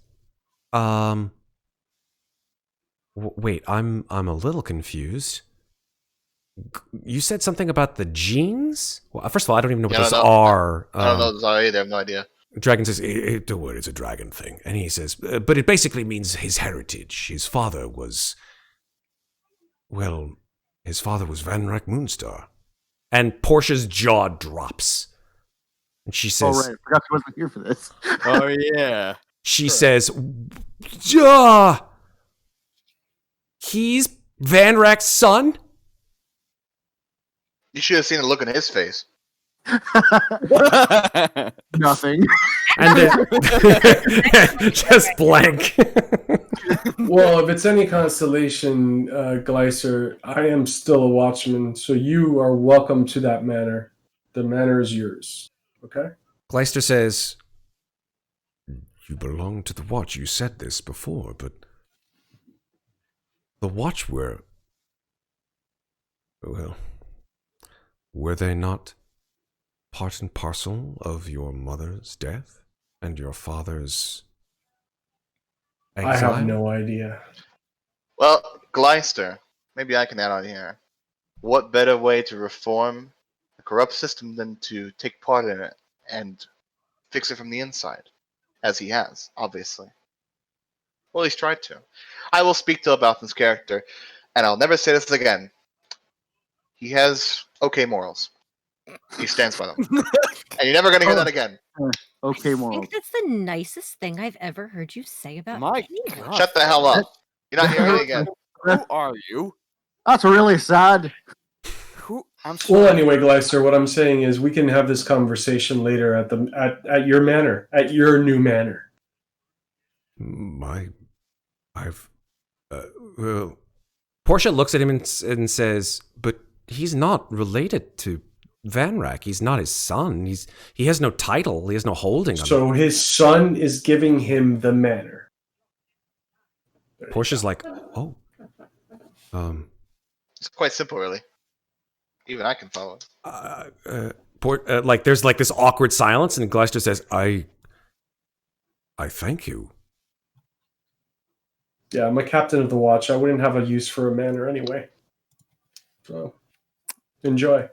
wait, I'm a little confused. You said something about the genes? Well, first of all, I don't even know what those are. I don't know those are either. I have no idea. Dragon says, Don't worry, it's a dragon thing. And he says, but it basically means his heritage. His father was Van Ryck Moonstar. and Portia's jaw drops. And she says, Oh right, I forgot she wasn't here for this. Oh yeah. She says, "Duh! He's Van Ryck's son?" You should have seen the look on his face. Nothing. And then just blank. Well, if it's any consolation, Gleiser, I am still a watchman, so you are welcome to that manor. The manor is yours. Okay? Gleister says, You belong to the Watch. You said this before, but the Watch were they not part and parcel of your mother's death and your father's exile? I have no idea. Well, Gleister, maybe I can add on here. What better way to reform a corrupt system than to take part in it and fix it from the inside, as he has, obviously. Well, he's tried to. I will speak to Elbauthin's character, and I'll never say this again. He has okay morals. He stands by them. And you're never going to hear that again. Okay, I morals. think that's the nicest thing I've ever heard you say about My anyone. God. Shut the hell up. You're not hearing it again. Who are you? That's really sad. Who? I'm sorry. Well, anyway, Gleister, what I'm saying is we can have this conversation later at your manor, at your new manor. Well, Portia looks at him and says, "But he's not related to Vanrak. He's not his son. He has no title. He has no holding on So his son is giving him the manor. Portia's like, oh. It's quite simple, really. Even I can follow it. Like there's like this awkward silence, and Gleister says, I thank you. Yeah, I'm a captain of the watch. I wouldn't have a use for a manor anyway. So, enjoy.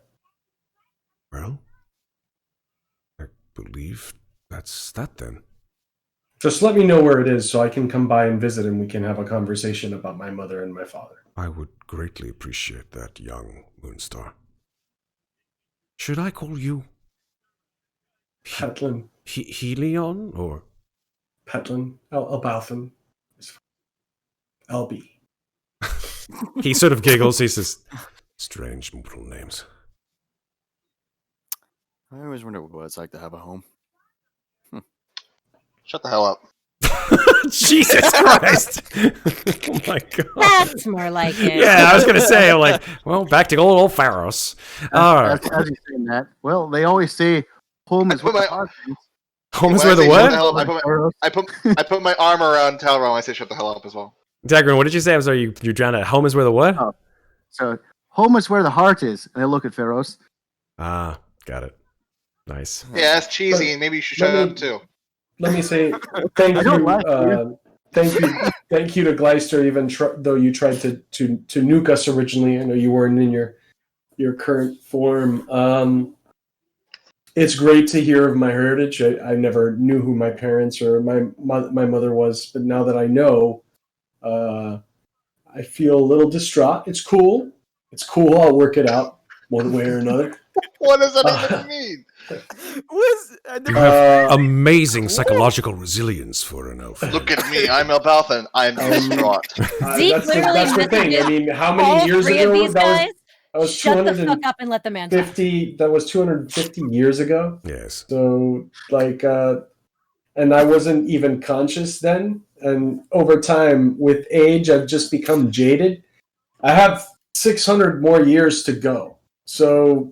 Well, I believe that's that then. Just let me know where it is so I can come by and visit and we can have a conversation about my mother and my father. I would greatly appreciate that, young Moonstar. Should I call you Petlen. Helion or Petlen. Elbauthin. LB. He sort of giggles. He says, strange mortal names? I always wonder what it's like to have a home. Shut the hell up. Jesus Christ. Oh my God. That's more like it. Yeah, I was going to say, I'm like, well, back to old Ferros. All right. As he's saying that, well, they always say home is put where my- the heart is. Home is When where I the say shut the what? hell up, I put my arm around Talron. I say shut the hell up as well. Daggrin, what did you say? I'm sorry, you drowned out. Home is where the what? Oh. So home is where the heart is. And I look at Ferros. Ah, got it. Nice. Yeah, that's cheesy, and maybe you should shut Let it me- up too. Let me say thank I don't you. like you. Thank you to Gleister, even though you tried to nuke us originally. I know you weren't in your current form. It's great to hear of my heritage. I never knew who my parents or my mother was, but now that I know, I feel a little distraught. It's cool. I'll work it out one way or another. What does that even mean? You have amazing psychological resilience for an elf. Look at me. I'm Elbauthin. I'm distraught. Zeke That's literally the thing. I mean, how many all years three ago? of these guys, That was shut the fuck up and let the man talk. 250. That was 250 years ago. Yes. So, and I wasn't even conscious then. And over time, with age, I've just become jaded. I have 600 more years to go. So,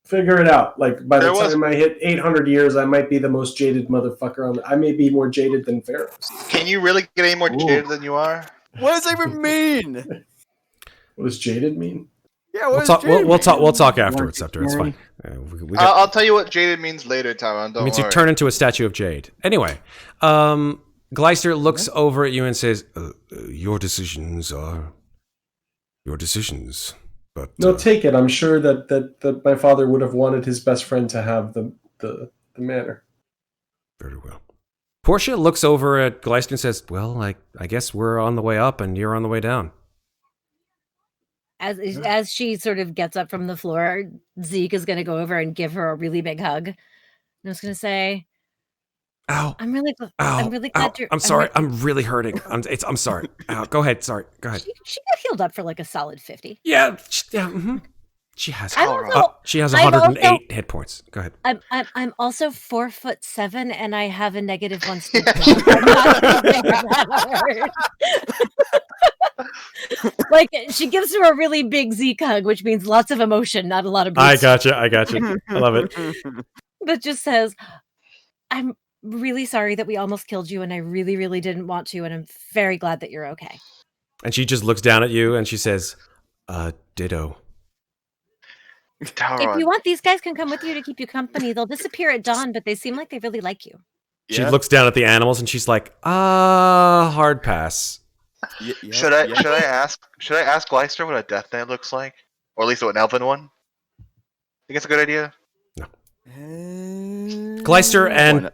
figure it out. Like, by the time I hit 800 years, I might be the most jaded motherfucker on. I may be more jaded than Ferros. Can you really get any more jaded than you are? What does that even mean? What does jaded mean? Yeah, We'll talk afterwards, Septur. It's fine. I'll tell you what jaded means later, Talron. Don't It means worry. you turn into a statue of jade. Anyway, Gleister looks over at you and says, Your decisions are your decisions. But No, take it. I'm sure that my father would have wanted his best friend to have the manor. very well. Portia looks over at Gleister and says, well, I guess we're on the way up and you're on the way down. As she sort of gets up from the floor, Zeke is going to go over and give her a really big hug. And I was going to say, Ow. I'm really glad Ow. you're. I'm sorry. I'm really hurting. I'm sorry. Ow. Go ahead. Sorry. Go ahead. She got healed up for like a solid 50. Yeah. Mm-hmm. She has. She has I'm 108 also- hit points. Go ahead. I'm also 4'7" and I have a -1 speed. Like she gives her a really big Zeke hug, which means lots of emotion, not a lot of. I gotcha. I love it. But just says, I'm really sorry that we almost killed you, and I really, really didn't want to, and I'm very glad that you're okay. And she just looks down at you and she says, ditto. Talron. If you want, these guys can come with you to keep you company. They'll disappear at dawn, but they seem like they really like you. She looks down at the animals and she's like, hard pass. Should I ask Gleister what a Death Knight looks like, or at least what an Elven one? Think it's a good idea. Gleister and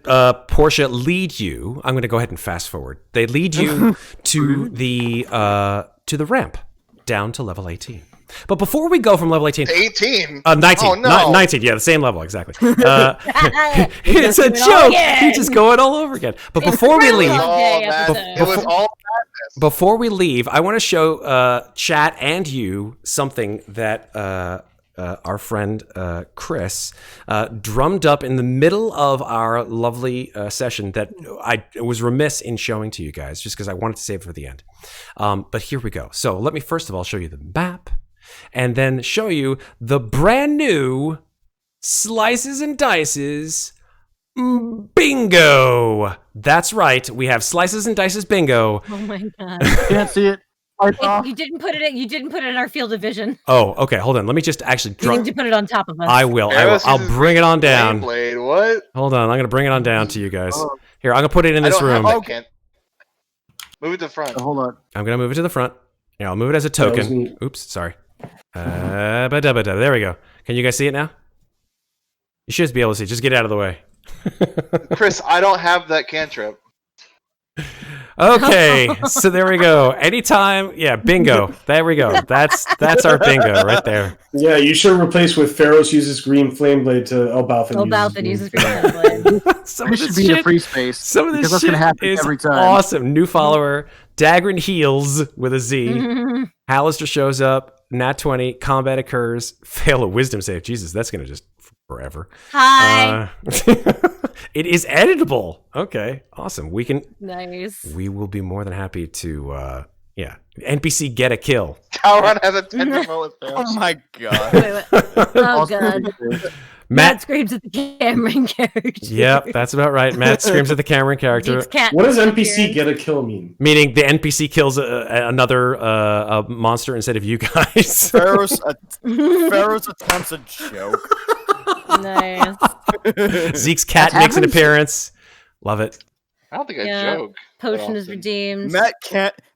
Portia lead you. I'm going to go ahead and fast forward. They lead you to the ramp down to level 18. But before we go from level 18... 18? 19. Oh, no. 19, yeah, the same level, exactly. It's a joke. He's just going all over again. But before we leave... It was all madness. Before we leave, I want to show chat and you something that our friend Chris drummed up in the middle of our lovely session that I was remiss in showing to you guys just because I wanted to save it for the end. But here we go. So let me first of all show you the map and then show you the brand new Slices and Dices Bingo. That's right. We have Slices and Dices Bingo. Oh my god. Can't see it. You didn't put it in our field of vision. Oh, okay. Hold on. Let me just actually You need to put it on top of us. I will. I'll bring it on down. Blade, what? Hold on. I'm going to bring it on down to you guys. Here, I'm going to put it in this room. Move it to the front. Hold on. I'm going to move it to the front. Yeah, I'll move it as a token. Oops, sorry. There we go. Can you guys see it now? You should be able to see it. Just get out of the way. Chris, I don't have that cantrip. Okay, so there we go. Anytime, yeah, bingo. There we go. That's our bingo right there. Yeah, you should replace with Ferros uses green flame blade to Elbauthin uses green flame blade. This should be a free space. Some of this that's shit gonna happen is every time. awesome. New follower, Daggrin heals with a Z. Hallister shows up. Nat 20. Combat occurs. Fail a wisdom save. Jesus, that's gonna just forever. Hi. It is editable. Okay, awesome. We can. Nice. We will be more than happy to. NPC get a kill. Talron has a 10 moment fail. Oh my god. Wait. Oh god. Matt screams at the Cameron character. Yep, that's about right. Matt screams at the Cameron character. What does NPC get a kill mean? Meaning the NPC kills another monster instead of you guys. Ferros attempts a joke. Nice. Zeke's cat makes an appearance. Love it. I don't think I joke. Potion is redeemed.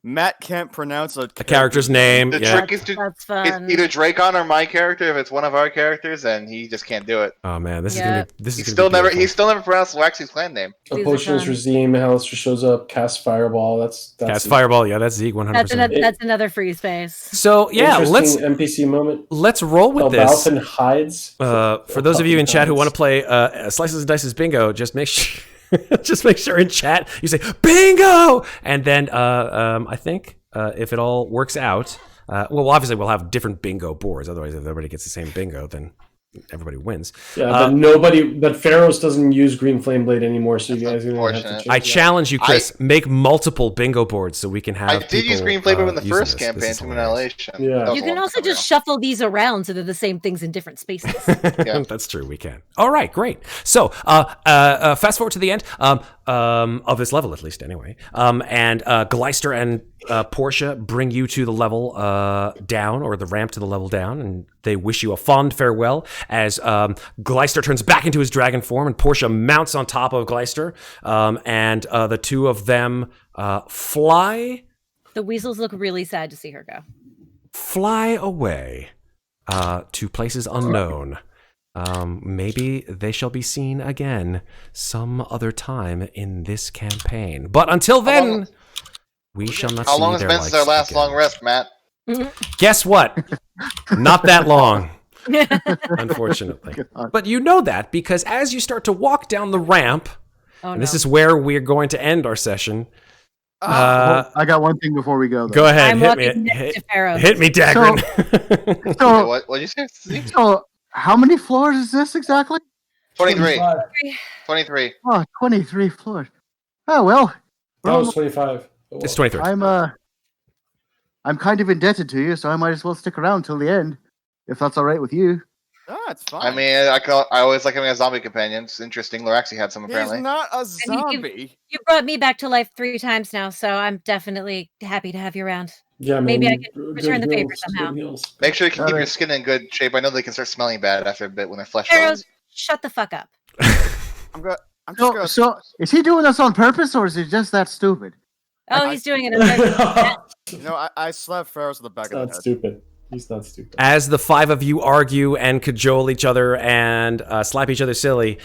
Matt can't pronounce a character's name. The trick is that's fun. It's either Dracon or my character. If it's one of our characters, then he just can't do it. Oh man, this is gonna be. He still never pronounced Waxy's clan name. A potion is redeemed. Hallister shows up. Cast fireball. That's cast fireball. Yeah, that's Zeke 100%. That's another free space. So yeah, let's NPC moment. Let's roll with this. Elbauthin hides. For those of you in chat who want to play Slices and Dices Bingo, just make sure. Just make sure in chat you say bingo, and then I think if it all works out, well, obviously we'll have different bingo boards. Otherwise, if everybody gets the same bingo, then everybody wins. Yeah, but Ferros doesn't use green flame blade anymore, so you guys are gonna have to change. I challenge you, Chris. Make multiple bingo boards so we can have. I did use green flame blade in the first campaign to Annihilation. Yeah, you can also just shuffle these around so they're the same things in different spaces. Yeah. That's true. We can. All right, great. So, fast forward to the end of this level, at least, anyway. And Gleister and Portia bring you to the level down, or the ramp to the level down, and they wish you a fond farewell as Gleister turns back into his dragon form, and Portia mounts on top of Gleister, and the two of them fly. The weasels look really sad to see her go. Fly away to places unknown. Maybe they shall be seen again some other time in this campaign. But until then, we shall not see their likes. How long has been since our last long rest, Matt? Guess what? Not that long. Unfortunately. But you know that because as you start to walk down the ramp, and this is where we're going to end our session. I got one thing before we go, though. Go ahead. I'm hit me. Hit me, Daggrin. So, what did you say? So, how many floors is this exactly? 23. 23. Oh, 23 floors. Oh, well. That was 25. It's 23. I'm kind of indebted to you, so I might as well stick around till the end, if that's all right with you. Ah, it's fine. I mean, I always like having a zombie companion. It's interesting. Loraxi had some, apparently. He's not a zombie. You brought me back to life 3 times now, so I'm definitely happy to have you around. Yeah, maybe I can return the favor somehow. Make sure you keep your skin in good shape. I know they can start smelling bad after a bit when their flesh Ferros, shut the fuck up. So, is he doing this on purpose, or is he just that stupid? Oh, he's doing it. In I slapped Ferros on the back of the Not head. stupid. He's not stupid. As the five of you argue and cajole each other and slap each other silly,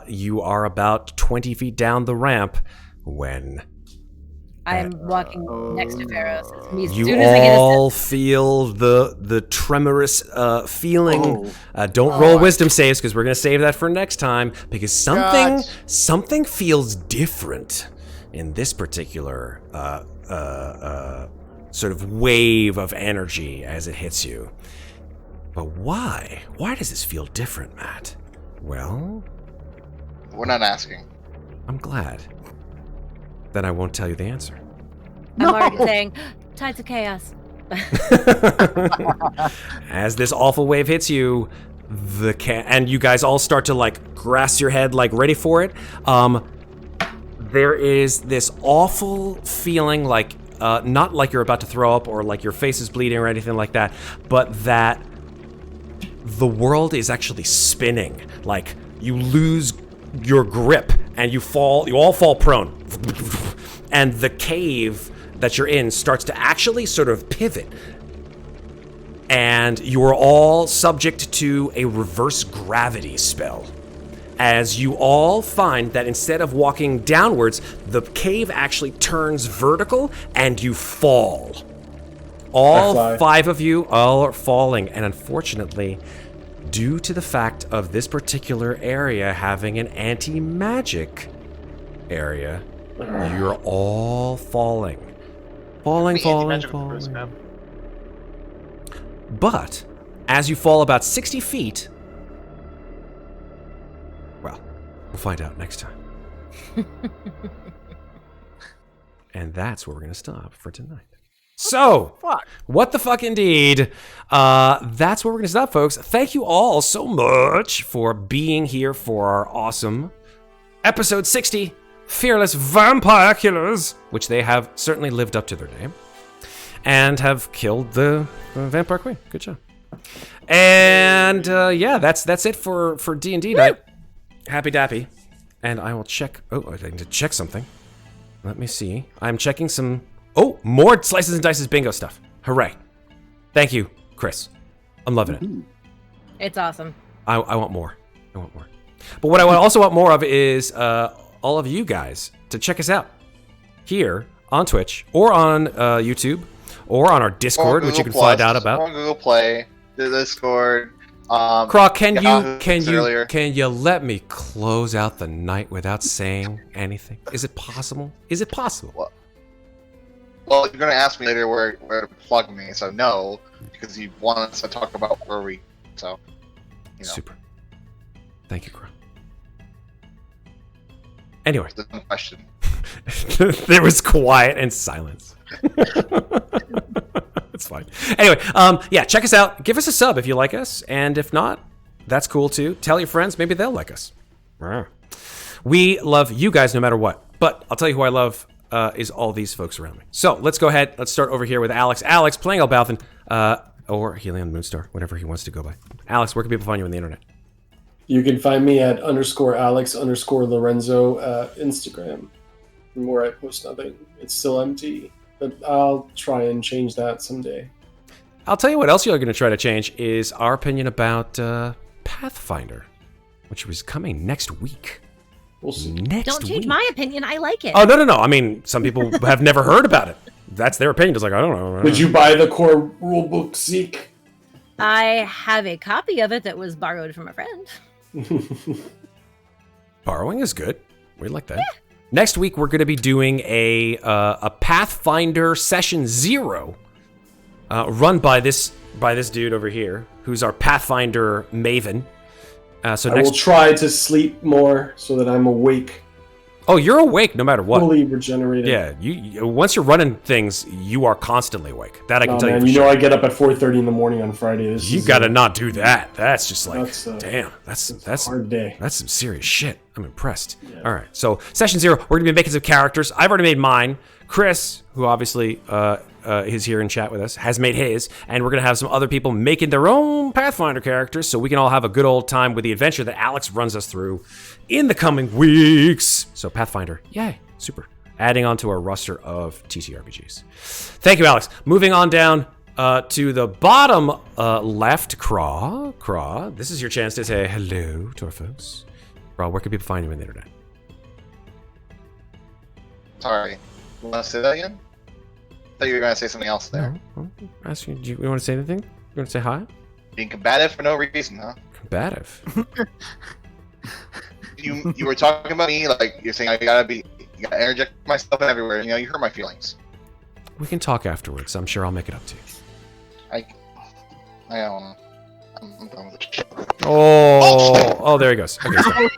you are about 20 feet down the ramp when I am walking next to Ferros. As you soon as I get all feel the tremorous feeling. Don't roll wisdom saves because we're going to save that for next time because something feels different in this particular sort of wave of energy as it hits you. But why? Why does this feel different, Matt? Well, We're not asking. I'm glad. Then I won't tell you the answer. I'm already saying, tides of chaos. As this awful wave hits you, and you guys all start to like grasp your head, like ready for it. There is this awful feeling, like not like you're about to throw up or like your face is bleeding or anything like that, but that the world is actually spinning. Like you lose your grip and you all fall prone. And the cave that you're in starts to actually sort of pivot. And you are all subject to a reverse gravity spell. As you all find that instead of walking downwards, the cave actually turns vertical and you fall. All five of you all are falling, and unfortunately, due to the fact of this particular area having an anti-magic area, you're all falling. Falling. But, as you fall about 60 feet, well, we'll find out next time. And that's where we're going to stop for tonight. So, what the fuck indeed. That's where we're going to stop, folks. Thank you all so much for being here for our awesome episode 60, Fearless Vampire Killers, which they have certainly lived up to their name, and have killed the Vampire Queen. Good job. And yeah, that's it for D&D night. Happy dappy. And I will check. Oh, I need to check something. Let me see. I'm checking some. Oh, more Slices and Dices bingo stuff. Hooray. Thank you, Chris. I'm loving it. It's awesome. I want more. But what I also want more of is all of you guys to check us out here on Twitch or on YouTube or on our Discord, which you can find out about. On Google Play, the Discord. Kraw, can you let me close out the night without saying anything? Is it possible? Well, you're gonna ask me later where to plug me, so no, because you want us to talk about where we. So, you know. Super. Thank you, Kraw. Anyway, there's no question. There was quiet and silence. It's fine. Anyway, yeah, check us out. Give us a sub if you like us, and if not, that's cool too. Tell your friends, maybe they'll like us. We love you guys no matter what. But I'll tell you who I love is all these folks around me. So let's go ahead. Let's start over here with Alex. Alex playing Elbauthin, or Helion Moonstar, whatever he wants to go by. Alex, where can people find you on the internet? You can find me at _Alex_Lorenzo Instagram, where I post nothing. It's still empty, but I'll try and change that someday. I'll tell you what else you're going to try to change is our opinion about Pathfinder, which was coming next week. We'll see. Don't change my opinion. I like it. Oh, no. I mean, some people have never heard about it. That's their opinion. It's like, I don't know. Did you buy the core rulebook, Zeke? I have a copy of it that was borrowed from a friend. Borrowing is good. We like that. Yeah. Next week, we're going to be doing a Pathfinder Session 0 run by this dude over here, who's our Pathfinder maven. So I will try to sleep more so that I'm awake. Oh, you're awake no matter what. Fully regenerated. Yeah, you once you're running things, you are constantly awake. That I can tell you for sure. You know I get up at 4:30 in the morning on Friday. You gotta not do that. That's just like, damn, that's a hard day. That's some serious shit. I'm impressed. Yeah. All right, so Session 0, we're gonna be making some characters. I've already made mine. Chris, who obviously is here in chat with us, has made his, and we're gonna have some other people making their own Pathfinder characters, so we can all have a good old time with the adventure that Alex runs us through in the coming weeks. So Pathfinder, yay, super. adding on to our roster of TTRPGs. Thank you, Alex. Moving on down to the bottom left, Kraw. This is your chance to say hello to our folks. Kraw, where can people find you on the internet? Sorry. You want to say that again? I thought you were going to say something else there. No. Ask you, do you want to say anything? You want to say hi? Being combative for no reason, huh? Combative. You were talking about me, like you're saying you gotta interject myself and everywhere. You know, you hurt my feelings. We can talk afterwards. I'm sure I'll make it up to you. I don't know. I'm done with it. Oh, there he goes. Okay,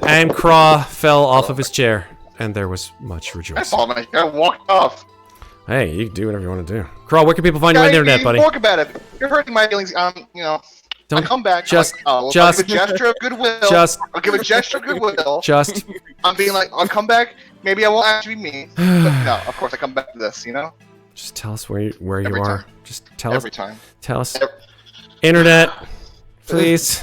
and Kraw fell off of his chair, and there was much I rejoicing. saw my I walked off. Hey, you can do whatever you want to do. Kraw, where can people find you on the internet, buddy? More combative. You're hurting my feelings. You know. Don't I come back. just- I'll give a gesture of goodwill. I'll give a gesture of goodwill. I'm being like, I'll come back. Maybe I won't actually be mean. But no, of course I come back to this. You know. Just tell us where you Every are. time. Just tell us. Every time. Tell us. Internet, please.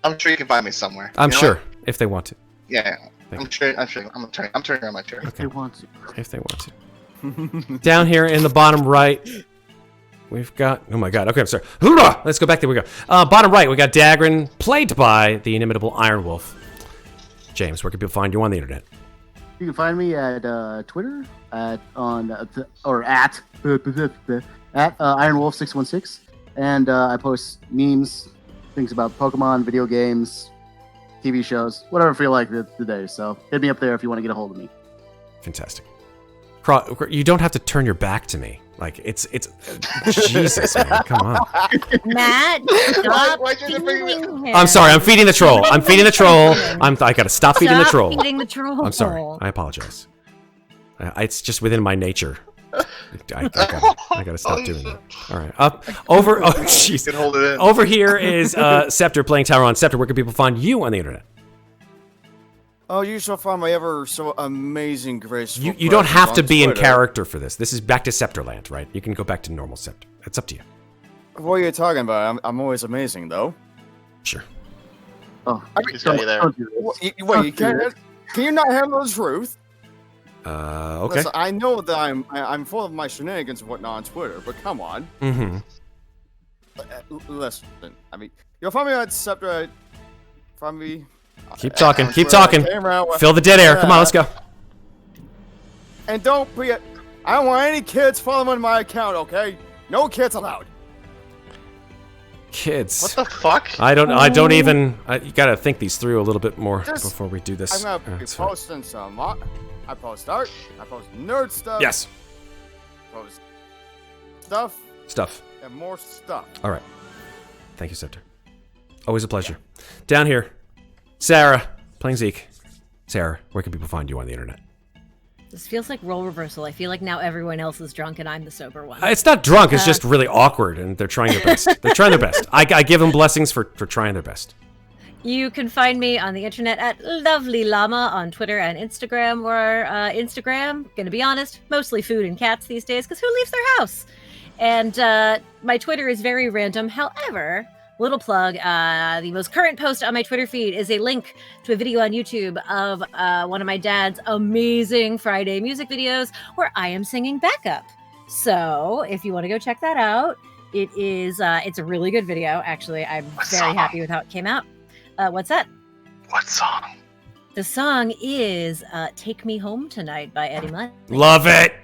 I'm sure you can find me somewhere. I'm You know sure what? if they want to. Yeah. Thank I'm sure. I'm turning around my chair. Okay. They want to. If they want to. Down here in the bottom right, we've got. Oh my god. Okay, I'm sorry. Hoorah! Let's go back. There we go. Bottom right, we got Daggrin, played by the inimitable Iron Wolf. James, where can people find you on the internet? You can find me at Twitter at IronWolf616, and I post memes, things about Pokemon, video games, TV shows, whatever I feel like today. So hit me up there if you want to get a hold of me. Fantastic. Kraw, you don't have to turn your back to me. Like it's Jesus, man, come on. Matt, stop Why'd you bring me- feeding him. I'm sorry. I'm feeding the troll. I gotta stop feeding the troll. Feeding the troll. I'm sorry. I apologize. It's just within my nature. I gotta stop doing that. All right. Over. Oh, jeez. You can hold it in. Over here is Septur playing Talron. Septur, where can people find you on the internet? Oh, you shall find my ever so amazing graceful. You don't have to presence be on in Twitter. character for this. This is back to Septurland, right? You can go back to normal Septur. It's up to you. What are you talking about? I'm always amazing, though. Sure. Oh, He's got you there. don't do this. Wait, you Don't do can't? this. Can you not handle the truth? Okay. Listen, I know that I'm full of my shenanigans and whatnot on Twitter, but come on. Mm-hmm. Listen, I mean, you'll find me at Septur. Find me. Keep talking. That's Keep where I talking. came around with- Fill the dead air. Come on, let's go. And don't forget, I don't want any kids following my account, okay? No kids allowed. Kids. What the fuck? I don't even. You gotta think these through a little bit more Just- before we do this. I'm gonna be That's fine. posting some. I post art. I post nerd stuff. Yes. Post stuff Stuff. and more stuff. All right. Thank you, Septur. Always a pleasure. Down here, Sarah playing Zeke. Sarah, where can people find you on the internet? This feels like role reversal. I feel like now everyone else is drunk and I'm the sober one. It's not drunk. It's just really awkward, and they're trying their best. They're trying their best. I give them blessings for trying their best. You can find me on the internet at Lovely Llama on Twitter and Instagram, where Instagram, gonna be honest, mostly food and cats these days, because who leaves their house? And my Twitter is very random. However, little plug, the most current post on my Twitter feed is a link to a video on YouTube of one of my dad's amazing Friday music videos where I am singing backup. So if you want to go check that out, it's a really good video. Actually, I'm very happy with how it came out. What's that? What song? The song is Take Me Home Tonight by Eddie Money. Love it.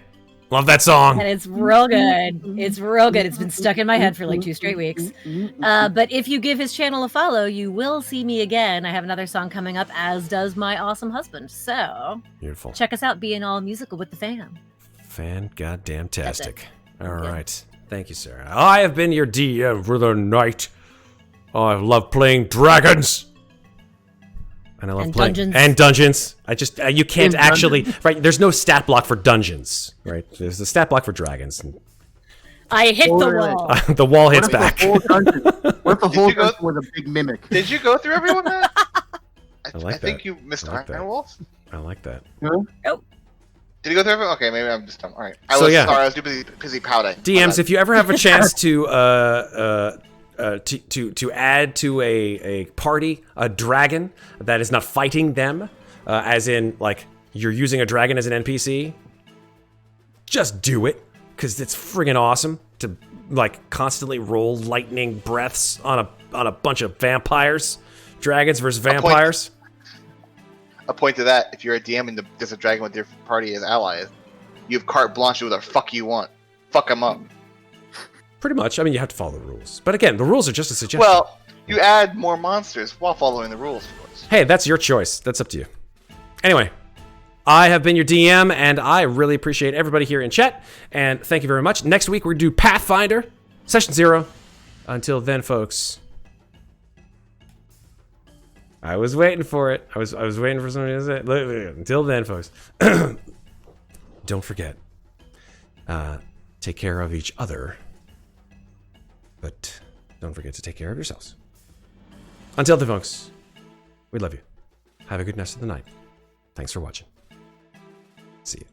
Love that song. And it's real good. It's real good. It's been stuck in my head for like 2 straight weeks. But if you give his channel a follow, you will see me again. I have another song coming up, as does my awesome husband. So Beautiful. check us out, being all musical with the fam. Fan goddamn tastic. All Yeah. right. Thank you, Sarah. I have been your DM for the night. Oh, I love playing dragons. And I love And playing dungeons. and dungeons. I just you can't And actually right. There's no stat block for dungeons, right? There's a stat block for dragons. And I hit the Totally. wall. the wall What hits if the back. whole dungeon- what if the Did whole you go- dungeon was a big mimic? Did you go through everyone, man? I like think that. you missed I like that. Iron Wolf. I like that. Did you go through everyone? Okay, maybe I'm just dumb. All right. I So, was yeah. sorry. I was too busy pouting. DMs, if you ever have a chance to to add to a party a dragon that is not fighting them, as in like you're using a dragon as an NPC, just do it, because it's friggin' awesome to like constantly roll lightning breaths on a bunch of vampires, dragons versus vampires. A point to that: if you're a DM and there's a dragon with your party as allies, you have carte blanche to do whatever the fuck you want. Fuck them up. Pretty much. I mean, you have to follow the rules, but again, the rules are just a suggestion. Well, you add more monsters while following the rules, of course. Hey, that's your choice. That's up to you. Anyway, I have been your DM, and I really appreciate everybody here in chat, and thank you very much. Next week, we're going to do Pathfinder, Session 0. Until then, folks, I was waiting for it. I was waiting for somebody to say it. Until then, folks, don't forget, take care of each other, but don't forget to take care of yourselves. Until then, folks, we love you. Have a good rest of the night. Thanks for watching. See you.